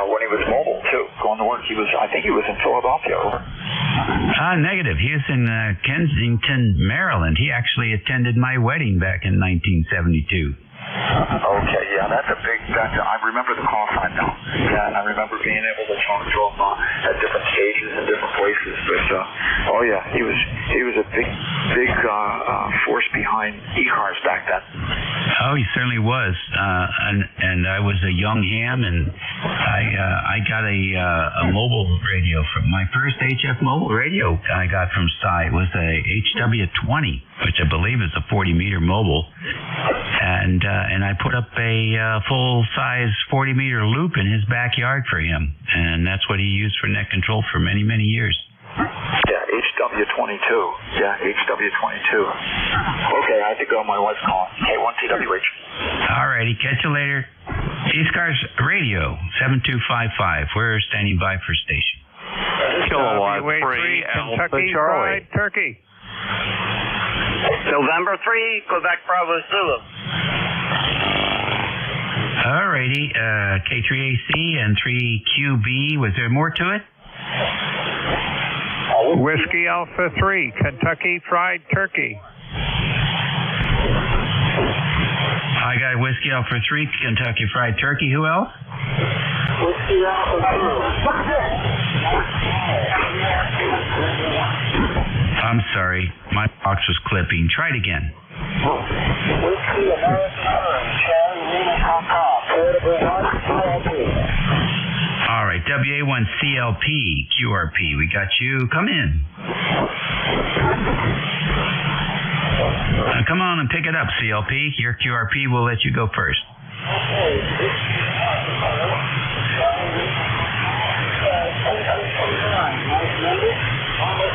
S4: when he was mobile, too, going to work. I think he was in Philadelphia. Over.
S16: Negative. He was in Kensington, Maryland. He actually attended my wedding back in 1972.
S4: Okay, yeah, I remember the call sign now. Yeah, and I remember being able to talk to him at different stages and different places. But oh yeah, he was a big force behind ECARS back then.
S16: Oh, he certainly was. And I was a young ham, and I got a mobile radio from my first HF mobile radio I got from Cy was a HW20, which I believe is a 40-meter mobile. And I put up a full-size 40-meter loop in his backyard for him, and that's what he used for net control for many, many years.
S4: Yeah, HW22. Yeah, HW22. Okay, I have to go. My wife's calling. K1TWH.
S16: All righty, catch you later. ECARS Radio 7255. We're standing by for station.
S6: Kilowatt 3 Alpha
S10: Kentucky
S6: Charlie.
S10: Fried Turkey.
S12: November 3, Quebec Bravo Zulu.
S16: Alrighty, K3AC and 3QB. Was there more to it?
S10: Whiskey Alpha 3, Kentucky Fried Turkey.
S16: I got Whiskey Alpha 3, Kentucky Fried Turkey. Who else?
S12: Whiskey Alpha 2.
S16: I'm sorry, my box was clipping. Try it again.
S12: Whiskey American Orange, Charlie Lima Papa, Portable 1, CLP.
S16: All right, WA1CLP, QRP. We got you. Come in. Come on and pick it up, CLP. Your QRP will let you go first.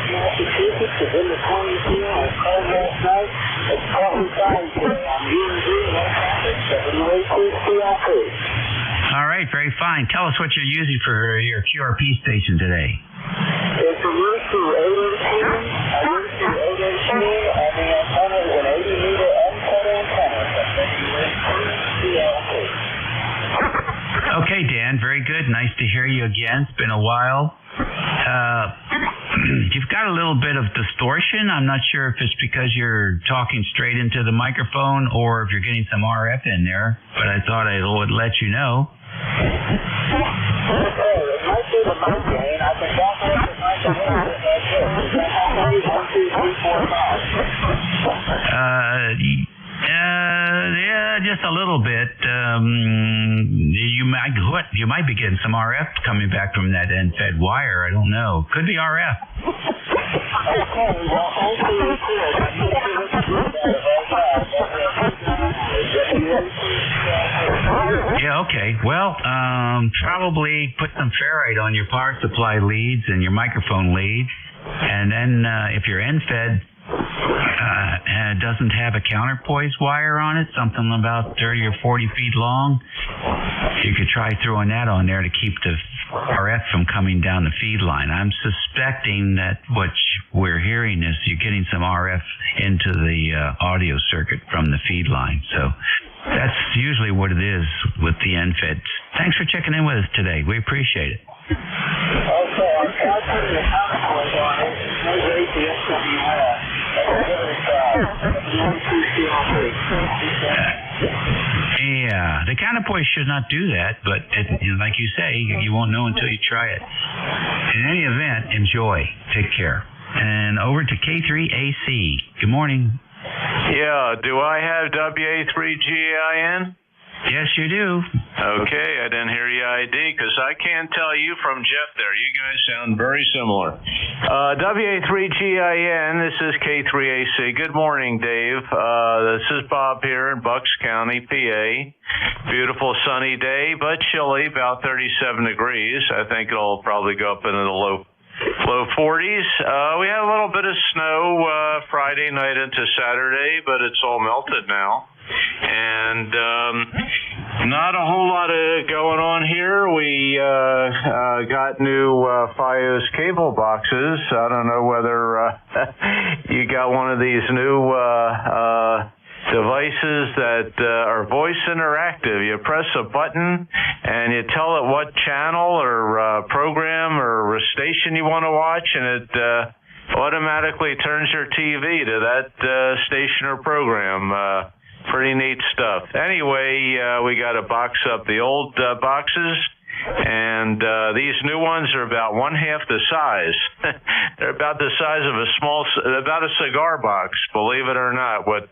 S12: Massachusetts is in the 20s here. I called last night. It's probably time for
S16: All right, very fine. Tell us what you're using for your QRP station today.
S12: It's a Mercy 818. I use the 818, and the antenna is an 80-meter uncut antenna.
S16: Okay, Dan, very good. Nice to hear you again. It's been a while. You've got a little bit of distortion. I'm not sure if it's because you're talking straight into the microphone or if you're getting some RF in there, but I thought I would let you know. Yeah, just a little bit. You might be getting some RF coming back from that end-fed wire. I don't know. Could be RF. Yeah, okay. Well, probably put some ferrite on your power supply leads and your microphone leads. And then if your end-fed doesn't have a counterpoise wire on it, something about 30 or 40 feet long, you could try throwing that on there to keep the RF from coming down the feed line. I'm suspecting that what we're hearing is you're getting some RF into the audio circuit from the feed line. So that's usually what it is with the end-fed. Thanks for checking in with us today. We appreciate it.
S12: Okay, I'm putting the counterpoise on it. Maybe
S16: Yeah, the counterpoise should not do that, but like you say, you won't know until you try it. In any event, enjoy. Take care. And over to K3AC. Good morning.
S6: Yeah, do I have WA3GAIN?
S16: Yes, you do.
S2: Okay, I didn't hear your ID because I can't tell you from Jeff there. You guys sound very similar. WA3GIN, this is K3AC. Good morning, Dave. This is Bob here in Bucks County, PA. Beautiful sunny day, but chilly, about 37 degrees. I think it'll probably go up into the low 40s. We had a little bit of snow Friday night into Saturday, but it's all melted now. And not a whole lot of going on here. We got new Fios cable boxes. I don't know whether you got one of these new devices that are voice interactive. You press a button and you tell it what channel or program or station you want to watch, and it automatically turns your TV to that station or program. Pretty neat stuff. Anyway, we got to box up the old boxes, and these new ones are about one-half the size. They're about the size of about a cigar box, believe it or not, what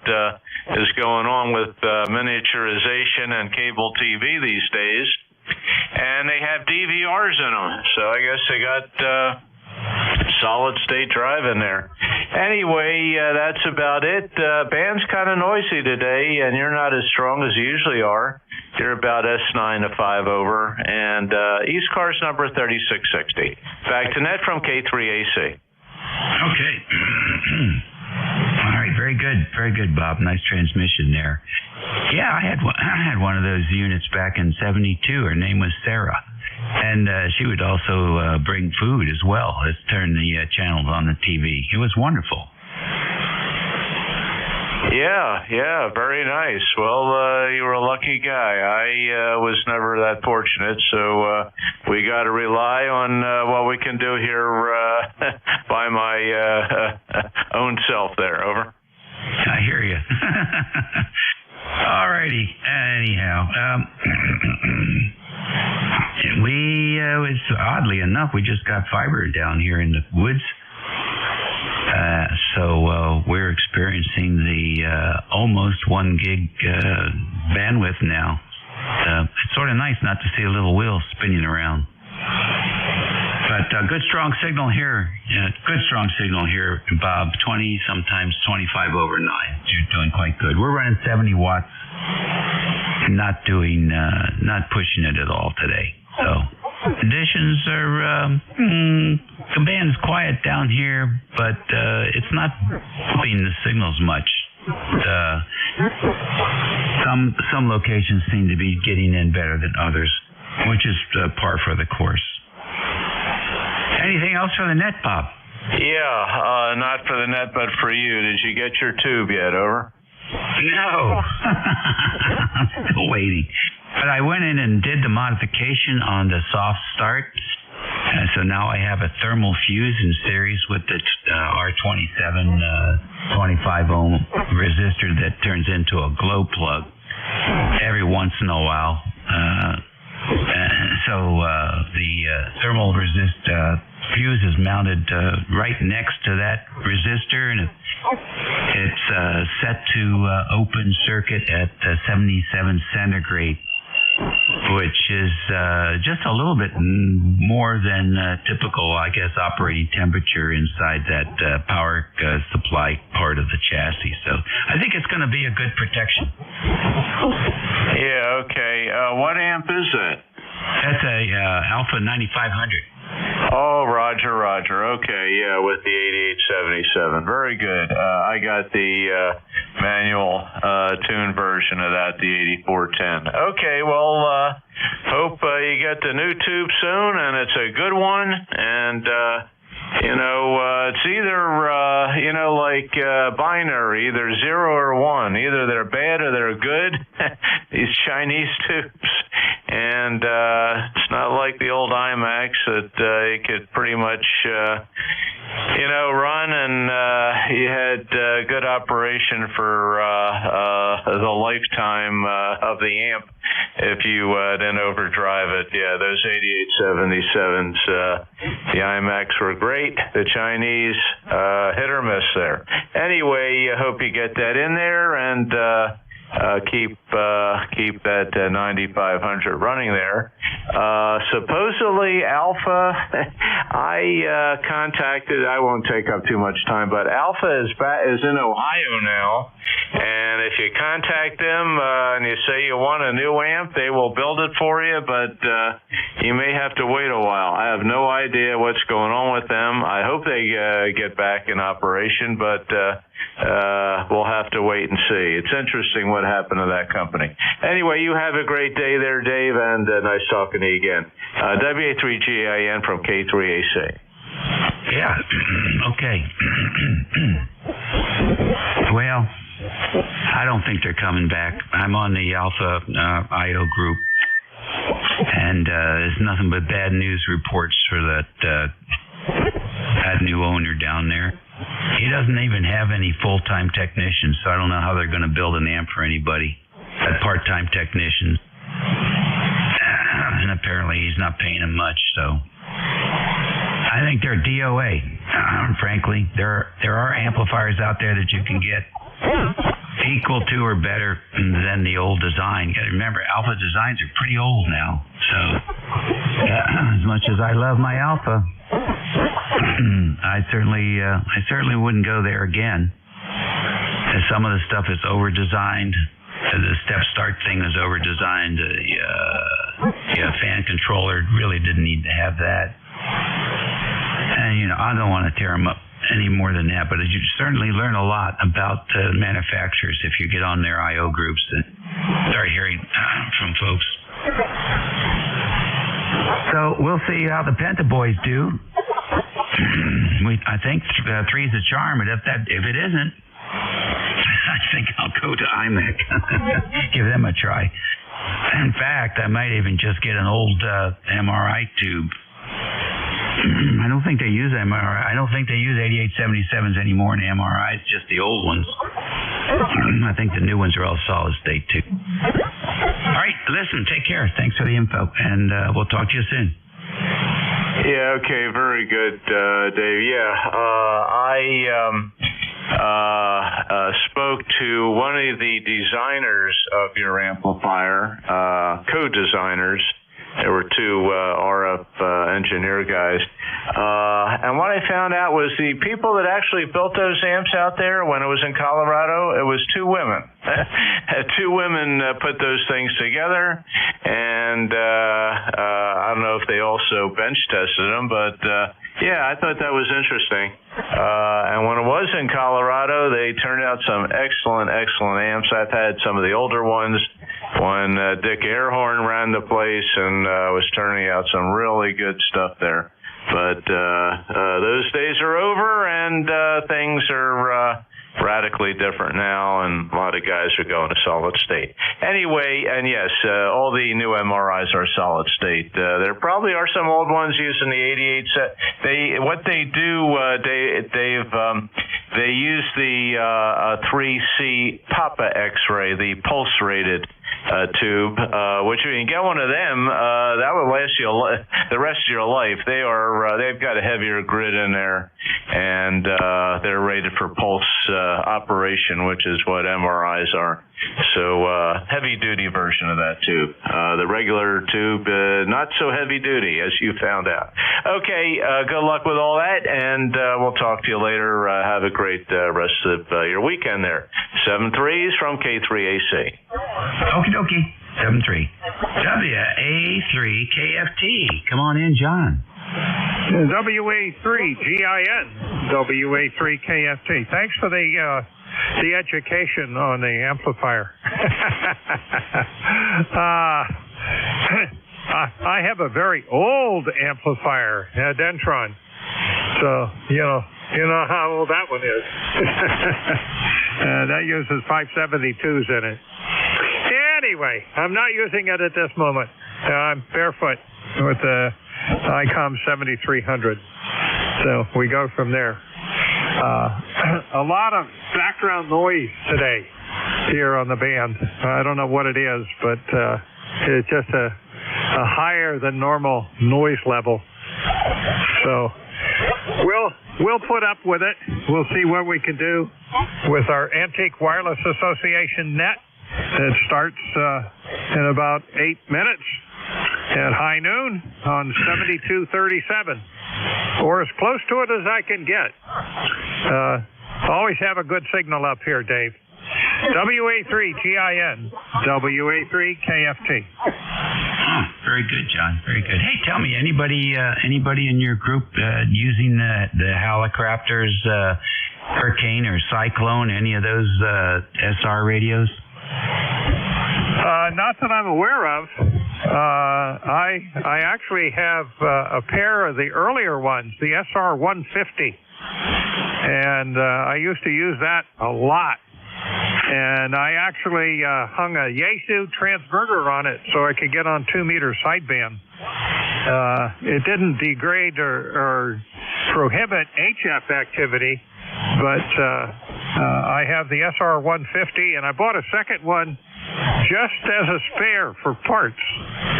S2: is going on with miniaturization and cable TV these days. And they have DVRs in them, so I guess they got solid state drive in there. Anyway, that's about it. Band's kind of noisy today, and you're not as strong as you usually are. You're about S9 to 5 over, and ECARS number 3660. Back to net from K3AC.
S16: Okay. All right, very good, Bob. Nice transmission there. Yeah, I had one of those units back in '72. Her name was Sarah. And she would also bring food as well as turn the channels on the TV. It was wonderful.
S2: Yeah, very nice. Well, you were a lucky guy. I was never that fortunate, so we got to rely on what we can do here by my own self there. Over.
S16: I hear you. All righty. Anyhow, oddly enough, we just got fiber down here in the woods. So we're experiencing the almost 1 gig bandwidth now. It's sort of nice not to see a little wheel spinning around. But good strong signal here. Good strong signal here, Bob. 20, sometimes 25 over 9. You're doing quite good. We're running 70 watts. Not pushing it at all today. So conditions are the band's quiet down here, but it's not pumping the signals much. Some locations seem to be getting in better than others, which is par for the course. Anything else for the net, Bob?
S2: Yeah, not for the net, but for you. Did you get your tube yet? Over.
S16: No. I'm still waiting. But I went in and did the modification on the soft start. So now I have a thermal fuse in series with the R27 25 ohm resistor that turns into a glow plug every once in a while. So the thermal fuse is mounted right next to that resistor, and it's set to open circuit at 77 centigrade, which is just a little bit more than typical, I guess, operating temperature inside that power supply part of the chassis. So I think it's going to be a good protection.
S2: Yeah, okay. What amp is it?
S16: That's a Alpha 9500.
S2: Oh, Roger. Okay, yeah, with the 8877. Very good. I got the manual tuned version of that, the 8410. Okay, well, hope you get the new tube soon, and it's a good one. And it's either like binary, either 0 or 1. Either they're bad or they're good. These Chinese tubes. And it's not like the old IMAX that you could pretty much, run, and you had good operation for the lifetime of the amp if you didn't overdrive it. Yeah, those 8877s, the IMAX were great. The Chinese, hit or miss there. Anyway, I hope you get that in there, and keep that 9500 running there. Supposedly Alpha, I contacted. I won't take up too much time, but Alpha is in Ohio now, and if you contact them and you say you want a new amp, they will build it for you, but you may have to wait a while. I have no idea what's going on with them. I hope they get back in operation, but we'll have to wait and see. It's interesting what happened to that company. Anyway, you have a great day there, Dave, and nice talking to you again. WA3GAN from K3AC.
S16: Yeah, okay. Well, I don't think they're coming back. I'm on the Alpha IO group, and there's nothing but bad news reports for that new owner down there. He doesn't even have any full-time technicians, so I don't know how they're going to build an amp for anybody. Part-time technicians. And apparently he's not paying them much, so I think they're DOA. Frankly, there are amplifiers out there that you can get equal to or better than the old design. You got to remember, Alpha designs are pretty old now. So as much as I love my Alpha, I certainly wouldn't go there again. Some of the stuff is over-designed. The step-start thing is over-designed. The fan controller really didn't need to have that. And, I don't want to tear them up any more than that, but you certainly learn a lot about manufacturers if you get on their I.O. groups and start hearing from folks. So we'll see how the Penta boys do. I think three's a charm, and if it isn't, I think I'll go to IMAC. Give them a try. In fact, I might even just get an old MRI tube. I don't think they use MRI. I don't think they use 8877s anymore in MRIs, just the old ones. I think the new ones are all solid state too. All right, listen, take care. Thanks for the info, and we'll talk to you soon.
S2: Yeah, okay, very good, Dave. Yeah, I spoke to one of the designers of your amplifier, co-designers. There were two RF engineer guys. And what I found out was the people that actually built those amps out there when it was in Colorado, it was two women. Two women put those things together, and I don't know if they also bench tested them, but yeah, I thought that was interesting. And when it was in Colorado, they turned out some excellent amps. I've had some of the older ones when Dick Airhorn ran the place and was turning out some really good stuff there. But those days are over, and things are radically different now, and a lot of guys are going to solid state. Anyway, and yes, all the new MRIs are solid state. There probably are some old ones using the 88 set. What they do, they use the 3C Papa X-ray, the pulse rated tube, which if you can get one of them, that will last you the rest of your life. They've got a heavier grid in there, and they're rated for pulse operation, which is what MRIs are. So heavy duty version of that tube. The regular tube, not so heavy duty, as you found out. Okay, good luck with all that, and we'll talk to you later. Have a great rest of your weekend there. 7-3s from K3AC.
S16: Okie dokie. 7-3. WA3KFT. Come on in, John.
S6: WA3GIN. WA3KFT. Thanks for the education on the amplifier. I have a very old amplifier, a Dentron. So, you know how old that one is. That uses 572s in it. Anyway, I'm not using it at this moment. I'm barefoot with the ICOM 7300. So we go from there. A lot of background noise today here on the band. I don't know what it is, but it's just a higher than normal noise level. So we'll put up with it. We'll see what we can do with our Antique Wireless Association net It starts in about 8 minutes at high noon on 7237, or as close to it as I can get. Always have a good signal up here, Dave. WA3GIN, WA3KFT.
S16: Very good, John. Very good. Hey, tell me, anybody in your group using the Helicopters, Hurricane or Cyclone, any of those SR radios?
S6: Not that I'm aware of. I actually have a pair of the earlier ones, the SR-150, and I used to use that a lot. And I actually hung a Yaesu transverter on it so I could get on 2-meter sideband. It didn't degrade or prohibit HF activity, but I have the SR-150, and I bought a second one just as a spare for parts.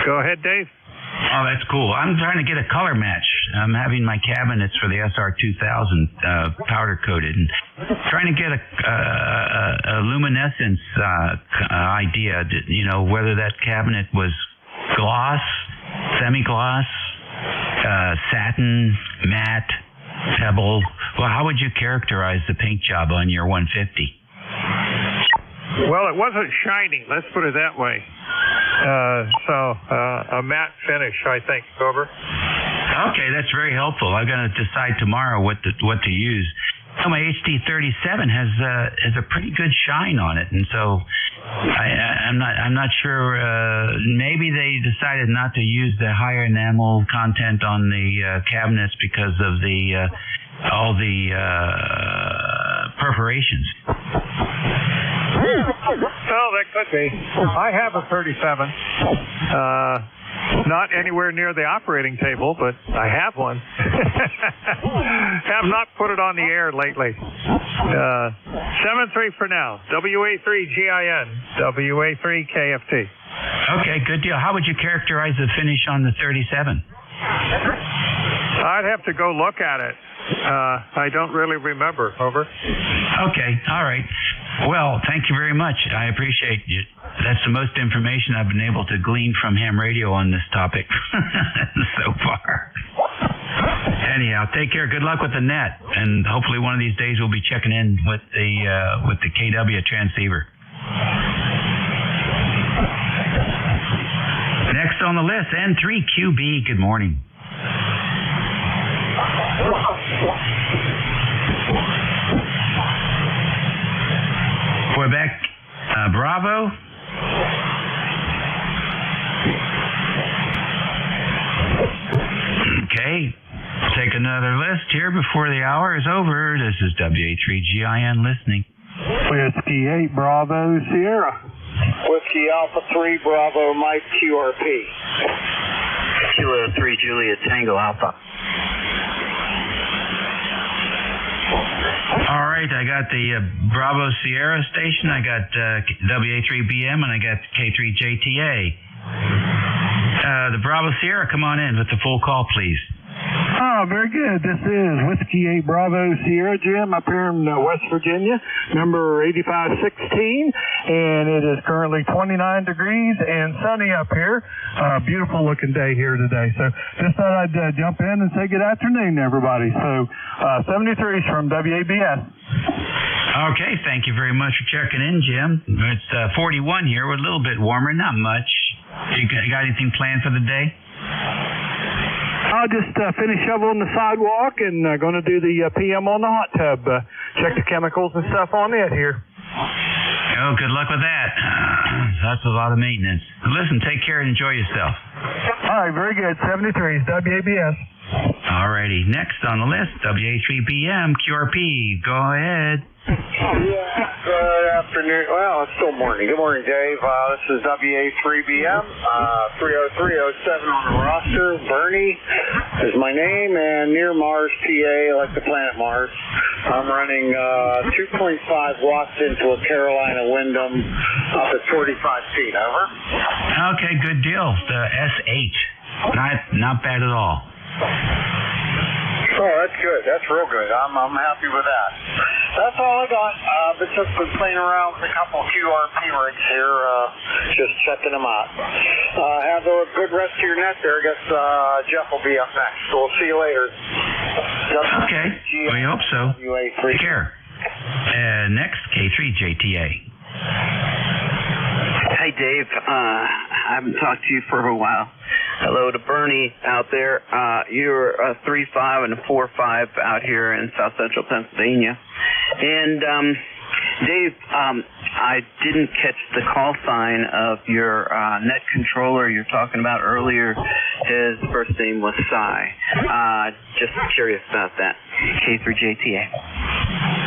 S6: Go ahead, Dave.
S16: Oh, that's cool. I'm trying to get a color match. I'm having my cabinets for the SR-2000 powder coated, and trying to get a luminescence idea. Whether that cabinet was gloss, semi-gloss, satin, matte, pebble. Well, how would you characterize the paint job on your 150?
S6: Well, it wasn't shiny. Let's put it that way. A matte finish, I think. Over.
S16: Okay, that's very helpful. I'm going to decide tomorrow what to use. My HD37 has a pretty good shine on it, and so I'm not sure. Maybe they decided not to use the higher enamel content on the cabinets because of all the perforations.
S6: Oh, that could be. I have a 37. Not anywhere near the operating table, but I have one. Have not put it on the air lately. 7-3 for now. WA3GIN, WA3KFT.
S16: Okay, good deal. How would you characterize the finish on the 37?
S6: I'd have to go look at it. I don't really remember. Over.
S16: Okay, all right. Well, thank you very much. I appreciate it. That's the most information I've been able to glean from ham radio on this topic so far. Anyhow, take care. Good luck with the net, and hopefully one of these days we'll be checking in with the KW transceiver. Next on the list, N3QB. Good morning. Quebec, Bravo. Okay, take another list here before the hour is over. This is WA3GIN listening.
S22: Whiskey 8 Bravo Sierra. Whiskey Alpha 3 Bravo Mike QRP.
S3: Kilo 3 Juliet Tango Alpha.
S16: All right, I got the Bravo Sierra station, I got WA3BM, and I got K3JTA. The Bravo Sierra, come on in with the full call, please.
S22: Oh, very good. This is Whiskey 8 Bravo Sierra, Jim, up here in West Virginia, number 8516, and it is currently 29 degrees and sunny up here. Beautiful looking day here today. So just thought I'd jump in and say good afternoon, everybody. So 73 is from WABS.
S16: Okay, thank you very much for checking in, Jim. It's 41 here. We're a little bit warmer, not much. You got anything planned for the day?
S22: I'll just finish shoveling the sidewalk and going to do the PM on the hot tub. Check the chemicals and stuff on it here.
S16: Oh, good luck with that. That's a lot of maintenance. Listen, take care and enjoy yourself.
S22: All right, very good. 73 is WABS.
S16: All righty. Next on the list, WA3BM, QRP. Go ahead.
S22: Good afternoon. Well, it's still morning. Good morning, Dave. This is WA3BM, 30307 on the roster. Bernie is my name, and near Mars, PA, like the planet Mars. I'm running 2.5 watts into a Carolina Wyndham up at 45 feet. Over.
S16: Okay, good deal. The S8. Not bad at all.
S22: Oh, that's good. That's real good. I'm happy with that. That's all I got. But just been playing around with a couple QRP rigs here, just checking them out. Have a good rest of your net there. I guess Jeff will be up next. So we'll see you later.
S16: Okay, we hope so. Take care. Next, K3JTA.
S5: Hey, Dave. I haven't talked to you for a while. Hello to Bernie out there. You're a 3.5 and a 4.5 out here in South Central Pennsylvania. And, Dave, I didn't catch the call sign of your net controller you're talking about earlier. His first name was Cy. Just curious about that. K3JTA.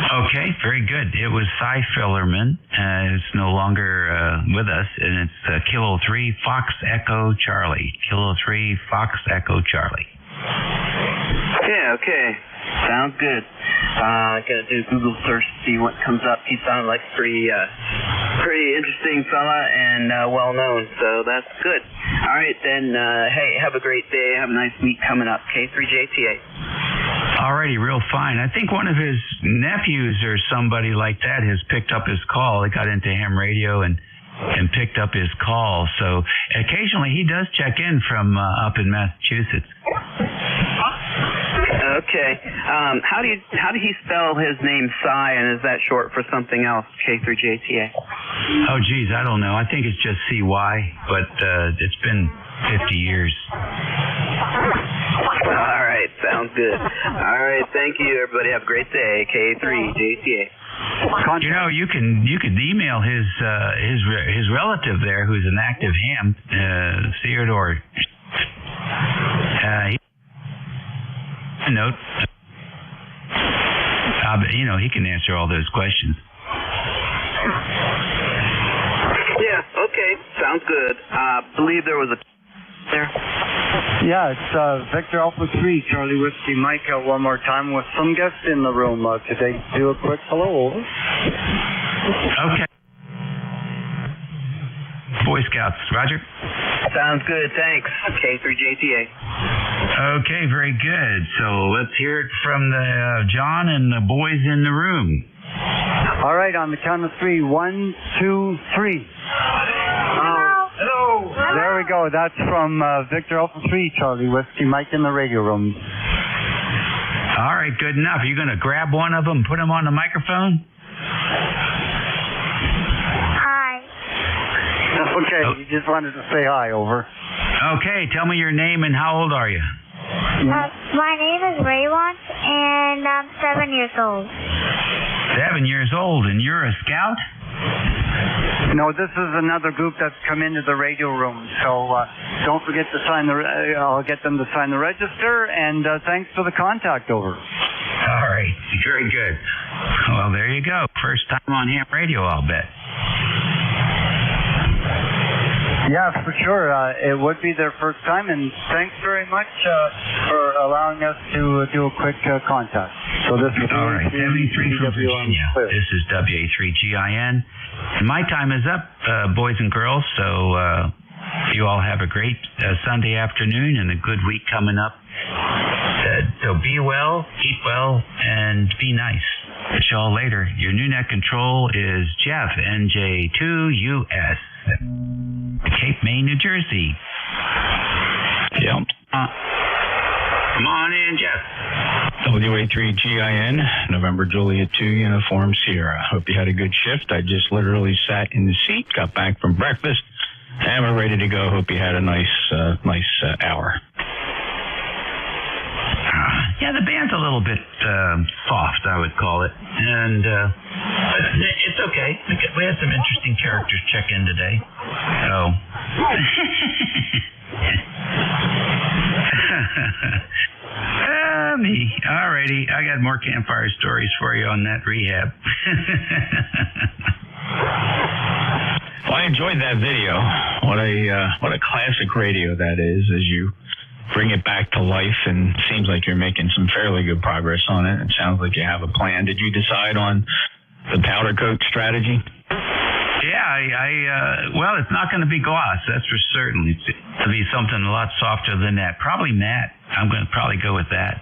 S16: Okay, very good. It was Cy Fillerman. It's no longer with us, and it's Kilo 3 Fox Echo Charlie. Kilo 3 Fox Echo Charlie.
S5: Yeah, okay. Sounds good. Gonna do Google search to see what comes up. He sounded like a pretty interesting fella and well known, so that's good. All right, then. Hey, have a great day. Have a nice week coming up. K3JTA.
S16: Alrighty, real fine. I think one of his nephews or somebody like that has picked up his call. They got into ham radio and picked up his call. So occasionally he does check in from up in Massachusetts.
S5: Okay. How do he spell his name Cy, and is that short for something else? K3JTA.
S16: Oh, geez, I don't know. I think it's just CY, but it's been 50 years.
S5: All right, sounds good. All right, thank you, everybody. Have a great day. K3JTA.
S16: You know, you could email his relative there, who's an active ham, Theodore. Note. You know, he can answer all those questions.
S5: Yeah, okay, sounds good. I believe there was a there.
S14: Yeah, it's Victor Alpha 3, Charlie Whiskey Mike one more time with some guests in the room today. Do a quick hello, over.
S16: Okay. Boy Scouts, Roger.
S5: Sounds good, thanks. K3JTA.
S16: Okay, very good. So let's hear it from the John and the boys in the room.
S14: All right, on the count of 3. 1, 2, 3.
S22: Hello.
S14: There we go. That's from Victor Alpha 3, Charlie Whiskey Mike in the radio room.
S16: All right, good enough. Are you going to grab one of them, put them on the microphone?
S14: Okay, you just wanted to say hi, over.
S16: Okay, tell me your name and how old are you?
S19: My name is Raywant, and I'm 7 years old.
S16: 7 years old, and you're a scout?
S14: No, this is another group that's come into the radio room, so don't forget to sign I'll get them to sign the register, and thanks for the contact, over.
S16: All right, very good. Well, there you go. First time on ham radio, I'll bet.
S14: Yeah, for sure. It would be their first time, and thanks very much for allowing us to do a quick contact. So this is
S16: all right, 73 from Virginia. This is WA3GIN. And my time is up, boys and girls, so you all have a great Sunday afternoon and a good week coming up. So be well, keep well, and be nice. Catch y'all later. Your new net control is Jeff, NJ2US. Cape May, New Jersey.
S21: Yep.
S16: Come on in, Jeff.
S21: WA3GIN, November Juliet 2 Uniform Sierra. Hope you had a good shift. I just literally sat in the seat, got back from breakfast, and we're ready to go. Hope you had a nice hour.
S16: Yeah, the band's a little bit soft, I would call it. And it's okay. We had some interesting characters check in today. So. Me. Alrighty. I got more campfire stories for you on that rehab.
S21: Well, I enjoyed that video. What a classic radio that is, as you bring it back to life, and it seems like you're making some fairly good progress on it. It sounds like you have a plan. Did you decide on the powder coat strategy?
S16: Yeah, well, it's not going to be gloss, that's for certain. It's to be something a lot softer than that. Probably matte. I'm going to probably go with that.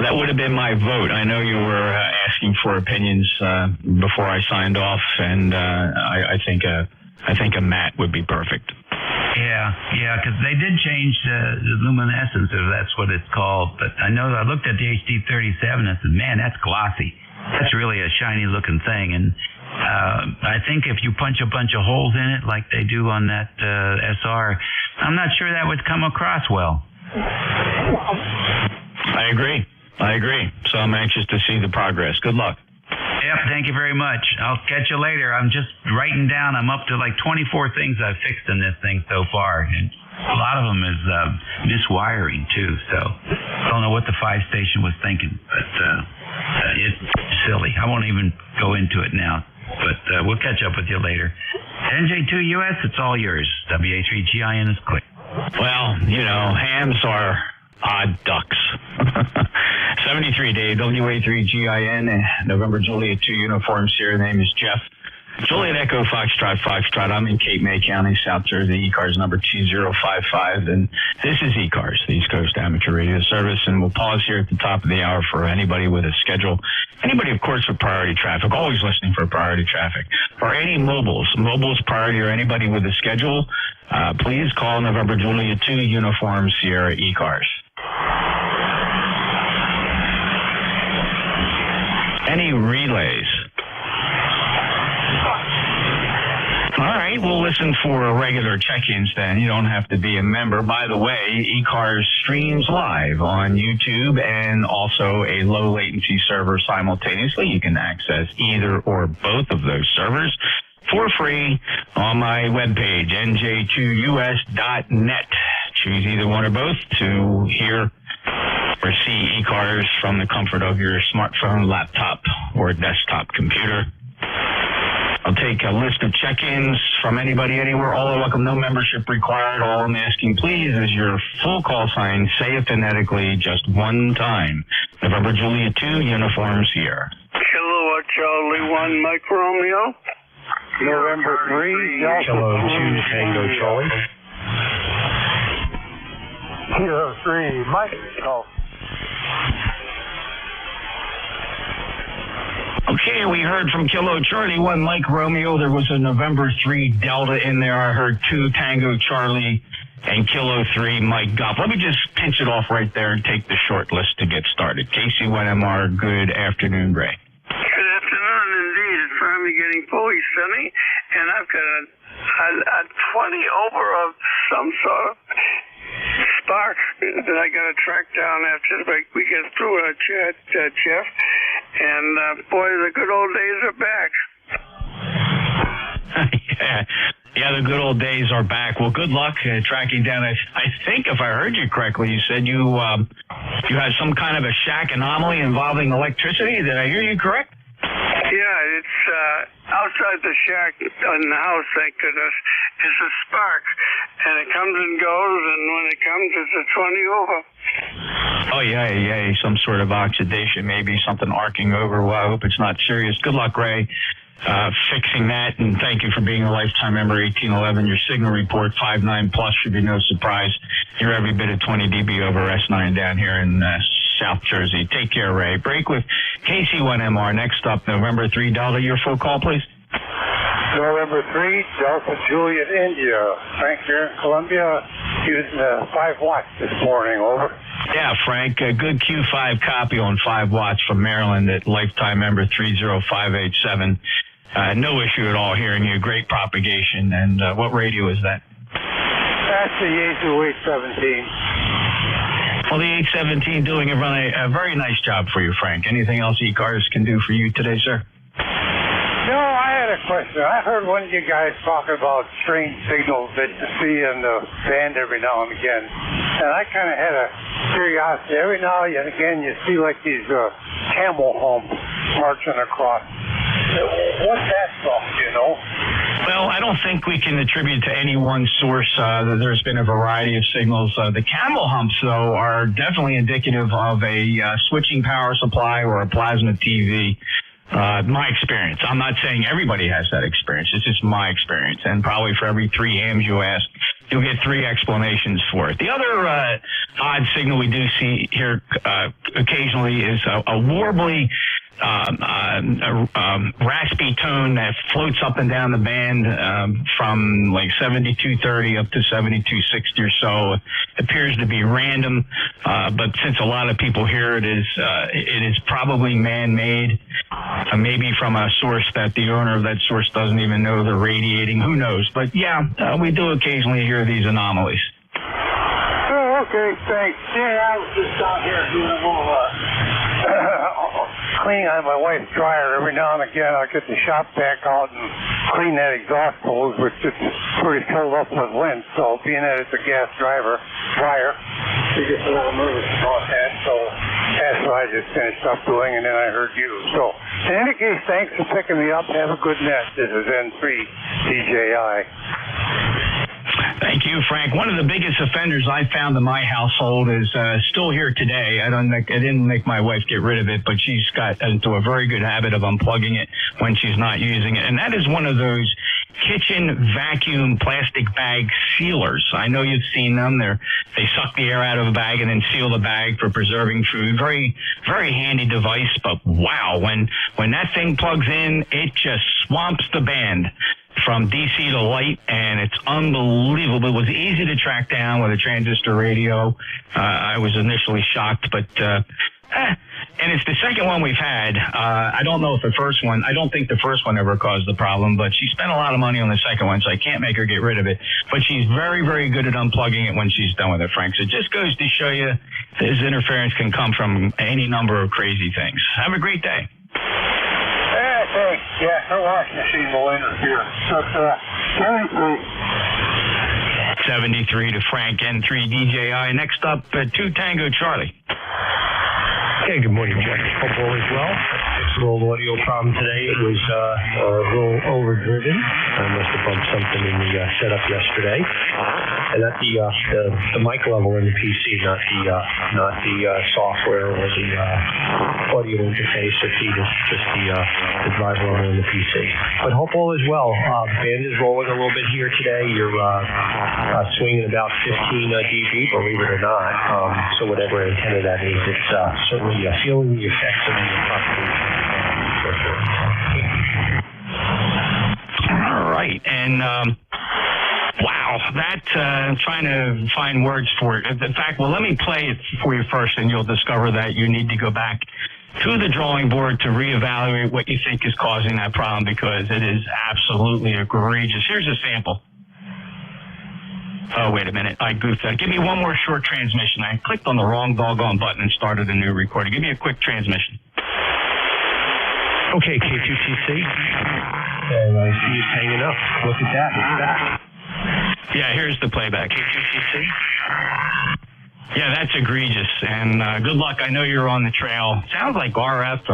S21: That would have been my vote. I know you were asking for opinions before I signed off, and I think a matte would be perfect.
S16: Yeah, because they did change the luminescence, if that's what it's called. But I know I looked at the HD37 and I said, man, that's glossy. That's really a shiny looking thing. And I think if you punch a bunch of holes in it like they do on that SR, I'm not sure that would come across well.
S21: I agree. So I'm anxious to see the progress. Good luck.
S16: Yep, thank you very much. I'll catch you later. I'm just writing down. I'm up to like 24 things I've fixed in this thing so far. And a lot of them is miswiring, too. So I don't know what the 5-station was thinking, but it's silly. I won't even go into it now, but we'll catch up with you later. NJ2US, it's all yours. WA3GIN is click.
S21: Well, hams are odd ducks. 73 Dave, WA3GIN, November Juliet 2 Uniform Sierra. Name is Jeff. Juliet Echo Foxtrot. I'm in Cape May County, South Jersey. ECARS number 2055. And this is ECARS, the East Coast Amateur Radio Service. And we'll pause here at the top of the hour for anybody with a schedule. Anybody, of course, for priority traffic. Always listening for priority traffic. Or any mobiles priority, or anybody with a schedule. Please call November Juliet 2 Uniform Sierra ECARS. Any relays? All right, we'll listen for regular check-ins then. You don't have to be a member. By the way, ECARS streams live on YouTube and also a low-latency server simultaneously. You can access either or both of those servers for free on my webpage, nj2us.net. Choose either one or both to hear or see ECARS from the comfort of your smartphone, laptop, or desktop computer. I'll take a list of check-ins from anybody, anywhere. All are welcome, no membership required. All I'm asking, please, is your full call sign. Say it phonetically just one time. November Juliet 2, Uniform Sierra.
S7: Kilo Charlie 1, Mike Romeo.
S9: November 3, Delta.
S21: Kilo 2, Tango Charlie.
S9: Kilo 3, Mike. Oh.
S21: Okay, we heard from Kilo Charlie 1, Mike Romeo. There was a November 3 Delta in there. I heard 2 Tango Charlie and Kilo 3 Mike Golf. Let me just pinch it off right there and take the short list to get started. KC1MR, good afternoon, Ray.
S7: Good afternoon, indeed. It's finally getting fully sunny, and I've got a 20 over of some sort of spark that I got to track down after we get through Jeff. And boy, the good old days are back.
S21: Yeah, the good old days are back. Well, good luck tracking down. I think if I heard you correctly, you said you had some kind of a shack anomaly involving electricity. Did I hear you correct?
S7: Yeah, it's outside the shack in the house, thank goodness. It's a spark, and it comes and goes, and when it comes, it's a 20 over.
S21: Oh, yeah, some sort of oxidation, maybe something arcing over. Well, I hope it's not serious. Good luck, Ray, fixing that, and thank you for being a lifetime member, 1811. Your signal report, 5.9 plus, should be no surprise. You're every bit of 20 dB over S9 down here in South Jersey. Take care, Ray. Break with KC1MR. Next up, November 3 Delta. Your full call, please.
S9: November 3, Delta Juliet, India. Frank here in Columbia, using 5 watts this morning, over.
S21: Yeah, Frank, a good Q5 copy on 5 watts from Maryland at lifetime member 30587. No issue at all hearing you. Great propagation. And what radio is that?
S9: That's the Yaesu 817.
S21: Well, the 817 doing a very nice job for you, Frank. Anything else ECARS can do for you today, sir?
S9: No, I had a question. I heard one of you guys talking about strange signals that you see in the band every now and again. And I kind of had a curiosity. Every now and again, you see like these camel humps marching across. What's that from, do you know?
S21: Well, I don't think we can attribute to any one source. There's been a variety of signals. The camel humps, though, are definitely indicative of a switching power supply or a plasma TV. My experience. I'm not saying everybody has that experience. It's just my experience. And probably for every 3 hams you ask, you'll get 3 explanations for it. The other odd signal we do see here occasionally is a warbly, raspy tone that floats up and down the band from like 7230 up to 7260 or so. It appears to be random, but since a lot of people hear it is probably man-made, maybe from a source that the owner of that source doesn't even know they're radiating. Who knows? But yeah, we do occasionally hear these anomalies.
S22: Oh, okay, thanks. Yeah, I was just out here doing a little cleaning on my wife's dryer. Every now and again, I'll get the shop vac out and clean that exhaust hose, which is pretty filled up with lint. So, being that it's a gas dryer, she gets a little nervous about that. So, that's what I just finished up doing, and then I heard you. So, in any case, thanks for picking me up. Have a good net. This is N3 DJI.
S21: Thank you, Frank. One of the biggest offenders I found in my household is still here today. I didn't make my wife get rid of it, but she's got into a very good habit of unplugging it when she's not using it. And that is one of those kitchen vacuum plastic bag sealers. I know you've seen them. They suck the air out of a bag and then seal the bag for preserving food. Very, very handy device. But wow, when that thing plugs in, it just swamps the band from DC to light, and it's unbelievable. It was easy to track down with a transistor radio. I was initially shocked, but and it's the second one we've had. I don't know if I don't think the first one ever caused the problem, but she spent a lot of money on the second one, so I can't make her get rid of it. But she's very, very good at unplugging it when she's done with it, Frank. So it just goes to show you this interference can come from any number of crazy things. Have a great day.
S22: Thanks. Yeah, her washing machine will interfere. So,
S21: 73 to Frank, N3 DJI. Next up, 2 Tango Charlie.
S1: Hey, good morning, Jeff. Hope all is well. Fixed a little audio problem today. It was a little overdriven. I must have bumped something in the setup yesterday. And at the mic level in the PC, not the software or the audio interface or feed, just the drive level in the PC. But hope all is well. Band is rolling a little bit here today. You're swinging about 15 dB, believe it or not. So whatever antenna that is, it's certainly feeling the effects of the propagation.
S21: All right, and wow, that I'm trying to find words for it. In fact, well, let me play it for you first, and you'll discover that you need to go back to the drawing board to reevaluate what you think is causing that problem, because it is absolutely egregious. Here's a sample. Oh, wait a minute. I goofed that. Give me one more short transmission. I clicked on the wrong doggone button and started a new recording. Give me a quick transmission.
S1: Okay, K2TC. And I see it's hanging up. Look at that. It's back.
S21: Yeah, here's the playback. K2TC. Yeah, that's egregious. And good luck. I know you're on the trail. Sounds like RF.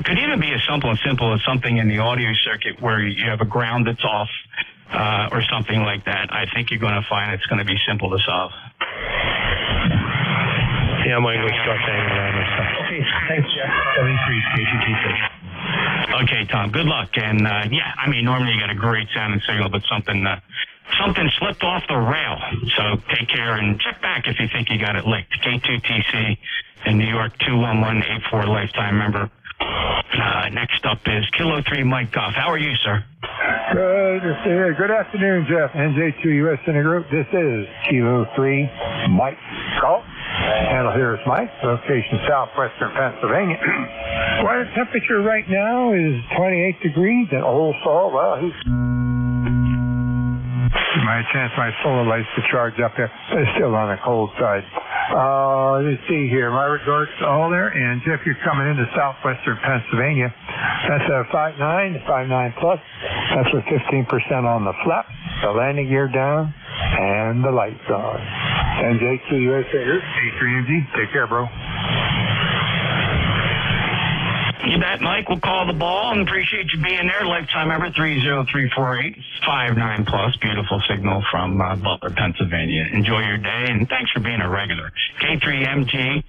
S21: Could even be as simple as something in the audio circuit where you have a ground that's off. Or something like that. I think you're going to find it's going to be simple to solve.
S1: Yeah, I'm going to start saying around and stuff. Okay, thanks, Jeff. 73 K2TC.
S21: Okay, Tom, good luck. And, yeah, I mean, normally you got a great sounding signal, but something slipped off the rail. So take care and check back if you think you got it licked. K2TC in New York, 21184 lifetime member. Next up is Kilo 3 Mike Goff. How are you, sir?
S8: Good afternoon, Jeff. NJ2 US Center Group. This is Kilo 3 Mike Goff. Handle here is Mike, location southwestern Pennsylvania. Well, the temperature right now is 28 degrees and old salt. Well, my chance my solar lights to charge up there. It's still on the cold side. Let's see here. My regards to all there. And Jeff, you're coming into southwestern Pennsylvania. That's a 5.9 plus. That's with 15% on the flap, the landing gear down, and the lights on. NJ2 USA, A3MG. Take care, bro.
S21: You bet, Mike. We'll call the ball and appreciate you being there. Lifetime member 30348 59 plus. Beautiful signal from Butler, Pennsylvania. Enjoy your day and thanks for being a regular. K3MG,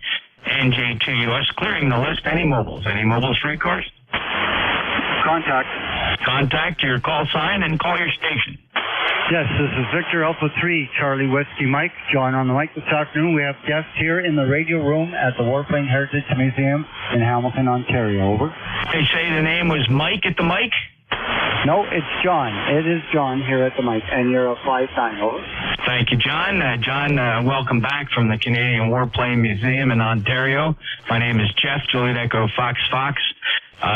S21: NJ2US, clearing the list. Any mobiles for ECARS?
S22: Contact
S21: your call sign and call your station.
S14: Yes, this is Victor Alpha 3, Charlie Whiskey Mike. John on the mic this afternoon. We have guests here in the radio room at the Warplane Heritage Museum in Hamilton, Ontario. Over.
S21: They say the name was Mike at the mic?
S14: No, it's John. It is John here at the mic, and you're a 5-9. Over.
S21: Thank you, John. John, welcome back from the Canadian Warplane Museum in Ontario. My name is Jeff, Juliet Echo Fox Fox.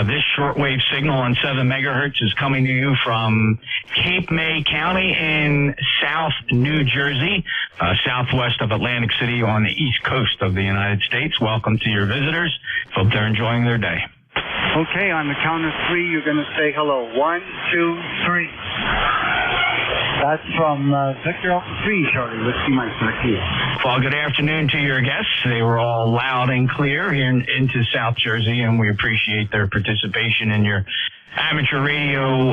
S21: This shortwave signal on 7 megahertz is coming to you from Cape May County in South New Jersey, southwest of Atlantic City on the east coast of the United States. Welcome to your visitors. Hope they're enjoying their day.
S14: Okay, on the count of 3, you're going to say hello. 1, 2, 3. That's from Victor Alpha 3, Charlie. Let's see my back here.
S21: Well, good afternoon to your guests. They were all loud and clear here into South Jersey, and we appreciate their participation in your amateur radio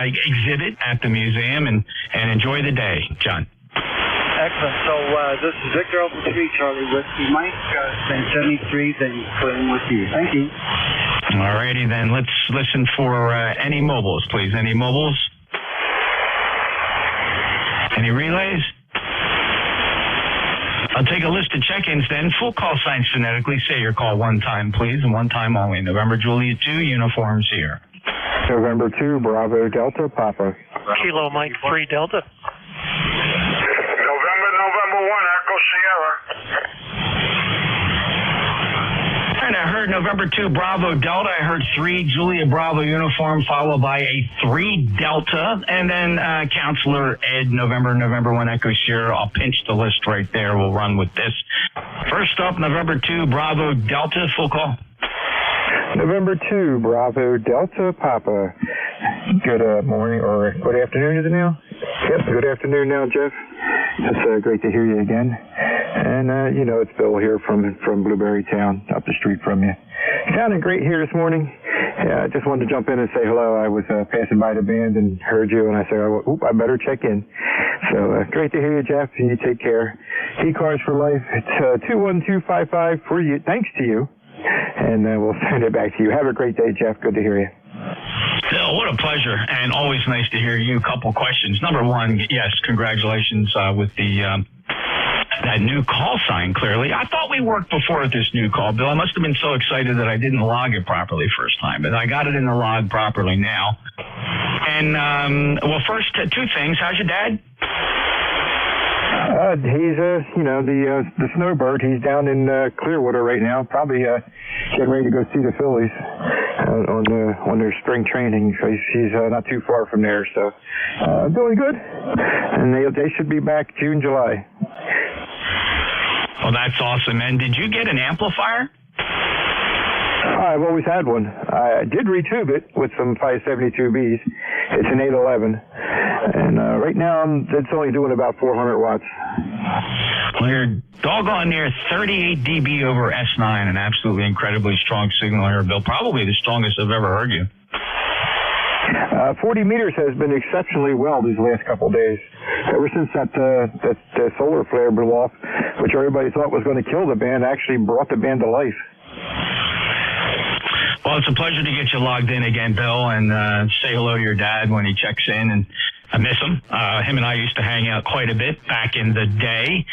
S21: exhibit at the museum, and enjoy the day, John.
S14: Excellent. So this is Victor Alpha 3, Charlie Whiskey Mike, then 73, then put in with you. Thank you.
S21: All righty, then. Let's listen for any mobiles, please. Any mobiles? Any relays? I'll take a list of check-ins then. Full call signs phonetically. Say your call one time, please, and one time only. November Juliet 2, uniforms here.
S13: November 2, Bravo Delta Papa.
S15: Kilo Mike 3 Delta.
S7: November 1, Echo Sierra.
S21: And I heard November 2, Bravo Delta. I heard 3, Julia Bravo uniform, followed by a 3 Delta. And then Counselor Ed, November 1, Echo Sierra. I'll pinch the list right there. We'll run with this. First up, November 2, Bravo Delta. Full call.
S13: November 2, Bravo Delta Papa. Good morning, or good afternoon, is it now? Yep, good afternoon now, Jeff. It's great to hear you again. And, it's Bill here from Blueberry Town, up the street from you. Sounded great here this morning. Yeah, I just wanted to jump in and say hello. I was passing by the band and heard you, and I said, I better check in. So great to hear you, Jeff. You take care. ECARS for life. It's 21255 for you. Thanks to you. And we'll send it back to you. Have a great day, Jeff. Good to hear you.
S21: Phil, what a pleasure, and always nice to hear you. Couple questions. Number one, yes, congratulations with the that new call sign, clearly. I thought we worked before with this new call, Bill. I must have been so excited that I didn't log it properly first time, but I got it in the log properly now. And, first, 2 things. How's your dad?
S13: He's, the snowbird. He's down in Clearwater right now, probably getting ready to go see the Phillies on their spring training. So he's not too far from there, so doing good. And they should be back June, July.
S21: Well, that's awesome. And did you get an amplifier?
S13: I've always had one. I did retube it with some 572Bs. It's an 811. And right now, it's only doing about 400 watts.
S21: Well, you're doggone near 38 dB over S9, an absolutely incredibly strong signal here, Bill. Probably the strongest I've ever heard you.
S13: 40 meters has been exceptionally well these last couple of days. Ever since that solar flare blew off, which everybody thought was going to kill the band, actually brought the band to life.
S21: Well, it's a pleasure to get you logged in again, Bill, and say hello to your dad when he checks in. And I miss him. Him and I used to hang out quite a bit back in the day.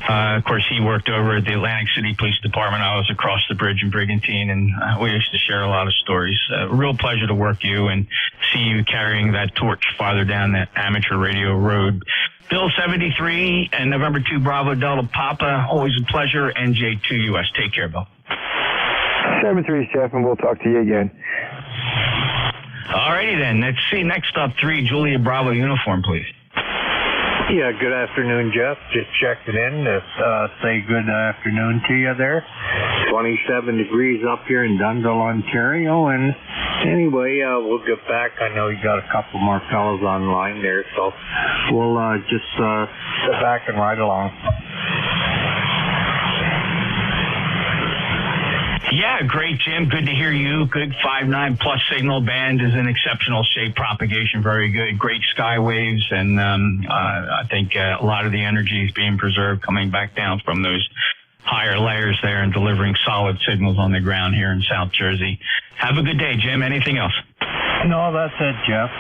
S21: Of course, he worked over at the Atlantic City Police Department. I was across the bridge in Brigantine, and we used to share a lot of stories. Real pleasure to work you and see you carrying that torch farther down that amateur radio road. Bill 73 and November 2 Bravo Delta Papa, always a pleasure. NJ2US. Take care, Bill.
S13: 73, Jeff, and we'll talk to you again.
S21: All righty then. Let's see. Next up, 3 Julia Bravo uniform, please.
S1: Yeah, good afternoon, Jeff. Just checking in to say good afternoon to you there. 27 degrees up here in Dundle, Ontario. And anyway, we'll get back. I know you got a couple more fellows online there, so we'll just sit back and ride along.
S21: Yeah, great, Jim. Good to hear you. Good 5.9 plus signal. Band is in exceptional shape. Propagation very good. Great sky waves, and I think a lot of the energy is being preserved coming back down from those higher layers there and delivering solid signals on the ground here in South Jersey. Have a good day, Jim. Anything else?
S11: No, that's it, Jeff.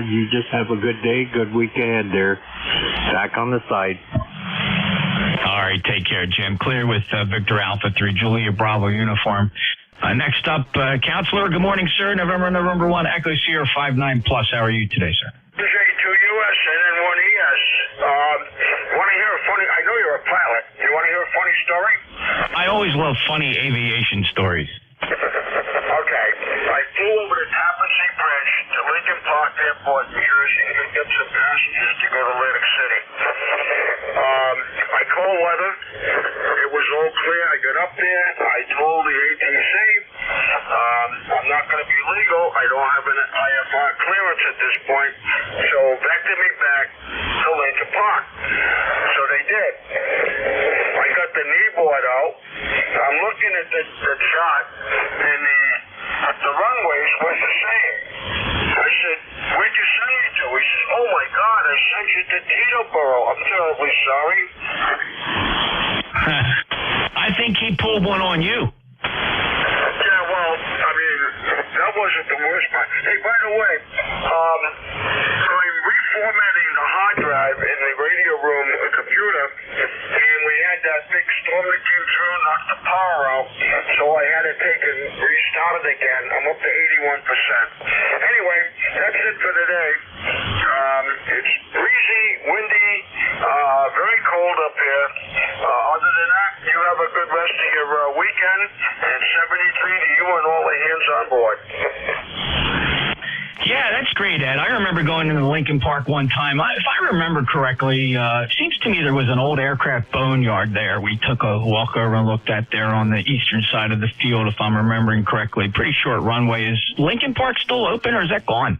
S11: You just have a good day, good week ahead there. Back on the side.
S21: All right, take care, Jim. Clear with Victor Alpha 3, Julia Bravo uniform. Next up, Counselor. Good morning, sir. November 1, Echo Sierra 59 plus. How are you today, sir?
S7: This is 2 US and then 1 ES. Want to hear a funny? I know you're a pilot. You want to hear a funny story?
S21: I always love funny aviation stories.
S7: Okay. I flew over the Tappan Zee Bridge to Lincoln Park Airport, New Jersey, to get some passengers to go to Atlantic City. By cold weather, it was all clear. I got up there. I told the ATC, I'm not going to be legal. I don't have an IFR clearance at this point. So vector me back to Lincoln Park. So they did. I got the knee board out. I'm looking at the chart, and the runways was the same. I said, where'd you send me to? He says, oh my God, I sent you to Teterboro. I'm terribly sorry.
S21: I think he pulled one on you.
S7: Yeah, well, I mean, that wasn't the worst part. Hey, by the way, I'm reformatting the hard drive in the radio room, the computer, and we had that big storm that came through, knocked the power out, so I had to take and restart it again. I'm up to 81%. Anyway, that's it for today. It's breezy, windy, very cold up here. Other than that, you have a good rest of your weekend, and 73 to you and all the hands on board.
S21: Yeah, that's great, Ed. I remember going into Lincoln Park one time. If I remember correctly, it seems to me there was an old aircraft boneyard there. We took a walk over and looked at there on the eastern side of the field, if I'm remembering correctly. Pretty short runway. Is Lincoln Park still open, or is that gone?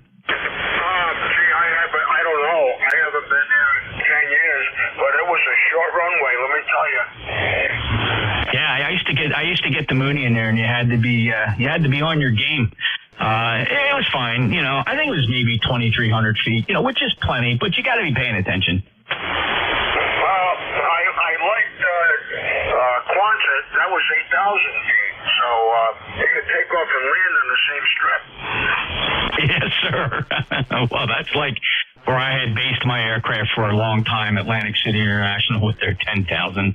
S7: I don't know. I haven't been there in 10 years, but it was a short runway, let me tell you.
S21: Yeah, I used to get the Mooney in there, and you had to be on your game. It was fine, you know. I think it was maybe 2,300 feet, you know, which is plenty, but you got to be paying attention.
S7: Well, I liked Quonset. That was 8,000 feet, so you could take off and land on the same strip.
S21: Yes, sir. Well, that's like where I had based my aircraft for a long time, Atlantic City International, with their 10,000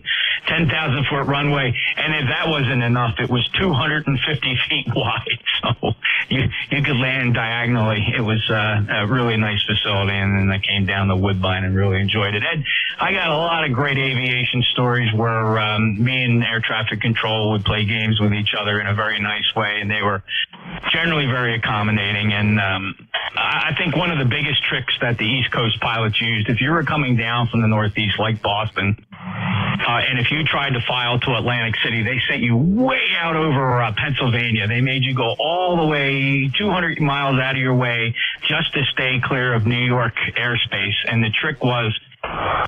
S21: foot runway. And if that wasn't enough, it was 250 feet wide. So you could land diagonally. It was a really nice facility. And then I came down the Woodbine and really enjoyed it. Ed, I got a lot of great aviation stories where me and air traffic control would play games with each other in a very nice way. And they were generally very accommodating. And I think one of the biggest tricks that the East Coast pilots used, if you were coming down from the Northeast like Boston, and if you tried to file to Atlantic City, they sent you way out over Pennsylvania. They made you go all the way 200 miles out of your way just to stay clear of New York airspace. And the trick was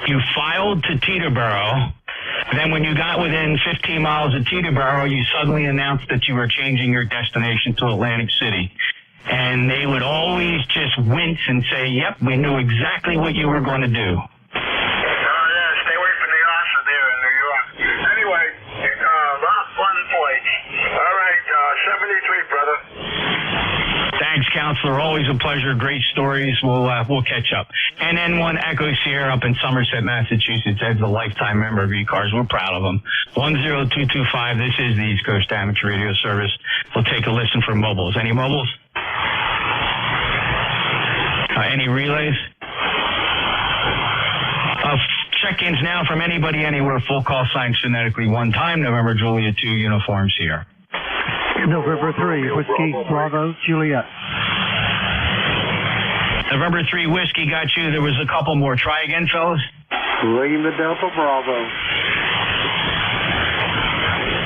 S21: you filed to Teterboro. Then when you got within 15 miles of Teterboro, you suddenly announced that you were changing your destination to Atlantic City. And they would always just wince and say, yep, we knew exactly what you were going to do.
S7: Yeah, stay away from the Asa there in New York. Anyway, lot of fun place. All right, 73, brother.
S21: Thanks, Counselor. Always a pleasure. Great stories. We'll catch up. And N1 Echo Sierra up in Somerset, Massachusetts. Ed's a lifetime member of ECARS. We're proud of him. 10225. This is the East Coast Amateur Radio Service. We'll take a listen for mobiles. Any mobiles? Any relays? Check-ins now from anybody, anywhere. Full call signed phonetically one time. November Juliet 2 uniforms here.
S17: November 3, Whiskey, Bravo, Juliet.
S21: November 3, Whiskey got you. There was a couple more. Try again, fellas.
S9: Lima Delta Bravo.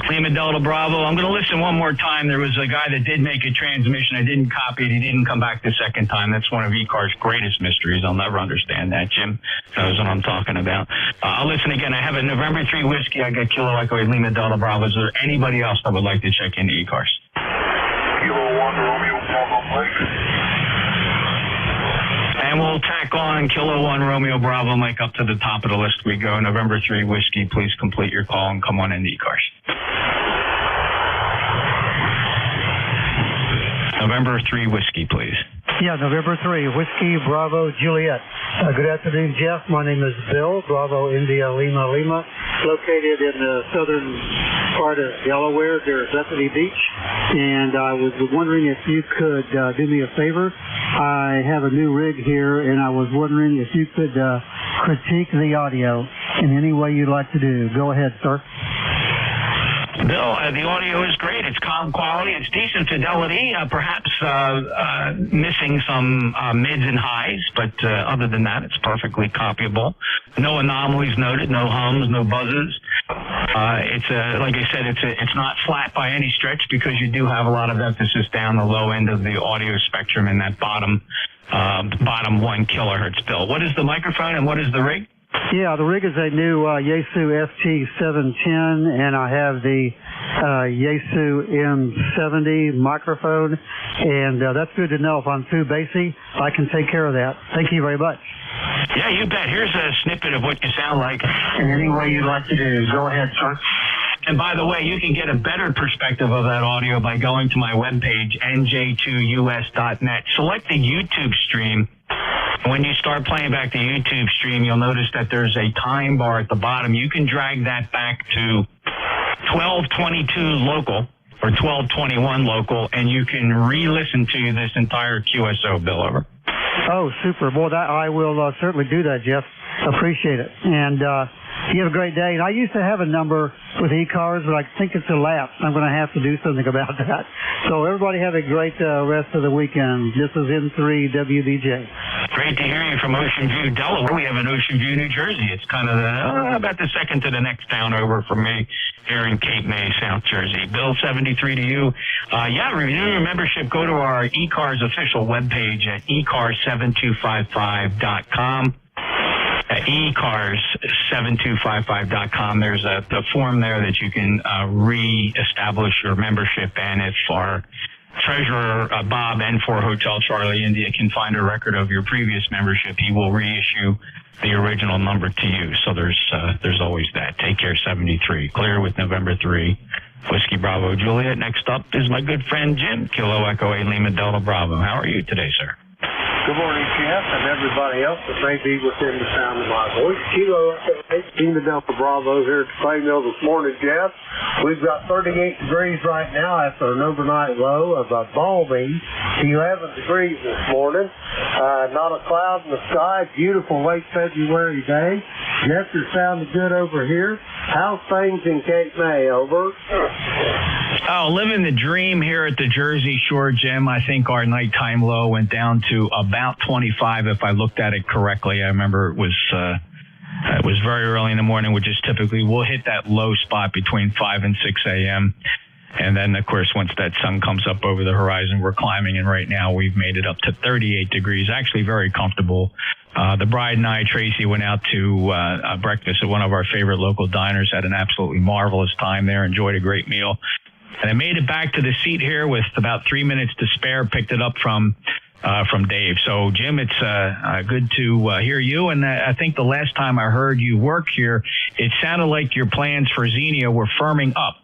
S21: Lima Delta Bravo. I'm going to listen one more time. There was a guy that did make a transmission. I didn't copy it. He didn't come back the second time. That's one of ECAR's greatest mysteries. I'll never understand that. Jim knows what I'm talking about. I'll listen again. I have a November 3 Whiskey. I got Kilo Echo Lima Delta Bravo. Is there anybody else that would like to check into ECARS?
S7: Kilo 1 Romeo Bravo, please.
S21: And we'll tack on Kilo 1 Romeo Bravo Mike up to the top of the list we go. November 3 Whiskey, please complete your call and come on into ECARS. November 3 Whiskey, please.
S17: Yeah, November 3, Whiskey Bravo Juliet. Good afternoon, Jeff. My name is Bill, Bravo India Lima Lima, located in the southern part of Delaware near Bethany Beach. And I was wondering if you could do me a favor. I have a new rig here, and I was wondering if you could critique the audio in any way you'd like to do. Go ahead, sir.
S21: Bill, the audio is great. It's calm quality. It's decent fidelity, perhaps missing some mids and highs, but other than that, it's perfectly copyable. No anomalies noted, no hums, no buzzes. It's like I said, it's not flat by any stretch because you do have a lot of emphasis down the low end of the audio spectrum in that bottom 1 kilohertz, Bill. What is the microphone and what is the rig?
S17: Yeah, the rig is a new Yaesu FT710, and I have the Yaesu M70 microphone, and that's good to know. If I'm too bassy, I can take care of that. Thank you very much.
S21: Yeah, you bet. Here's a snippet of what you sound like in any way you'd like to do. Go ahead, sir. And by the way, you can get a better perspective of that audio by going to my webpage, nj2us.net. Select the YouTube stream. When you start playing back the YouTube stream, you'll notice that there's a time bar at the bottom. You can drag that back to 1222 local or 1221 local, and you can re-listen to this entire QSO, Bill. Over.
S17: Oh, super. Well, I will certainly do that, Jeff. Appreciate it. And you have a great day. And I used to have a number with ECARS, but I think it's elapsed. I'm going to have to do something about that. So everybody have a great rest of the weekend. This is N3WBJ.
S21: Great to hear you from Ocean View, Delaware. We have in Ocean View, New Jersey. It's kind of about the second to the next town over from me here in Cape May, South Jersey. Bill 73 to you. Renew your membership. Go to our ECARS official webpage at ECARS7255.com. ECARS7255.com. There's a form there that you can re-establish your membership, and if our treasurer Bob N4 Hotel Charlie India can find a record of your previous membership, he will reissue the original number to you. So there's always that. Take care, 73. Clear with November 3. Whiskey Bravo Juliet. Next up is my good friend Jim, Kilo Echo 8 Lima Delta Bravo. How are you today, sir?
S9: Good morning, Jeff, and everybody else that may be within the sound of my voice. Kilo Echo 8 Lima Delta Bravo here at the clay mill this morning, Jeff. We've got 38 degrees right now after an overnight low of a balmy 11 degrees this morning. Not a cloud in the sky. Beautiful late February day. Jeff, you're sounding good over here. How's things in Cape May? Over.
S21: Oh, living the dream here at the Jersey Shore, Jim. I think our nighttime low went down to about 25, if I looked at it correctly. I remember it was very early in the morning, which is typically we'll hit that low spot between 5 and 6 a.m. And then, of course, once that sun comes up over the horizon, we're climbing. And right now we've made it up to 38 degrees, actually very comfortable. The bride and I, Tracy, went out to breakfast at one of our favorite local diners, had an absolutely marvelous time there, enjoyed a great meal. And I made it back to the seat here with about 3 minutes to spare, picked it up from Dave. So, Jim, it's good to hear you. And I think the last time I heard you work here, it sounded like your plans for Xenia were firming up.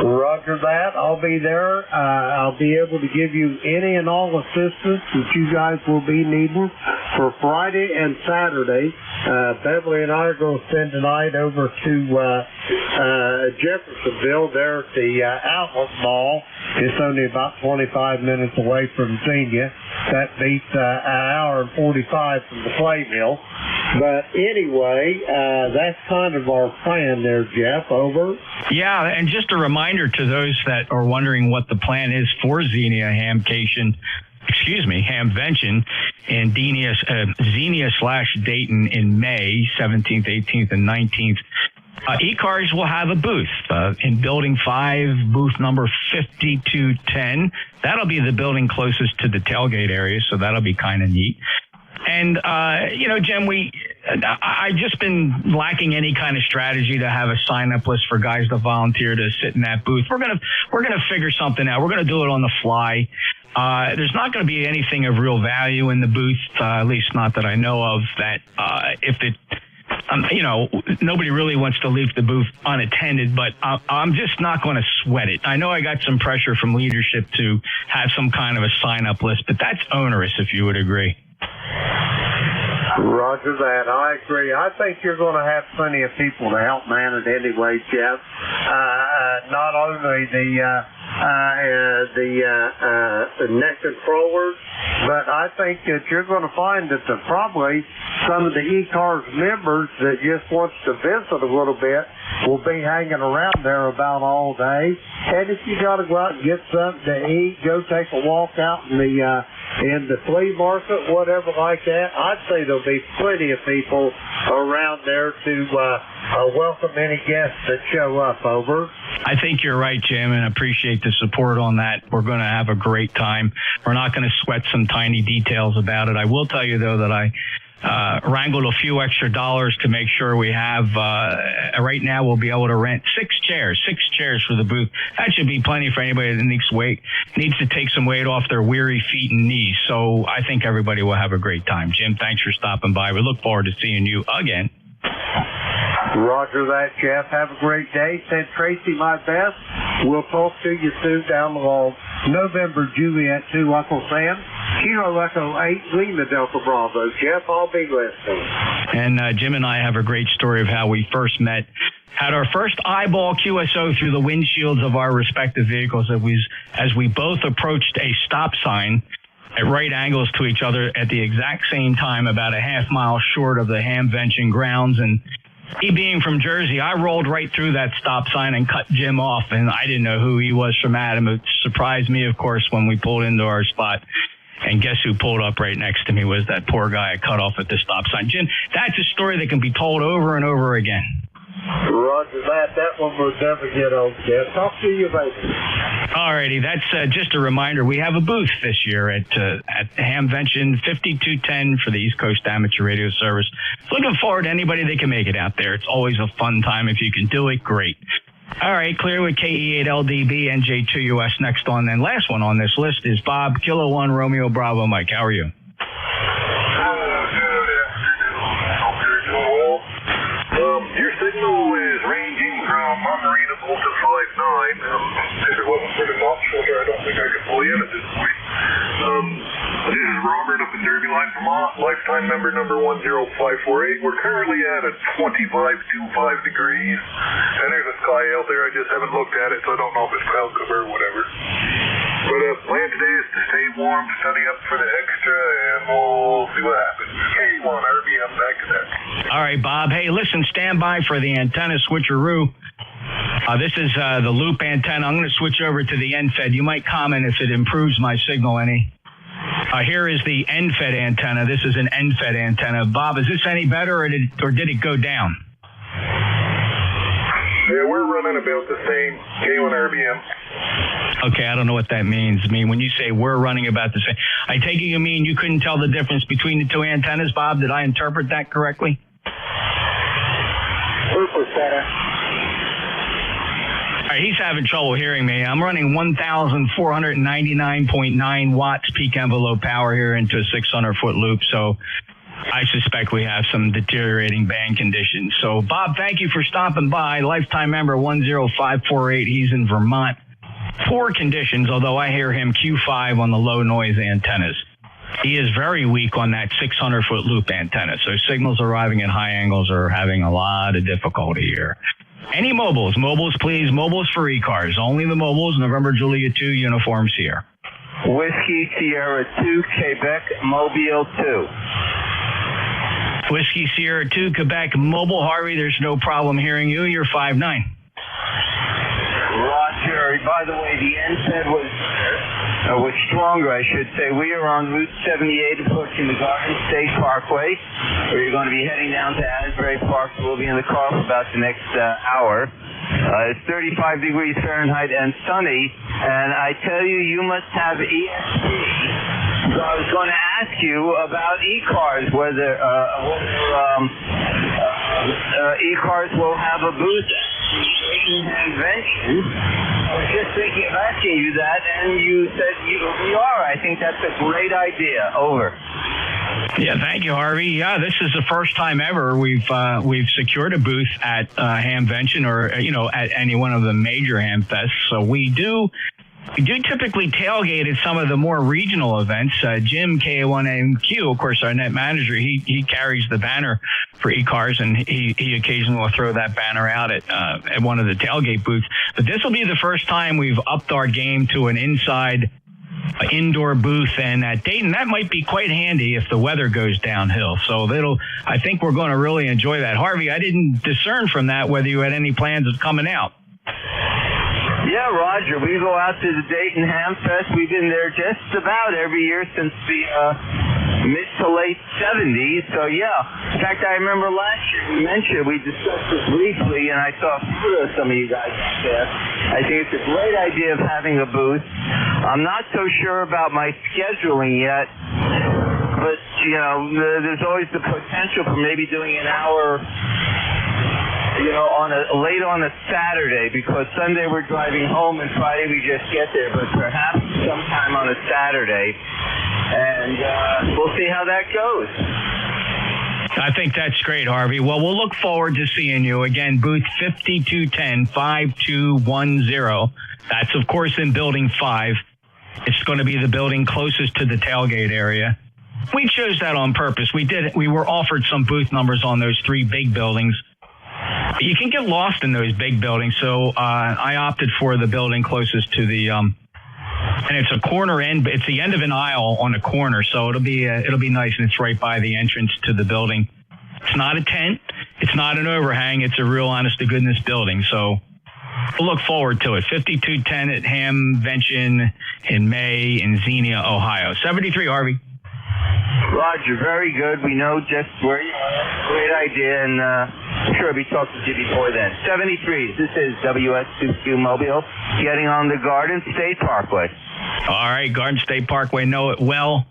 S9: Roger that. I'll be there. I'll be able to give you any and all assistance that you guys will be needing for Friday and Saturday. Beverly and I are going to spend the night over to Jeffersonville there at the Outlet Mall. It's only about 25 minutes away from Xenia. That beats an hour and 45 from the clay mill. But anyway, that's kind of our plan there, Jeff. Over.
S21: Yeah, and just a reminder to those that are wondering what the plan is for Xenia Hamvention and Xenia/Dayton in May 17th, 18th, and 19th. ECARS will have a booth in Building 5, booth number 5210. That'll be the building closest to the tailgate area, so that'll be kind of neat. And, Jim, I've just been lacking any kind of strategy to have a sign-up list for guys to volunteer to sit in that booth. We're gonna figure something out. We're gonna do it on the fly. There's not going to be anything of real value in the booth, at least not that I know of, that if it nobody really wants to leave the booth unattended, but I'm just not going to sweat it. I know I got some pressure from leadership to have some kind of a sign-up list, but that's onerous, if you would agree.
S9: Roger that. I agree. I think you're going to have plenty of people to help man it anyway, Jeff. Not only the net controllers, but I think that you're going to find that probably some of the ECARS members that just wants to visit a little bit will be hanging around there about all day. And if you got to go out and get something to eat, go take a walk out in the flea market, whatever like that, I'd say there'll be plenty of people around there to welcome any guests that show up. Over.
S21: I think you're right, Jim, and I appreciate the support on that. We're going to have a great time. We're not going to sweat some tiny details about it. I will tell you, though, that I wrangled a few extra dollars to make sure we have, right now we'll be able to rent six chairs for the booth. That should be plenty for anybody that needs to take some weight off their weary feet and knees. So I think everybody will have a great time. Jim, thanks for stopping by. We look forward to seeing you again.
S9: Roger that, Jeff. Have a great day. Send Tracy my best. We'll talk to you soon down the road. November, Juliet 2, Uncle Sam. Kilo Echo 8, Lima Delta Bravo. Jeff, I'll be listening.
S21: And Jim and I have a great story of how we first met. Had our first eyeball QSO through the windshields of our respective vehicles as we both approached a stop sign at right angles to each other at the exact same time, about a half mile short of the Hamvention grounds. And he being from Jersey, I rolled right through that stop sign and cut Jim off, and I didn't know who he was from Adam. It surprised me, of course, when we pulled into our spot. And guess who pulled up right next to me was that poor guy I cut off at the stop sign. Jim, that's a story that can be told over and over again.
S9: Roger that. That one will never get old, Jeff. Talk to you later.
S21: All righty. That's just a reminder. We have a booth this year at Hamvention 5210 for the East Coast Amateur Radio Service. Looking forward to anybody that can make it out there. It's always a fun time. If you can do it, great. All right, clear with KE8LDB, NJ2US next on. Then last one on this list is Bob, Kilo 1, Romeo Bravo Mike. How are you?
S18: Your signal is ranging from unreadable to 5.9. If it wasn't for the top filter, I don't think I could pull you in at this point. This is Robert up in Derby Line, Vermont, lifetime member number 10548. We're currently at a 25.25 degrees, and there's a sky out there. I just haven't looked at it, so I don't know if it's cloud cover or whatever. But plan today is to stay warm, study up for the extra, and we'll see what happens. K1 RBM, back to that.
S21: All right, Bob. Hey, listen, stand by for the antenna switcheroo. This is the loop antenna. I'm going to switch over to the NFED. You might comment if it improves my signal any. Here is the NFED antenna. This is an NFED antenna. Bob, is this any better, or did it go down?
S18: Yeah, we're running about the same, K1 RBM.
S21: Okay, I don't know what that means. I mean, when you say we're running about the same, I take it you mean you couldn't tell the difference between the two antennas, Bob? Did I interpret that correctly? All right, he's having trouble hearing me. I'm running 1,499.9 watts peak envelope power here into a 600-foot loop, so I suspect we have some deteriorating band conditions. So, Bob, thank you for stopping by. Lifetime member 10548. He's in Vermont. Poor conditions, although I hear him Q5 on the low noise antennas. He is very weak on that 600-foot loop antenna, so signals arriving at high angles are having a lot of difficulty here. Any mobiles? Mobiles, please. Mobiles for ECARS. Only the mobiles. November Julia 2 uniforms here.
S20: Whiskey Sierra 2, Quebec, Mobile 2.
S21: Whiskey Sierra 2, Quebec, Mobile. Harvey, there's no problem hearing you. You're 5'9".
S20: Roger. By the way, the NFED was stronger, I should say. We are on Route 78 approaching the Garden State Parkway, where you're going to be heading down to Asbury Park. We'll be in the car for about the next hour. It's 35 degrees Fahrenheit and sunny, and I tell you, you must have ESP. So I was going to ask you about ECARS, whether ECARS will have a booth convention. I was just thinking of asking you that, and you said we are. I think that's a great idea. Over.
S21: Yeah, thank you, Harvey. Yeah, this is the first time ever we've secured a booth at Hamvention or at any one of the major ham fests. So we do typically tailgate at some of the more regional events. Jim K1AMQ, of course, our net manager, he carries the banner for ECARS, and he occasionally will throw that banner out at one of the tailgate booths. But this will be the first time we've upped our game to an indoor booth, and at Dayton that might be quite handy if the weather goes downhill. So I think we're going to really enjoy that. Harvey, I didn't discern from that whether you had any plans of coming out.
S20: Yeah, Roger, we go out to the Dayton Ham Fest. We've been there just about every year since the mid to late 70s. So, yeah. In fact, I remember last year we discussed this briefly, and I saw a photo of some of you guys out there. I think it's a great idea of having a booth. I'm not so sure about my scheduling yet, but, there's always the potential for maybe doing an hour late on a Saturday, because Sunday we're driving home and Friday we just get there, but perhaps sometime on a Saturday, and we'll see how that goes.
S21: I think that's great, Harvey. Well, we'll look forward to seeing you again. Booth 5210-5210. That's, of course, in Building 5. It's going to be the building closest to the tailgate area. We chose that on purpose. We were offered some booth numbers on those 3 big buildings. You can get lost in those big buildings, so I opted for the building closest to the and it's a corner end. It's the end of an aisle on a corner, so it'll be nice, and it's right by the entrance to the building. It's not a tent, it's not an overhang. It's a real, honest-to-goodness building. So we'll look forward to it. 5210 at Hamvention in May in Xenia, Ohio. 73, Harvey.
S20: Roger, very good. We know just where you are. Great idea, and I'm sure we talked to you before then. 73, this is WS2Q Mobile, getting on the Garden State Parkway.
S21: All right, Garden State Parkway, know it well.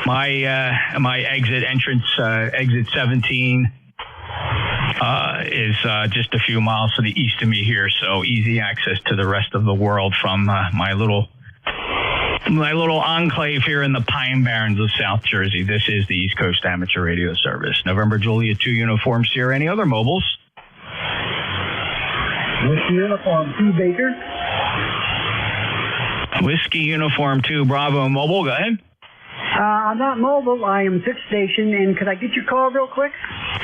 S21: My exit 17 is just a few miles to the east of me here, so easy access to the rest of the world from my little enclave here in the Pine Barrens of South Jersey. This is the East Coast Amateur Radio Service. November Juliet 2 Uniform Sierra. Any other mobiles?
S22: Whiskey Uniform 2 Baker.
S21: Whiskey Uniform 2 Bravo Mobile. Go ahead.
S22: I'm not mobile. I am fixed station. And could I get your call real quick?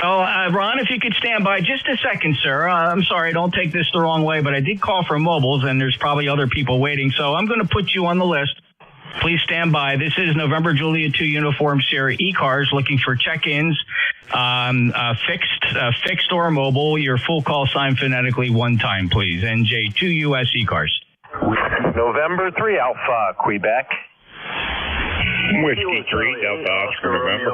S21: Oh, Ron, if you could stand by just a second, sir. I'm sorry, don't take this the wrong way, but I did call for mobiles, and there's probably other people waiting, so I'm going to put you on the list. Please stand by. This is November Juliet 2 Uniform Sierra ECARS, looking for check-ins, fixed or mobile. Your full call sign phonetically one time, please. NJ2 US ECARS.
S4: November 3 Alpha, Quebec.
S10: Whiskey 3 Delta Oscar November.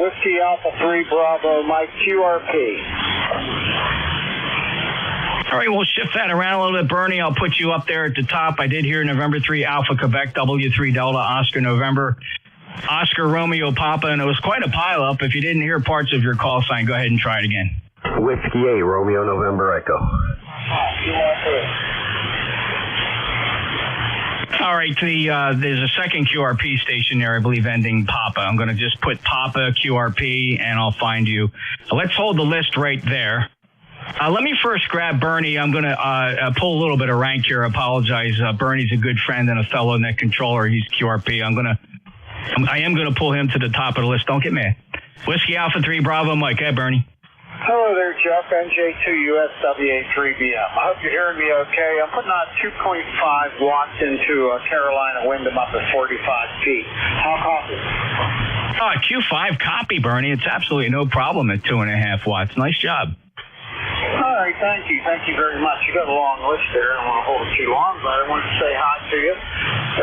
S22: Whiskey Alpha 3 Bravo Mike QRP.
S21: All right, we'll shift that around a little bit. Bernie, I'll put you up there at the top. I did hear November 3 Alpha Quebec, W3 Delta Oscar November, Oscar Romeo Papa, and it was quite a pileup. If you didn't hear parts of your call sign, go ahead and try it again.
S4: Whiskey 8 Romeo November Echo.
S21: All right, there's a second QRP station there, I believe, ending Papa. I'm going to just put Papa QRP, and I'll find you. Let's hold the list right there. Let me first grab Bernie. I'm going to pull a little bit of rank here. I apologize. Bernie's a good friend and a fellow net controller. He's QRP. I am going to pull him to the top of the list. Don't get mad. Whiskey Alpha 3 Bravo Mike. Hey, Bernie.
S22: Hello there, Jeff. NJ2USWA3BM. I hope you're hearing me okay. I'm putting on 2.5 watts into a Carolina Wyndham up at 45 feet. How copy?
S21: Q5 copy, Bernie. It's absolutely no problem at 2.5 watts. Nice job.
S22: All right, thank you. Thank you very much. You got a long list there. I don't want to hold it too long, but I want to say hi to you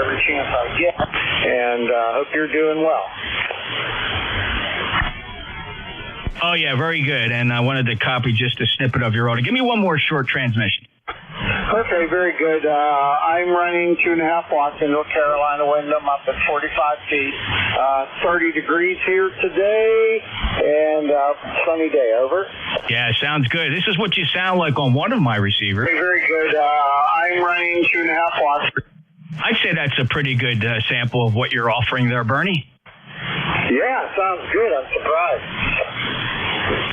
S22: every chance I get, and hope you're doing well.
S21: Oh, yeah, very good. And I wanted to copy just a snippet of your order. Give me one more short transmission.
S22: Okay, very good. I'm running 2.5 watts in North Carolina Wyndham up at 45 feet. 30 degrees here today, and sunny day. Over.
S21: Yeah, sounds good. This is what you sound like on one of my receivers.
S22: Very good. I'm running 2.5 watts.
S21: I'd say that's a pretty good sample of what you're offering there, Bernie.
S22: Yeah, sounds good. I'm surprised.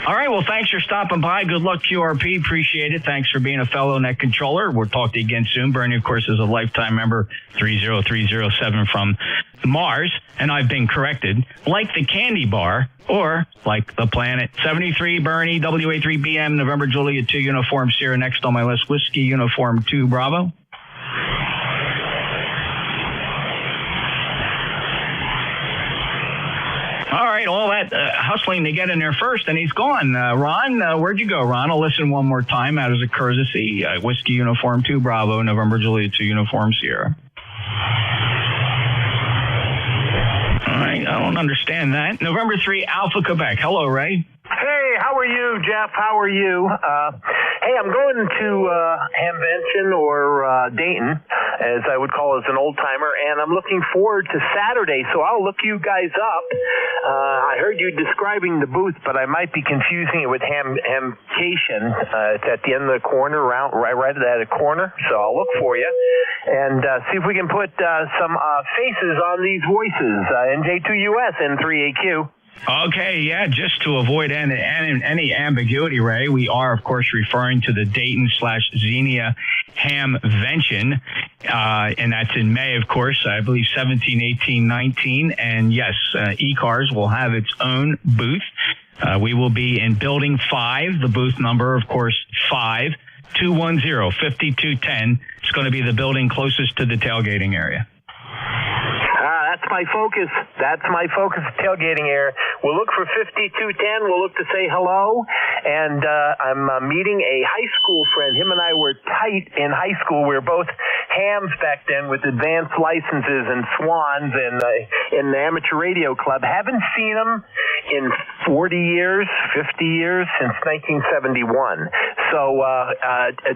S21: All right, well, thanks for stopping by. Good luck, QRP. Appreciate it. Thanks for being a fellow net controller. We'll talk to you again soon. Bernie, of course, is a lifetime member, 30307 from Mars. And I've been corrected, like the candy bar or like the planet. 73, Bernie, WA3BM, November Juliet 2, Uniform Sierra. Next on my list, Whiskey, Uniform 2, Bravo. All right, all that hustling to get in there first, and he's gone. Ron, where'd you go, Ron? I'll listen one more time out as a courtesy. Whiskey Uniform 2 Bravo, November Juliet 2 Uniform Sierra. All right, I don't understand that. November 3 Alpha Quebec. Hello, Ray.
S1: Hey, how are you, Jeff? How are you? Hey, I'm going to Hamvention or Dayton, as I would call it, as an old-timer, and I'm looking forward to Saturday, so I'll look you guys up. I heard you describing the booth, but I might be confusing it with Hamcation. It's at the end of the corner, right at the corner, so I'll look for you and see if we can put some faces on these voices, NJ2US and 3AQ.
S21: Okay, yeah, just to avoid any ambiguity, Ray, we are, of course, referring to the Dayton/Xenia Hamvention, and that's in May, of course, I believe 17, 18, 19, and yes, ECARS will have its own booth. We will be in Building 5, the booth number, of course, 5210-5210. It's going to be the building closest to the tailgating area.
S1: That's my focus. That's my focus, tailgating area. We'll look for 5210. We'll look to say hello. And I'm meeting a high school friend. Him and I were tight in high school. We were both hams back then with advanced licenses and swans and in the amateur radio club. Haven't seen him in 40 years, 50 years, since 1971. So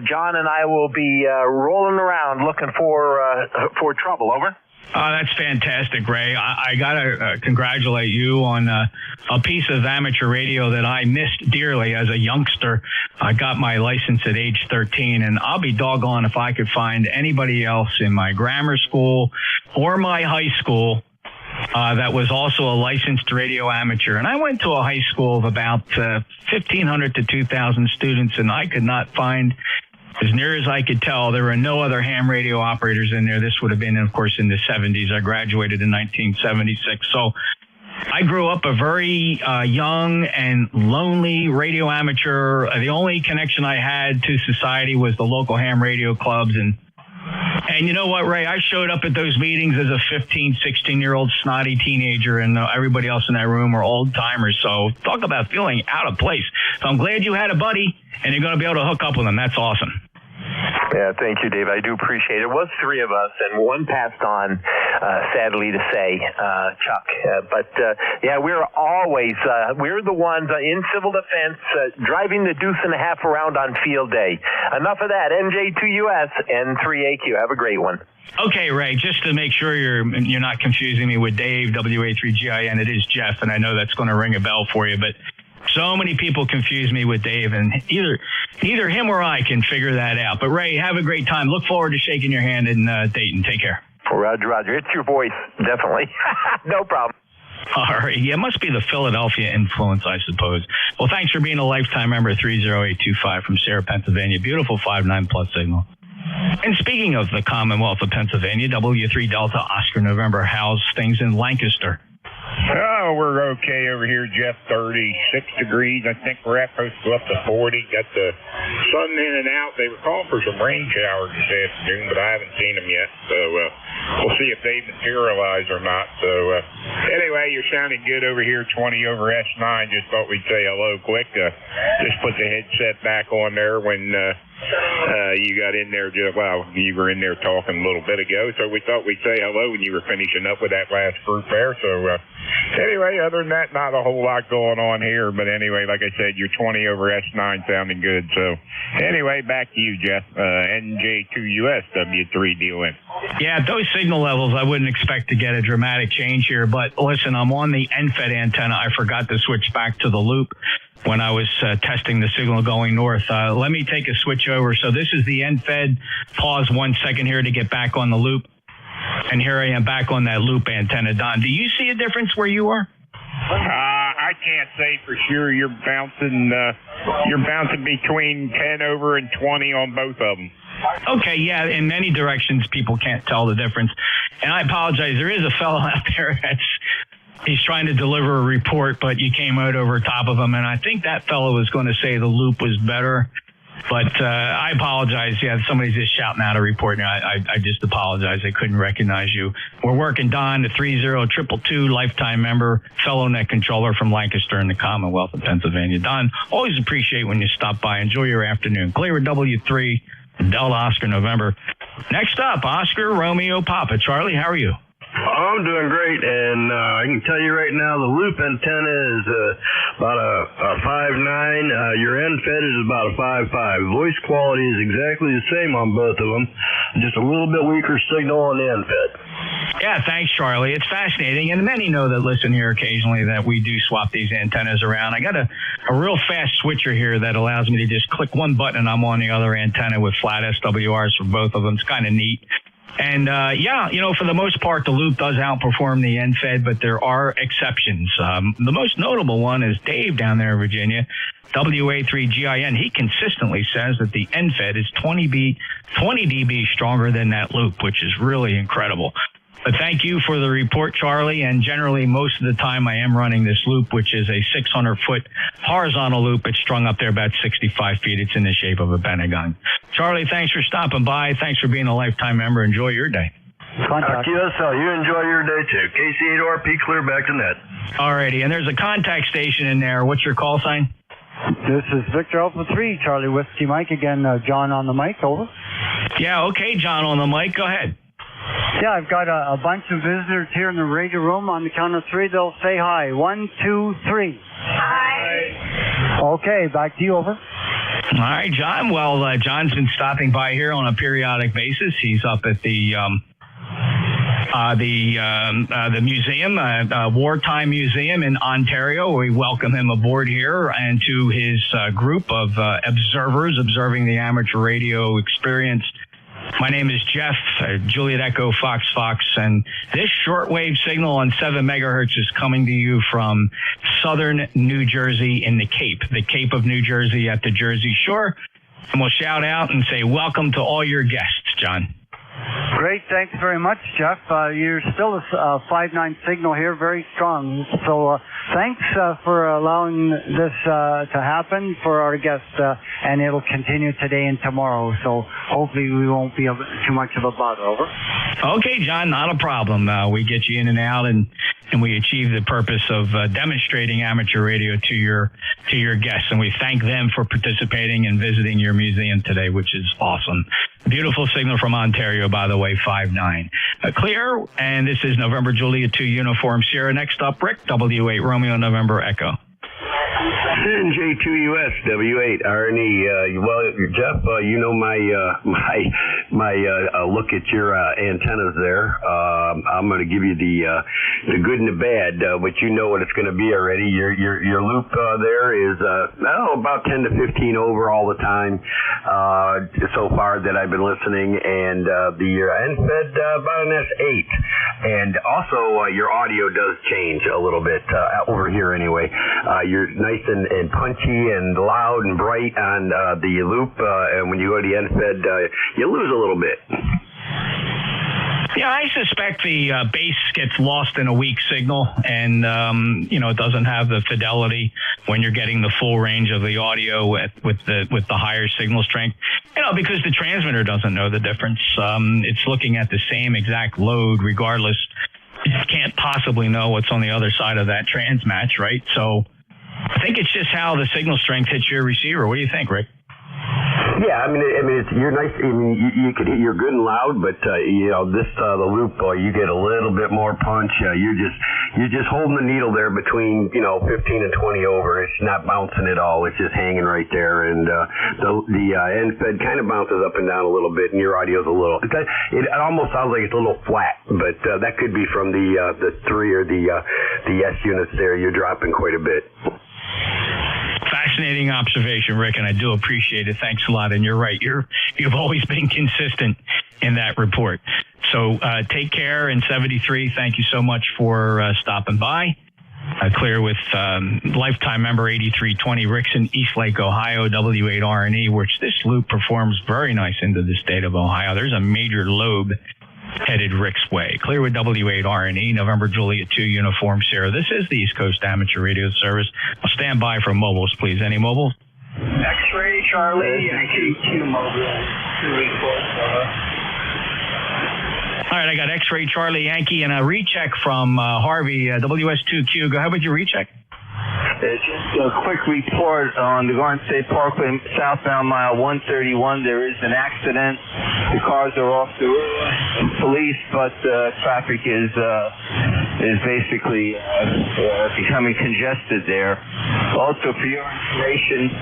S1: John and I will be rolling around looking for trouble. Over.
S21: Oh, that's fantastic, Ray. I got to congratulate you on a piece of amateur radio that I missed dearly as a youngster. I got my license at age 13, and I'll be doggone if I could find anybody else in my grammar school or my high school that was also a licensed radio amateur. And I went to a high school of about 1,500 to 2,000 students, and I could not find, as near as I could tell, there were no other ham radio operators in there. This would have been, of course, in the 70s. I graduated in 1976. So I grew up a very young and lonely radio amateur. The only connection I had to society was the local ham radio clubs. And you know what, Ray? I showed up at those meetings as a 15, 16-year-old snotty teenager, and everybody else in that room were old-timers. So talk about feeling out of place. So I'm glad you had a buddy, and you're going to be able to hook up with him. That's awesome.
S1: Yeah, thank you, Dave. I do appreciate it. It was three of us, and one passed on, sadly to say, Chuck. Yeah, we're always, we're the ones in civil defense driving the deuce and a half around on field day. Enough of that. NJ2US and 3AQ. Have a great one.
S21: Okay, Ray, just to make sure you're not confusing me with Dave, WA3GIN, it is Jeff, and I know that's going to ring a bell for you, but so many people confuse me with Dave, and either him or I can figure that out. But, Ray, have a great time. Look forward to shaking your hand in Dayton. Take care.
S1: Roger. It's your voice, definitely. No problem.
S21: All right. Yeah, it must be the Philadelphia influence, I suppose. Well, thanks for being a lifetime member, 30825 from Sarah, Pennsylvania. Beautiful 5-9 plus signal. And speaking of the Commonwealth of Pennsylvania, W3 Delta Oscar November, how's things in Lancaster?
S10: Oh, we're okay over here, Jeff. 36 degrees. I think we're supposed to go up to 40. Got the sun in and out. They were calling for some rain showers this afternoon, but I haven't seen them yet. So we'll see if they materialize or not. So anyway, you're sounding good over here. 20 over S9. Just thought we'd say hello quick. Just put the headset back on there when you got in there. You were in there talking a little bit ago. So we thought we'd say hello when you were finishing up with that last group there. So anyway, other than that, not a whole lot going on here. But anyway, like I said, you're 20 over S9 sounding good. So anyway, back to you, Jeff. NJ2US, W3DON.
S21: Yeah, those signal levels, I wouldn't expect to get a dramatic change here. But listen, I'm on the NFED antenna. I forgot to switch back to the loop when I was testing the signal going north. Let me take a switch over. So this is the NFED. Pause 1 second here to get back on the loop. And here I am back on that loop antenna. Don, do you see a difference where you are?
S10: I can't say for sure. You're bouncing between 10 over and 20 on both of them.
S21: Okay, yeah, in many directions, people can't tell the difference. And I apologize. There is a fellow out there he's trying to deliver a report, but you came out over top of him. And I think that fellow was going to say the loop was better. But I apologize. Yeah, somebody's just shouting out a report. And I just apologize. I couldn't recognize you. We're working Don, the 30222 lifetime member, fellow net controller from Lancaster in the Commonwealth of Pennsylvania. Don, always appreciate when you stop by. Enjoy your afternoon. Clear W3, Delta Oscar November. Next up, Oscar Romeo Papa. Charlie, how are you?
S2: I'm doing great, and I can tell you right now the loop antenna is about a 5.9. Your end fed is about a 5.5. Voice quality is exactly the same on both of them, just a little bit weaker signal on the end fed.
S21: Yeah, thanks, Charlie. It's fascinating, and many know that listen here occasionally that we do swap these antennas around. I got a real fast switcher here that allows me to just click one button and I'm on the other antenna with flat SWRs for both of them. It's kind of neat. And, for the most part, the loop does outperform the end fed, but there are exceptions. The most notable one is Dave down there in Virginia, WA3GIN. He consistently says that the end fed is 20 dB stronger than that loop, which is really incredible. But thank you for the report, Charlie. And generally, most of the time, I am running this loop, which is a 600-foot horizontal loop. It's strung up there about 65 feet. It's in the shape of a pentagon. Charlie, thanks for stopping by. Thanks for being a lifetime member. Enjoy your day.
S2: QSL, you enjoy your day, too. KC8RP, clear back to net.
S21: All righty. And there's a contact station in there. What's your call sign?
S14: This is Victor Alpha 3, Charlie Whiskey Mike. Again, John on the mic. Over.
S21: Yeah, okay, John on the mic. Go ahead.
S14: Yeah, I've got a bunch of visitors here in the radio room. On the count of three, they'll say hi. 1, 2, 3. Hi. Okay, back to you, over.
S21: All right, John. Well, John's been stopping by here on a periodic basis. He's up at the museum, Wartime Museum in Ontario. We welcome him aboard here and to his group of observers observing the amateur radio experience. My name is Jeff, Juliet Echo Fox, and this shortwave signal on 7 megahertz is coming to you from southern New Jersey in the Cape of New Jersey at the Jersey Shore. And we'll shout out and say welcome to all your guests, John.
S14: Great, thanks very much, Jeff. You're still a 5.9 signal here, very strong. So thanks for allowing this to happen for our guests, and it'll continue today and tomorrow. So hopefully we won't be too much of a bother. Over.
S21: Okay, John, not a problem. We get you in and out, and we achieve the purpose of demonstrating amateur radio to your guests. And we thank them for participating and visiting your museum today, which is awesome. Beautiful signal from Ontario, by the way, 5.9. Clear, and this is November Juliet 2 Uniform Sierra. Next up, Rick, W8 Romeo November Echo.
S2: NJ2US W8 RNE. Well, Jeff, you know my look at your antennas there. I'm going to give you the good and the bad, but you know what it's going to be already. Your loop there is about 10 to 15 over all the time so far that I've been listening, and the end fed about an S8. And also your audio does change a little bit over here anyway. You're nice and punchy and loud and bright on the loop, and when you go to the end fed, you lose a little bit.
S21: Yeah, I suspect the bass gets lost in a weak signal, and it doesn't have the fidelity when you're getting the full range of the audio with the higher signal strength. Because the transmitter doesn't know the difference. It's looking at the same exact load regardless. It can't possibly know what's on the other side of that transmatch, right? So I think it's just how the signal strength hits your receiver. What do you think, Rick?
S2: Yeah, I mean, you're nice. I mean, you're good and loud, but the loop, you get a little bit more punch. You're just holding the needle there between 15 and 20 over. It's not bouncing at all. It's just hanging right there, and the end fed kind of bounces up and down a little bit, and your audio's a little. It almost sounds like it's a little flat, but that could be from the 3 or the S units there. You're dropping quite a bit.
S21: Fascinating observation, Rick, and I do appreciate it. Thanks a lot. And you're right. You've always been consistent in that report. So take care. And 73, thank you so much for stopping by. Clear with lifetime member 8320 Rickson, Eastlake, Ohio, W8RNE, which this loop performs very nice into the state of Ohio. There's a major lobe headed Rick's Way. Clear with W8RNE, November Juliet 2, Uniform Sierra. This is the East Coast Amateur Radio Service. I'll stand by for mobiles, please. Any mobiles?
S20: X-ray, Charlie, Yankee, Q mobile.
S21: All right, I got X-ray, Charlie, Yankee, and a recheck from Harvey, WS2Q. Go ahead with your recheck.
S20: Just a quick report on the Garden State Parkway, southbound mile 131. There is an accident. The cars are off the road, police, but traffic is basically becoming congested there. Also, for your information,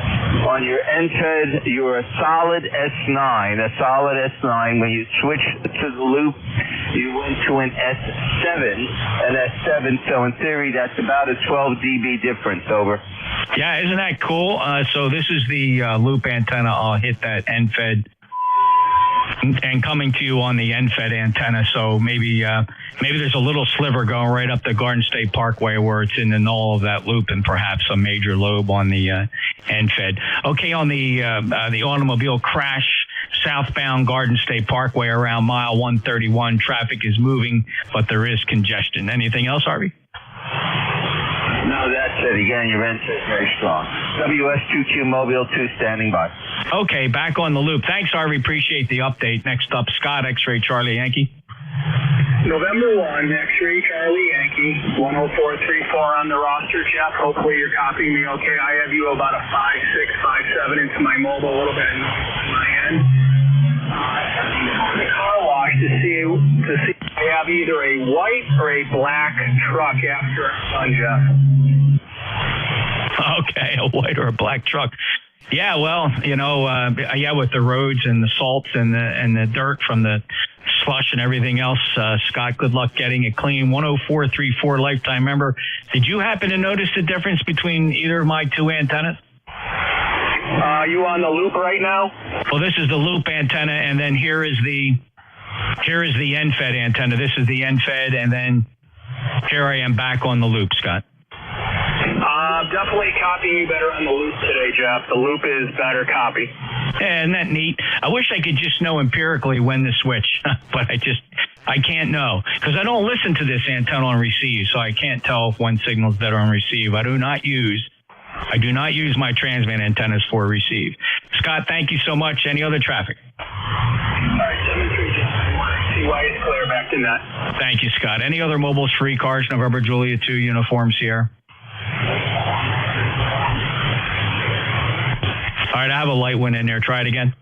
S20: on your NFED, you're a solid S9. A solid S9. When you switch to the loop, you went to an S7. So in theory, that's about a 12 dB difference. Over.
S21: Yeah, isn't that cool? So this is the loop antenna. I'll hit that NFED, and coming to you on the NFED antenna. So maybe there's a little sliver going right up the Garden State Parkway where it's in the null of that loop, and perhaps a major lobe on the NFED. Okay, on the automobile crash, southbound Garden State Parkway around mile 131, traffic is moving, but there is congestion. Anything else, Harvey?
S20: No, that's it. Again, your NFED is very strong. WS2Q Mobile 2 standing by.
S21: Okay, back on the loop. Thanks, Harvey. Appreciate the update. Next up, Scott, X-ray, Charlie, Yankee.
S6: November 1, X-ray, Charlie, Yankee, 10434 on the roster, Jeff. Hopefully you're copying me okay. I have you about a 5657 into my mobile, a little bit on my end. The car wash to see if I have either a white or a black truck after it's done, Jeff.
S21: Okay, a white or a black truck. Yeah, well, with the roads and the salts and the dirt from the slush and everything else, Scott, good luck getting it clean. 10434 lifetime member. Did you happen to notice the difference between either of my two antennas?
S6: You on the loop right now?
S21: Well, this is the loop antenna, and then here is the NFED antenna. This is the NFED, and then here I am back on the loop, Scott.
S6: Definitely copying you better on the loop today, Jeff. The loop is better copy.
S21: Yeah, isn't that neat? I wish I could just know empirically when to switch, but I can't know because I don't listen to this antenna on receive, so I can't tell if one signal's better on receive. I do not use my transmit antennas for receive. Scott, thank you so much. Any other traffic?
S6: All right, 73, Jeff. CY is clear back to net.
S21: Thank you, Scott. Any other mobiles for ECARS, November Juliet 2, Uniform Sierra? All right, I have a light one in there. Try it again.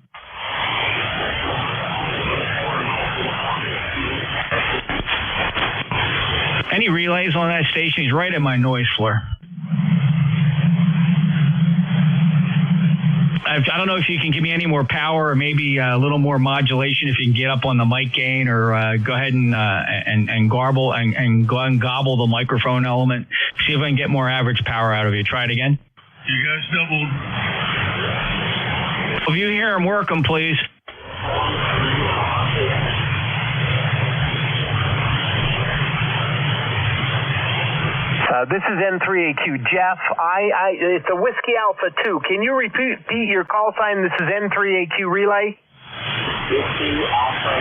S21: Any relays on that station? He's right at my noise floor. I don't know if you can give me any more power or maybe a little more modulation if you can get up on the mic gain, or go ahead and garble and go ahead and gobble the microphone element. See if I can get more average power out of you. Try it again.
S6: You guys doubled.
S21: If you hear him, work them, please.
S12: This is N3AQ. Jeff, it's a Whiskey Alpha 2. Can you repeat your call sign? This is N3AQ relay.
S6: Whiskey Alpha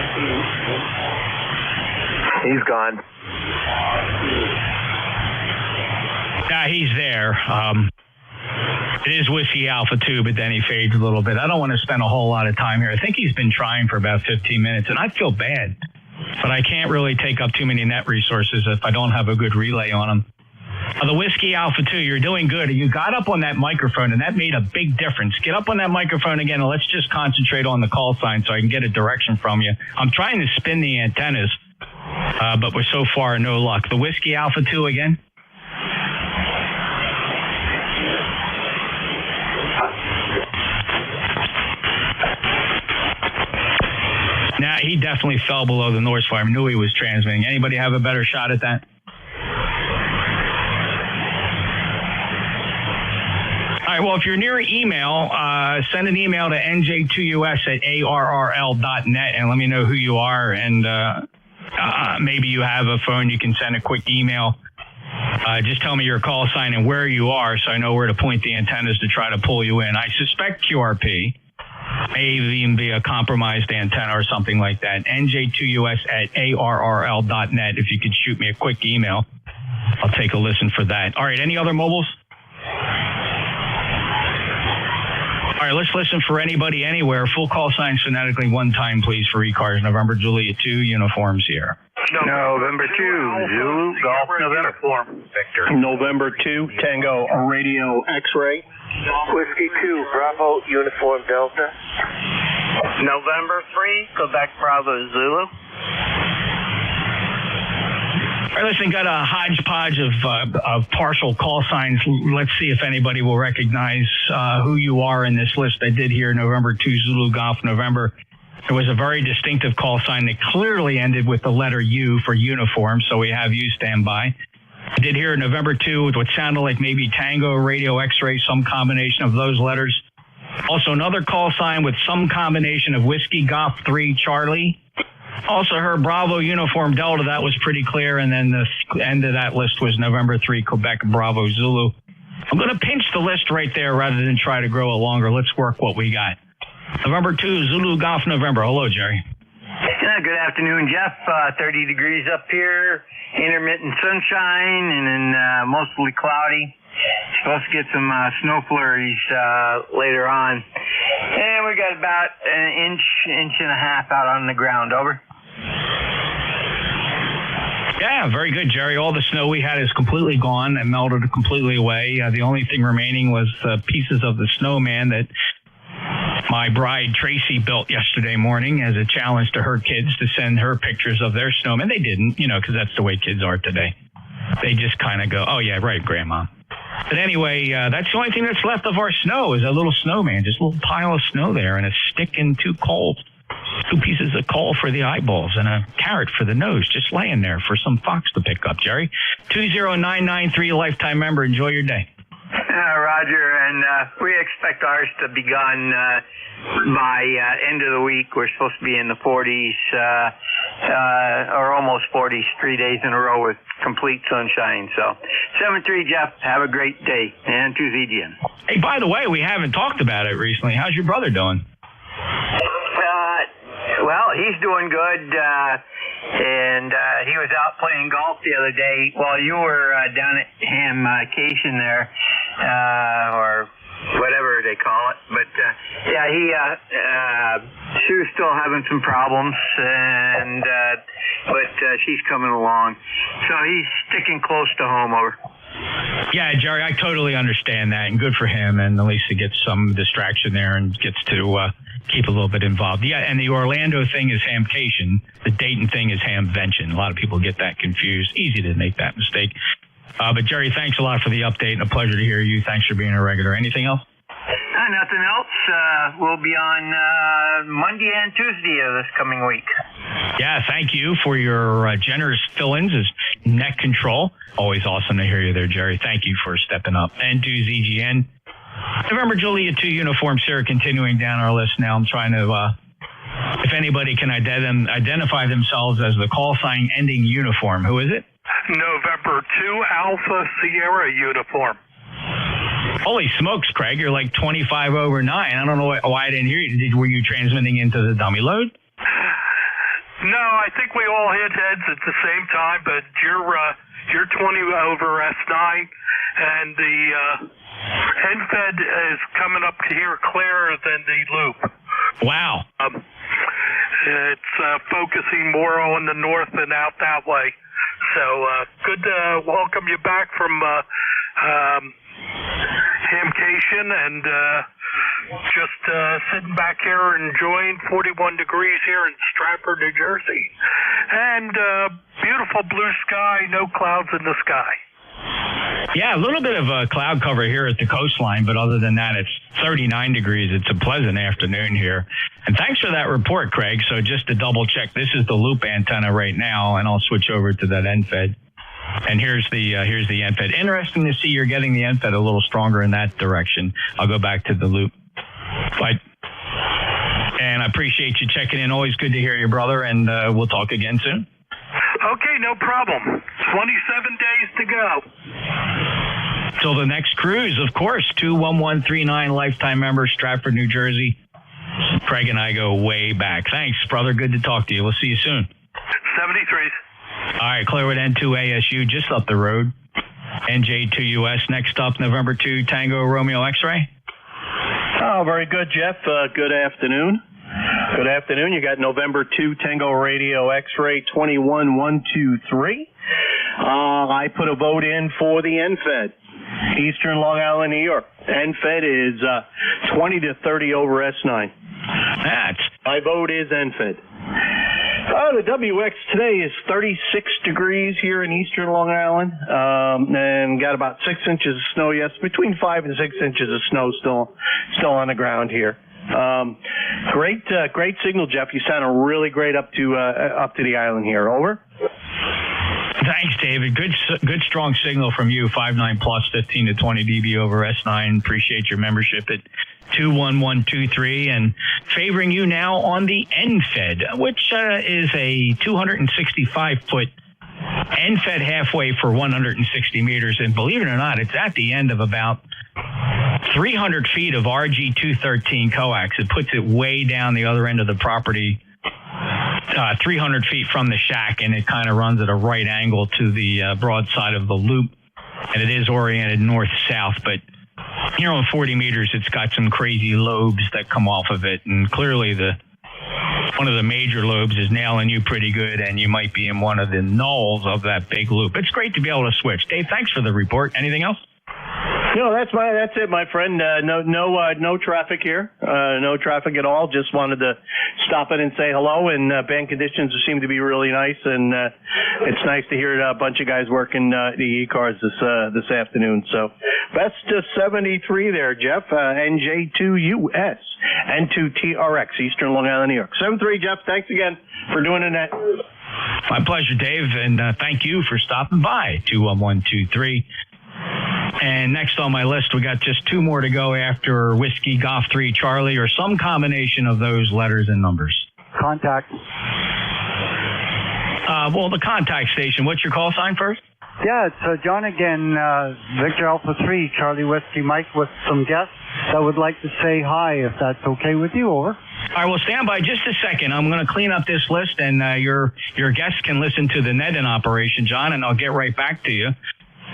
S6: 2.
S12: He's gone.
S21: Yeah, he's there. It is Whiskey Alpha 2, but then he fades a little bit. I don't want to spend a whole lot of time here. I think he's been trying for about 15 minutes, and I feel bad. But I can't really take up too many net resources if I don't have a good relay on him. The Whiskey Alpha 2, you're doing good. You got up on that microphone, and that made a big difference. Get up on that microphone again, and let's just concentrate on the call sign so I can get a direction from you. I'm trying to spin the antennas, but we're so far no luck. The Whiskey Alpha 2 again. Nah, he definitely fell below the noise floor. I knew he was transmitting. Anybody have a better shot at that? All right, well, if you're near email, send an email to nj2us@arrl.net and let me know who you are. And maybe you have a phone, you can send a quick email Just tell me your call sign and where you are so I know where to point the antennas to try to pull you in. I suspect QRP. May even be a compromised antenna or something like that. NJ2US@ARRL.net. If you could shoot me a quick email, I'll take a listen for that. All right, any other mobiles? All right, let's listen for anybody anywhere. Full call signs phonetically one time, please, for ECARS. November Juliet 2 uniforms here.
S12: November 2, Zulu, Golf, November.
S21: Victor.
S1: November 2, Tango, Radio X-Ray.
S3: Whiskey 2, Bravo, Uniform Delta.
S12: November 3, Quebec, Bravo, Zulu.
S21: All right, listen, got a hodgepodge of partial call signs. Let's see if anybody will recognize who you are in this list. I did hear November 2, Zulu, Golf, November. There was a very distinctive call sign that clearly ended with the letter U for uniform, so we have you stand by. I did hear November 2 with what sounded like maybe Tango, Radio, X-Ray, some combination of those letters. Also another call sign with some combination of Whiskey, Golf, 3, Charlie. Also heard Bravo, Uniform, Delta. That was pretty clear. And then the end of that list was November 3, Quebec, Bravo, Zulu. I'm going to pinch the list right there rather than try to grow it longer. Let's work what we got. November 2, Zulu, Golf, November. Hello, Jerry.
S12: Good afternoon, Jeff. 30 degrees up here, intermittent sunshine, and then mostly cloudy. Supposed to get some snow flurries later on. And we got about an inch and a half out on the ground. Over.
S21: Yeah, very good, Jerry. All the snow we had is completely gone and melted completely away. The only thing remaining was pieces of the snowman that my bride, Tracy, built yesterday morning as a challenge to her kids to send her pictures of their snowman. They didn't, because that's the way kids are today. They just kind of go, oh, yeah, right, Grandma. But anyway, that's the only thing that's left of our snow is a little snowman, just a little pile of snow there and a stick and two pieces of coal for the eyeballs and a carrot for the nose, just laying there for some fox to pick up, Jerry. 20993, lifetime member. Enjoy your day.
S12: Roger, and we expect ours to be gone by end of the week. We're supposed to be in the 40s or almost 40s 3 days in a row with complete sunshine. So 7-3, Jeff, have a great day. And to ZGN.
S21: Hey, by the way, we haven't talked about it recently. How's your brother doing?
S12: Well, he's doing good, and he was out playing golf the other day while you were down at Hamcation there, or whatever they call it. But she was still having some problems, and but she's coming along. So he's sticking close to home. Over.
S21: Yeah, Jerry, I totally understand that, and good for him. And at least he gets some distraction there and gets to keep a little bit involved. Yeah, and the Orlando thing is Hamcation. The Dayton thing is Hamvention. A lot of people get that confused. Easy to make that mistake. But, Jerry, thanks a lot for the update, and a pleasure to hear you. Thanks for being a regular. Anything else?
S12: Nothing else. We'll be on Monday and Tuesday of this coming week.
S21: Yeah, thank you for your generous fill-ins as net control. Always awesome to hear you there, Jerry. Thank you for stepping up. And to ZGN. November Juliet 2 uniforms here, continuing down our list now. I'm trying to, if anybody can identify themselves as the call sign ending uniform. Who is it?
S7: November 2 Alpha Sierra uniform.
S21: Holy smokes, Craig, you're like 25 over 9. I don't know why I didn't hear you. Were you transmitting into the dummy load?
S7: No, I think we all hit heads at the same time, but you're 20 over S9, and the NFED is coming up here clearer than the loop.
S21: Wow.
S7: It's focusing more on the north and out that way. So good to welcome you back from Hamcation, and just sitting back here enjoying 41 degrees here in Stratford, New Jersey. And beautiful blue sky, no clouds in the sky.
S21: Yeah, a little bit of a cloud cover here at the coastline, but other than that, it's 39 degrees. It's a pleasant afternoon here. And thanks for that report, Craig. So just to double check, this is the loop antenna right now, and I'll switch over to that NFED. And here's the NFED. Interesting to see you're getting the NFED a little stronger in that direction. I'll go back to the loop. And I appreciate you checking in. Always good to hear you, brother, and we'll talk again soon.
S7: Okay, no problem. 27 days to go.
S21: Till the next cruise, of course. 21139, lifetime member, Stratford, New Jersey. Craig and I go way back. Thanks, brother. Good to talk to you. We'll see you soon.
S7: 73s.
S21: All right, Clearwood N2ASU, just up the road. NJ2US. Next up, November 2, Tango Romeo X-Ray.
S5: Oh, very good, Jeff. Good afternoon. Good afternoon. You got November 2, Tango Radio X-Ray 21123. I put a vote in for the NFED, Eastern Long Island, New York. NFED is 20 to 30 over S9. My vote is NFED. The WX today is 36 degrees here in Eastern Long Island, and got about 6 inches of snow. Yes, between 5 and 6 inches of snow still on the ground here. Great signal, Jeff. You sounded really great up to the island here. Over.
S21: Thanks, David. Good strong signal from you. 5.9 plus 15 to 20 dB over S9. Appreciate your membership at 21123 and favoring you now on the NFED, which is a 265-foot NFED halfway for 160 meters. And believe it or not, it's at the end of about 300 feet of RG213 coax. It puts it way down the other end of the property, 300 feet from the shack, and it kind of runs at a right angle to the broad side of the loop. And it is oriented north-south, but here on 40 meters, it's got some crazy lobes that come off of it. And clearly one of the major lobes is nailing you pretty good, and you might be in one of the nulls of that big loop. It's great to be able to switch. Dave, thanks for the report. Anything else?
S5: No, that's it, my friend. No traffic here. No traffic at all. Just wanted to stop in and say hello. And band conditions seem to be really nice, and it's nice to hear a bunch of guys working the ECARS this afternoon. So best to 73 there, Jeff. NJ2US N2TRX, Eastern Long Island, New York. 73, Jeff. Thanks again for doing it.
S21: My pleasure, Dave, and thank you for stopping by. 21123. And next on my list, we got just 2 more to go after Whiskey Golf 3 Charlie, or some combination of those letters and numbers.
S14: Contact.
S5: Well, the contact station. What's your call sign first?
S14: Yeah, it's John again, Victor Alpha 3, Charlie Whiskey Mike, with some guests that would like to say hi, if that's okay with you. Over.
S5: All right, well, stand by just a second. I'm going to clean up this list, and your guests can listen to the net-in operation, John, and I'll get right back to you.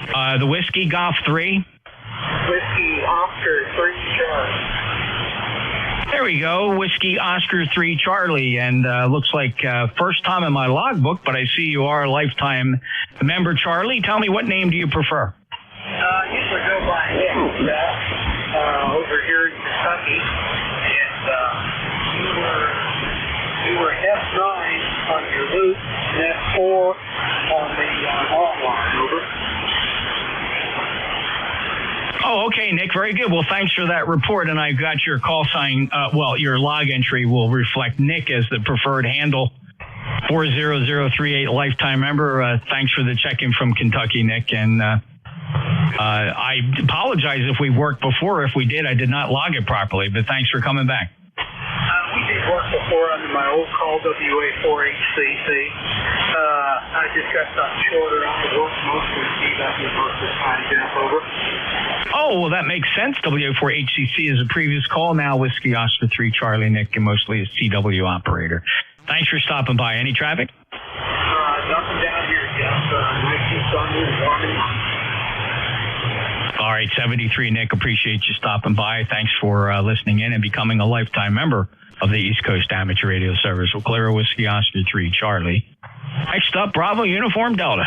S5: The Whiskey Golf 3.
S22: Whiskey Oscar 3 Charlie.
S5: There we go, Whiskey Oscar 3 Charlie, and looks like first time in my logbook, but I see you are a lifetime member, Charlie. Tell me, what name do you prefer?
S22: Usually go by Nick, over here in Kentucky, and you were F9 on your loop, and F4 on the long line, over.
S5: Oh, okay, Nick. Very good. Well, thanks for that report. And I got your call sign. Your log entry will reflect Nick as the preferred handle. 40038 lifetime member. Thanks for the check-in from Kentucky, Nick. And I apologize if we worked before. If we did, I did not log it properly. But thanks for coming back.
S22: We did work before under my old call, WA4HCC. I just got something shorter. I worked mostly with CW most of the time, Jeff, over.
S5: Oh, well, that makes sense. WA4HCC is a previous call. Now Whiskey Oscar 3 Charlie Nick, and mostly a CW operator. Thanks for stopping by. Any traffic?
S22: Nothing down here, Jeff. Nice and sunny and warm.
S5: All right, 73, Nick. Appreciate you stopping by. Thanks for listening in and becoming a lifetime member of the East Coast Amateur Radio Service. We'll clear Whiskey Oscar 3 Charlie. Next up, Bravo Uniform Delta.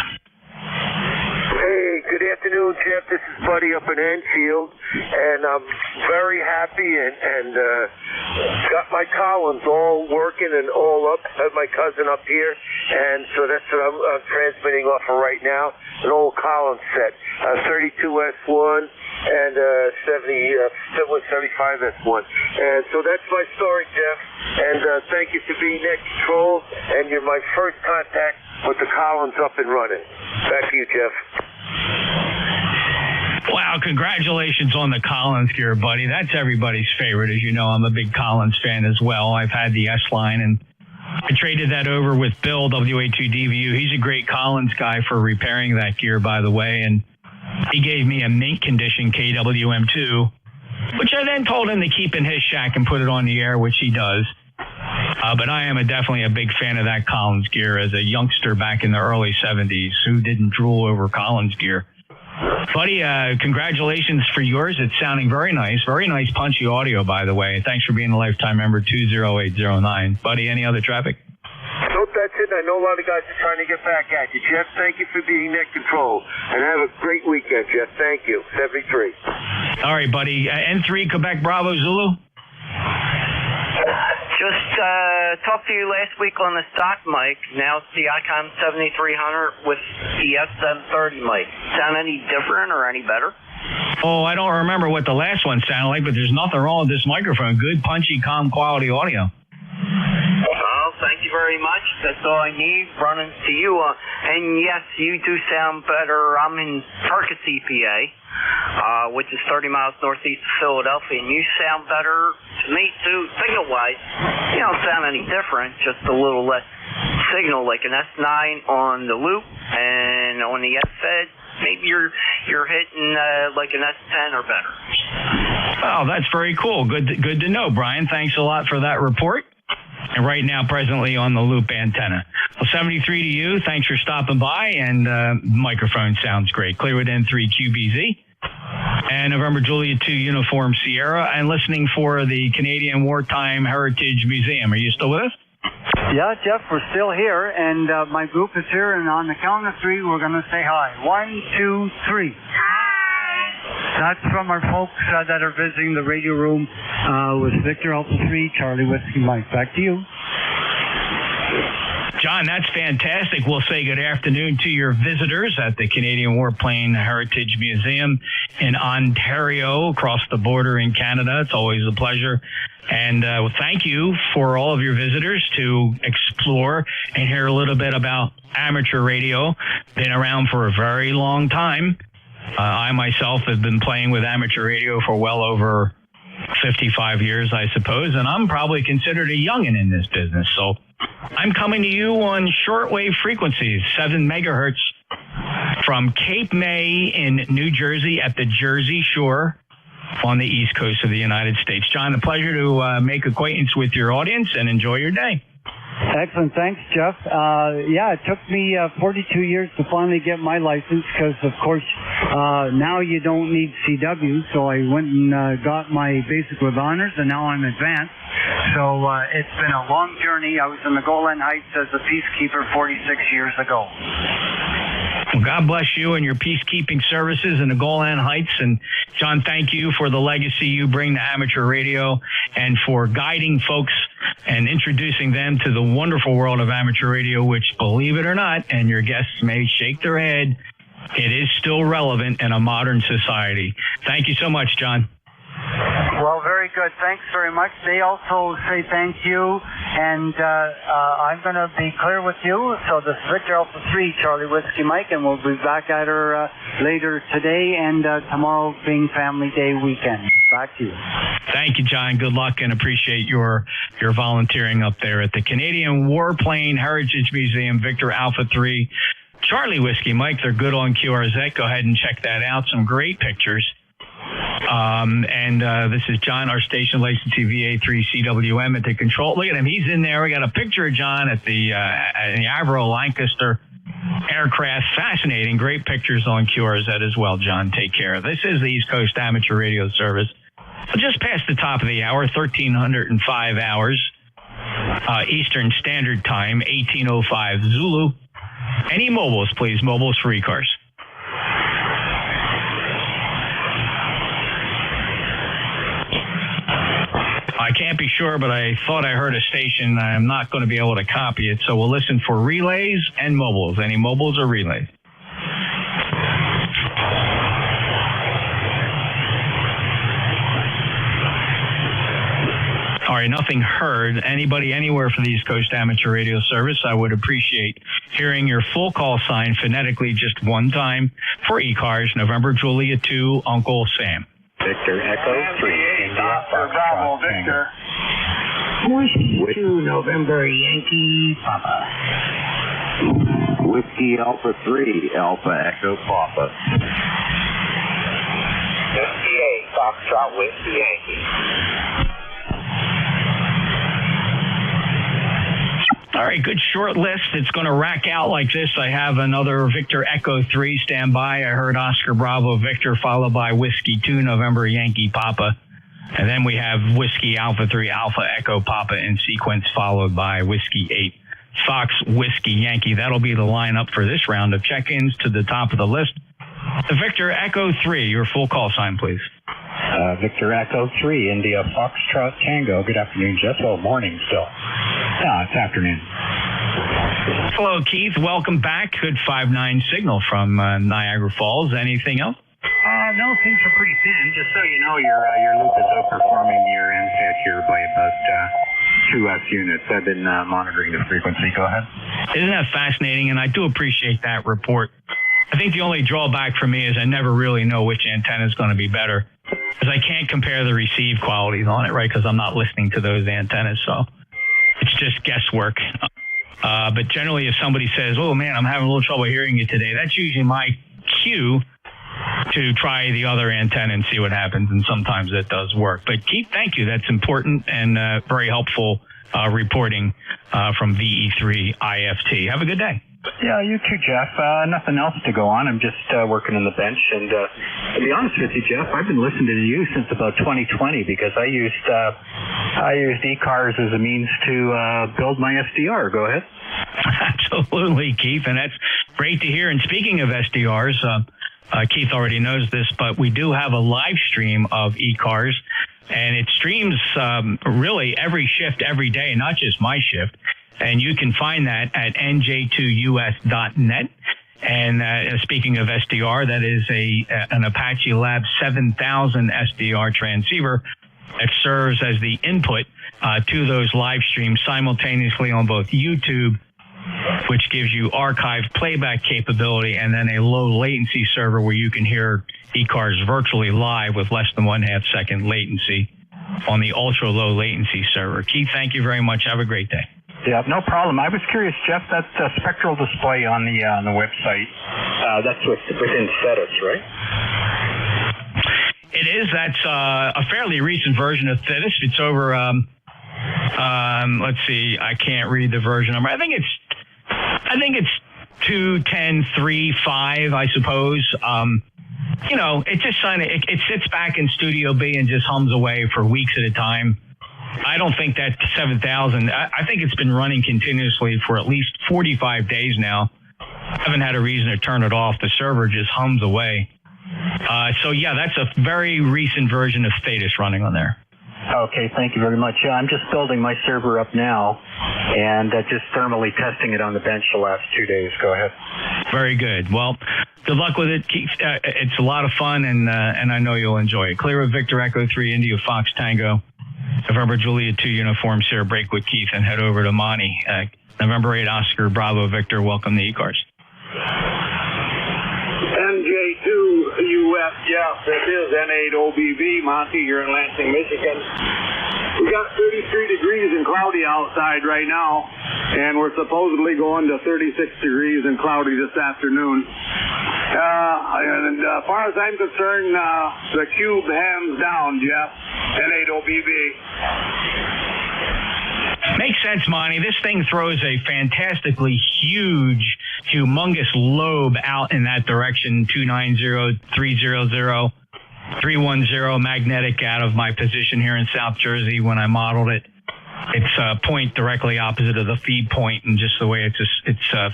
S7: Hey, good afternoon, Jeff. This is Buddy up in Enfield, and I'm very happy and got my Collins all working and all up. I have my cousin up here, and so that's what I'm transmitting off of right now, an old Collins set, 32S1 and 75S1. And so that's my story, Jeff, and thank you for being at control, and you're my first contact with the Collins up and running. Back to you, Jeff.
S5: Wow, congratulations on the Collins gear, buddy. That's everybody's favorite. As you know, I'm a big Collins fan as well. I've had the S-Line, and
S21: I traded that over with Bill, WA2DVU. He's a great Collins guy for repairing that gear, by the way, and he gave me a mint condition KWM2, which I then told him to keep in his shack and put it on the air, which he does. But I am definitely a big fan of that Collins gear as a youngster back in the early 70s who didn't drool over Collins gear. Buddy, congratulations for yours. It's sounding very nice punchy audio, by the way. Thanks for being a lifetime member, 20809. Buddy, any other traffic?
S16: Nope, that's it. I know a lot of guys are trying to get back at you. Jeff, thank you for being net control. And have a great weekend, Jeff. Thank you. 73.
S21: All right, buddy. N3, Quebec Bravo, Zulu.
S19: Just talked to you last week on the stock mic. Now it's the Icon 7300 with the SM30 mic. Sound any different or any better?
S21: Oh, I don't remember what the last one sounded like, but there's nothing wrong with this microphone. Good, punchy, calm quality audio.
S19: Well, thank you very much. That's all I need. Running to you. And yes, you do sound better. I'm in Turkis, PA, which is 30 miles northeast of Philadelphia, and you sound better to me, too, signal-wise. You don't sound any different, just a little less signal, like an S9 on the loop, and on the S-Fed, maybe you're hitting like an S10 or better.
S21: Oh, that's very cool. Good to know, Brian. Thanks a lot for that report. And right now, presently on the loop antenna. Well, 73 to you. Thanks for stopping by. And microphone sounds great. Clear with N3 QBZ. And November Juliet 2 Uniform Sierra. And listening for the Canadian Wartime Heritage Museum. Are you still with us?
S14: Yeah, Jeff, we're still here. And my group is here. And on the count of three, we're going to say hi. 1, 2, 3. That's from our folks that are visiting the radio room with Victor Alpha 3, Charlie Whiskey Mike. Back to you.
S21: John, that's fantastic. We'll say good afternoon to your visitors at the Canadian Warplane Heritage Museum in Ontario, across the border in Canada. It's always a pleasure. And thank you for all of your visitors to explore and hear a little bit about amateur radio. Been around for a very long time. I myself have been playing with amateur radio for well over 55 years, I suppose, and I'm probably considered a youngin' in this business. So I'm coming to you on shortwave frequencies, 7 megahertz from Cape May in New Jersey at the Jersey Shore on the east coast of the United States. John, a pleasure to make acquaintance with your audience and enjoy your day.
S14: Excellent. Thanks, Jeff. Yeah, it took me 42 years to finally get my license because, of course, now you don't need CW. So I went and got my basic with honors, and now I'm advanced. So it's been a long journey. I was in the Golan Heights as a peacekeeper 46 years ago.
S21: Well, God bless you and your peacekeeping services in the Golan Heights. And, John, thank you for the legacy you bring to amateur radio and for guiding folks and introducing them to the wonderful world of amateur radio, which, believe it or not, and your guests may shake their head, it is still relevant in a modern society. Thank you so much, John.
S14: Well, very good. Thanks very much. They also say thank you, and I'm going to be clear with you. So this is Victor Alpha 3, Charlie Whiskey Mike, and we'll be back at her later today and tomorrow being Family Day weekend. Back to you.
S21: Thank you, John. Good luck and appreciate your volunteering up there at the Canadian Warplane Heritage Museum, Victor Alpha 3, Charlie Whiskey Mike. They're good on QRZ. Go ahead and check that out. Some great pictures. This is John, our station licensee VA3CWM at the control. Look at him. He's in there. We got a picture of John at the Avro Lancaster aircraft. Fascinating. Great pictures on QRZ as well, John. Take care. This is the East Coast Amateur Radio Service. Just past the top of the hour, 1305 hours, Eastern Standard Time, 1805 Zulu. Any mobiles, please. Mobiles for ECARS. I can't be sure, but I thought I heard a station. I'm not going to be able to copy it, so we'll listen for relays and mobiles. Any mobiles or relays? All right, nothing heard. Anybody anywhere for the East Coast Amateur Radio Service, I would appreciate hearing your full call sign phonetically just one time for ECARS, November Juliet 2, Uncle Sam.
S23: Victor Echo 3.
S16: Bravo, Victor.
S8: Whiskey 2 November Yankee Papa.
S20: Whiskey Alpha 3 Alpha Echo Papa.
S8: Whiskey 8 Foxtrot Whiskey Yankee.
S21: All right, good short list. It's going to rack out like this. I have another Victor Echo 3 standby. I heard Oscar Bravo Victor followed by Whiskey 2 November Yankee Papa. And then we have Whiskey Alpha 3 Alpha Echo Papa in sequence, followed by Whiskey 8 Fox Whiskey Yankee. That'll be the lineup for this round of check-ins. To the top of the list, the Victor Echo 3. Your full call sign, please.
S15: Victor Echo 3, India Foxtrot Tango. Good afternoon, Jeff. Oh, morning still. It's afternoon.
S21: Hello, Keith. Welcome back. Good 5-9 signal from Niagara Falls. Anything else?
S15: No, things are pretty thin. Just so you know, your loop is outperforming your NSAT here by about 2 units. I've been monitoring the frequency. Go ahead.
S21: Isn't that fascinating? And I do appreciate that report. I think the only drawback for me is I never really know which antenna is going to be better, because I can't compare the receive qualities on it, right? Because I'm not listening to those antennas, so it's just guesswork. But generally, if somebody says, "Oh man, I'm having a little trouble hearing you today," that's usually my cue to try the other antenna and see what happens, and sometimes that does work. But Keith, thank you. That's important and very helpful reporting from VE3 IFT. Have a good day.
S15: Yeah, you too, Jeff. Nothing else to go on. I'm just working on the bench. And to be honest with you, Jeff, I've been listening to you since about 2020 because I used ECARS as a means to build my SDR. Go ahead.
S21: Absolutely, Keith, and that's great to hear. And speaking of SDRs, Keith already knows this, but we do have a live stream of ECARS, and it streams really every shift, every day, not just my shift. And you can find that at nj2us.net. And speaking of SDR, that is an Apache Lab 7000 SDR transceiver that serves as the input to those live streams simultaneously on both YouTube, which gives you archived playback capability, and then a low latency server where you can hear ECARS virtually live with less than 1/2 second latency on the ultra low latency server. Keith, thank you very much. Have a great day.
S15: Yeah, no problem. I was curious, Jeff, that spectral display on the website, that's within Thetis, right?
S21: It is. That's a fairly recent version of Thetis. It's over, let's see, I can't read the version number. I think it's 2.10.3.5, I suppose. It just it sits back in Studio B and just hums away for weeks at a time. I don't think that 7,000, I think it's been running continuously for at least 45 days now. I haven't had a reason to turn it off. The server just hums away. So yeah, that's a very recent version of Thetis running on there.
S15: Okay, thank you very much. Yeah, I'm just building my server up now and just thermally testing it on the bench the last 2 days. Go ahead.
S21: Very good. Well, good luck with it, Keith. It's a lot of fun, and I know you'll enjoy it. Clear of Victor Echo 3 India Fox Tango. November Juliet 2 uniform, Sierra break with Keith, and head over to Monty. November 8 Oscar Bravo Victor, welcome to ECARS.
S23: NJ2US, Jeff, this is N8OBV, Monty, you're in Lansing, Michigan. We got 33 degrees and cloudy outside right now, and we're supposedly going to 36 degrees and cloudy this afternoon. And as far as I'm concerned, the cube hands down, Jeff, N8OBV.
S21: Makes sense, Monty. This thing throws a fantastically huge, humongous lobe out in that direction, 290, 300, 310 magnetic out of my position here in South Jersey when I modeled it. It's a point directly opposite of the feed point, and just the way it's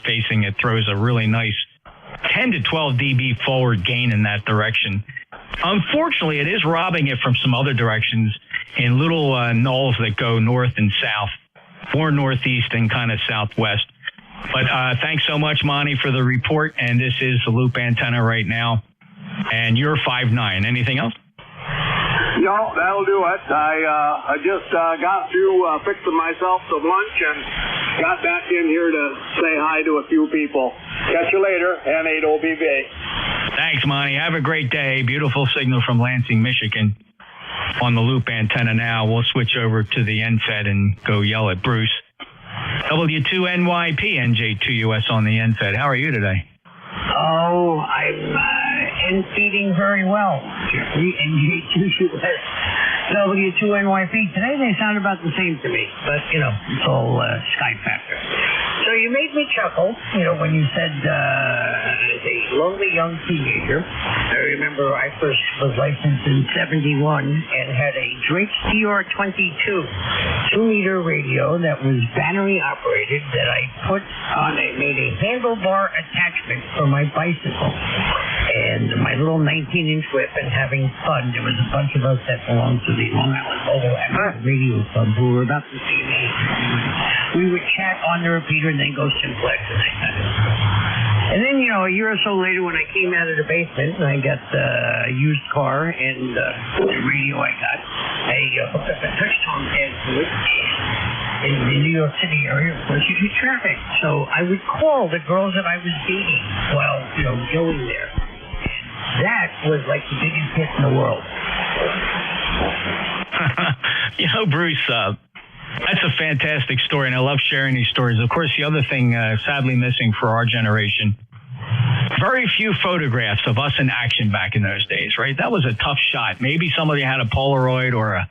S21: facing, it throws a really nice 10 to 12 dB forward gain in that direction. Unfortunately, it is robbing it from some other directions in little knolls that go north and south, or northeast and kind of southwest. But thanks so much, Monty, for the report. And this is the loop antenna right now. And you're 5'9". Anything else?
S23: No, that'll do it. I just got through fixing myself some lunch and got back in here to say hi to a few people. Catch you later, N8OBV.
S21: Thanks, Monty. Have a great day. Beautiful signal from Lansing, Michigan. on the loop antenna now. We'll switch over to the NFED and go yell at Bruce. W2NYP, NJ2US on the NFED. How are you today?
S8: Oh, I'm feeding very well, Jeffrey. NJ2US, W2NYP. Today they sound about the same to me, but, it's all Sky Factor. So you made me chuckle, when you said as a lonely young teenager. I remember I first was licensed in 71 and had a Drake CR22 2-meter radio that was battery operated that I put on made a handlebar attachment for my bicycle. And my little 19-inch whip and having fun. There was a bunch of us that belonged to the Long Island Mobile Amateur Radio Club who were about the same age. We would chat on the repeater and then go simplex and that kind of stuff. And then, a year or so later when I came out of the basement and I got a used car and the radio I got, I hooked up a touch tone pad to it. In the New York City area, of course, you get traffic. So I would call the girls that I was dating while, going there. That was like the biggest hit in the world.
S21: Bruce, that's a fantastic story, and I love sharing these stories. Of course, the other thing sadly missing for our generation, very few photographs of us in action back in those days, right? That was a tough shot. Maybe somebody had a Polaroid or a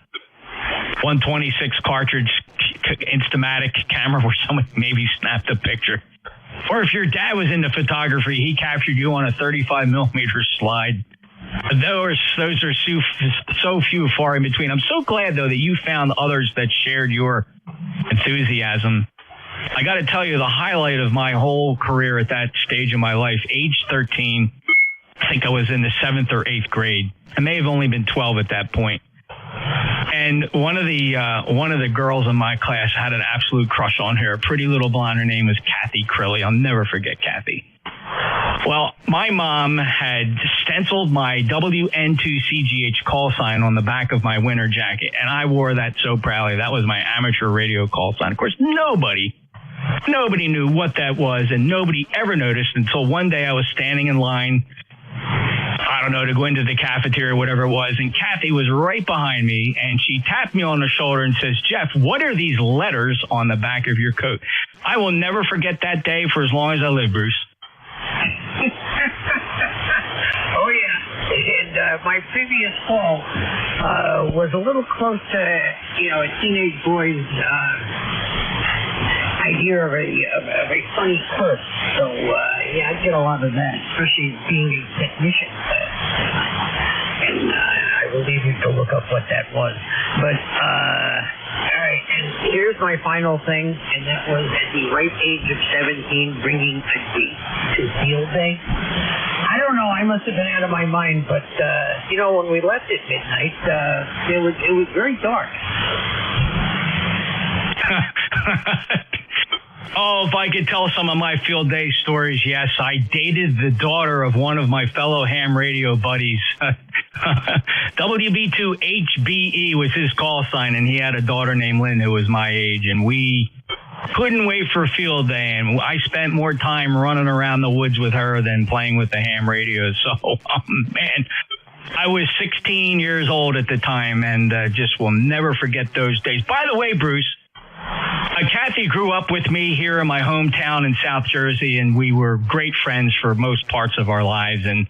S21: 126 cartridge Instamatic camera where somebody maybe snapped a picture. Or if your dad was into photography, he captured you on a 35 millimeter slide. Those are so few far in between. I'm so glad, though, that you found others that shared your enthusiasm. I got to tell you, the highlight of my whole career at that stage of my life, age 13, I think I was in the 7th or 8th grade. I may have only been 12 at that point. And one of the girls in my class had an absolute crush on her. A pretty little blonde. Her name was Kathy Crilly. I'll never forget Kathy. Well, my mom had stenciled my WN2CGH call sign on the back of my winter jacket, and I wore that so proudly. That was my amateur radio call sign. Of course, nobody knew what that was, and nobody ever noticed until one day I was standing in line, I don't know, to go into the cafeteria or whatever it was, and Kathy was right behind me, and she tapped me on the shoulder and says, "Jeff, what are these letters on the back of your coat?" I will never forget that day for as long as I live, Bruce.
S8: Oh, yeah. And my previous call was a little close to, a teenage boy's idea of a funny quirk. So, I get a lot of that, especially being a technician. And I will leave you to look up what that was. But, all right, and here's my final thing, and that was at the ripe age of 17, bringing a date to field day. I don't know, I must have been out of my mind, but, when we left at midnight, it was very dark.
S21: Oh, if I could tell some of my field day stories, yes. I dated the daughter of one of my fellow ham radio buddies. WB2HBE was his call sign, and he had a daughter named Lynn who was my age, and we couldn't wait for field day, and I spent more time running around the woods with her than playing with the ham radio. So, man, I was 16 years old at the time, and just will never forget those days. By the way, Bruce, Kathy grew up with me here in my hometown in South Jersey, and we were great friends for most parts of our lives. And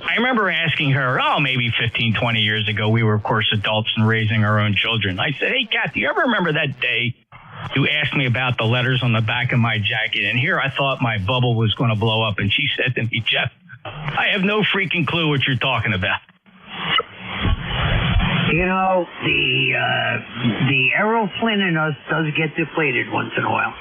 S21: I remember asking her, maybe 15, 20 years ago, we were, of course, adults and raising our own children. I said, "Hey, Kathy, you ever remember that day you asked me about the letters on the back of my jacket?" And here I thought my bubble was going to blow up. And she said to me, "Jeff, I have no freaking clue what you're talking about."
S8: The Errol Flynn in us does get deflated once in a while.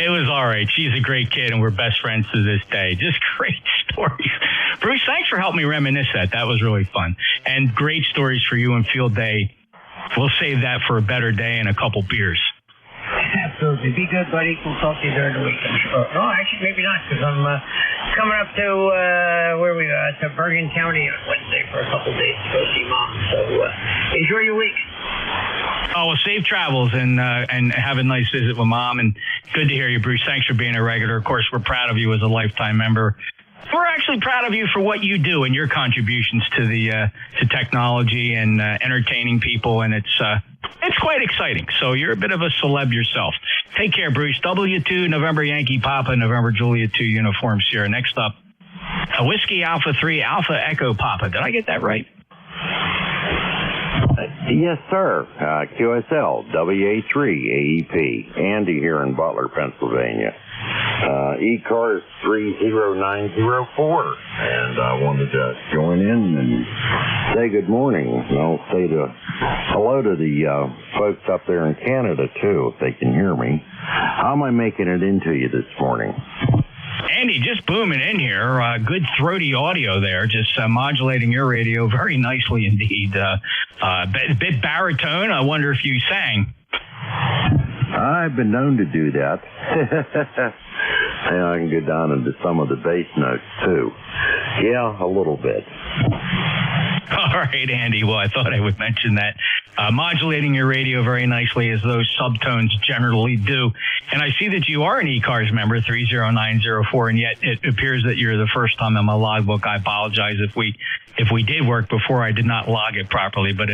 S21: It was all right. She's a great kid, and we're best friends to this day. Just great stories. Bruce, thanks for helping me reminisce that. That was really fun. And great stories for you on field day. We'll save that for a better day and a couple beers.
S8: Absolutely. Be good, buddy. We'll talk to you during the week, I'm sure. No, actually, maybe not, because I'm coming up to, to Bergen County on Wednesday for a couple days to go see Mom. So enjoy your week.
S21: Oh, well, safe travels and have a nice visit with Mom. And good to hear you, Bruce. Thanks for being a regular. Of course, we're proud of you as a lifetime member. We're actually proud of you for what you do and your contributions to the to technology and entertaining people, and it's quite exciting. So you're a bit of a celeb yourself. Take care, Bruce. W2 November Yankee Papa, November Juliet 2 Uniform Sierra. Next up, a Whiskey Alpha 3 Alpha Echo Papa. Did I get that right?
S11: Yes, sir. QSL, WA3, AEP. Andy here in Butler, Pennsylvania. ECARS 30904. And I wanted to join in and say good morning. And I'll say hello to the folks up there in Canada, too, if they can hear me. How am I making it into you this morning?
S21: Andy, just booming in here. Good throaty audio there, just modulating your radio very nicely indeed. Bit baritone. I wonder if you sang.
S11: I've been known to do that. I can get down into some of the bass notes, too. Yeah, a little bit.
S21: All right, Andy. Well, I thought I would mention that. Modulating your radio very nicely as those subtones generally do. And I see that you are an ECARS member, 30904, and yet it appears that you're the first time in my logbook. I apologize if we did work before. I did not log it properly, but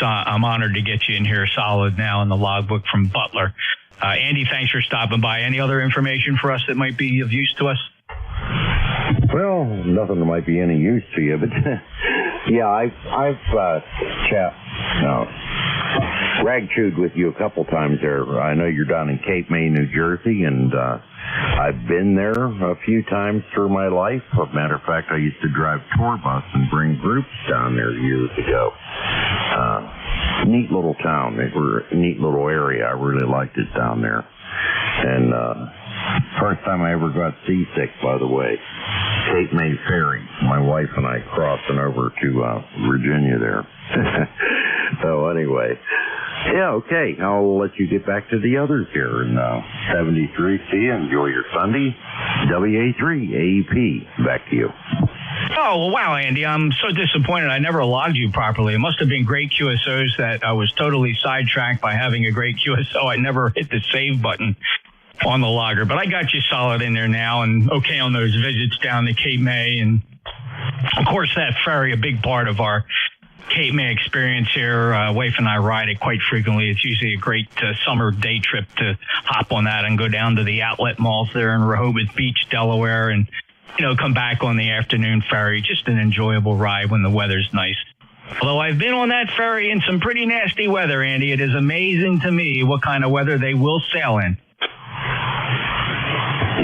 S21: I'm honored to get you in here solid now in the logbook from Butler. Andy, thanks for stopping by. Any other information for us that might be of use to us?
S11: Well, nothing that might be any use to you, but yeah, I've rag-chewed with you a couple times there. I know you're down in Cape May, New Jersey, and I've been there a few times through my life. As a matter of fact, I used to drive tour bus and bring groups down there years ago. Neat little town. They were a neat little area. I really liked it down there. And first time I ever got seasick, by the way, Cape May Ferry. My wife and I crossing over to Virginia there. So anyway, yeah, okay. I'll let you get back to the others here in 73C. Enjoy your Sunday. WA3 AEP. Back to you.
S21: Oh, well, wow, Andy, I'm so disappointed I never logged you properly. It must have been great QSOs that I was totally sidetracked by having a great QSO. I never hit the save button on the logger, but I got you solid in there now and okay on those visits down to Cape May. And, of course, that ferry, a big part of our Cape May experience here. Wife and I ride it quite frequently. It's usually a great summer day trip to hop on that and go down to the outlet malls there in Rehoboth Beach, Delaware, and come back on the afternoon ferry. Just an enjoyable ride when the weather's nice. Although I've been on that ferry in some pretty nasty weather, Andy, it is amazing to me what kind of weather they will sail in.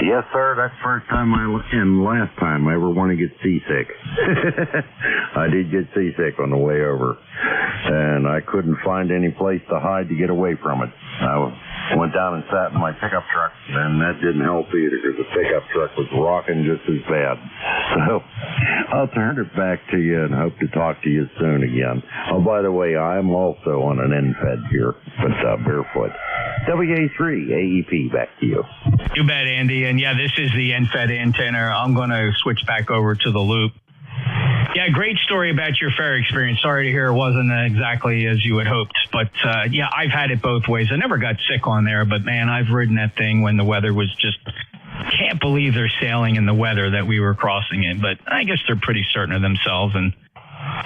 S11: Yes, sir. That's the first time and last time I ever want to get seasick. I did get seasick on the way over, and I couldn't find any place to hide to get away from it. I went down and sat in my pickup truck, and that didn't help either because the pickup truck was rocking just as bad. So I'll turn it back to you and hope to talk to you soon again. Oh, by the way, I'm also on an NFED here, but barefoot. WA3 AEP, back to you.
S21: You bet, Andy. And yeah, this is the NFED antenna. I'm going to switch back over to the loop. Yeah, great story about your ferry experience. Sorry to hear it wasn't exactly as you had hoped. But, yeah, I've had it both ways. I never got sick on there, but, man, I've ridden that thing when the weather was just – can't believe they're sailing in the weather that we were crossing in. But I guess they're pretty certain of themselves. And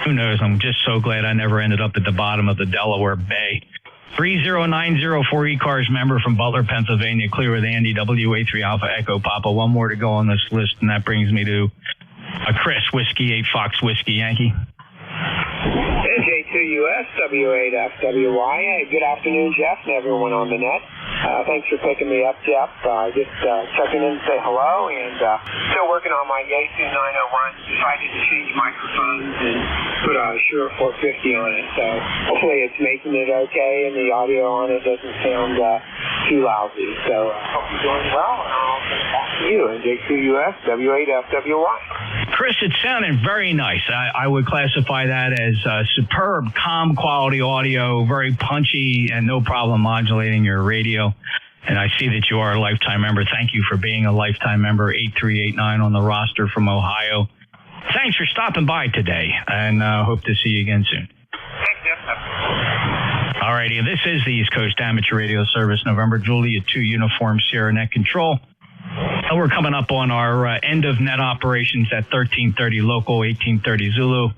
S21: who knows? I'm just so glad I never ended up at the bottom of the Delaware Bay. 30904 ECARS member from Butler, Pennsylvania, clear with Andy, WA3 Alpha Echo Papa. One more to go on this list, and that brings me to Chris, Whiskey 8 Fox Whiskey Yankee.
S3: NJ2US, W8FWY. Good afternoon, Jeff, and everyone on the net. Thanks for picking me up, Jeff. Just checking in to say hello, and still working on my Yaesu 901. Decided to change microphones and put a Shure 450 on it, so hopefully it's making it okay, and the audio on it doesn't sound too lousy. So hope you're doing well, and I'll send it back to you, NJ2US, W8FWY.
S21: Chris, it sounded very nice. I would classify that as superb, calm quality audio, very punchy, and no problem modulating your radio. And I see that you are a lifetime member. Thank you for being a lifetime member, 8389 on the roster from Ohio. Thanks for stopping by today, and hope to see you again soon. All righty, this is the East Coast Amateur Radio Service, November Juliet 2 Uniform Sierra Net Control. We're coming up on our end of net operations at 13:30 local, 18:30 Zulu.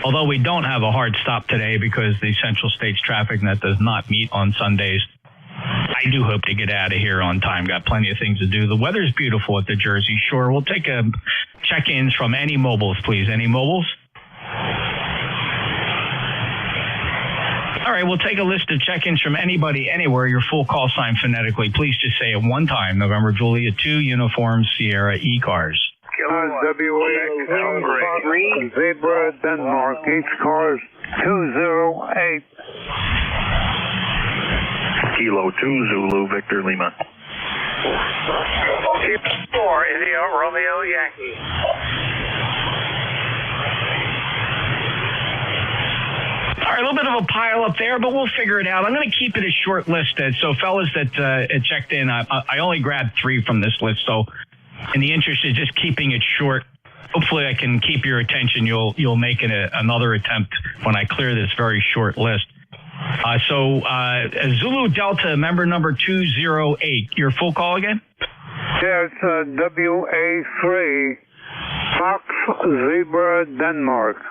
S21: Although we don't have a hard stop today because the Central States traffic net does not meet on Sundays. I do hope to get out of here on time. Got plenty of things to do. The weather's beautiful at the Jersey Shore. We'll take check-ins from any mobiles, please. Any mobiles? All right, we'll take a list of check-ins from anybody, anywhere. Your full call sign phonetically. Please just say it one time. November Julia 2, Uniform Sierra ECARS.
S23: WA3, Zebra, Denmark, ECARS 208.
S4: Kilo 2, Zulu, Victor Lima.
S7: 4, Indio, Romeo, Yankee.
S21: All right, a little bit of a pile up there, but we'll figure it out. I'm going to keep it a short list. So fellas that checked in, I only grabbed 3 from this list. So in the interest of just keeping it short, hopefully I can keep your attention. You'll make another attempt when I clear this very short list. So Zulu Delta, member number 208. Your full call again?
S23: Yeah, it's WA3, Fox, Zebra, Denmark.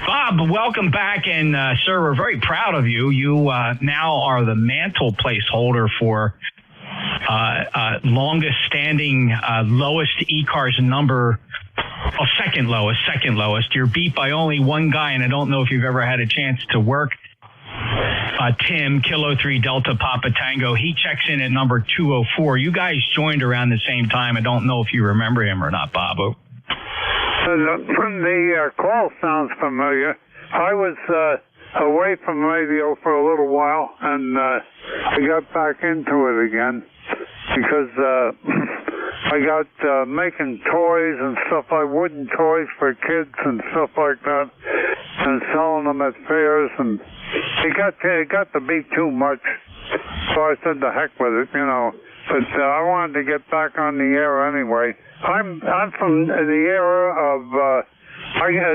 S21: Bob, welcome back, and sir, we're very proud of you. You now are the mantle placeholder for longest standing, lowest ECARS number. Oh, second lowest. You're beat by only one guy, and I don't know if you've ever had a chance to work. Tim, Kilo 3 Delta Papa Tango. He checks in at number 204. You guys joined around the same time. I don't know if you remember him or not, Bob.
S23: The call sounds familiar. I was away from radio for a little while, and I got back into it again because I got making toys and stuff, like wooden toys for kids and stuff like that, and selling them at fairs, and it got to be too much. So I said, the heck with it, you know. But I wanted to get back on the air anyway. I'm from the era of.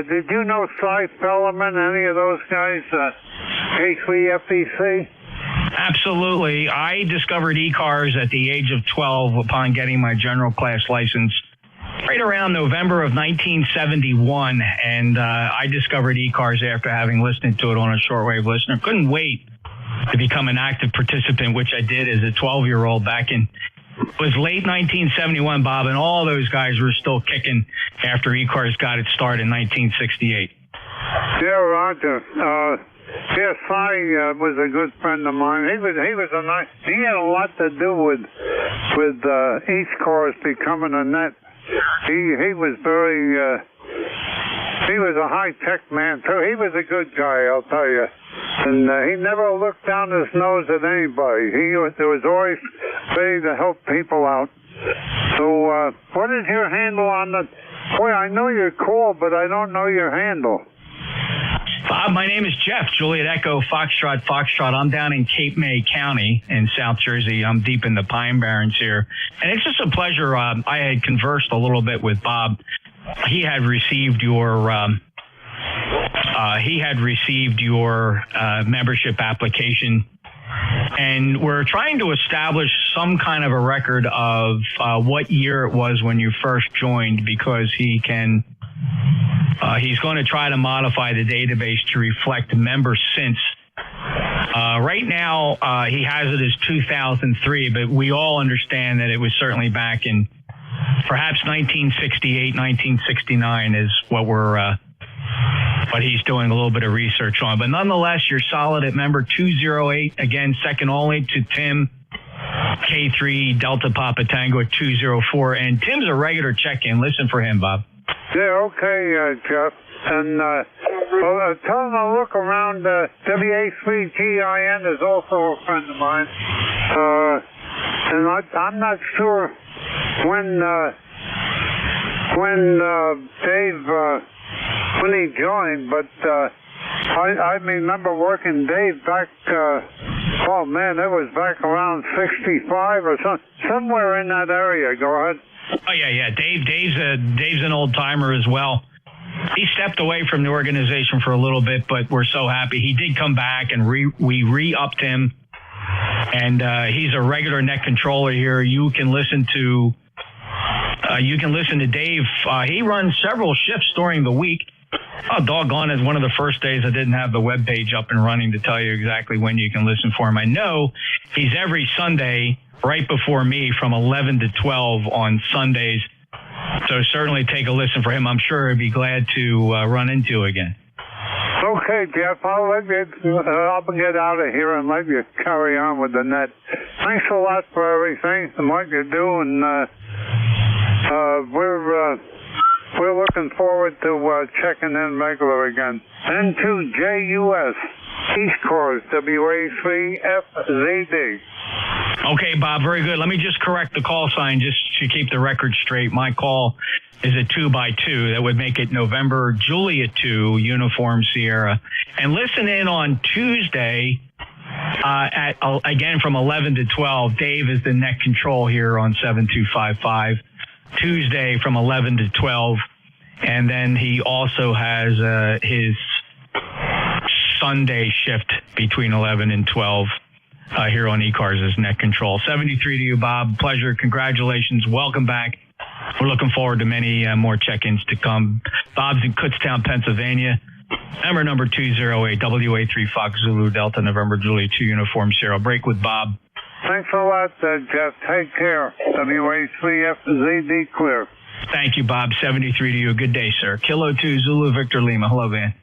S23: Did you know Cy Fellerman? Any of those guys? K3FEC?
S21: Absolutely. I discovered ECARS at the age of 12 upon getting my general class license right around November of 1971. And I discovered ECARS after having listened to it on a shortwave listener. Couldn't wait to become an active participant, which I did as a 12-year-old back in, it was late 1971, Bob, and all those guys were still kicking after ECARS got its start in 1968.
S23: Yeah, Roger. Yes, Cy was a good friend of mine. He was a nice. He had a lot to do with ECARS becoming a net. He was very. He was a high-tech man, too. He was a good guy, I'll tell you. And he never looked down his nose at anybody. He was always ready to help people out. So what is your handle on the... Boy, I know your call, but I don't know your handle.
S21: Bob, my name is Jeff, Juliet Echo, Foxtrot. I'm down in Cape May County in South Jersey. I'm deep in the Pine Barrens here. And it's just a pleasure. I had conversed a little bit with Bob. He had received your membership application, and we're trying to establish some kind of a record of what year it was when you first joined, because he's going to try to modify the database to reflect members since. Right now, he has it as 2003, but we all understand that it was certainly back in perhaps 1968, 1969 is what he's doing a little bit of research on. But nonetheless, you're solid at member 208. Again, second only to Tim, K3 Delta Papa Tango at 204. And Tim's a regular check-in. Listen for him, Bob.
S23: Yeah, okay, Jeff. And tell him to look around. WA3GIN is also a friend of mine. And I'm not sure when Dave when he joined, but I remember working Dave back. Oh man, it was back around 65 or somewhere in that area. Go ahead.
S21: Oh yeah. Dave's an old timer as well. He stepped away from the organization for a little bit, but we're so happy he did come back, and we re-upped him and he's a regular net controller here. You can listen to Dave. He runs several shifts during the week. Oh, doggone, it's one of the first days I didn't have the web page up and running to tell you exactly when you can listen for him. I know he's every Sunday right before me from 11 to 12 on Sundays. So certainly take a listen for him. I'm sure he'd be glad to run into you again.
S23: Okay, Jeff, I'll get out of here and let you carry on with the net. Thanks a lot for everything and what you do, and we're looking forward to checking in regular again. N2JUS, ECARS, WA3FZD.
S21: Okay, Bob, very good. Let me just correct the call sign just to keep the record straight. My call is a 2x2. That would make it November Juliet 2, Uniform Sierra. And listen in on Tuesday again from 11 to 12. Dave is the net control here on 7255. Tuesday from 11 to 12. And then he also has his Sunday shift between 11 and 12 here on ECARS as net control. 73 to you, Bob. Pleasure. Congratulations. Welcome back. We're looking forward to many more check-ins to come. Bob's in Kutztown, Pennsylvania. Number 208, WA3 Fox Zulu Delta, November Juliet 2, Uniform Sierra. Break with Bob.
S23: Thanks a lot, Jeff. Take care. WA3FZD clear.
S21: Thank you, Bob. 73 to you. Good day, sir. Kilo 2, Zulu Victor Lima. Hello, Van.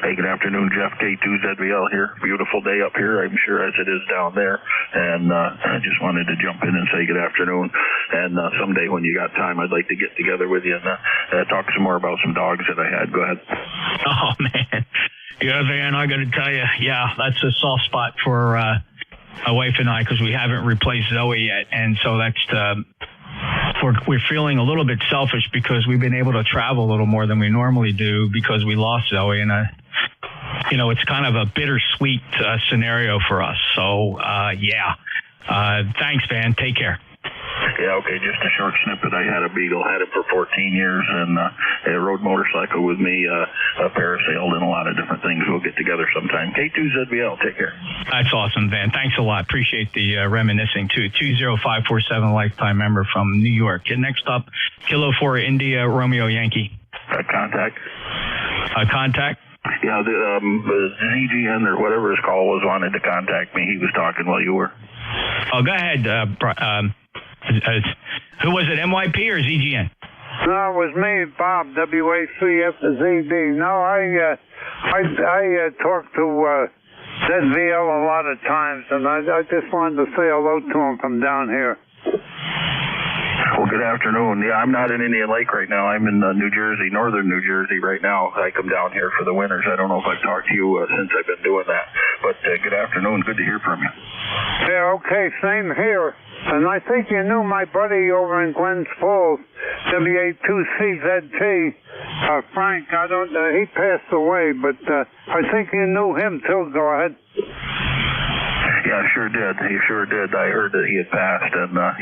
S4: Hey, good afternoon, Jeff. K2ZVL here. Beautiful day up here, I'm sure, as it is down there. And I just wanted to jump in and say good afternoon. And someday when you got time, I'd like to get together with you and talk some more about some dogs that I had. Go ahead.
S21: Oh, man. Yeah, Van, I got to tell you, yeah, that's a soft spot for my wife and I because we haven't replaced Zoe yet. And so that's we're feeling a little bit selfish because we've been able to travel a little more than we normally do because we lost Zoe. And it's kind of a bittersweet scenario for us. So, thanks, Van. Take care.
S4: Yeah, okay, just a short snippet. I had a Beagle, had it for 14 years, and rode motorcycle with me, parasailed, and a lot of different things. We'll get together sometime. K2ZBL, take care.
S21: That's awesome, Van. Thanks a lot. Appreciate the reminiscing, too. 20547, lifetime member from New York. And next up, Kilo 4, India, Romeo Yankee.
S4: Contact.
S21: Contact?
S4: Yeah, the ZGN or whatever his call was wanted to contact me. He was talking while you were.
S21: Oh, go ahead. Who was it, NYP or ZGN?
S23: No, it was me, Bob, WA3FZD. No, I talked to ZVL a lot of times, and I just wanted to say hello to him from down here.
S4: Well, good afternoon. Yeah, I'm not in Indian Lake right now. I'm in New Jersey, northern New Jersey right now. I come down here for the winters. I don't know if I've talked to you since I've been doing that. But good afternoon. Good to hear from you.
S23: Yeah, okay, same here. And I think you knew my buddy over in Glens Falls, WA2CZT, Frank. He passed away, but I think you knew him too. Go ahead.
S4: Yeah, I sure did. He sure did. I heard that he had passed, and I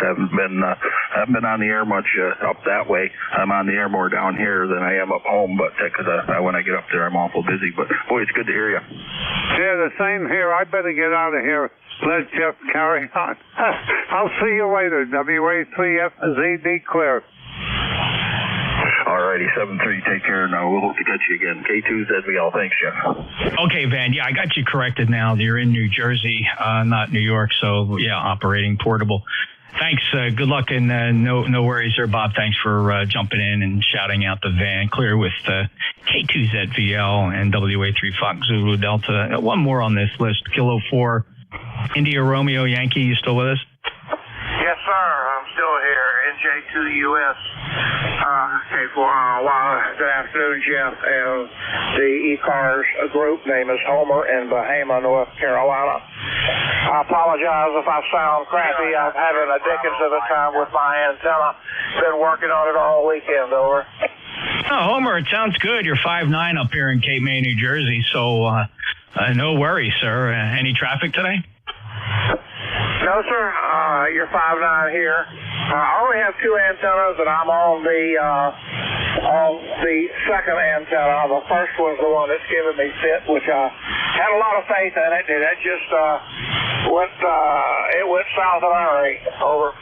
S4: haven't been on the air much up that way. I'm on the air more down here than I am up home, but because when I get up there, I'm awful busy. But boy, it's good to hear you.
S23: Yeah, the same here. I better get out of here. Let Jeff carry on. I'll see you later. WA3FZD clear.
S4: Alrighty, 7-3, take care. Now we'll hope to catch you again. K2ZVL, thanks, Jeff.
S21: Okay, Van. Yeah, I got you corrected now. You're in New Jersey, not New York. So yeah, operating portable. Thanks. Good luck, and no worries there, Bob. Thanks for jumping in and shouting out the Van. Clear with K2ZVL and WA3 Fox Zulu Delta. One more on this list. Kilo 4, India Romeo Yankee. You still with us?
S9: Yes, sir. I'm still here. NJ2US. Good afternoon, Jeff. The ECARS group name is Homer in Bahama, North Carolina. I apologize if I sound crappy. I'm having a dickens of a time with my antenna. Been working on it all weekend, over.
S21: Oh, Homer, it sounds good. You're 5'9" up here in Cape May, New Jersey, so no worries, sir. Any traffic today?
S9: No, sir. You're 5'9" here. I only have two antennas, and I'm on the second antenna. The first one's the one that's giving me fit, which I had a lot of faith in it, and it just went south of our rate. Over.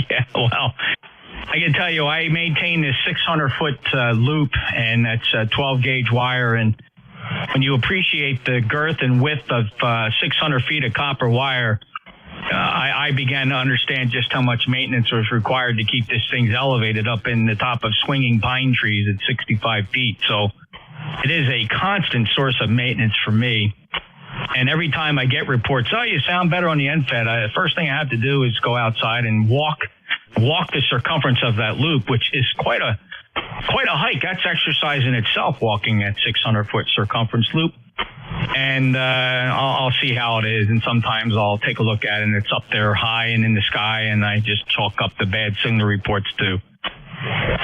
S21: Yeah, well, I can tell you, I maintain this 600-foot loop, and that's 12-gauge wire, and when you appreciate the girth and width of 600 feet of copper wire, I began to understand just how much maintenance was required to keep this thing elevated up in the top of swinging pine trees at 65 feet. So it is a constant source of maintenance for me. And every time I get reports, oh, you sound better on the end-fed, the first thing I have to do is go outside and walk the circumference of that loop, which is quite a hike. That's exercise in itself, walking that 600-foot circumference loop. And I'll see how it is. And sometimes I'll take a look at it, and it's up there high and in the sky, and I just chalk up the bad signal reports to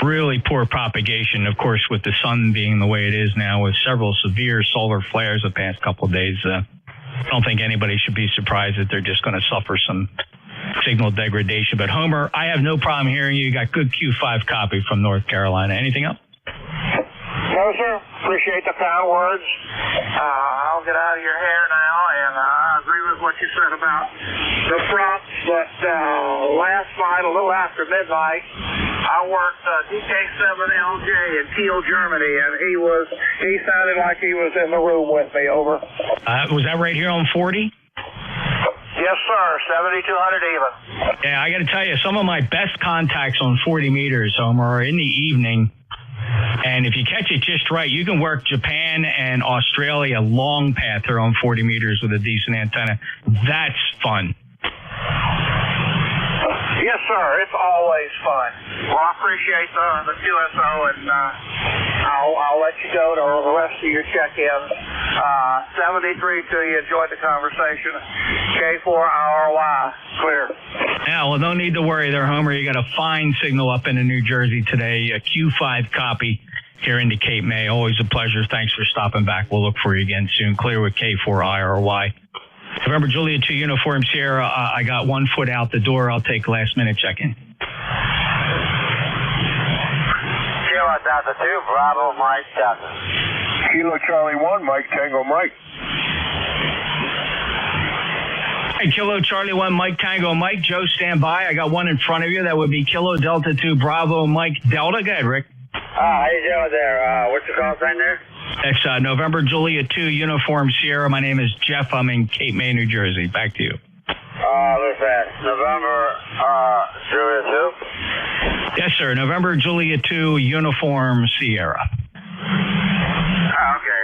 S21: really poor propagation. Of course, with the sun being the way it is now, with several severe solar flares the past couple of days, I don't think anybody should be surprised that they're just going to suffer some signal degradation. But Homer, I have no problem hearing you. You got good Q5 copy from North Carolina. Anything else?
S9: No, sir. Appreciate the kind words. I'll get out of your hair now, and I agree with what you said about the props. But last night, a little after midnight, I worked DK7LJ in Kiel, Germany, and he sounded like he was in the room with me. Over.
S21: Was that right here on 40?
S9: Yes, sir. 7,200 even.
S21: Yeah, I got to tell you, some of my best contacts on 40 meters, Homer, are in the evening. And if you catch it just right, you can work Japan and Australia long path here on 40 meters with a decent antenna. That's fun.
S9: Yes, sir. It's always fun. Well, I appreciate the QSO, and I'll let you go to the rest of your check-in. 73 to you. Enjoyed the conversation. K4RY. Clear.
S21: Yeah, well, no need to worry there, Homer. You got a fine signal up into New Jersey today. A Q5 copy here into Cape May. Always a pleasure. Thanks for stopping back. We'll look for you again soon. Clear with K4IRY. November Juliet 2 Uniform Sierra. I got 1 foot out the door. I'll take last-minute check-in.
S9: Kilo Delta 2, Bravo, Mike Delta.
S23: Kilo Charlie 1, Mike Tango Mike.
S21: Hey, Kilo Charlie 1, Mike Tango Mike. Joe, stand by. I got one in front of you. That would be Kilo Delta 2, Bravo, Mike Delta. Go ahead, Rick.
S9: How you doing there? What's the call sign there?
S21: That's November Juliet 2 Uniform Sierra. My name is Jeff. I'm in Cape May, New Jersey. Back to you.
S9: What's that? November Juliet 2?
S21: Yes, sir. November Juliet 2 Uniform Sierra.
S9: Okay.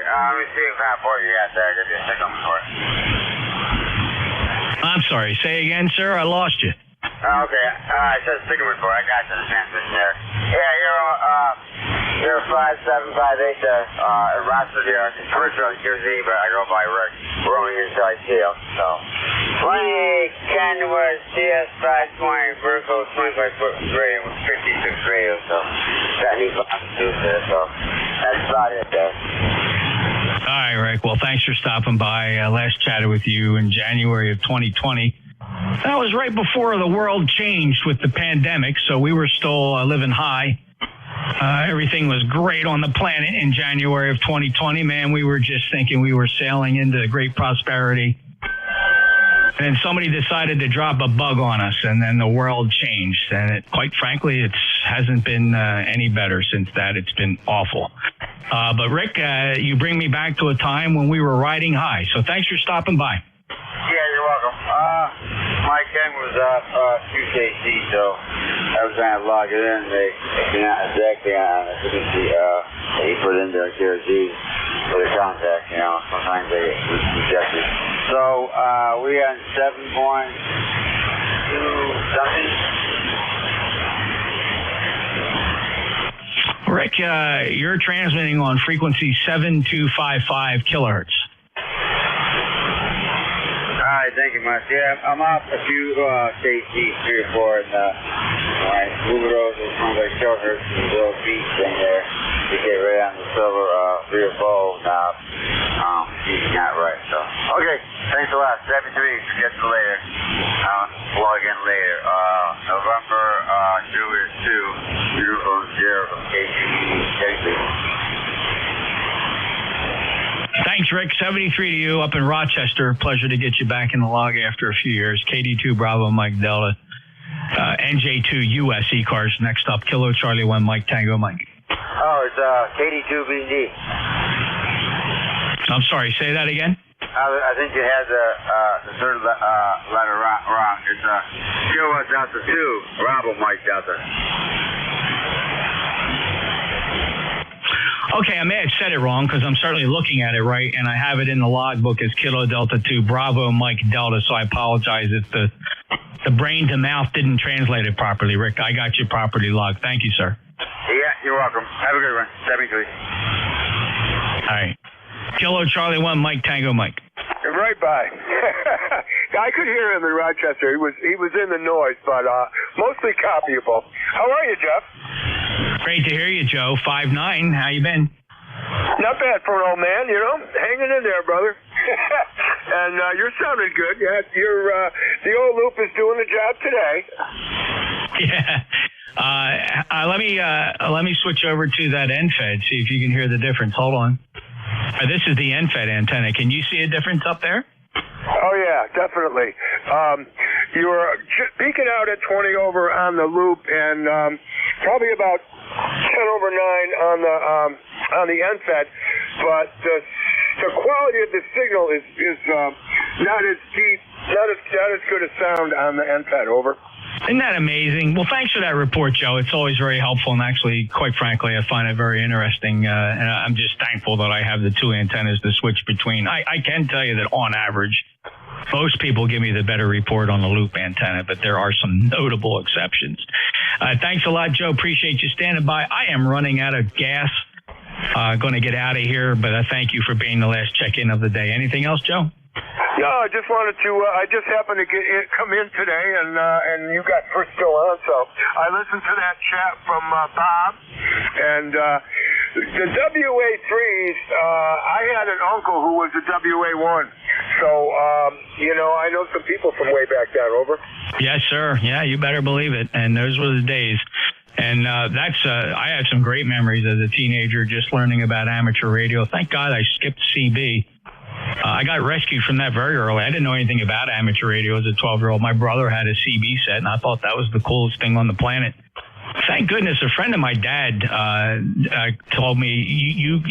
S9: Let me see what kind of port you got there. Give you a second for it.
S21: I'm sorry. Say again, sir. I lost you.
S9: Okay. It says second report. I got you the transmission there. Yeah, you're 5758 there. In Rochester, it's Richard on Jersey, but I go by Rick. Roaming inside Teal. So 20 Kenworth CS 520 vertical 25-foot radio with 56 radio. So that needs to do there. So that's about it there.
S21: All right, Rick. Well, thanks for stopping by. Last chatted with you in January of 2020. That was right before the world changed with the pandemic, so we were still living high. Everything was great on the planet in January of 2020. Man, we were just thinking we were sailing into great prosperity. And then somebody decided to drop a bug on us, and then the world changed. And quite frankly, it hasn't been any better since that. It's been awful. But Rick, you bring me back to a time when we were riding high. So thanks for stopping by.
S9: Yeah, you're welcome. My Ken was off QKC, so I was trying to log it in. They not exactly on it. You can see they put in their KRG for the contact, sometimes they reject it. So we got 7.2 something.
S21: Rick, you're transmitting on frequency 7255 kilohertz.
S9: All right, thank you much. Yeah, I'm off a few KC 3 or 4, and I move it over to some of the kilohertz and the little beat thing there to get right on the silver 3 or 4 knob. He's not right, so. Okay, thanks a lot. 73, get to later. Log in later. November Juliet 2, Uniform Sierra from KC.
S21: Thanks, Rick. 73 to you up in Rochester. Pleasure to get you back in the log after a few years. KD2 Bravo Mike Delta. NJ2 US ECARS. Next up, Kilo Charlie 1 Mike Tango Mike.
S13: Oh, it's KD2 BD.
S21: I'm sorry, say that again?
S13: I think you had the third letter wrong. It's Kilo Delta 2 Bravo Mike Delta.
S21: Okay, I may have said it wrong because I'm certainly looking at it right, and I have it in the logbook as Kilo Delta 2 Bravo Mike Delta, so I apologize if the brain to mouth didn't translate it properly, Rick. I got you properly logged. Thank you, sir.
S13: Yeah, you're welcome. Have a good one. 73.
S21: All right. Kilo Charlie 1 Mike Tango Mike.
S23: Right by. I could hear him in Rochester. He was in the noise, but mostly copyable. How are you, Jeff?
S21: Great to hear you, Joe. 5'9". How you been?
S23: Not bad for an old man, hanging in there, brother. And you're sounding good. Yeah, the old loop is doing the job today.
S21: Yeah. Let me switch over to that NFED. See if you can hear the difference. Hold on. This is the NFED antenna. Can you see a difference up there?
S23: Oh yeah, definitely. You were peaking out at 20 over on the loop, and probably about 10 over 9 on the NFED, but the quality of the signal is not as deep, not as good a sound on the NFED. Over.
S21: Isn't that amazing? Well, thanks for that report, Joe. It's always very helpful, and actually, quite frankly, I find it very interesting. And I'm just thankful that I have the two antennas to switch between. I can tell you that on average, most people give me the better report on the loop antenna, but there are some notable exceptions. Thanks a lot, Joe. Appreciate you standing by. I am running out of gas. Going to get out of here, but I thank you for being the last check-in of the day. Anything else, Joe?
S23: No, I just wanted to. I just happened to come in today, and you got first still on, so I listened to that chat from Bob, and the WA3s. I had an uncle who was a WA1, so I know some people from way back then. Over.
S21: Yes, sir. Yeah, you better believe it. And those were the days. And I had some great memories as a teenager, just learning about amateur radio. Thank God I skipped CB. I got rescued from that very early. I didn't know anything about amateur radio as a 12-year-old. My brother had a CB set, and I thought that was the coolest thing on the planet. Thank goodness a friend of my dad told me, you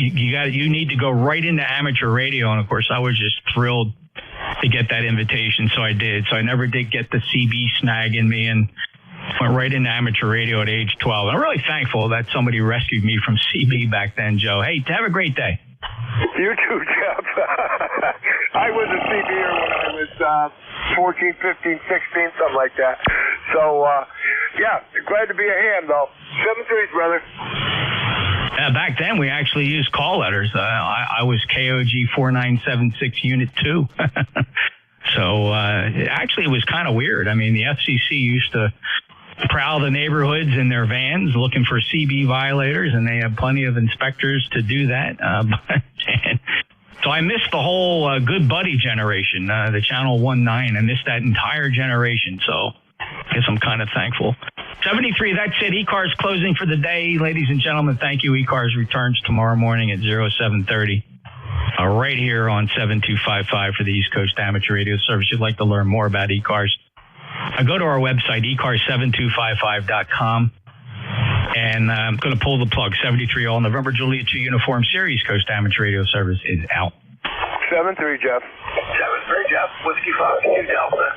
S21: need to go right into amateur radio. And, of course, I was just thrilled to get that invitation, so I did. So I never did get the CB snag in me and went right into amateur radio at age 12. And I'm really thankful that somebody rescued me from CB back then, Joe. Hey, have a great day.
S23: You too, Jeff. I was a CBer when I was 14, 15, 16, something like that. So, glad to be a hand, though. 7-3, brother.
S21: Back then, we actually used call letters. I was KOG 4976 Unit 2. So, actually, it was kind of weird. I mean, the FCC used to prowl the neighborhoods in their vans looking for CB violators, and they have plenty of inspectors to do that. So I missed the whole Good Buddy generation, the Channel 19. I missed that entire generation, so I guess I'm kind of thankful. 73, that's it. ECARS closing for the day. Ladies and gentlemen, thank you. ECARS returns tomorrow morning at 0730. Right here on 7255 for the East Coast Amateur Radio Service. If you'd like to learn more about ECARS, go to our website, ECARS7255.com, and I'm going to pull the plug. 73 all November Juliet 2 Uniform Series Coast Amateur Radio Service is out.
S23: 7-3, Jeff.
S17: 7-3, Jeff. Whiskey Fox 2 Delta.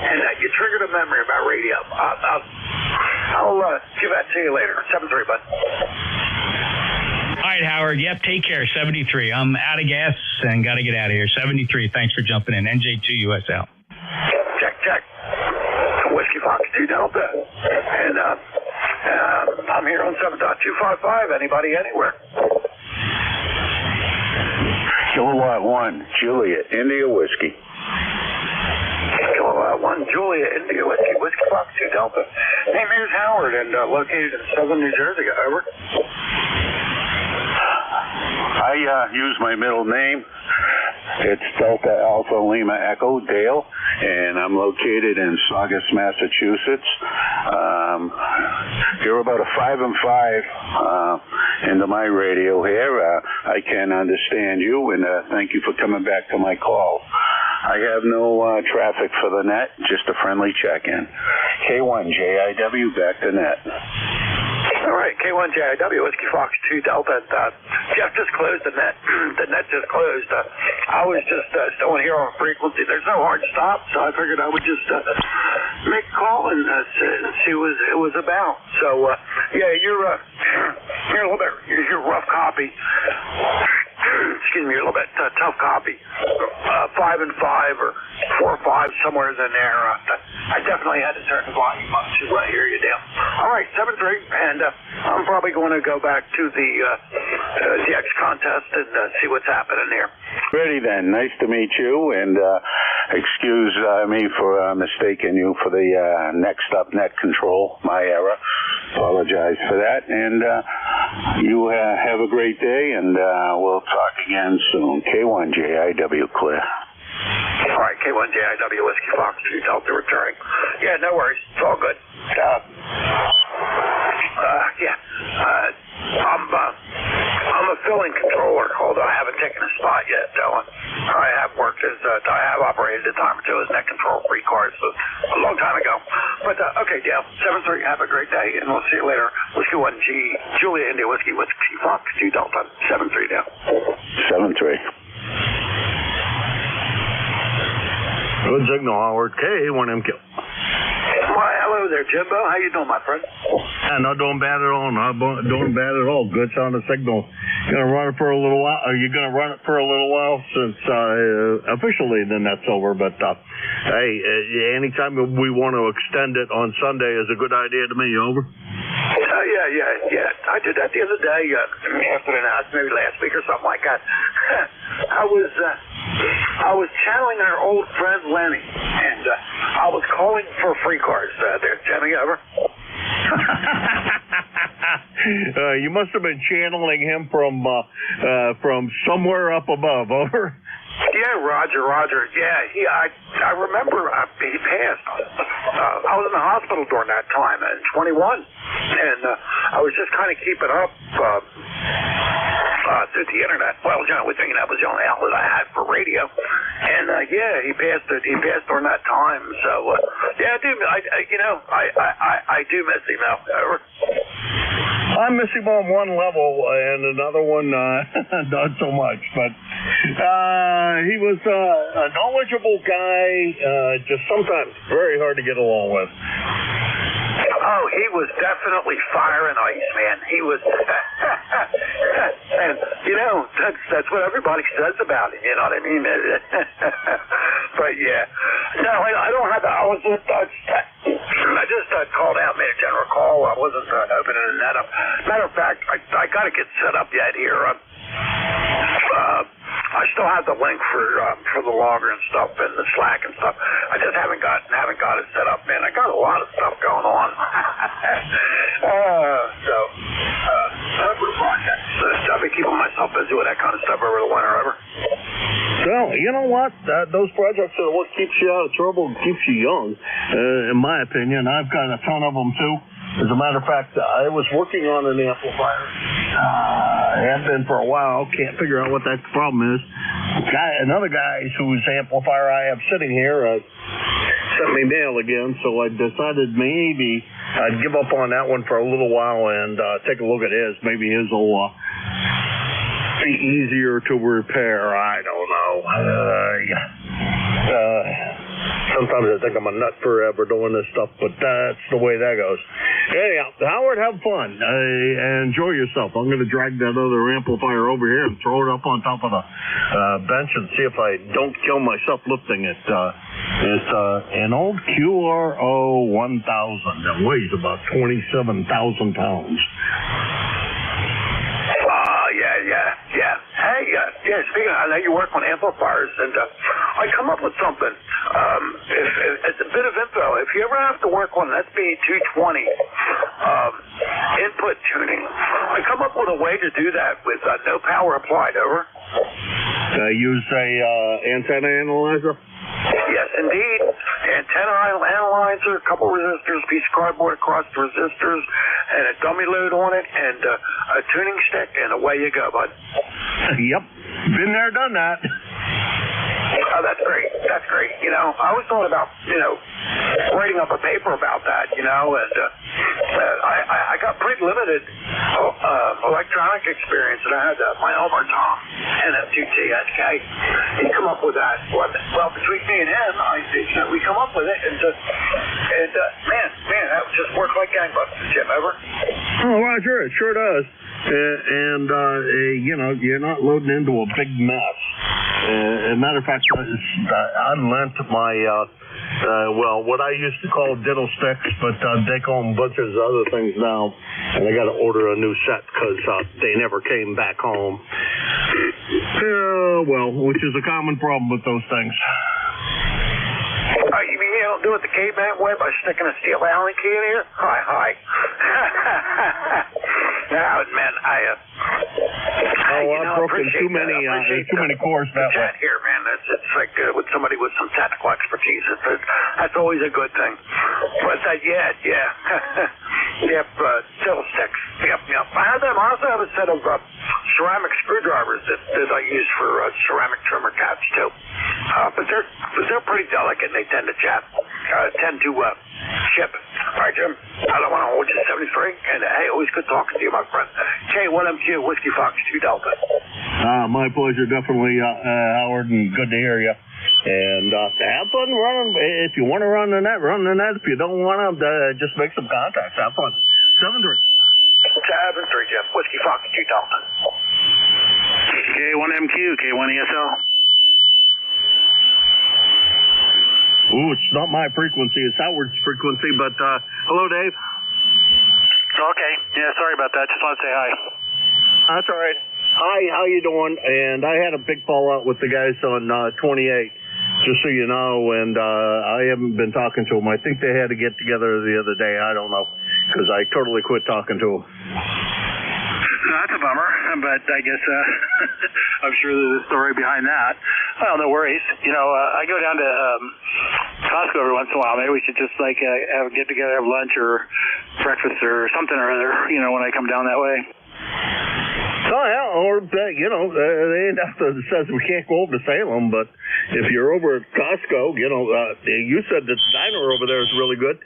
S17: And you triggered a memory about radio. I'll give that to you later. 7-3, bud.
S21: All right, Howard. Yep, take care. 73. I'm out of gas and got to get out of here. 73. Thanks for jumping in. NJ2 US out.
S17: Check. Whiskey Fox 2 Delta. And I'm here on 7.255. Anybody, anywhere.
S18: Kilowatt 1, Juliet, India Whiskey.
S17: Kilowatt 1, Juliet, India Whiskey. Whiskey Fox 2 Delta. Name is Howard and located in southern New Jersey. Over.
S18: I use my middle name. It's Delta Alpha Lima Echo, Dale, and I'm located in Saugus, Massachusetts. You're about a 5 and 5 into my radio here. I can understand you, and thank you for coming back to my call. I have no traffic for the net, just a friendly check-in. K1JIW, back to net.
S17: All right, K1JIW, Whiskey Fox 2 Delta. Jeff just closed the net. The net just closed. I was just still here on frequency. There's no hard stop, so I figured I would just make a call and see what it was about. So, yeah, you're a little bit, you're rough copy. Excuse me, a little bit tough copy. 5 and 5 or 4 or 5, somewhere in there. I definitely had to turn the volume up to hear you down. All right, 7-3, and I'm probably going to go back to the X contest and see what's happening here.
S18: Ready then. Nice to meet you, and excuse me for mistaking you for the next up net control, my error. Apologize for that, and you have a great day, and we'll talk again soon. K1JIW, clear.
S17: All right, K1JIW, Whiskey Fox 2 Delta returning. Yeah, no worries. It's all good. I'm a filling controller, although I haven't taken a spot yet. I have worked as, I have operated a time or two as net control for ECARS a long time ago. But, okay, Dale, 7-3, have a great day, and we'll see you later. Whiskey 1G, Julia India Whiskey Fox 2 Delta, 7-3, Dale.
S18: 7-3.
S2: Good signal, Howard. K1MQ.
S17: Why, hello there, Jimbo. How you doing, my friend?
S2: Not doing bad at all. Not doing bad at all. Good sound of signal. Gonna run it for a little while. Are you gonna run it for a little while since officially the net's over? But hey, anytime we want to extend it on Sunday is a good idea to me. Over.
S17: Yeah. I did that the other day after the announcement, maybe last week or something like that. I was channeling our old friend Lenny, and I was calling for free cards. There, Jimmy, over.
S2: You must have been channeling him from somewhere up above. Over.
S17: Yeah, Roger. Yeah, I remember he passed. I was in the hospital during that time in 21, and I was just kind of keeping up through the internet. Well, you know, thinking that was the only outlet I had for radio. And yeah, he passed during that time. So yeah, I do miss him now.
S2: I miss him on one level, and another one not so much. But he was a knowledgeable guy, just sometimes very hard to get along with.
S17: Oh, he was definitely fire and ice, man. He was, and you know, that's what everybody says about him. You know what I mean? But yeah, no, I don't have. I just called out, made a general call. I wasn't opening the net up. Matter of fact, I got to get set up yet here. I still have the link for the logger and stuff and the Slack and stuff. I just haven't got it set up, man. I got a lot of stuff going on. I've been keeping myself busy with that kind of stuff over the winter.
S2: Well, you know what? Those projects are what keeps you out of trouble and keeps you young, in my opinion. I've got a ton of them too. As a matter of fact, I was working on an amplifier. I have been for a while. Can't figure out what that problem is. Another guy whose amplifier I have sitting here sent me mail again, so I decided maybe I'd give up on that one for a little while and take a look at his. Maybe his will be easier to repair. I don't know. Sometimes I think I'm a nut forever doing this stuff, but that's the way that goes. Anyhow, Howard, have fun. Enjoy yourself. I'm going to drag that other amplifier over here and throw it up on top of the bench and see if I don't kill myself lifting it. It's an old QRO 1000 that weighs about 27,000 pounds.
S17: Yeah. Hey, speaking of, I know you work on amplifiers, and I come up with something. It's a bit of info. If you ever have to work on an SB220 input tuning, I come up with a way to do that with no power applied. Over.
S2: Use a antenna analyzer?
S17: Yes, indeed. antenna analyzer, a couple resistors, a piece of cardboard across the resistors, and a dummy load on it, and a tuning stick, and away you go, bud.
S2: Yep. Been there, done that.
S17: Oh, that's great. That's great. You know, I always thought about, writing up a paper about that, and I got pretty limited electronic experience, and I had my Elmer Tom NF2TSK. He come up with that. Well, between me and him, we come up with it, and man, that just worked like gangbusters, Jim, ever?
S2: Oh, Roger, it sure does. You're not loading into a big mess. As a matter of fact, I lent my, what I used to call diddle sticks, but they call them bunches of other things now, and I got to order a new set because they never came back home. Which is a common problem with those things.
S17: You mean you don't do it the caveman way by sticking a steel Allen key in here? Hi. Man,
S2: I've broken too many cores that way.
S17: Here, man, it's like with somebody with some technical expertise. That's always a good thing. But yep, diddle sticks. Yep. I have them. I also have a set of ceramic screwdrivers that I use for ceramic trimmer caps too. But they're pretty delicate, and they tend to chip. All right, Jim. I don't want to hold you 73. And hey, always good talking to you, my friend. K1MQ, Whiskey Fox 2 Delta.
S2: My pleasure, definitely, Howard, and good to hear you. And have fun running. If you want to run the net, run the net. If you don't want to, just make some contacts. Have fun. 7-3.
S17: 7-3, Jim. Whiskey Fox 2 Delta.
S4: K1MQ, K1ESL.
S2: Ooh, it's not my frequency. It's Howard's frequency, but hello, Dave.
S4: Okay. Yeah, sorry about that. Just want to say hi.
S2: That's all right. Hi, how you doing? And I had a big fallout with the guys on 28, just so you know, and I haven't been talking to them. I think they had to get together the other day. I don't know, because I totally quit talking to them.
S4: That's a bummer, but I guess I'm sure there's a story behind that. Well, no worries. I go down to Costco every once in a while. Maybe we should just have a get together, have lunch or breakfast or something or other. When I come down that way.
S2: Oh, yeah, or, they ain't after it says we can't go over to Salem, but if you're over at Costco, you said the diner over there is really good.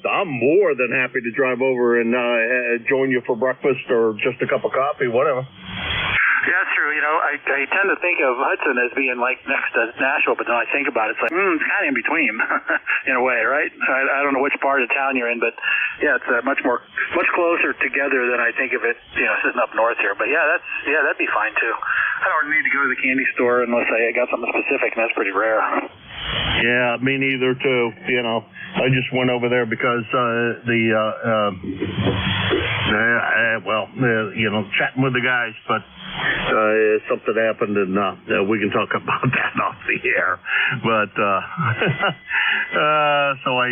S2: I'm more than happy to drive over and join you for breakfast or just a cup of coffee, whatever.
S4: Yeah, that's true. I tend to think of Hudson as being next to Nashville, but then I think about it, it's it's kind of in between, in a way, right? I don't know which part of town you're in, but yeah, it's much closer together than I think of it, sitting up north here. But that'd be fine too. I don't need to go to the candy store unless I got something specific, and that's pretty rare.
S2: Yeah, me neither too. I just went over there because chatting with the guys, but something happened, and we can talk about that off the air. But so I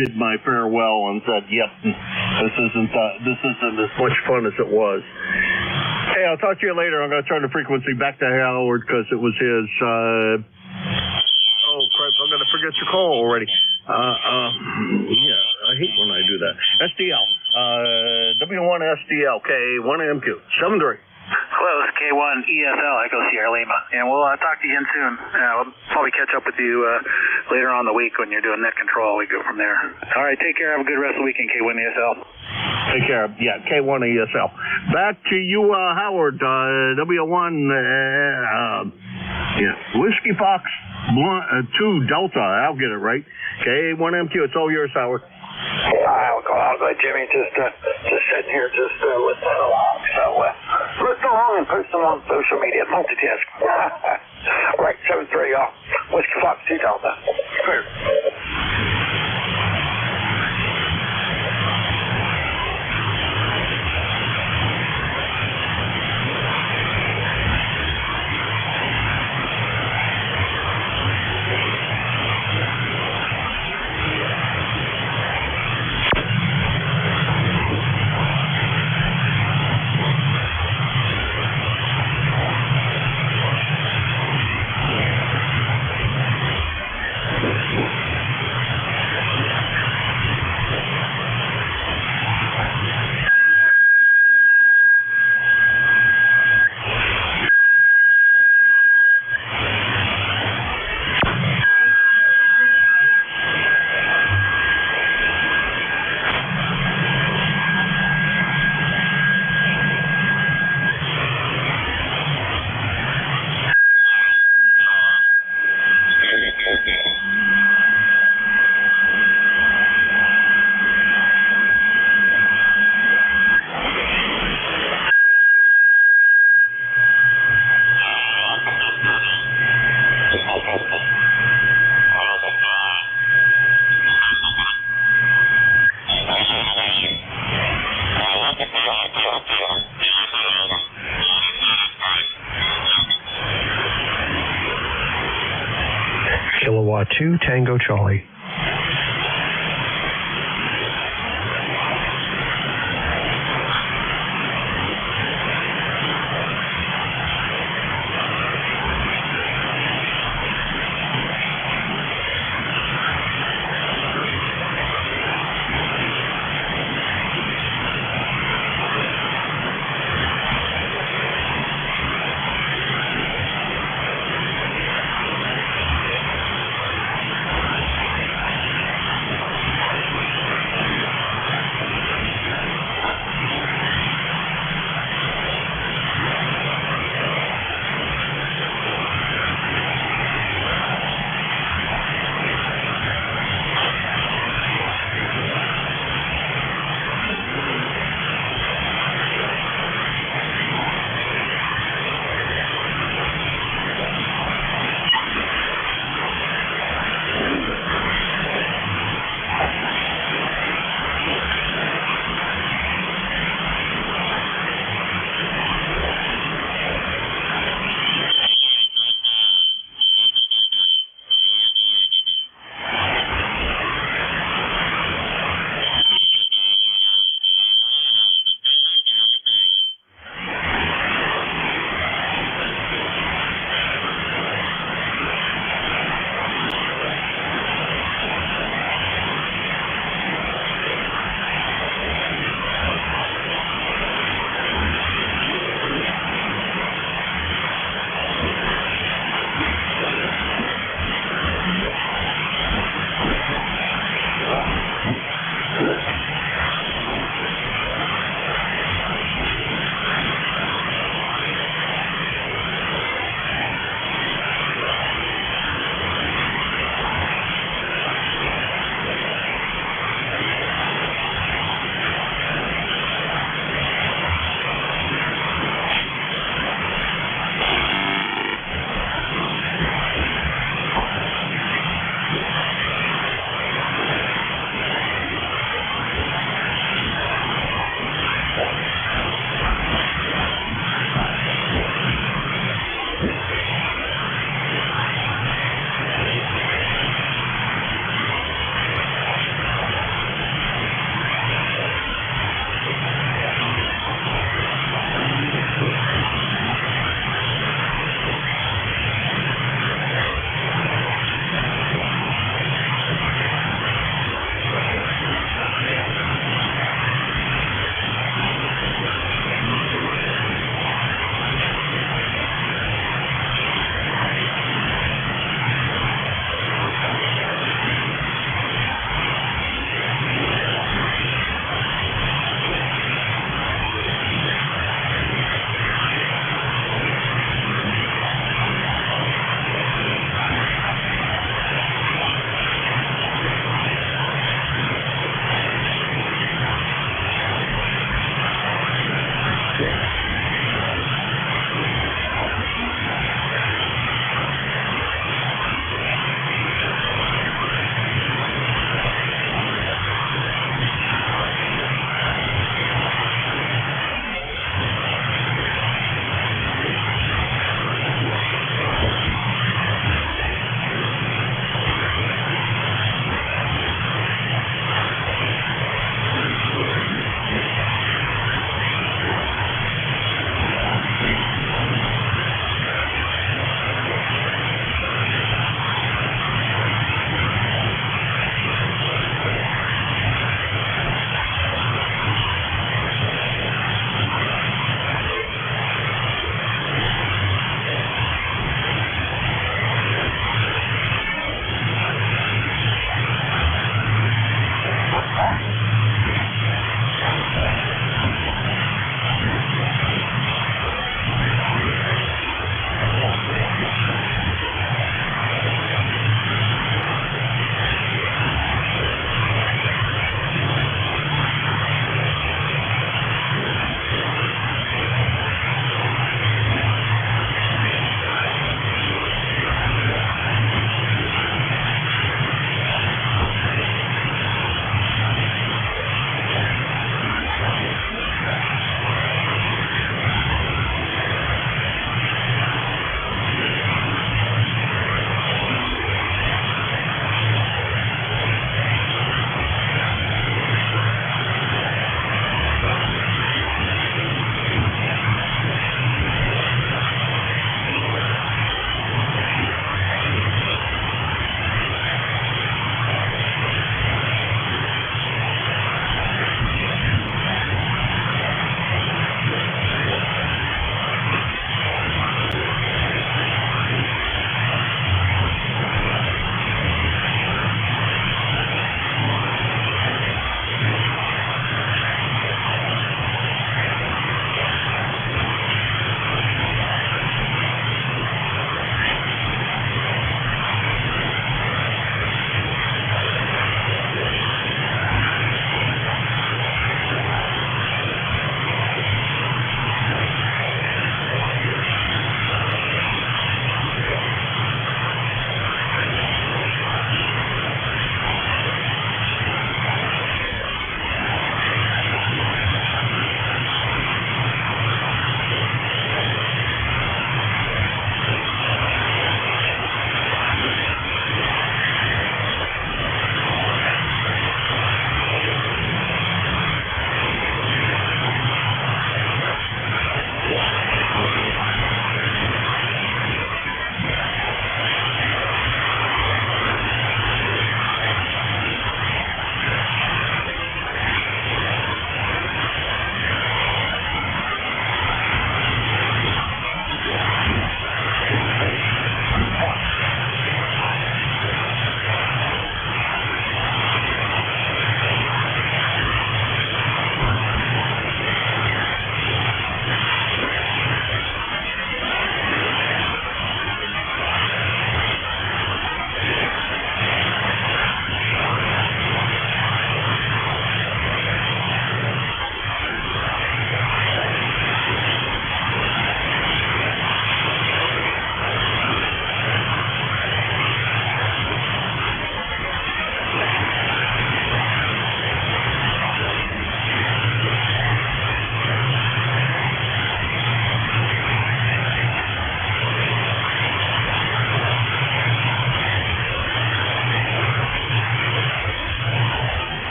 S2: bid my farewell and said, "Yep, this isn't as much fun as it was." Hey, I'll talk to you later. I'm going to turn the frequency back to Howard because it was his. Oh, crap, I'm going to forget your call already. I hate when I do that. SDL. W1 SDL, K1MQ, 7-3.
S4: Hello, it's K1 ESL, Echo Sierra Lima. And we'll talk to you again soon. We'll probably catch up with you later on in the week when you're doing net control. We go from there. All right, take care. Have a good rest of the weekend, K1 ESL.
S2: Take care. Yeah, K1 ESL. Back to you, Howard. W1, Whiskey Fox 2 Delta. I'll get it right. K1MQ. It's all yours, Howard.
S17: I'll go out by Jimmy, just sitting here, listening along. So, listen along and post them on social media. Multitask. Right, 7-3, y'all. Whiskey Fox 2 Delta. Clear.
S1: eventually.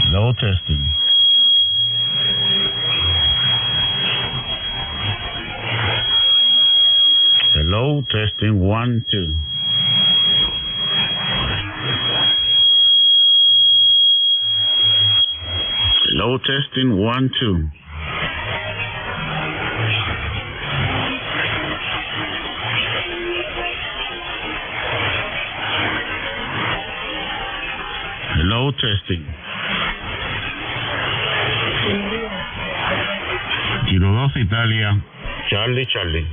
S11: Hello, testing. Hello, testing, 1, 2. Hello, testing, 1, 2. Hello, testing. 02 Italia. Charlie, Charlie.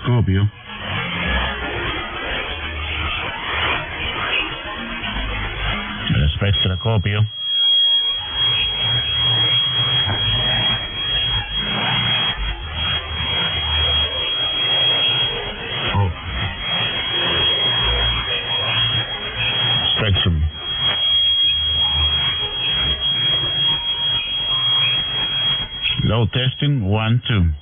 S11: Scorpio. Spettroscopio. Spectrum. Low testing, 1, 2.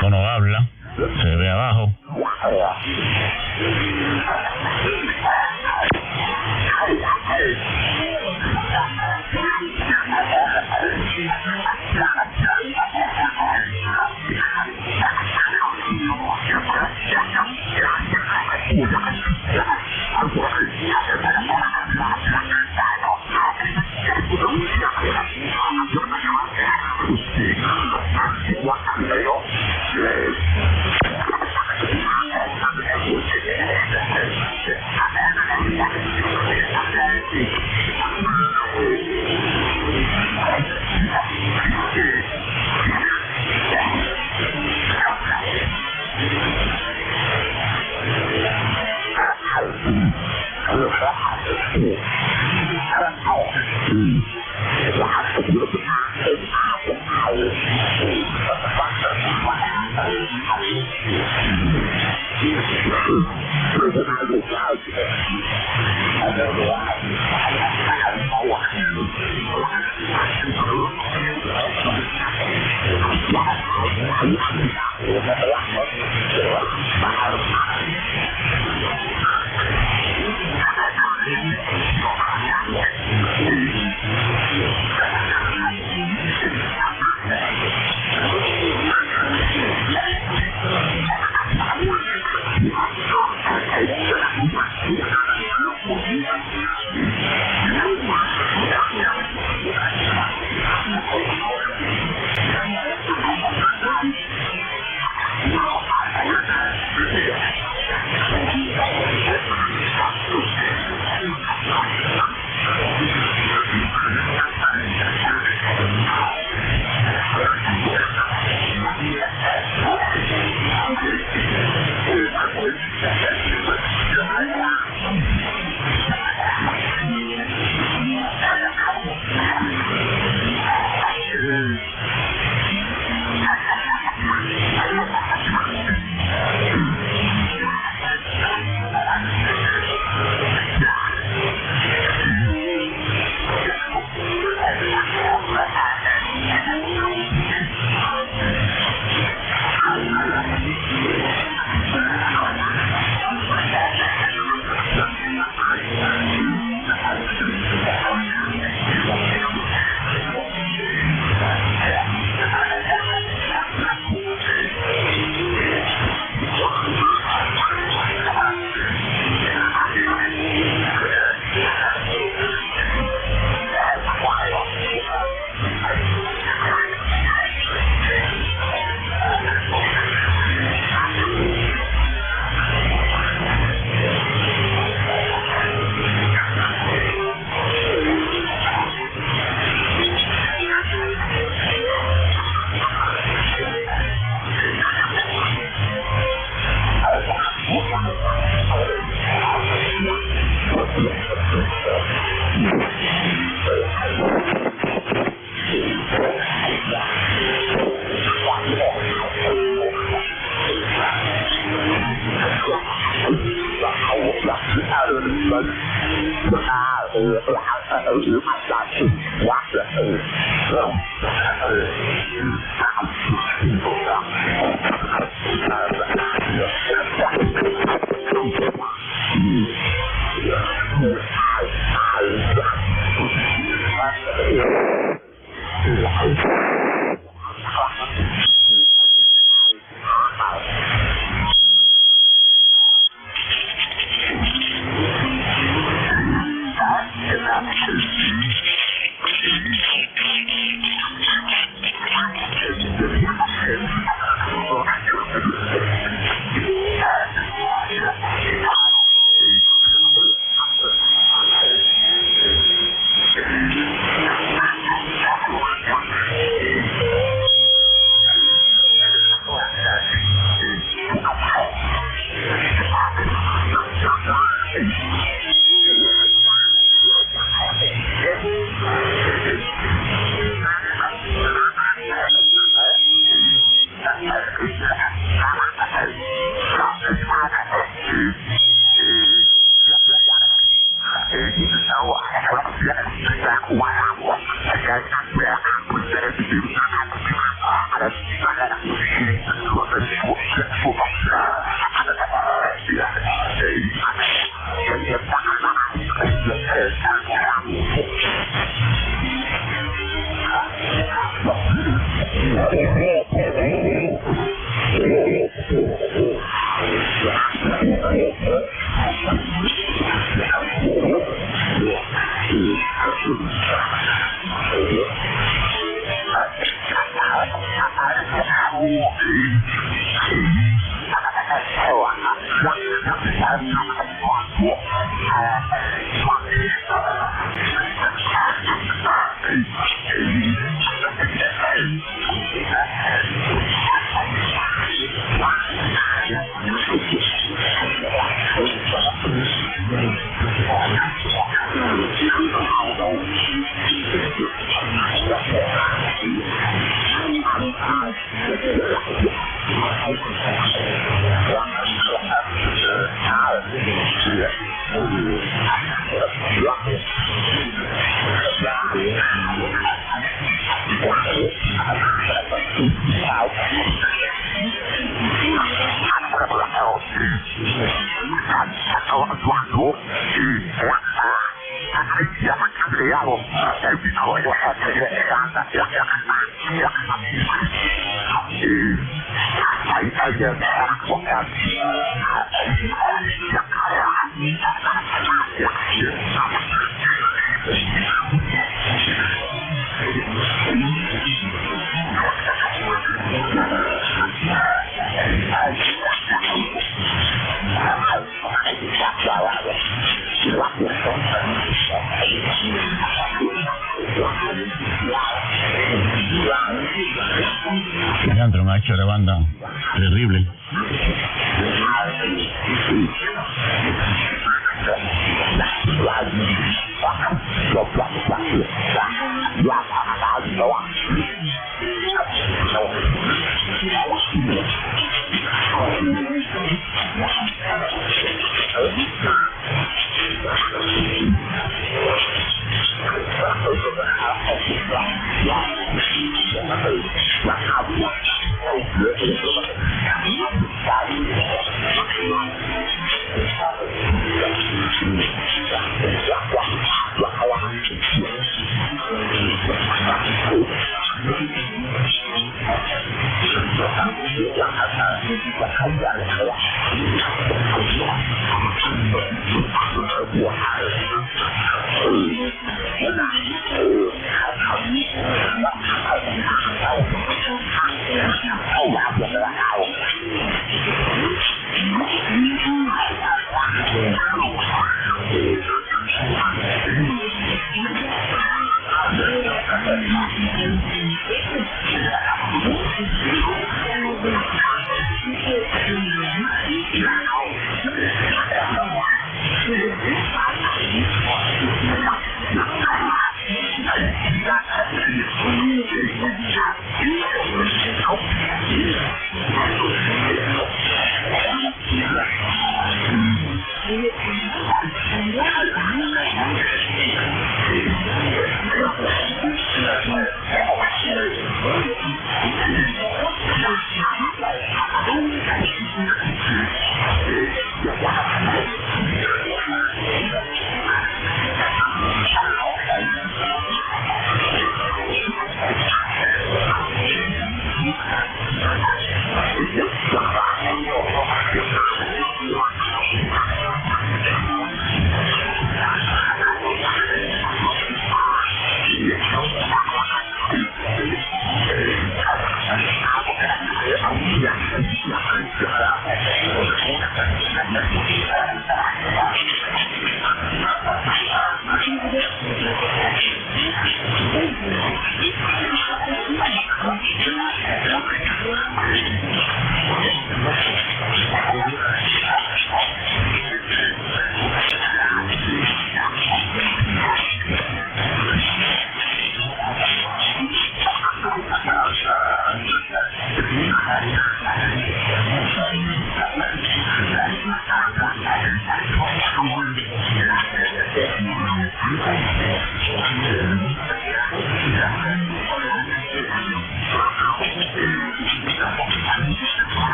S21: Cuando habla, se ve abajo. Leandro, una hecho de banda terrible.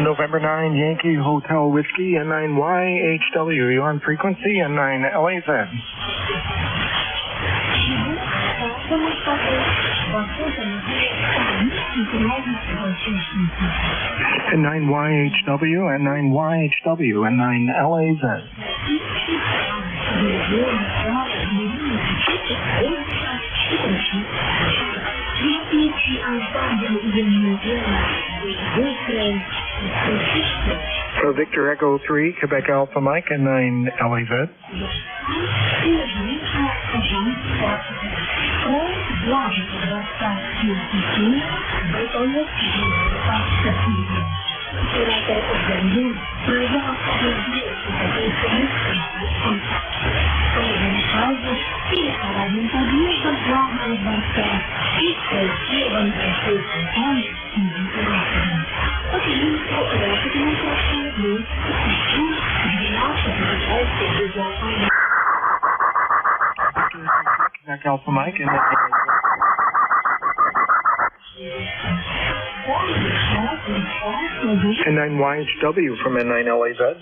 S1: November 9 Yankee Hotel Whiskey and 9YHW. You're on frequency and 9LAZ. And 9YHW and 9YHW and 9LAZ. So Victor Echo 3, Quebec Alpha Mike and 9LAZ. Quebec Alpha Mike and and 9YHW from N9LAZ.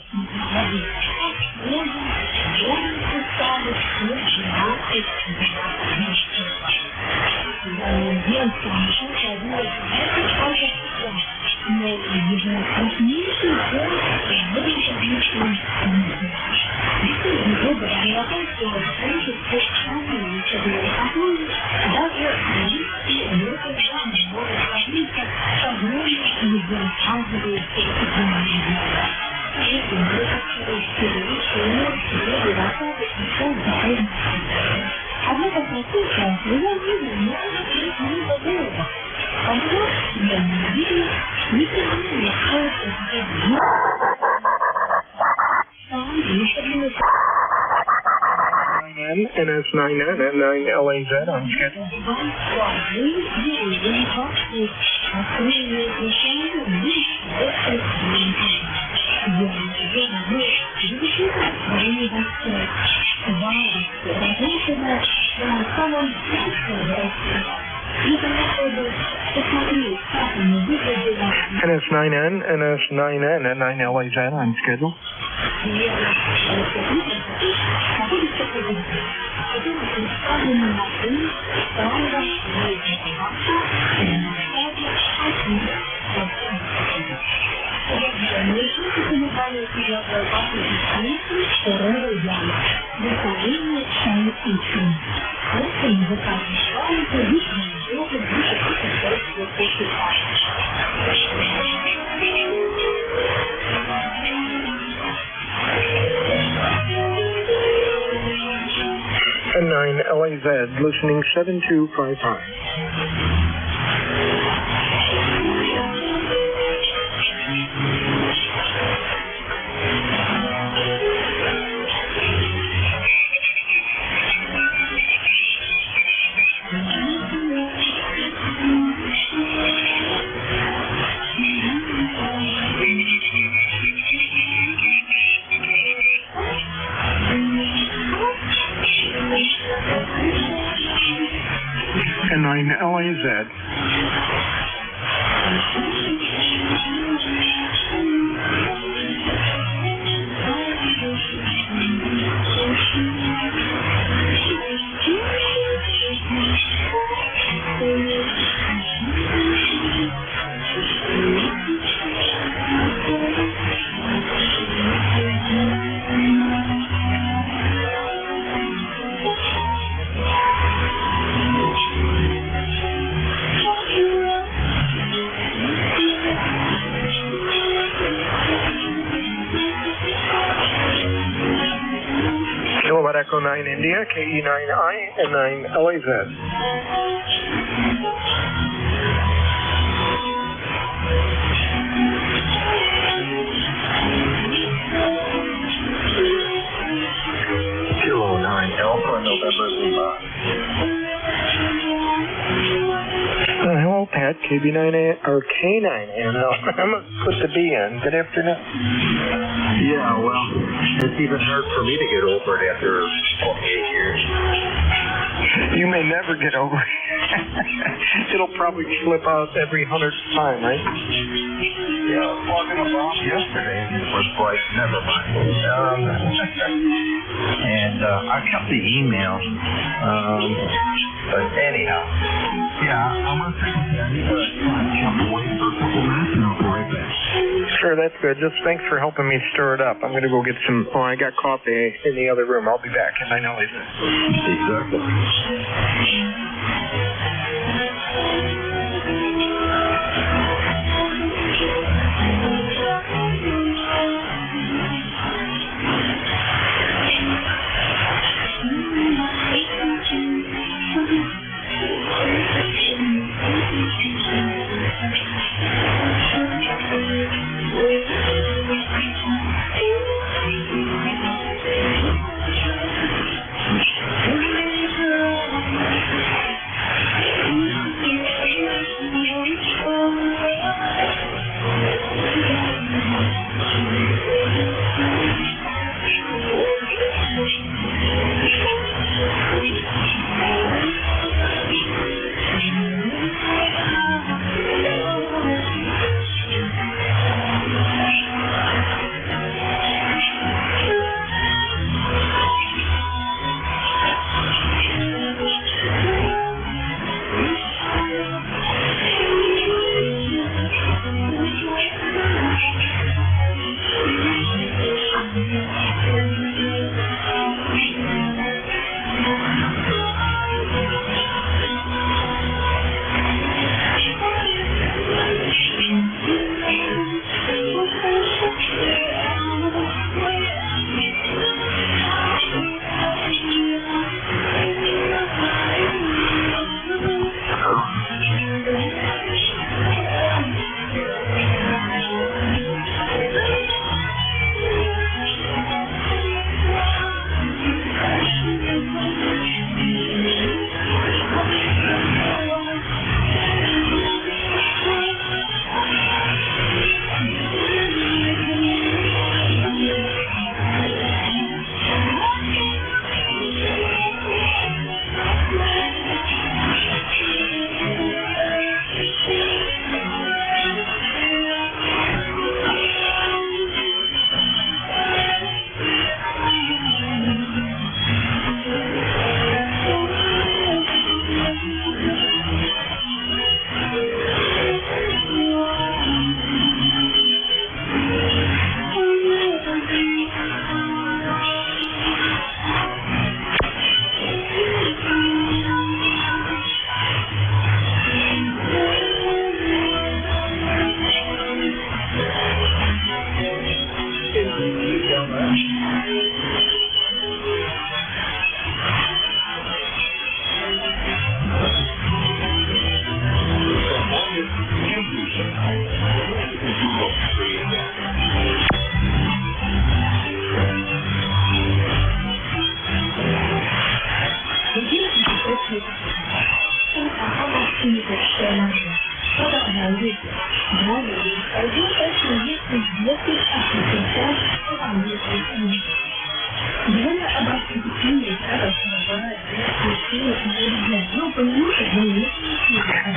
S1: NS9N and 9LAZ on schedule. NS9N, NS9N and 9LAZ on schedule. And 9 LAZ, listening 7255. And 9 LAZ. Kilowatt Echo 9 India, KE9I, and 9 LAZ. Kilo 9 Alpha November Lima. Hello, Pat. KB9A or K9A. I'm gonna put the B in. Good afternoon.
S6: Yeah, well, it's even hard for me to get over it after 28 years.
S1: You may never get over it. It'll probably slip out every 100th time, right?
S6: Yeah, I was walking a bomb yesterday and it was like, never mind. And I kept the email. But anyhow, yeah, I'm going to take a jump away for a couple minutes and I'll be right back.
S1: Sure, that's good. Just thanks for helping me stir it up. I'm going to go get some, I got coffee in the other room. I'll be back, and I know he's
S6: Exactly.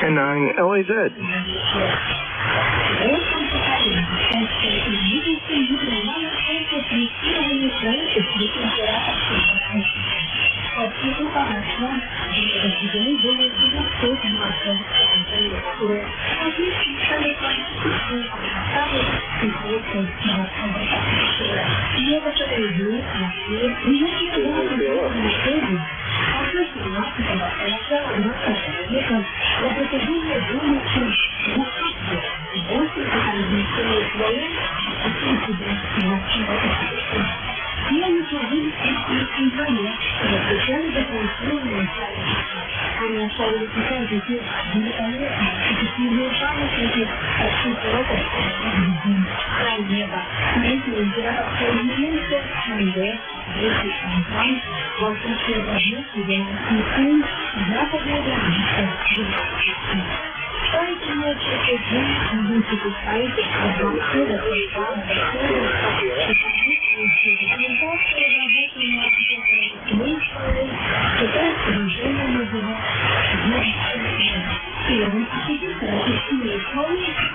S1: And 9 LAZ.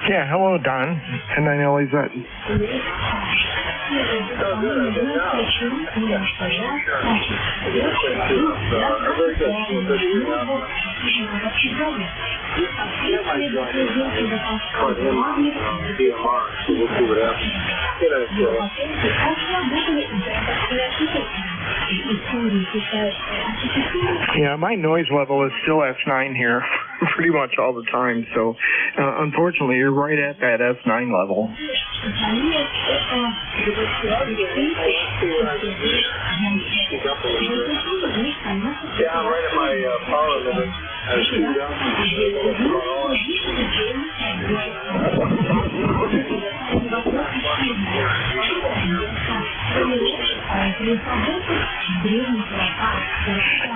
S1: Yeah, hello, Don. And 9 LAZ. Yeah, my noise level is still S9 here pretty much all the time, so unfortunately you're right at that S9 level.
S23: Yeah, I'm right at my power limit. I was too down.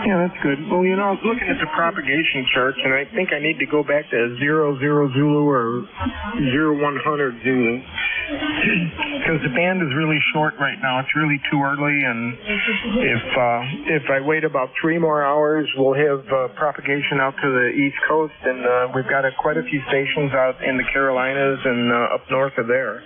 S1: Yeah, that's good. Well, you know, I was looking at the propagation charts, and I think I need to go back to 00 Zulu or 0100 Zulu. Because the band is really short right now. It's really too early, and if I wait about 3 more hours, we'll have propagation out to the East Coast, and we've got quite a few stations out in the Carolinas and up north of there.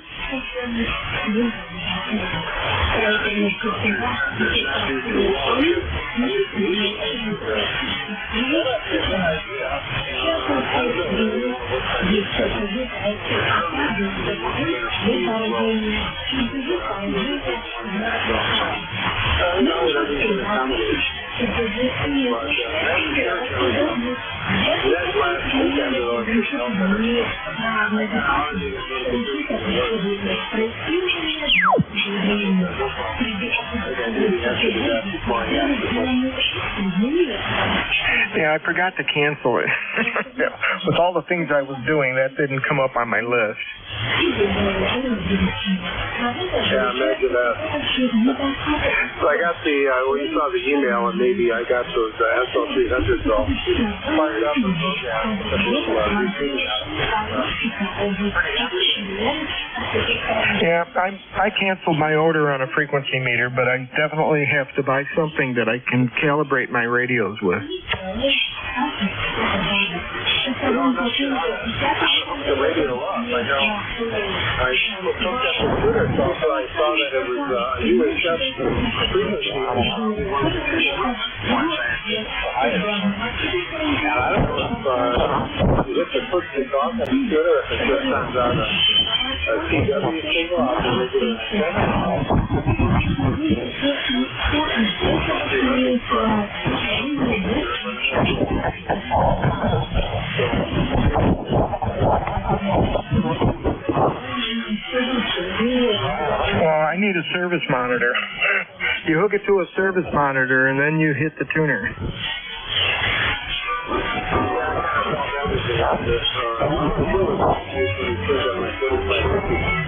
S1: Yeah, I forgot to cancel it. With all the things I was doing, that didn't come up on my list.
S23: Yeah, imagine that. So I got the, well, you saw the email, and maybe I got those SL300s all fired up and
S1: yeah, I canceled my order on a frequency meter, but I definitely have to buy something that I can calibrate my radios with.
S23: the radio up. I know. I looked up the computer, so I saw that it was UHF frequency. And I don't know if you hit the push it off on the computer, if it just sends out a CW signal off the regular
S1: I need a service monitor. You hook it to a service monitor and then you hit the tuner.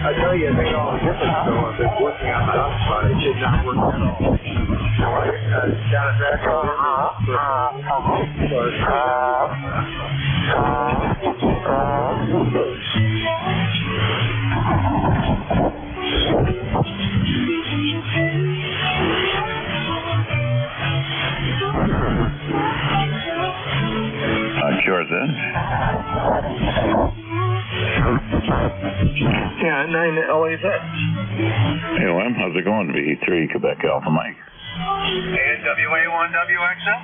S23: I tell you, it made all the difference though. I've been working on the hotspot. It did not work at all. Got it back on.
S10: Yes.
S1: Yeah, 9 LAZ.
S10: Hey, Lem, how's it going? V3 Quebec Alpha Mike.
S12: NWA1WXL?